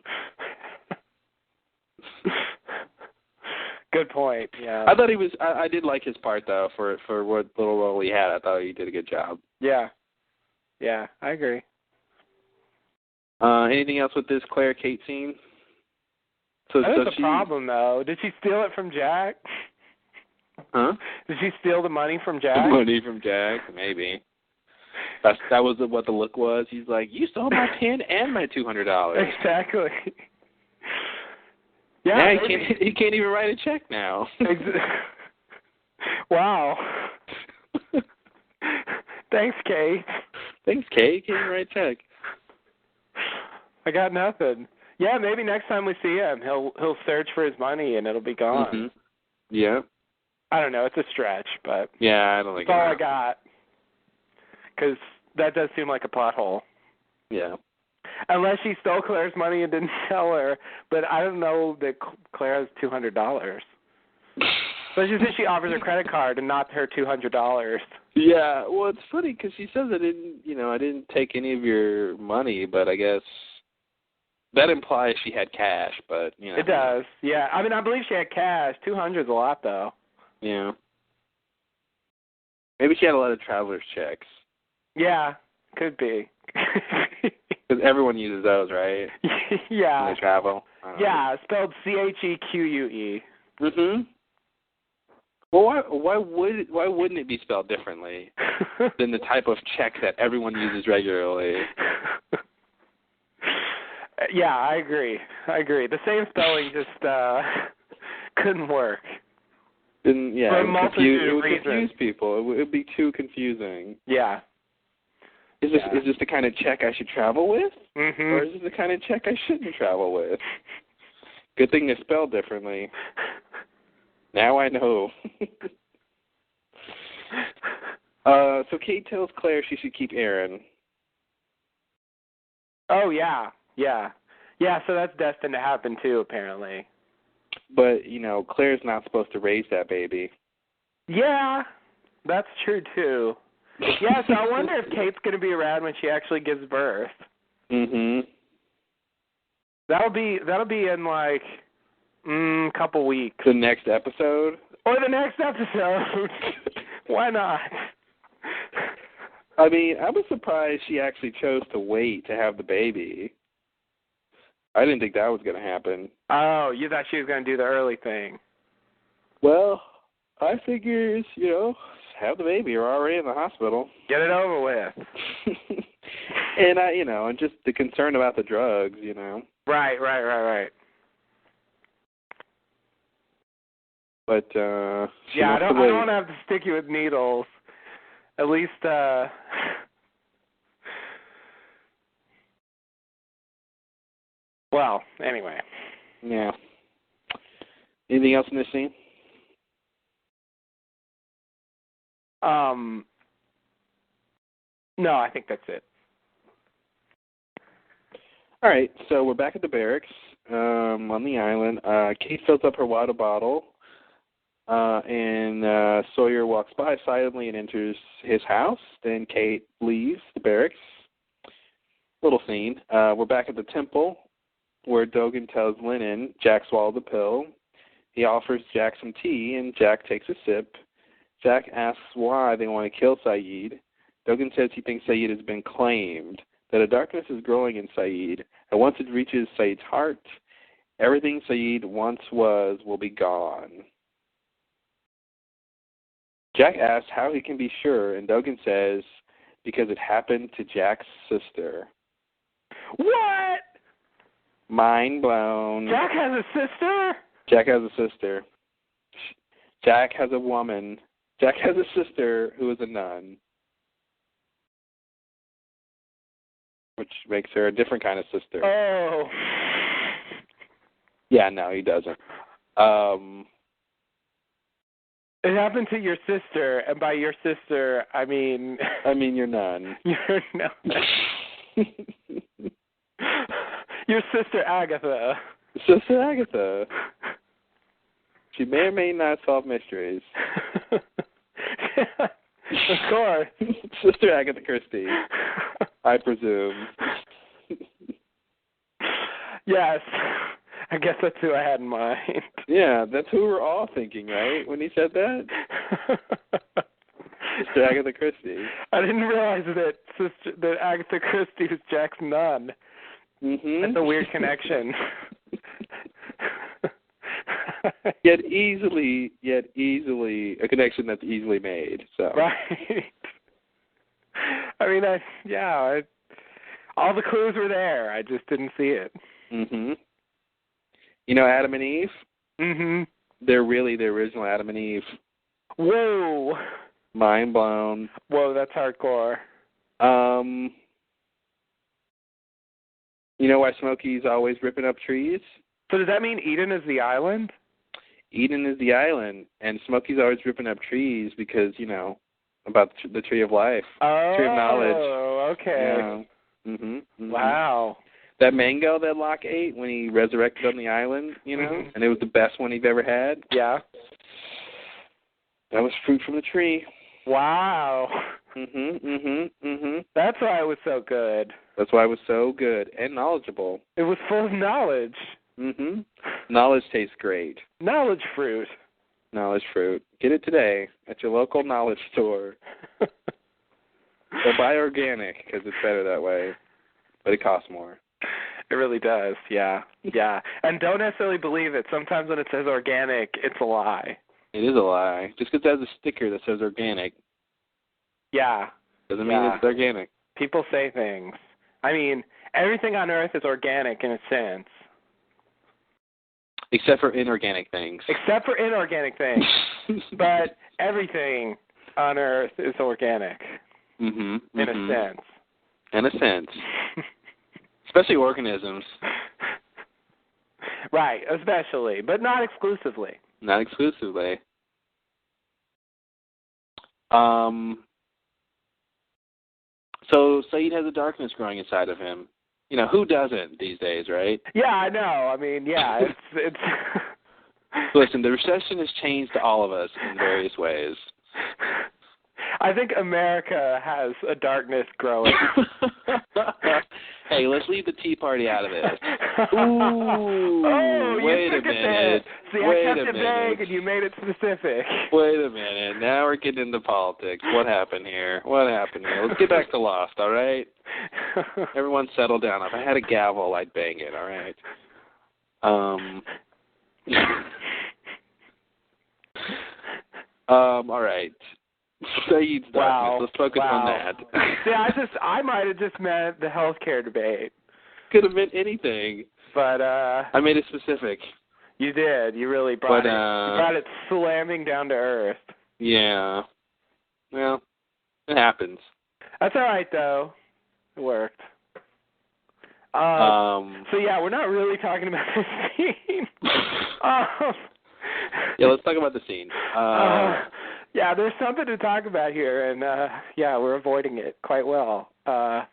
Good point. Yeah. I thought he was. I did like his part though. For what little role he had, I thought he did a good job. Yeah. Yeah, I agree. Anything else with this Claire Kate scene? That was the problem, though. Did she steal it from Jack? Huh? Did she steal the money from Jack? Money from Jack? Maybe. That was what the look was. He's like, you stole my pen and my $200. Exactly. Yeah. Now he can't even write a check now. Wow. Thanks, Kate. Thanks, Kate. Can't even write a check. I got nothing. Yeah, maybe next time we see him, he'll search for his money and it'll be gone. Mm-hmm. Yeah. I don't know. It's a stretch, but yeah, I don't think that's all I got. Because that does seem like a plot hole. Yeah. Unless she stole Claire's money and didn't tell her, but I don't know that Claire has $200. Especially since she offers her credit card and not her $200. Yeah, well, it's funny because she says I didn't take any of your money, but I guess that implies she had cash. But it does. Yeah, I mean, I believe she had cash. 200 is a lot, though. Yeah. Maybe she had a lot of traveler's checks. Yeah, could be. Because everyone uses those, right? Yeah. When they travel. Yeah, spelled CHEQUE. Mm-hmm. Well, why wouldn't it be spelled differently than the type of check that everyone uses regularly? Yeah, I agree. The same spelling just couldn't work. Yeah, it would confuse people. It would be too confusing. Yeah. Is this the kind of check I should travel with? Mm-hmm. Or is this the kind of check I shouldn't travel with? Good thing they're spelled differently. Now I know. So Kate tells Claire she should keep Aaron. Oh, yeah. Yeah, so that's destined to happen, too, apparently. But, Claire's not supposed to raise that baby. Yeah, that's true, too. Yeah, so I wonder if Kate's going to be around when she actually gives birth. Mm-hmm. That'll be in, like, a couple weeks. The next episode? Or the next episode. Why not? I mean, I was surprised she actually chose to wait to have the baby. I didn't think that was going to happen. Oh, you thought she was going to do the early thing. Well, I figures, have the baby. You're already in the hospital. Get it over with. And, and just the concern about the drugs, Right. But, yeah, I don't want to have to stick you with needles. At least, well, anyway. Yeah. Anything else in this scene? No, I think that's it. All right, so we're back at the barracks on the island. Kate fills up her water bottle, and Sawyer walks by silently and enters his house. Then Kate leaves the barracks. Little scene. We're back at the temple, where Dogan tells Lennon Jack swallowed the pill. He offers Jack some tea, and Jack takes a sip. Jack asks why they want to kill Sayid. Dogan says he thinks Sayid has been claimed, that a darkness is growing in Sayid, and once it reaches Sayid's heart, everything Sayid once was will be gone. Jack asks how he can be sure, and Dogan says because it happened to Jack's sister. What? Mind blown. Jack has a sister? Jack has a sister. Jack has a woman. Jack has a sister who is a nun. Which makes her a different kind of sister. Oh. Yeah, no, he doesn't. It happened to your sister, and by your sister, I mean... your nun. Your nun. Your sister Agatha. Sister Agatha. She may or may not solve mysteries. Of course. Sister Agatha Christie, I presume. Yes. I guess that's who I had in mind. Yeah, that's who we're all thinking, right, when he said that? Sister Agatha Christie. I didn't realize that Agatha Christie was Jack's nun. Mm-hmm. That's a weird connection. yet easily a connection that's easily made. So Right. I mean, all the clues were there. I just didn't see it. Mhm. You know Adam and Eve? Mhm. They're really the original Adam and Eve. Whoa. Mind blown. Whoa, that's hardcore. You know why Smokey's always ripping up trees? So does that mean Eden is the island? Eden is the island, and Smokey's always ripping up trees because, about the tree of life. Oh, tree of knowledge. Oh, okay. Yeah. Mhm. Wow. That mango that Locke ate when he resurrected on the island, and it was the best one he'd ever had. Yeah. That was fruit from the tree. Wow. That's why it was so good. That's why it was so good and knowledgeable. It was full of knowledge. Knowledge tastes great. Knowledge fruit. Knowledge fruit. Get it today at your local knowledge store. Or buy organic because it's better that way, but it costs more. It really does, yeah. Yeah. And don't necessarily believe it. Sometimes when it says organic, it's a lie. It is a lie. Just because it has a sticker that says organic Yeah. doesn't mean it's organic. People say things. I mean, everything on Earth is organic in a sense. Except for inorganic things. Except for inorganic things. But everything on Earth is organic. In a sense. In a sense. Especially organisms. Right, especially, but not exclusively. Not exclusively. So Saeed has a darkness growing inside of him. Who doesn't these days, right? Yeah, I know. I mean, yeah, it's Listen, the recession has changed all of us in various ways. I think America has a darkness growing. Hey, let's leave the Tea Party out of this. Ooh, wait a minute. See, I kept it vague and you made it specific. Wait a minute. Now we're getting into politics. What happened here? Let's get back to Lost, all right? Everyone settle down. If I had a gavel, I'd bang it, all right? All right. Saeed's darkness. Wow. Let's focus on that. See, I might have just meant the healthcare debate. Could have meant anything. But I made it specific. You did. You really brought it. You brought it slamming down to earth. Yeah. Well, it happens. That's all right though. It worked. So yeah, we're not really talking about this scene. Yeah, let's talk about the scene. Yeah, there's something to talk about here, and yeah, we're avoiding it quite well by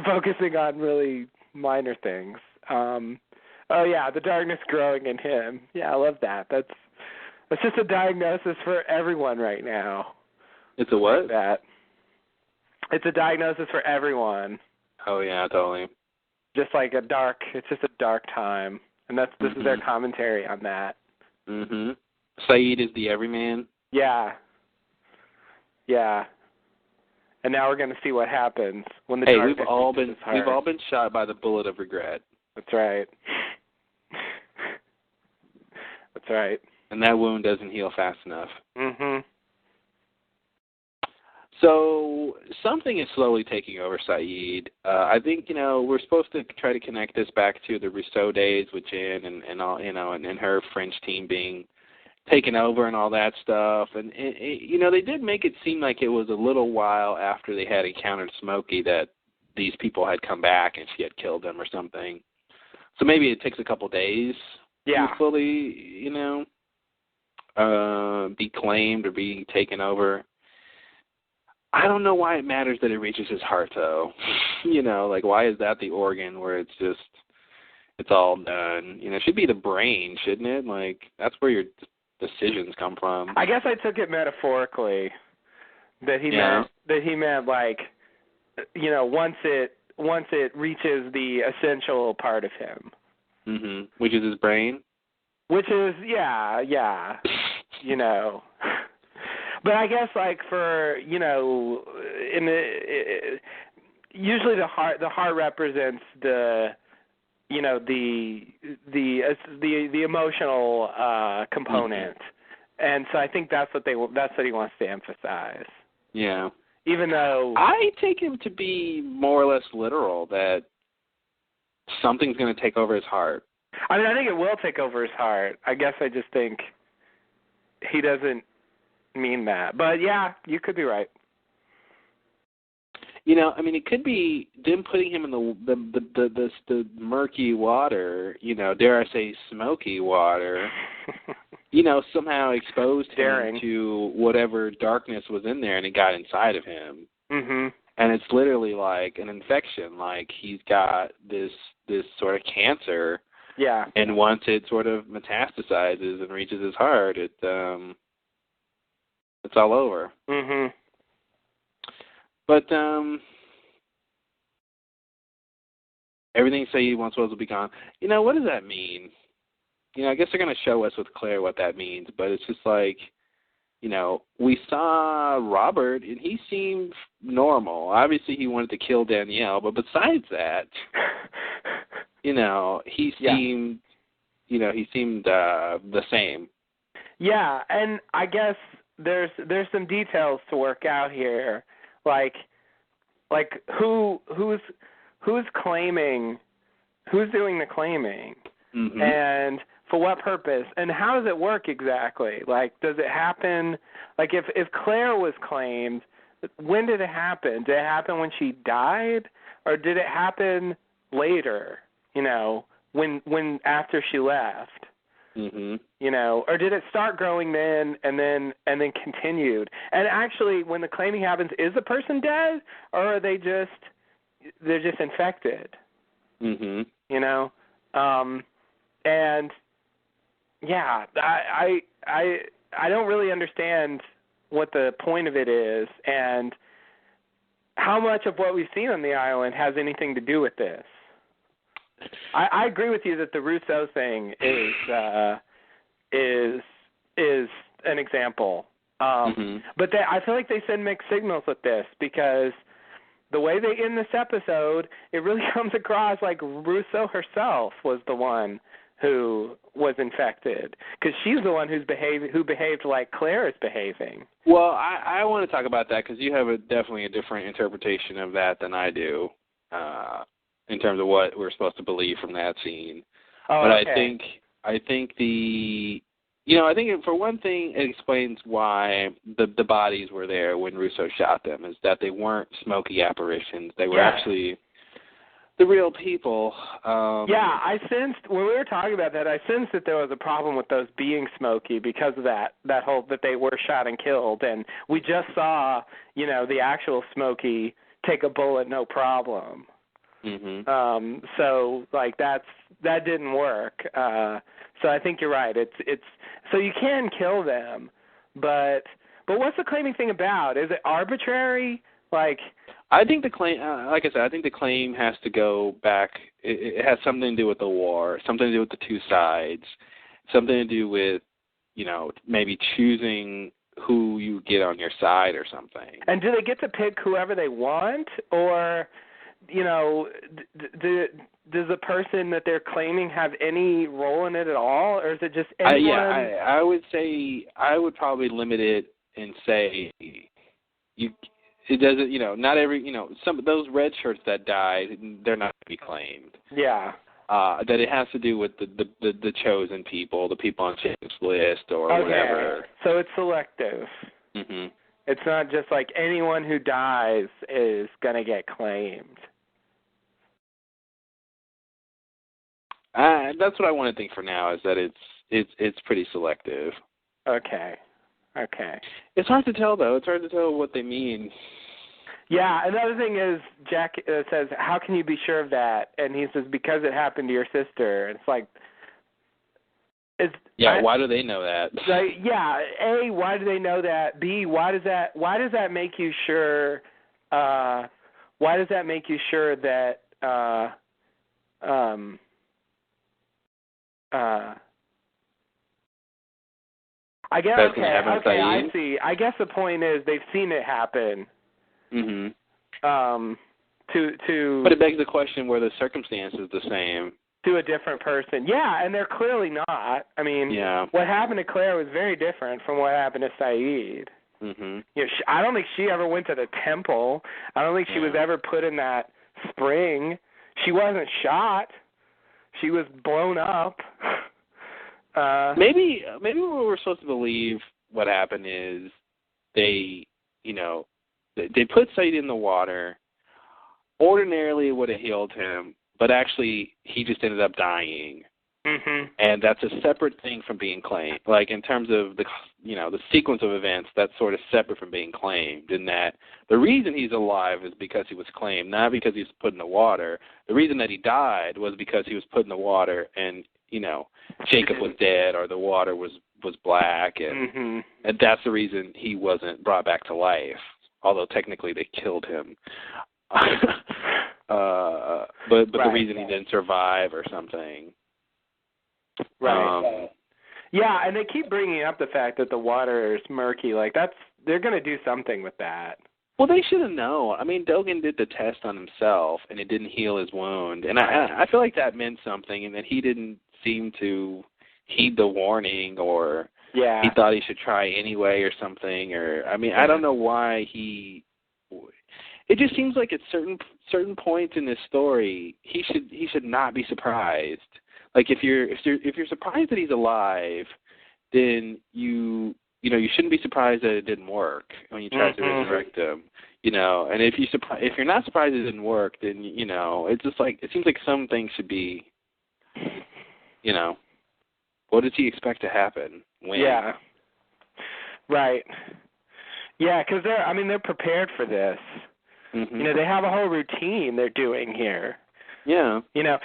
focusing on really minor things. Oh yeah, the darkness growing in him. Yeah, I love that. That's just a diagnosis for everyone right now. It's a what? Like that. It's a diagnosis for everyone. Oh yeah, totally. Just like it's just a dark time, and this is their commentary on that. Saeed is the everyman. Yeah. Yeah. And now we're going to see what happens when the we've all been shot by the bullet of regret. That's right. That's right. And that wound doesn't heal fast enough. So something is slowly taking over Saeed. I think we're supposed to try to connect this back to the Rousseau days with Jen and all and her French team being taken over and all that stuff. And they did make it seem like it was a little while after they had encountered Smokey that these people had come back and she had killed them or something. So maybe it takes a couple days to fully, be claimed or be taken over. I don't know why it matters that it reaches his heart, though. Why is that the organ where it's all done? It should be the brain, shouldn't it? That's where your decisions come from. I guess I took it metaphorically that he meant once it reaches the essential part of him. Which is his brain? Which is But I guess for usually the heart represents the you know, the emotional component. And so I think that's what he wants to emphasize. Yeah. Even though I take him to be more or less literal, that something's going to take over his heart. I mean, I think it will take over his heart. I guess I just think he doesn't mean that. But yeah, you could be right. You know, I mean, it could be them putting him in the murky water, you know, dare I say smoky water, you know, somehow exposed him to whatever darkness was in there, and it got inside of him. Mm-hmm. And it's literally like an infection, like he's got this sort of cancer. Yeah. And once it sort of metastasizes and reaches his heart, it's all over. Mhm. But everything say he once was will be gone. You know, what does that mean? You know, I guess they're going to show us with Claire what that means, but it's just like, you know, we saw Robert, and he seemed normal. Obviously, he wanted to kill Danielle, but besides that, you know, he seemed the same. Yeah, and I guess there's some details to work out here, like who's claiming, who's doing the claiming, and for what purpose, and how does it work exactly? Like, does it happen? Like, if Claire was claimed, when did it happen? Did it happen when she died, or did it happen later? You know, when after she left. You know, or did it start growing then and then continued? And actually, when the claiming happens, is the person dead, or are they just infected? You know, and yeah, I don't really understand what the point of it is, and how much of what we've seen on the island has anything to do with this. I agree with you that the Rousseau thing is an example, but I feel like they send mixed signals with this, because the way they end this episode, it really comes across like Rousseau herself was the one who was infected, because she's the one who behaved like Claire is behaving. Well, I want to talk about that, because you have definitely a different interpretation of that than I do. In terms of what we're supposed to believe from that scene. But okay. I think I think for one thing, it explains why the bodies were there when Rousseau shot them, is that they weren't smoky apparitions. They were actually the real people. I sensed, when we were talking about that, I sensed that there was a problem with those being smoky because of that they were shot and killed. And we just saw, you know, the actual Smokey take a bullet, no problem. So like that didn't work. So I think you're right. It's so you can kill them, but what's the claiming thing about? Is it arbitrary? Like, I think the claim, like I said, I think the claim has to go back. It has something to do with the war, something to do with the two sides, something to do with, you know, maybe choosing who you get on your side or something. And do they get to pick whoever they want, or, you know, does the person that they're claiming have any role in it at all, or is it just anyone? I would say I would probably limit it and say it doesn't, you know, not every, you know, some of those red shirts that died, they're not to be claimed. Yeah. That it has to do with the chosen people, the people on Jacob's list or whatever. So it's selective. It's not just like anyone who dies is going to get claimed. That's what I want to think for now, is that it's pretty selective. Okay. It's hard to tell, though. It's hard to tell what they mean. Yeah, another thing is Jack says, how can you be sure of that? And he says, because it happened to your sister. And it's like, why do they know that? Like, yeah, A, why do they know that? B, why does that make you sure? Why does that make you sure that? I guess. Okay, I see. I guess the point is they've seen it happen. But it begs the question: were the circumstances the same? to a different person. Yeah, and they're clearly not. I mean, what happened to Claire was very different from what happened to Saeed. Mm-hmm. You know, I don't think she ever went to the temple. I don't think she was ever put in that spring. She wasn't shot. She was blown up. Maybe what we're supposed to believe what happened is they put Saeed in the water. Ordinarily, it would have healed him, but actually, he just ended up dying. Mm-hmm. And that's a separate thing from being claimed. Like, in terms of the sequence of events, that's sort of separate from being claimed, in that the reason he's alive is because he was claimed, not because he was put in the water. The reason that he died was because he was put in the water and, Jacob was dead or the water was black, and and that's the reason he wasn't brought back to life, although technically they killed him. But the reason he didn't survive or something. Right. Yeah, and they keep bringing up the fact that the water is murky. Like, they're going to do something with that. Well, they should have known. I mean, Dogen did the test on himself, and it didn't heal his wound. And I feel like that meant something, and that he didn't seem to heed the warning, or he thought he should try anyway or something. Or I don't know why he. It just seems like at certain points in this story, he should not be surprised. Like, if you're surprised that he's alive, then you shouldn't be surprised that it didn't work when you tried to resurrect him. And if you're not surprised it didn't work, then it's just like, it seems like some things should be, what does he expect to happen? When? Yeah. Right. Yeah, because they're prepared for this. Mm-hmm. They have a whole routine they're doing here. Yeah.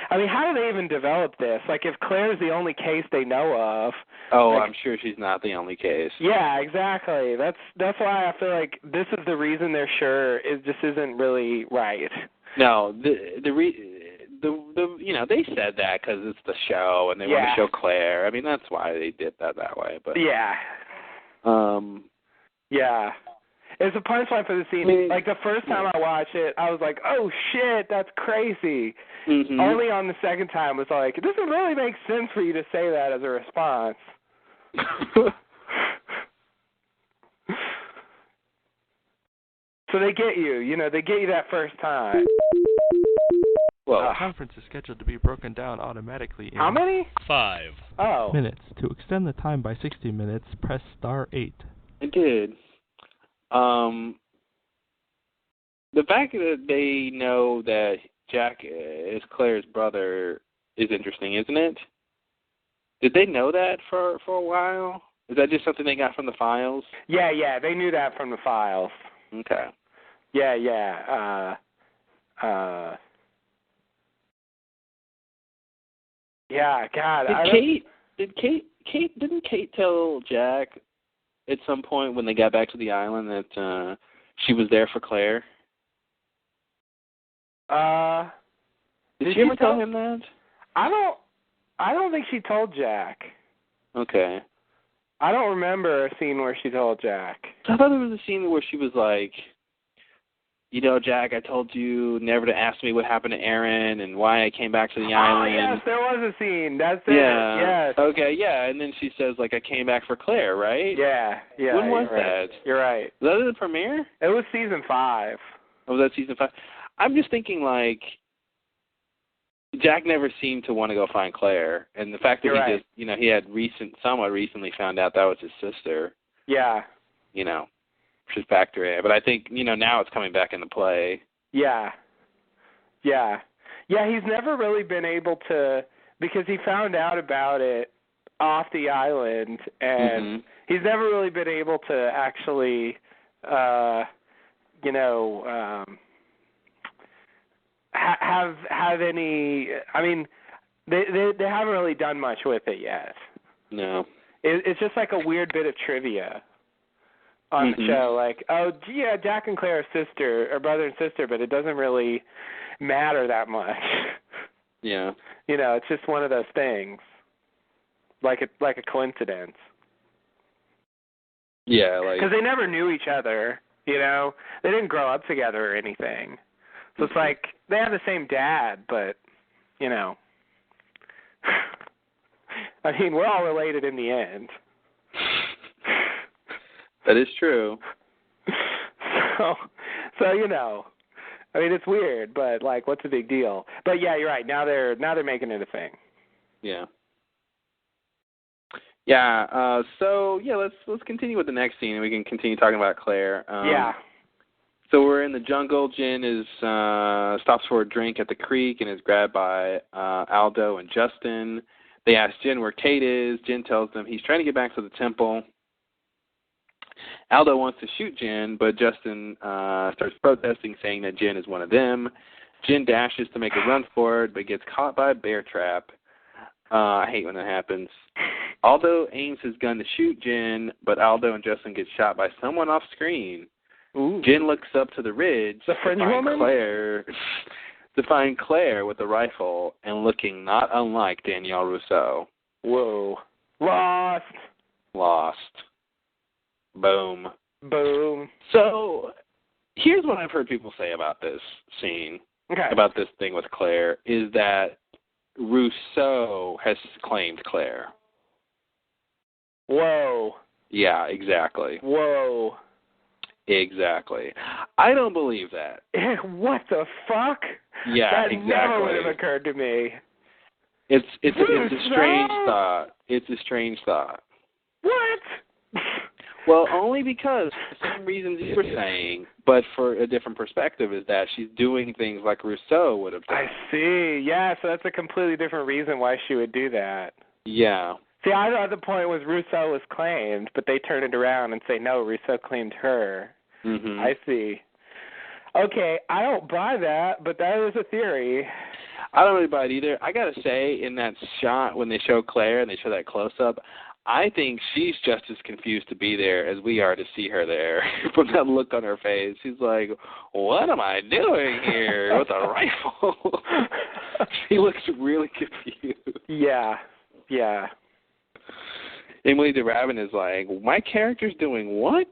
How do they even develop this? Like, if Claire's the only case they know of. Oh, I'm sure she's not the only case. Yeah, exactly. That's why I feel like this is the reason they're sure this isn't really right. No, they said that because it's the show and they want to show Claire. I mean, that's why they did that way. But yeah. Yeah. It's a punchline for the scene. I mean, like, the first time I watched it, I was like, oh, shit, that's crazy. Mm-hmm. Only on the second time was like, it doesn't really make sense for you to say that as a response. So they get you. They get you that first time. Well, the conference is scheduled to be broken down automatically in how many? 5 minutes. To extend the time by 60 minutes, press *8. It did. The fact that they know that Jack is Claire's brother is interesting, isn't it? Did they know that for a while? Is that just something they got from the files? Yeah, they knew that from the files. Okay. Yeah. Yeah, God. Didn't Kate tell Jack at some point when they got back to the island that she was there for Claire? Did she ever tell him that? I don't think she told Jack. Okay. I don't remember a scene where she told Jack. I thought there was a scene where she was like, Jack, I told you never to ask me what happened to Aaron and why I came back to the island. Oh, yes, there was a scene. That's it. Yeah. Yes. Okay, yeah, and then she says, like, I came back for Claire, right? Yeah. When was that? Right. You're right. Was that the premiere? It was season 5. Oh, was that season 5? I'm just thinking, like, Jack never seemed to want to go find Claire, and the fact that he had somewhat recently found out that was his sister. Yeah. Should factor in. But I think, now it's coming back into play. Yeah. Yeah, he's never really been able to, because he found out about it off the island, and he's never really been able to actually, have any, they haven't really done much with it yet. No. It's just like a weird bit of trivia on the show, like, oh, yeah, Jack and Claire are brother and sister, but it doesn't really matter that much. Yeah. It's just one of those things, like a coincidence. Yeah, like, because they never knew each other. They didn't grow up together or anything. So it's like they have the same dad, but I mean, we're all related in the end. That is true. So you know, I mean, it's weird, but like, what's the big deal? But yeah, you're right. Now they're making it a thing. Yeah. Yeah. So yeah, let's continue with the next scene, and we can continue talking about Claire. Yeah. So we're in the jungle. Jen is stops for a drink at the creek and is grabbed by Aldo and Justin. They ask Jen where Kate is. Jen tells them he's trying to get back to the temple. Aldo wants to shoot Jen, but Justin starts protesting, saying that Jen is one of them. Jen dashes to make a run for it, but gets caught by a bear trap. I hate when that happens. Aldo aims his gun to shoot Jen, but Aldo and Justin get shot by someone off screen. Ooh. Jen looks up to the ridge to find Claire with a rifle and looking not unlike Danielle Rousseau. Whoa. Lost. Boom. So here's what I've heard people say about this scene, about this thing with Claire, is that Rousseau has claimed Claire. Whoa. Yeah, exactly. Whoa. Exactly. I don't believe that. What the fuck? Yeah, that exactly. never would have occurred to me. It's a strange thought. It's a strange thought. What? Well, only because, for the same reasons you were saying, but for a different perspective, is that she's doing things like Rousseau would have done. I see. Yeah, so that's a completely different reason why she would do that. Yeah. See, I thought the point was Rousseau was claimed, but they turn it around and say, no, Rousseau claimed her. Mm-hmm. I see. Okay, I don't buy that, but that is a theory. I don't really buy it either. I got to say, in that shot when they show Claire and they show that close-up, I think she's just as confused to be there as we are to see her there. From that look on her face, she's like, what am I doing here with a rifle? She looks really confused. Yeah. Emily DeRavin is like, my character's doing what?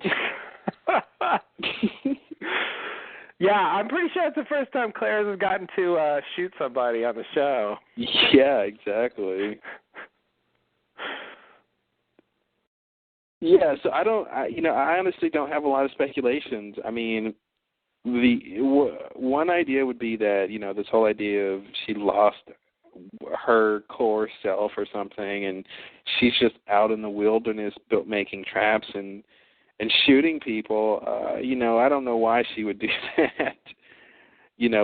Yeah, I'm pretty sure it's the first time Claire has gotten to shoot somebody on the show. Yeah, exactly. Yeah, so I honestly don't have a lot of speculations. I mean, one idea would be that, this whole idea of she lost her core self or something, and she's just out in the wilderness making traps and shooting people. I don't know why she would do that.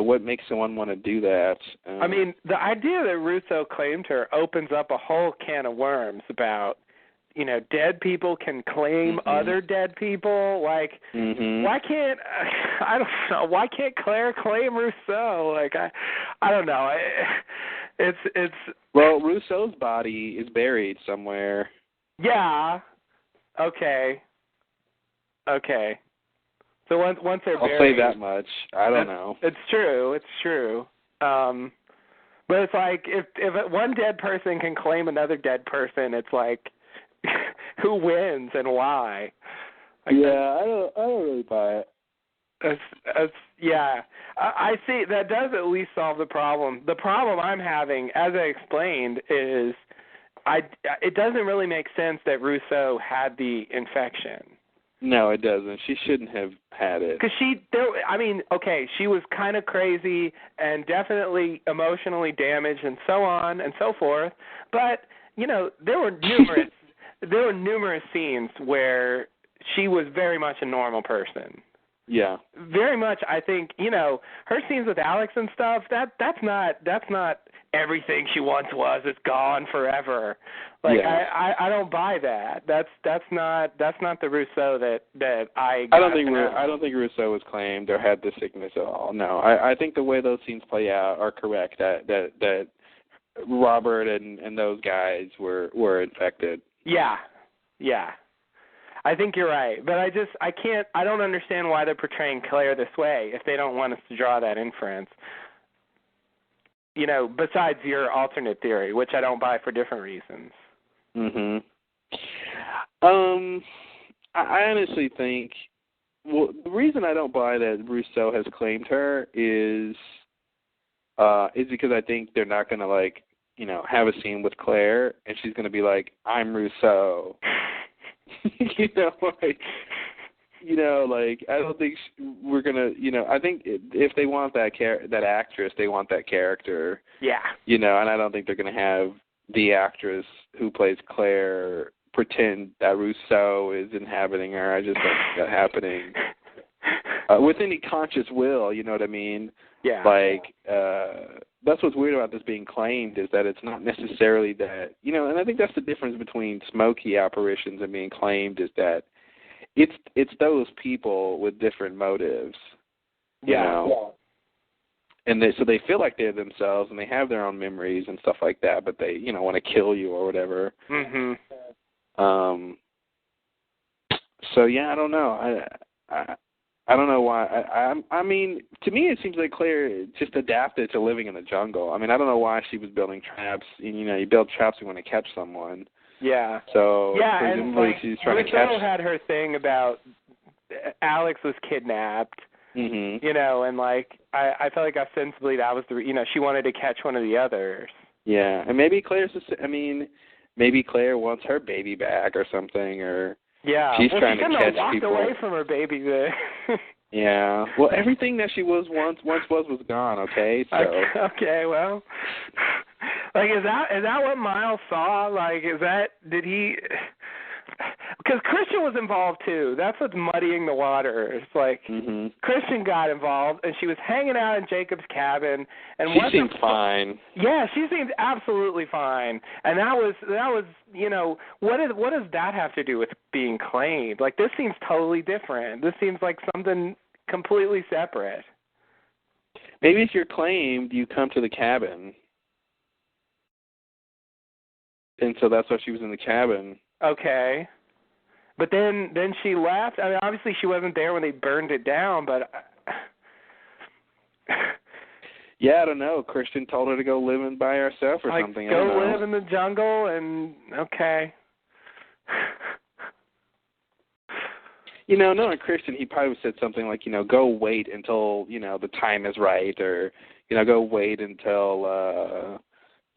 What makes someone want to do that? I mean, the idea that Rousseau claimed her opens up a whole can of worms about, dead people can claim other dead people. Like, why can't, I don't know, why can't Claire claim Rousseau? Like, I don't know. It's. Well, Rousseau's body is buried somewhere. Yeah. Okay. So once they're buried, I'll say that much. I don't know. It's true. But it's like if one dead person can claim another dead person, it's like, who wins and why? Like, yeah, I don't really buy it. Yeah, I see. That does at least solve the problem. The problem I'm having, as I explained, is it doesn't really make sense that Rousseau had the infection. No, it doesn't. She shouldn't have had it. Because she was kind of crazy and definitely emotionally damaged and so on and so forth. But, there were numerous scenes where she was very much a normal person. Yeah. Very much, I think, her scenes with Alex and stuff, that's not everything she once was. It's gone forever. Like, yeah. I don't buy that. That's not the Rousseau that I don't think Rousseau was claimed or had the sickness at all. No. I think the way those scenes play out are correct, that Robert and those guys were infected. Yeah. I think you're right, but I don't understand why they're portraying Claire this way if they don't want us to draw that inference. Besides your alternate theory, which I don't buy for different reasons. I honestly think, the reason I don't buy that Rousseau has claimed her is because I think they're not going to have a scene with Claire, and she's going to be like, I'm Rousseau. I don't think we're going to, I think if they want that actress, they want that character. Yeah. And I don't think they're going to have the actress who plays Claire pretend that Rousseau is inhabiting her. I just don't see that happening. With any conscious will, you know what I mean? Yeah. That's what's weird about this being claimed, is that it's not necessarily that, and I think that's the difference between Smokey apparitions and being claimed, is that it's those people with different motives. Yeah. And so they feel like they're themselves, and they have their own memories and stuff like that, but they, want to kill you or whatever. Mm-hmm. So yeah, I don't know. I don't know why. I mean, to me, it seems like Claire just adapted to living in the jungle. I mean, I don't know why she was building traps. You build traps when you want to catch someone. Yeah. So presumably and she's trying to catch. Rousseau had her thing about Alex was kidnapped. Mm-hmm. And I felt like ostensibly that was she wanted to catch one of the others. Yeah, and maybe maybe Claire wants her baby back or something, or she's trying to catch walked people. Away from her baby there. Yeah. Well, everything that she was once was gone. Okay. So. Okay. Well, is that what Miles saw? Did he? Because Christian was involved too. That's what's muddying the waters. Christian got involved, and she was hanging out in Jacob's cabin. And she seemed fine. Yeah, she seemed absolutely fine. And that was what does that have to do with being claimed? This seems totally different. This seems like something completely separate. Maybe if you're claimed, you come to the cabin. And so that's why she was in the cabin. Okay. But then she left. I mean, obviously she wasn't there when they burned it down, but... Yeah, I don't know. Christian told her to go live in by herself or something. Go live in the jungle and... Okay. Knowing Christian, he probably said something like, go wait until, the time is right, or, go wait until...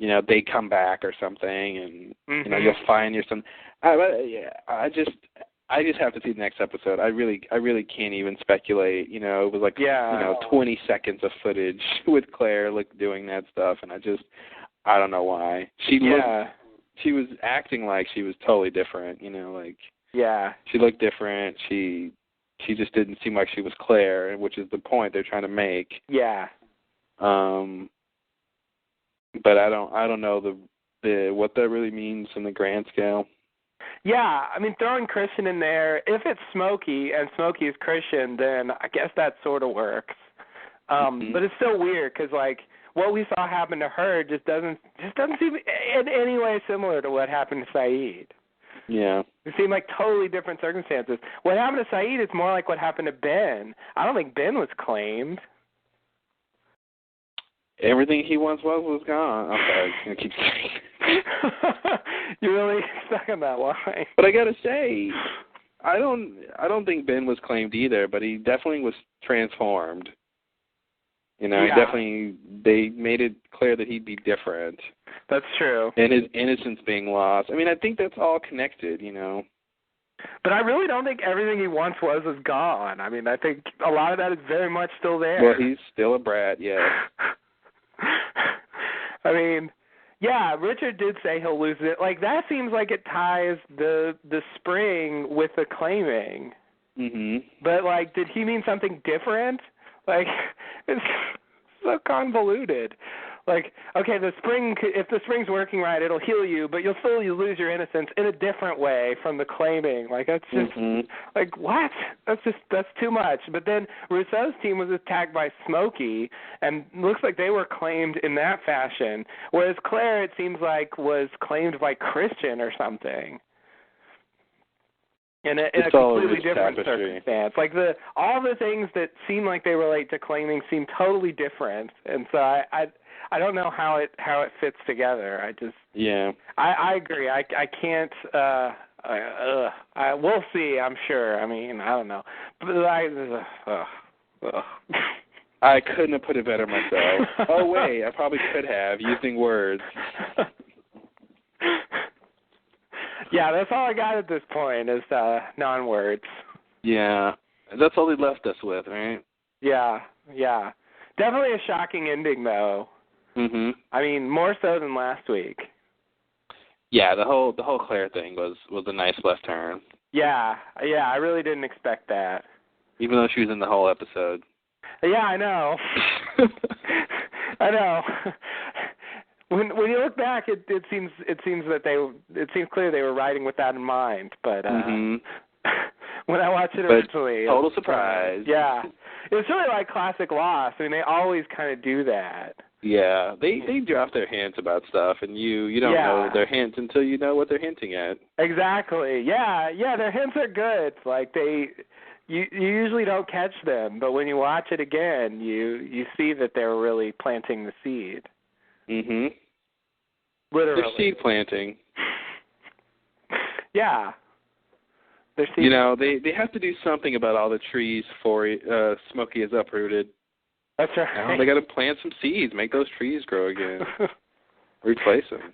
they come back or something, and you'll find your son. I just have to see the next episode. I really can't even speculate. It was 20 seconds of footage with Claire doing that stuff, and I don't know why. She was acting like she was totally different. She looked different. She just didn't seem like she was Claire, which is the point they're trying to make. Yeah. But I don't know the what that really means in the grand scale. Yeah, I mean, throwing Christian in there, if it's Smokey and Smokey is Christian, then I guess that sort of works. But it's still weird because what we saw happen to her just doesn't seem in any way similar to what happened to Saeed. Yeah. It seemed like totally different circumstances. What happened to Saeed is more like what happened to Ben. I don't think Ben was claimed. Everything he once was gone. I'm sorry, I'm going to keep saying. You're really stuck on that line. But I got to say, I don't think Ben was claimed either, but he definitely was transformed. He definitely, they made it clear that he'd be different. That's true. And his innocence being lost. I mean, I think that's all connected, But I really don't think everything he once was is gone. I mean, I think a lot of that is very much still there. Well, he's still a brat, yeah. I mean, yeah, Richard did say he'll lose it. That seems like it ties the spring with the claiming. Mhm. But did he mean something different? It's so convoluted. Okay, if the spring's working right, it'll heal you, but you'll still lose your innocence in a different way from the claiming. That's just what? That's too much. But then Rousseau's team was attacked by Smokey, and looks like they were claimed in that fashion. Whereas Claire, it seems like, was claimed by Christian or something. In a completely different circumstance. All the things that seem like they relate to claiming seem totally different, and so I don't know how it fits together. I agree. I can't. We'll see. I'm sure. I mean, I don't know. But I couldn't have put it better myself. Oh, wait, I probably could have, using words. Yeah, that's all I got at this point is non-words. Yeah, that's all they left us with, right? Yeah. Definitely a shocking ending, though. Mhm. I mean, more so than last week. Yeah, the whole Claire thing was a nice left turn. Yeah, I really didn't expect that. Even though she was in the whole episode. Yeah, I know. I know. When you look back, it seems clear they were writing with that in mind. But when I watched it originally, total surprise. Yeah, it was really like classic Lost. I mean, they always kind of do that. Yeah, they drop their hints about stuff, and you don't know their hints until you know what they're hinting at. Exactly. Yeah, their hints are good. Like you usually don't catch them, but when you watch it again, you see that they were really planting the seed. Mhm. Literally. They're seed planting. Yeah. They're seed. You know, they have to do something about all the trees for Smokey is uprooted. That's right. Now they got to plant some seeds, make those trees grow again, replace them.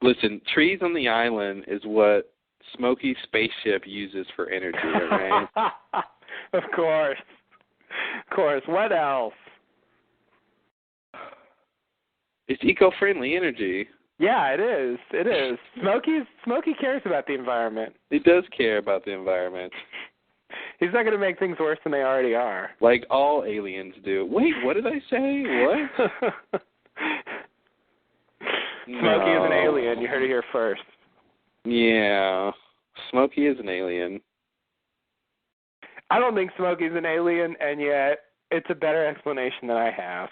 Listen, trees on the island is what Smokey's spaceship uses for energy, right? Of course. What else? It's eco-friendly energy. Yeah, it is. Smokey cares about the environment. He does care about the environment. He's not going to make things worse than they already are. Like all aliens do. Wait, what did I say? What? Smokey is an alien. You heard it here first. Yeah. Smokey is an alien. I don't think Smokey's an alien, and yet it's a better explanation than I have.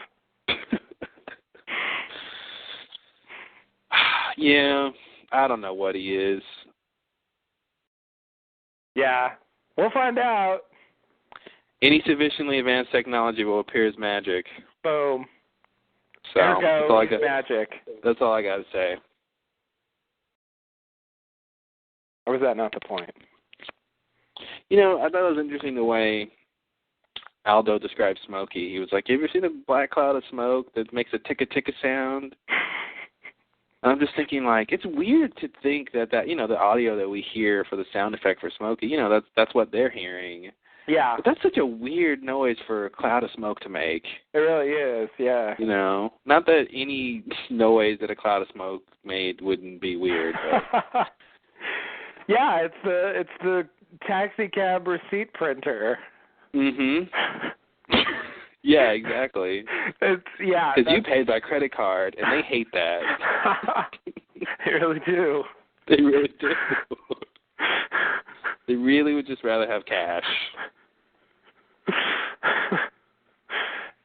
Yeah, I don't know what he is. Yeah, we'll find out. Any sufficiently advanced technology will appear as magic. Boom. So Ergo, magic. That's all I got to say. Or was that not the point? You know, I thought it was interesting the way Aldo described Smokey. He was like, "You ever seen a black cloud of smoke that makes a ticka-ticka sound?" And I'm just thinking, like, it's weird to think that the audio that we hear for the sound effect for Smokey, that's what they're hearing. Yeah. But that's such a weird noise for a cloud of smoke to make. It really is, yeah. Not that any noise that a cloud of smoke made wouldn't be weird. But. Yeah, it's the taxi cab receipt printer. Mhm. Yeah, exactly. Because you paid by credit card, and they hate that. They really do. They really do. They really would just rather have cash.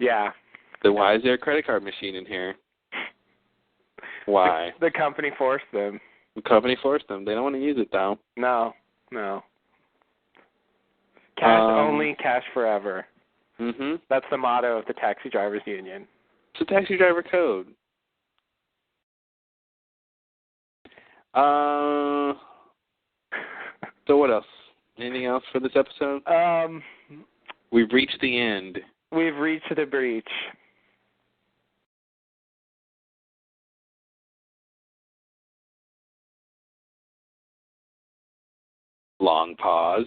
Yeah. Then why is there a credit card machine in here? Why? The company forced them. The company forced them. They don't want to use it, though. No. Cash only, cash forever. Mm-hmm. That's the motto of the Taxi Drivers Union. It's a taxi driver code. So what else? Anything else for this episode? We've reached the end. We've reached the breach. Long pause.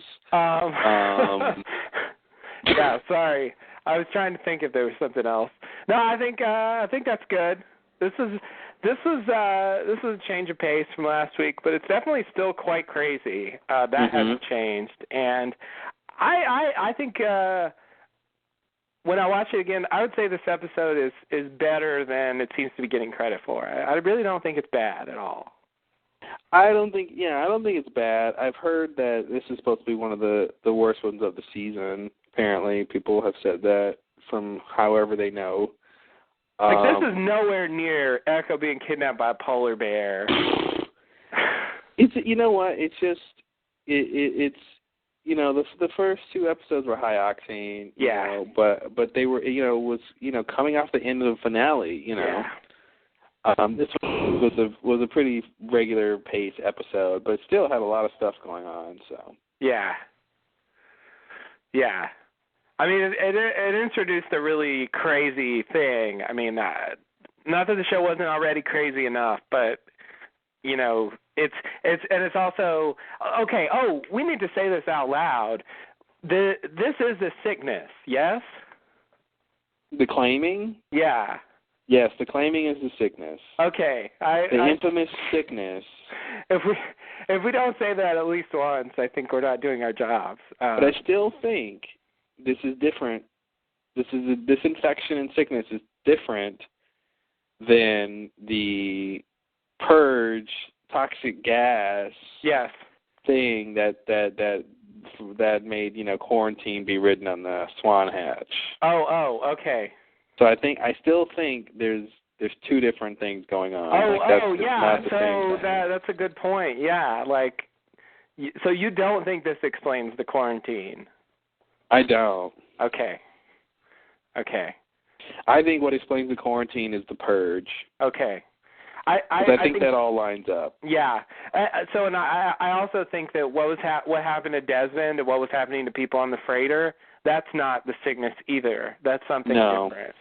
Yeah, sorry. I was trying to think if there was something else. No, I think that's good. This is a change of pace from last week, but it's definitely still quite crazy. That hasn't changed, and I think when I watch it again, I would say this episode is better than it seems to be getting credit for. I really don't think it's bad at all. I don't think it's bad. I've heard that this is supposed to be one of the worst ones of the season. Apparently, people have said that from however they know. Like, this is nowhere near Echo being kidnapped by a polar bear. It's what? It's just it's the first two episodes were high octane. Yeah. But they were was coming off the end of the finale. Yeah. This was a pretty regular pace episode, but it still had a lot of stuff going on. So yeah. Yeah. I mean, it introduced a really crazy thing. I mean, not that the show wasn't already crazy enough, but you know, it's also okay. Oh, we need to say this out loud. This is a sickness, yes? The claiming? Yeah. Yes, the claiming is the sickness. Okay. The infamous sickness. If we don't say that at least once, I think we're not doing our jobs. But I still think this is different. This infection and sickness is different than the purge toxic gas thing that made, you know, quarantine be written on the Swan Hatch. Oh, okay. So I still think there's two different things going on. So that's a good point. Yeah, like, so you don't think this explains the quarantine? I don't. Okay. I think what explains the quarantine is the purge. Okay. I think that all lines up. Yeah. And I also think that what happened to Desmond and what was happening to people on the freighter, that's not the sickness either. That's something different.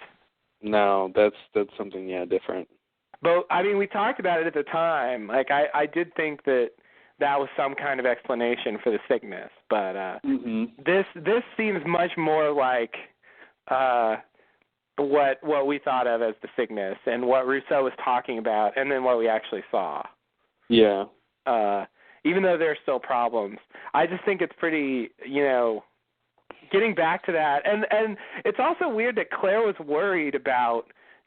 No, that's something different. But I mean, we talked about it at the time. Like I did think that was some kind of explanation for the sickness, but this seems much more like what we thought of as the sickness and what Rousseau was talking about, and then what we actually saw. Yeah. Even though there are still problems, I just think it's pretty, you know, getting back to that. And it's also weird that Claire was worried about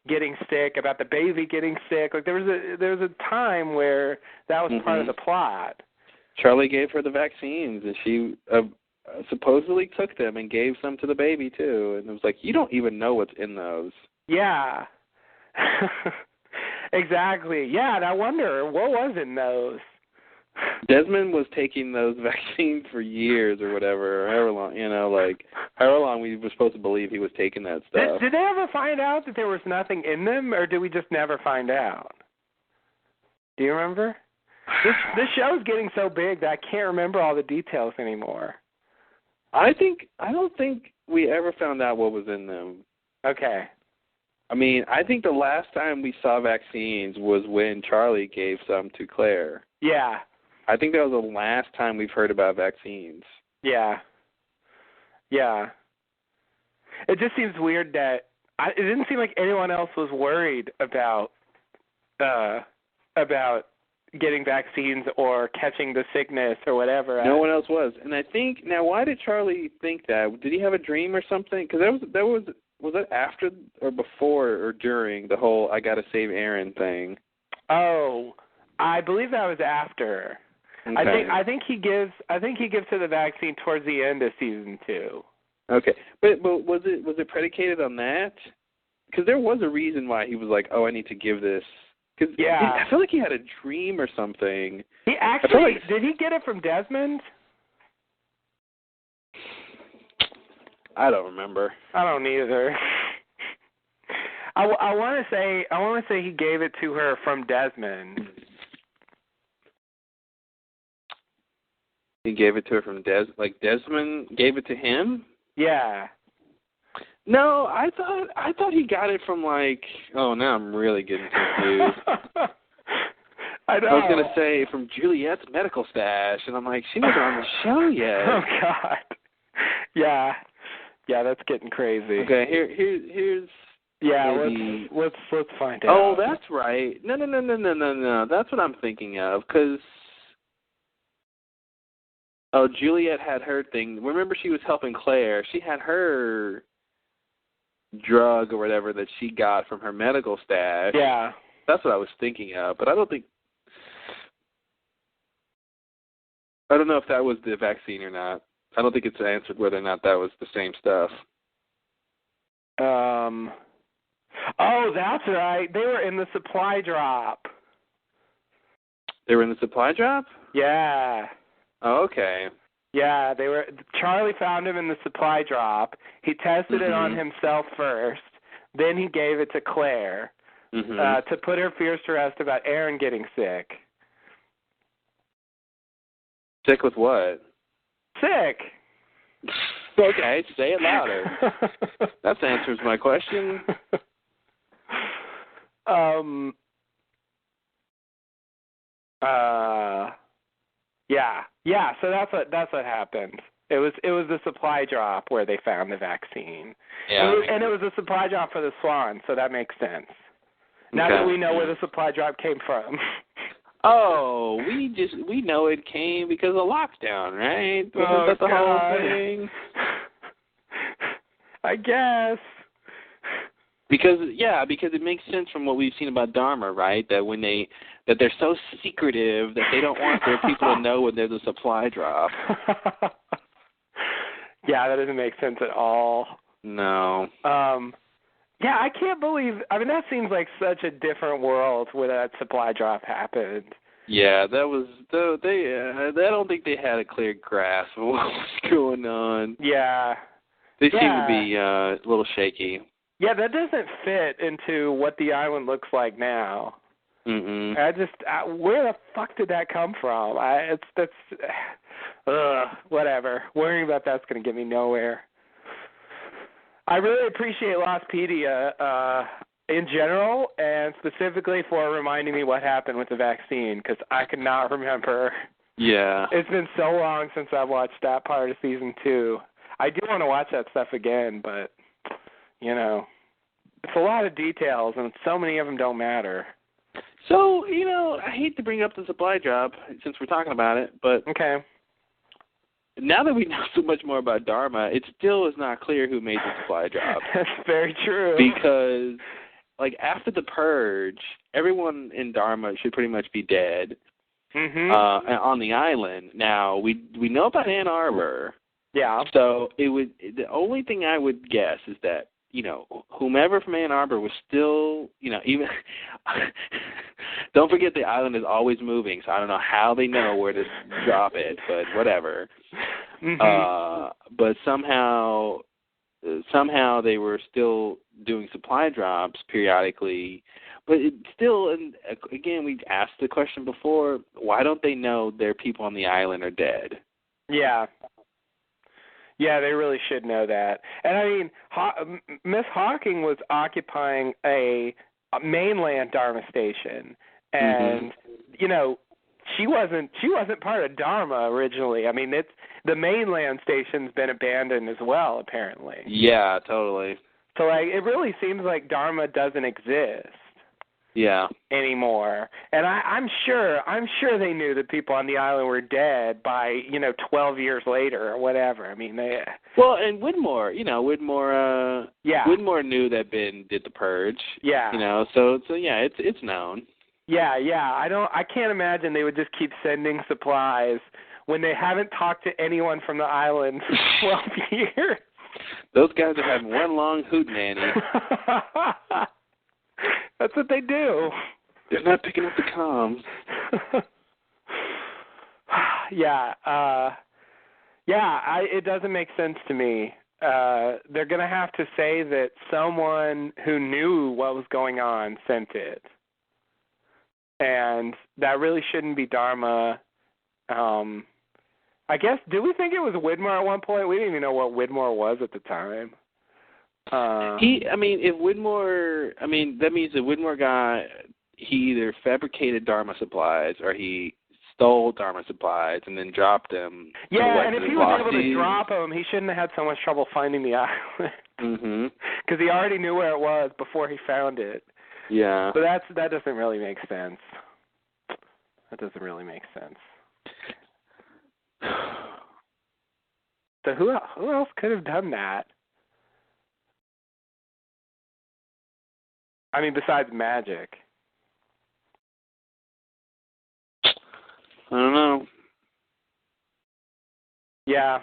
getting sick, about the baby getting sick. Like there was a time where that was part of the plot. Charlie gave her the vaccines, and she supposedly took them and gave some to the baby too. And it was like, you don't even know what's in those. Yeah. Exactly. Yeah, and I wonder what was in those. Desmond was taking those vaccines for years or whatever, or however long, you know, like however long we were supposed to believe he was taking that stuff. Did they ever find out that there was nothing in them, or did we just never find out? Do you remember? This show's getting so big that I can't remember all the details anymore. I don't think we ever found out what was in them. Okay. I mean, I think the last time we saw vaccines was when Charlie gave some to Claire. Yeah. I think that was the last time we've heard about vaccines. Yeah. Yeah. It just seems weird that it didn't seem like anyone else was worried about getting vaccines or catching the sickness or whatever. No one else was. And I think, now why did Charlie think that? Did he have a dream or something? Because was that after or before or during the whole I gotta save Aaron thing? Oh, I believe that was after. Okay. I think he gives her the vaccine towards the end of season 2. Okay, but was it predicated on that? Because there was a reason why he was like, oh, I need to give this. Because I feel like he had a dream or something. He actually did he get it from Desmond? I don't remember. I don't either. I want to say he gave it to her from Desmond. He gave it to her from Desmond gave it to him? Yeah. No, I thought he got it from oh, now I'm really getting confused. I know. I was going to say from Juliet's medical stash, and I'm like, she wasn't on the show yet. Oh, God. Yeah. Yeah, that's getting crazy. Okay, here's maybe... let's find out. Oh, that's right. No. That's what I'm thinking of, because Juliet had her thing. Remember, she was helping Claire. She had her drug or whatever that she got from her medical stash. Yeah. That's what I was thinking of, but I don't know if that was the vaccine or not. I don't think it's answered whether or not that was the same stuff. Oh, that's right. They were in the supply drop. They were in the supply drop? Yeah. Oh, okay. Yeah, they were. Charlie found him in the supply drop. He tested it on himself first. Then he gave it to Claire to put her fears to rest about Aaron getting sick. Sick with what? Sick. Okay, say it louder. That answers my question. Yeah. So that's what happened. It was the supply drop where they found the vaccine. Yeah. And it was a supply drop for the Swan, so that makes sense. Now that we know where the supply drop came from. Oh, we know it came because of lockdown, right? Wasn't that the whole thing? I guess. Because it makes sense from what we've seen about Dharma, right? That they're so secretive that they don't want their people to know when there's a supply drop. Yeah, that doesn't make sense at all. No. Yeah, I can't believe. I mean, that seems like such a different world where that supply drop happened. Yeah, that was. I don't think they had a clear grasp of what was going on. Yeah. They seem to be a little shaky. Yeah, that doesn't fit into what the island looks like now. Mm-mm. Where the fuck did that come from? Whatever. Worrying about that's going to get me nowhere. I really appreciate Lostpedia in general, and specifically for reminding me what happened with the vaccine, because I could not remember. Yeah. It's been so long since I've watched that part of season 2. I do want to watch that stuff again, but, it's a lot of details, and so many of them don't matter. So, I hate to bring up the supply drop since we're talking about it, but okay. Now that we know so much more about Dharma, it still is not clear who made the supply drop. That's very true. Because, after the purge, everyone in Dharma should pretty much be dead on the island. Now, we know about Ann Arbor. Yeah. So, the only thing I would guess is that, whomever from Ann Arbor was still, even, don't forget the island is always moving, so I don't know how they know where to drop it, but whatever. But somehow they were still doing supply drops periodically. But it still, and again, we asked the question before, why don't they know their people on the island are dead? Yeah. Yeah, they really should know that. And I mean, Miss Hawking was occupying a mainland Dharma station, and she wasn't part of Dharma originally. I mean, the mainland station's been abandoned as well, apparently. Yeah, totally. So it really seems like Dharma doesn't exist. Yeah. Anymore. And I'm sure they knew that people on the island were dead by, 12 years later or whatever. I mean, they... Well, and Widmore knew that Ben did the purge. Yeah. So yeah, it's known. Yeah. I can't imagine they would just keep sending supplies when they haven't talked to anyone from the island for 12 years. Those guys are having one long hootenanny. That's what they do. They're not picking up the comms. It doesn't make sense to me. They're going to have to say that someone who knew what was going on sent it. And that really shouldn't be Dharma. I guess, did we think it was Widmore at one point? We didn't even know what Widmore was at the time. That means that Widmore he either fabricated Dharma supplies or he stole Dharma supplies and then dropped them. Yeah, and if he was able to drop them, he shouldn't have had so much trouble finding the island. Because he already knew where it was before he found it. Yeah. But that doesn't really make sense. That doesn't really make sense. So who else could have done that? I mean, besides magic. I don't know. Yeah.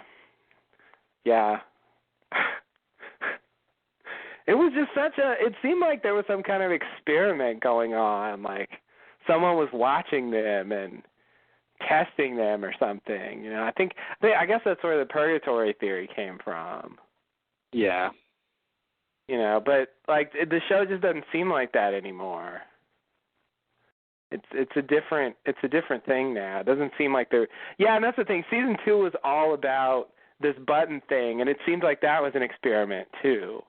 It was just it seemed like there was some kind of experiment going on, like someone was watching them and testing them or something. I guess that's where the purgatory theory came from. Yeah. But the show just doesn't seem like that anymore. It's a different thing now. It doesn't seem like they're... Yeah, and that's the thing. Season 2 was all about this button thing, and it seemed like that was an experiment too.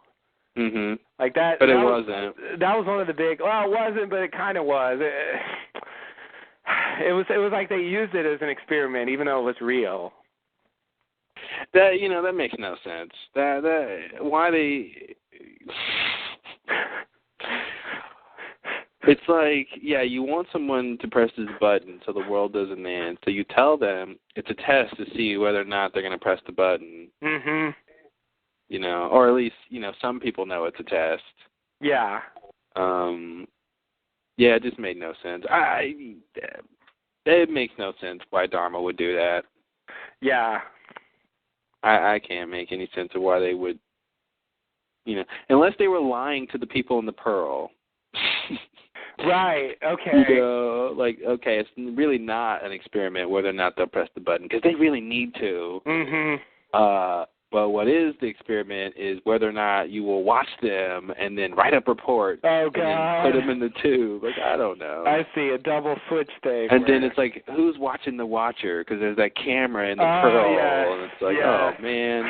Mhm. Like that. But that it wasn't. That was one of the big. Well, it wasn't, but it kind of was. It was like they used it as an experiment, even though it was real. That that makes no sense. That why they. It's like, yeah, you want someone to press this button so the world doesn't end. So you tell them it's a test to see whether or not they're going to press the button. Mhm. Or at least, some people know it's a test. Yeah. Yeah, it just made no sense. It makes no sense why Dharma would do that. Yeah. I can't make any sense of why they would, unless they were lying to the people in the Pearl. Right, okay. Okay, it's really not an experiment whether or not they'll press the button, because they really need to. Mhm. But what is the experiment is whether or not you will watch them and then write up reports and then put them in the tube. Like, I don't know. I see, a double switch thing. And then it's like, who's watching the watcher? Because there's that camera in the Pearl, yeah. and it's like, oh, man.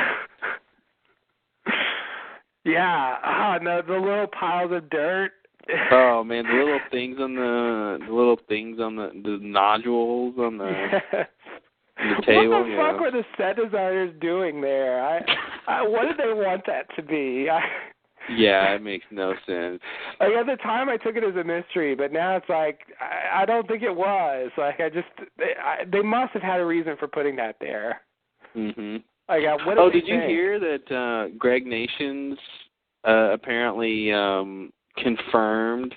Yeah. Oh, no, the little piles of dirt. Oh man, the little things on the nodules on the, on the table. What the fuck were the set designers doing there? What did they want that to be? Yeah, it makes no sense. Like at the time, I took it as a mystery, but now it's like I don't think it was. Like they must have had a reason for putting that there. Mhm. Like, what did you hear that Greg Nations apparently confirmed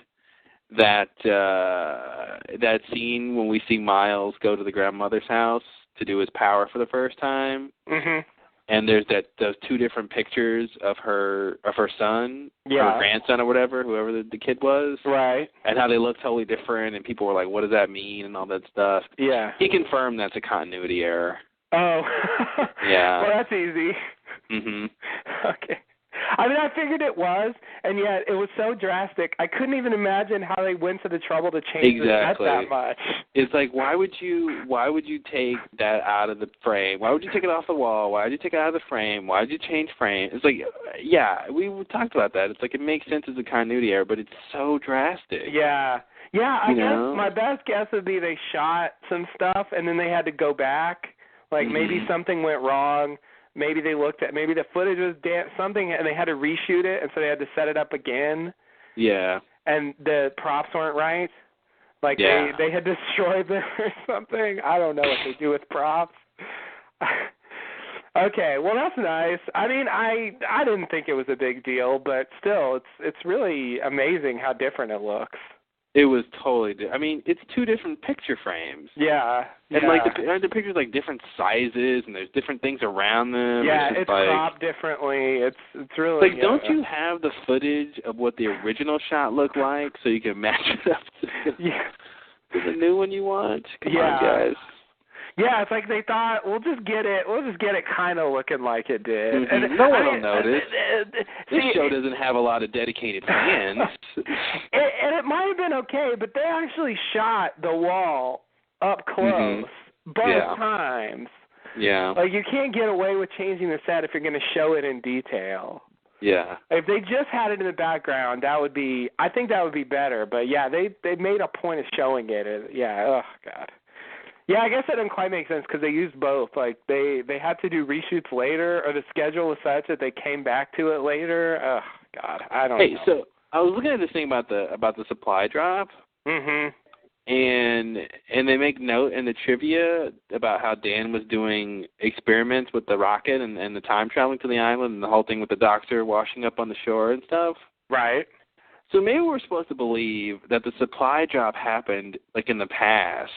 that that scene when we see Miles go to the grandmother's house to do his power for the first time? Mhm. And there's those two different pictures of her son, yeah, her grandson or whatever, whoever the kid was, right? And how they look totally different, and people were like, "What does that mean?" and all that stuff. Yeah. He confirmed that's a continuity error. Oh. Yeah. Well, that's easy. Mhm. Okay. I mean, I figured it was, and yet it was so drastic. I couldn't even imagine how they went to the trouble to change the set that much. It's like, why would you take that out of the frame? Why would you take it off the wall? Why would you take it out of the frame? Why would you change frame? It's like, yeah, we talked about that. It's like it makes sense as a continuity error, but it's so drastic. Yeah. Yeah, I guess my best guess would be they shot some stuff and then they had to go back. Like maybe something went wrong. Maybe they maybe the footage was something, and they had to reshoot it, and so they had to set it up again. Yeah. And the props weren't right. Like they had destroyed them or something. I don't know what they do with props. Okay, well that's nice. I mean, I didn't think it was a big deal, but still, it's really amazing how different it looks. It was totally I mean, it's two different picture frames. Yeah. And like the pictures like different sizes, and there's different things around them. Yeah, it's like, cropped differently. It's really like, don't you have the footage of what the original shot looked like so you can match it up to the new one you want? Come on, guys. Yeah, it's like they thought we'll just get it kind of looking like it did. Mm-hmm. And no one will notice. This show doesn't have a lot of dedicated fans. And it might have been okay, but they actually shot the wall up close both times. Yeah. Like you can't get away with changing the set if you're going to show it in detail. Yeah. If they just had it in the background, I think that would be better. But yeah, they made a point of showing it. Oh God. Yeah, I guess that didn't quite make sense because they used both. Like they had to do reshoots later, or the schedule was such that they came back to it later. Oh God, I don't know. Hey, so I was looking at this thing about the supply drop. Mhm. And they make note in the trivia about how Dan was doing experiments with the rocket and the time traveling to the island and the whole thing with the doctor washing up on the shore and stuff. Right. So maybe we're supposed to believe that the supply drop happened like in the past.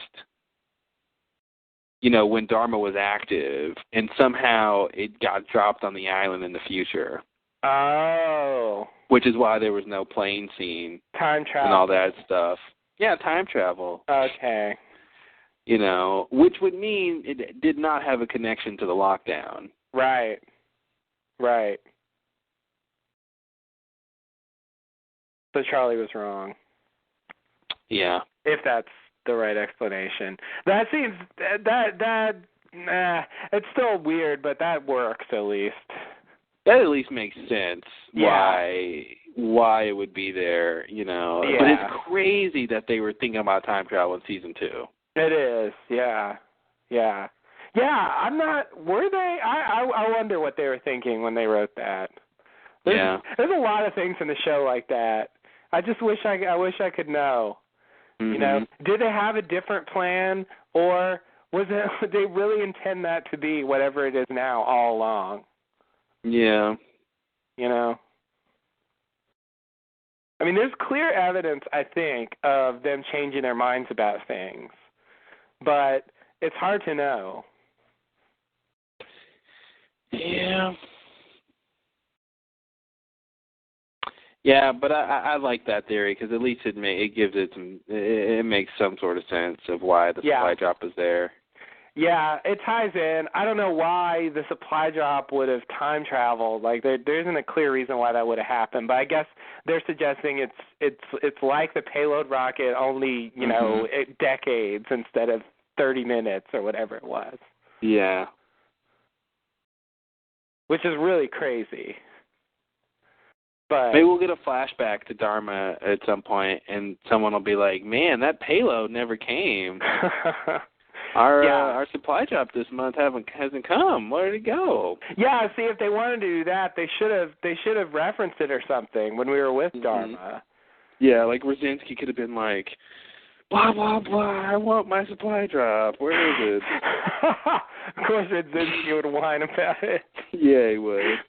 When Dharma was active, and somehow it got dropped on the island in the future. Oh. Which is why there was no plane scene. Time travel. And all that stuff. Yeah, time travel. Okay. Which would mean it did not have a connection to the lockdown. Right. Right. So Charlie was wrong. Yeah. If that's the right explanation. That seems that Nah, it's still weird, but that works at least. That at least makes sense. Yeah. Why it would be there, you know. Yeah. But it's crazy that they were thinking about time travel in season 2. It is, yeah. Yeah. Yeah, I'm not, were they? I wonder what they were thinking when they wrote that. There's a lot of things in the show like that. I just wish I wish I could know. Mm-hmm. You know, did they have a different plan, or did they really intend that to be whatever it is now all along? Yeah. You know? I mean, there's clear evidence, I think, of them changing their minds about things. But it's hard to know. Yeah. Yeah, but I like that theory because at least it gives it some, it makes some sort of sense of why the supply drop is there. Yeah, it ties in. I don't know why the supply drop would have time traveled. Like there isn't a clear reason why that would have happened, but I guess they're suggesting it's like the payload rocket, only you know decades instead of 30 minutes or whatever it was. Yeah. Which is really crazy. But maybe we'll get a flashback to Dharma at some point, and someone will be like, "Man, that payload never came. Our supply drop this month hasn't come. Where did it go?" Yeah, see, if they wanted to do that, they should have referenced it or something when we were with Dharma. Yeah, like Rosinski could have been like, "Blah blah blah. I want my supply drop. Where is it?" Of course, Rosinski would whine about it. Yeah, he would.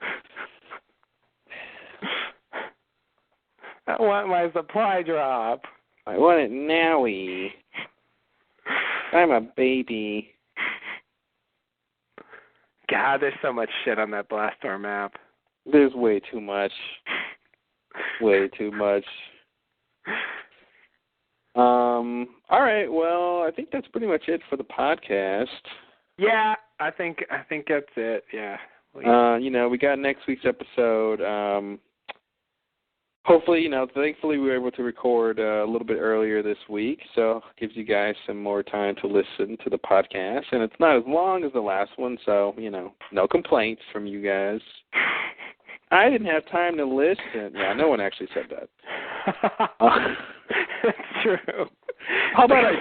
I want my supply drop. I want it nowy. I'm a baby. God, there's so much shit on that Blastor map. There's way too much. Way too much. All right, well, I think that's pretty much it for the podcast. Yeah, I think that's it, yeah. You know, we got next week's episode. Hopefully, you know, thankfully we were able to record a little bit earlier this week, so it gives you guys some more time to listen to the podcast. And it's not as long as the last one, so, you know, no complaints from you guys. I didn't have time to listen. Yeah, no one actually said that. It's true. How about I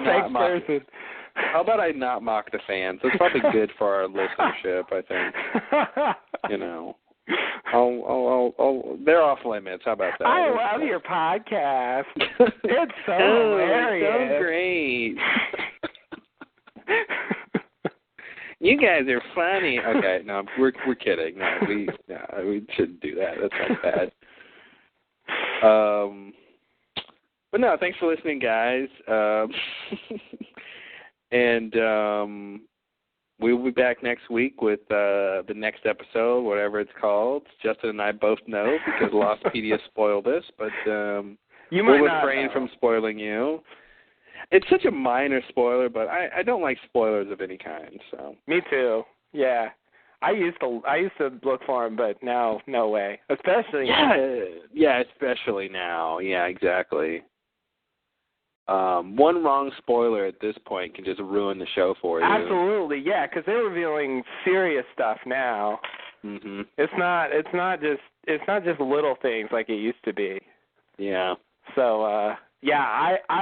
not mock the fans? That's probably good for our listenership, I think. You know. They're off limits. How about that? I love your podcast. It's so hilarious. It's so great. You guys are funny. Okay, no, we're kidding. No, we shouldn't do that. That's not bad. But no, thanks for listening, guys. And we will be back next week with the next episode, whatever it's called. Justin and I both know because Lostpedia spoiled us, but you we'll refrain from spoiling you. It's such a minor spoiler, but I don't like spoilers of any kind. So me too. Yeah, I used to look for them, but now no way. Especially especially now. Yeah, exactly. One wrong spoiler at this point can just ruin the show for you. Absolutely, yeah, because they're revealing serious stuff now. Mhm. It's not just little things like it used to be. Yeah. So I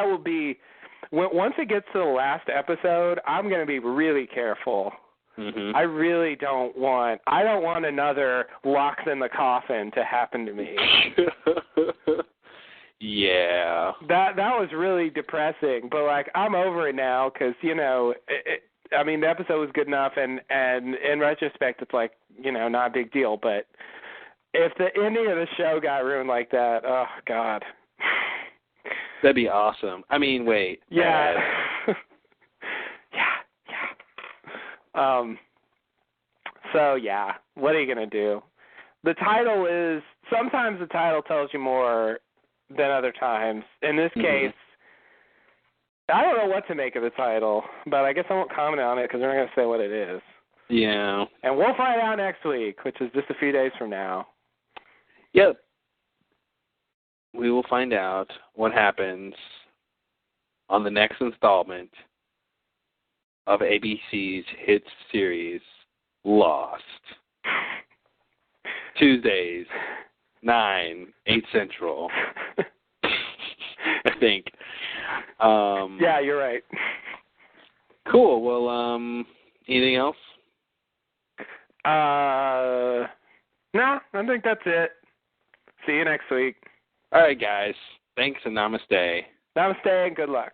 will be once it gets to the last episode, I'm going to be really careful. Mhm. I really don't want another locks in the coffin to happen to me. Yeah. That was really depressing, but like I'm over it now because you know, I mean the episode was good enough, and in retrospect it's like you know not a big deal. But if the ending of the show got ruined like that, oh God, that'd be awesome. I mean, wait. Yeah. So yeah, what are you gonna do? The title is sometimes the title tells you more than other times. In this case, I don't know what to make of the title, but I guess I won't comment on it because we're not going to say what it is. Yeah. And we'll find out next week, which is just a few days from now. Yep. We will find out what happens on the next installment of ABC's hit series, Lost. Tuesdays, 9, 8 Central. I think. Yeah, you're right. Cool. Well, anything else? No, I think that's it. See you next week. All right, guys. Thanks and namaste. Namaste and good luck.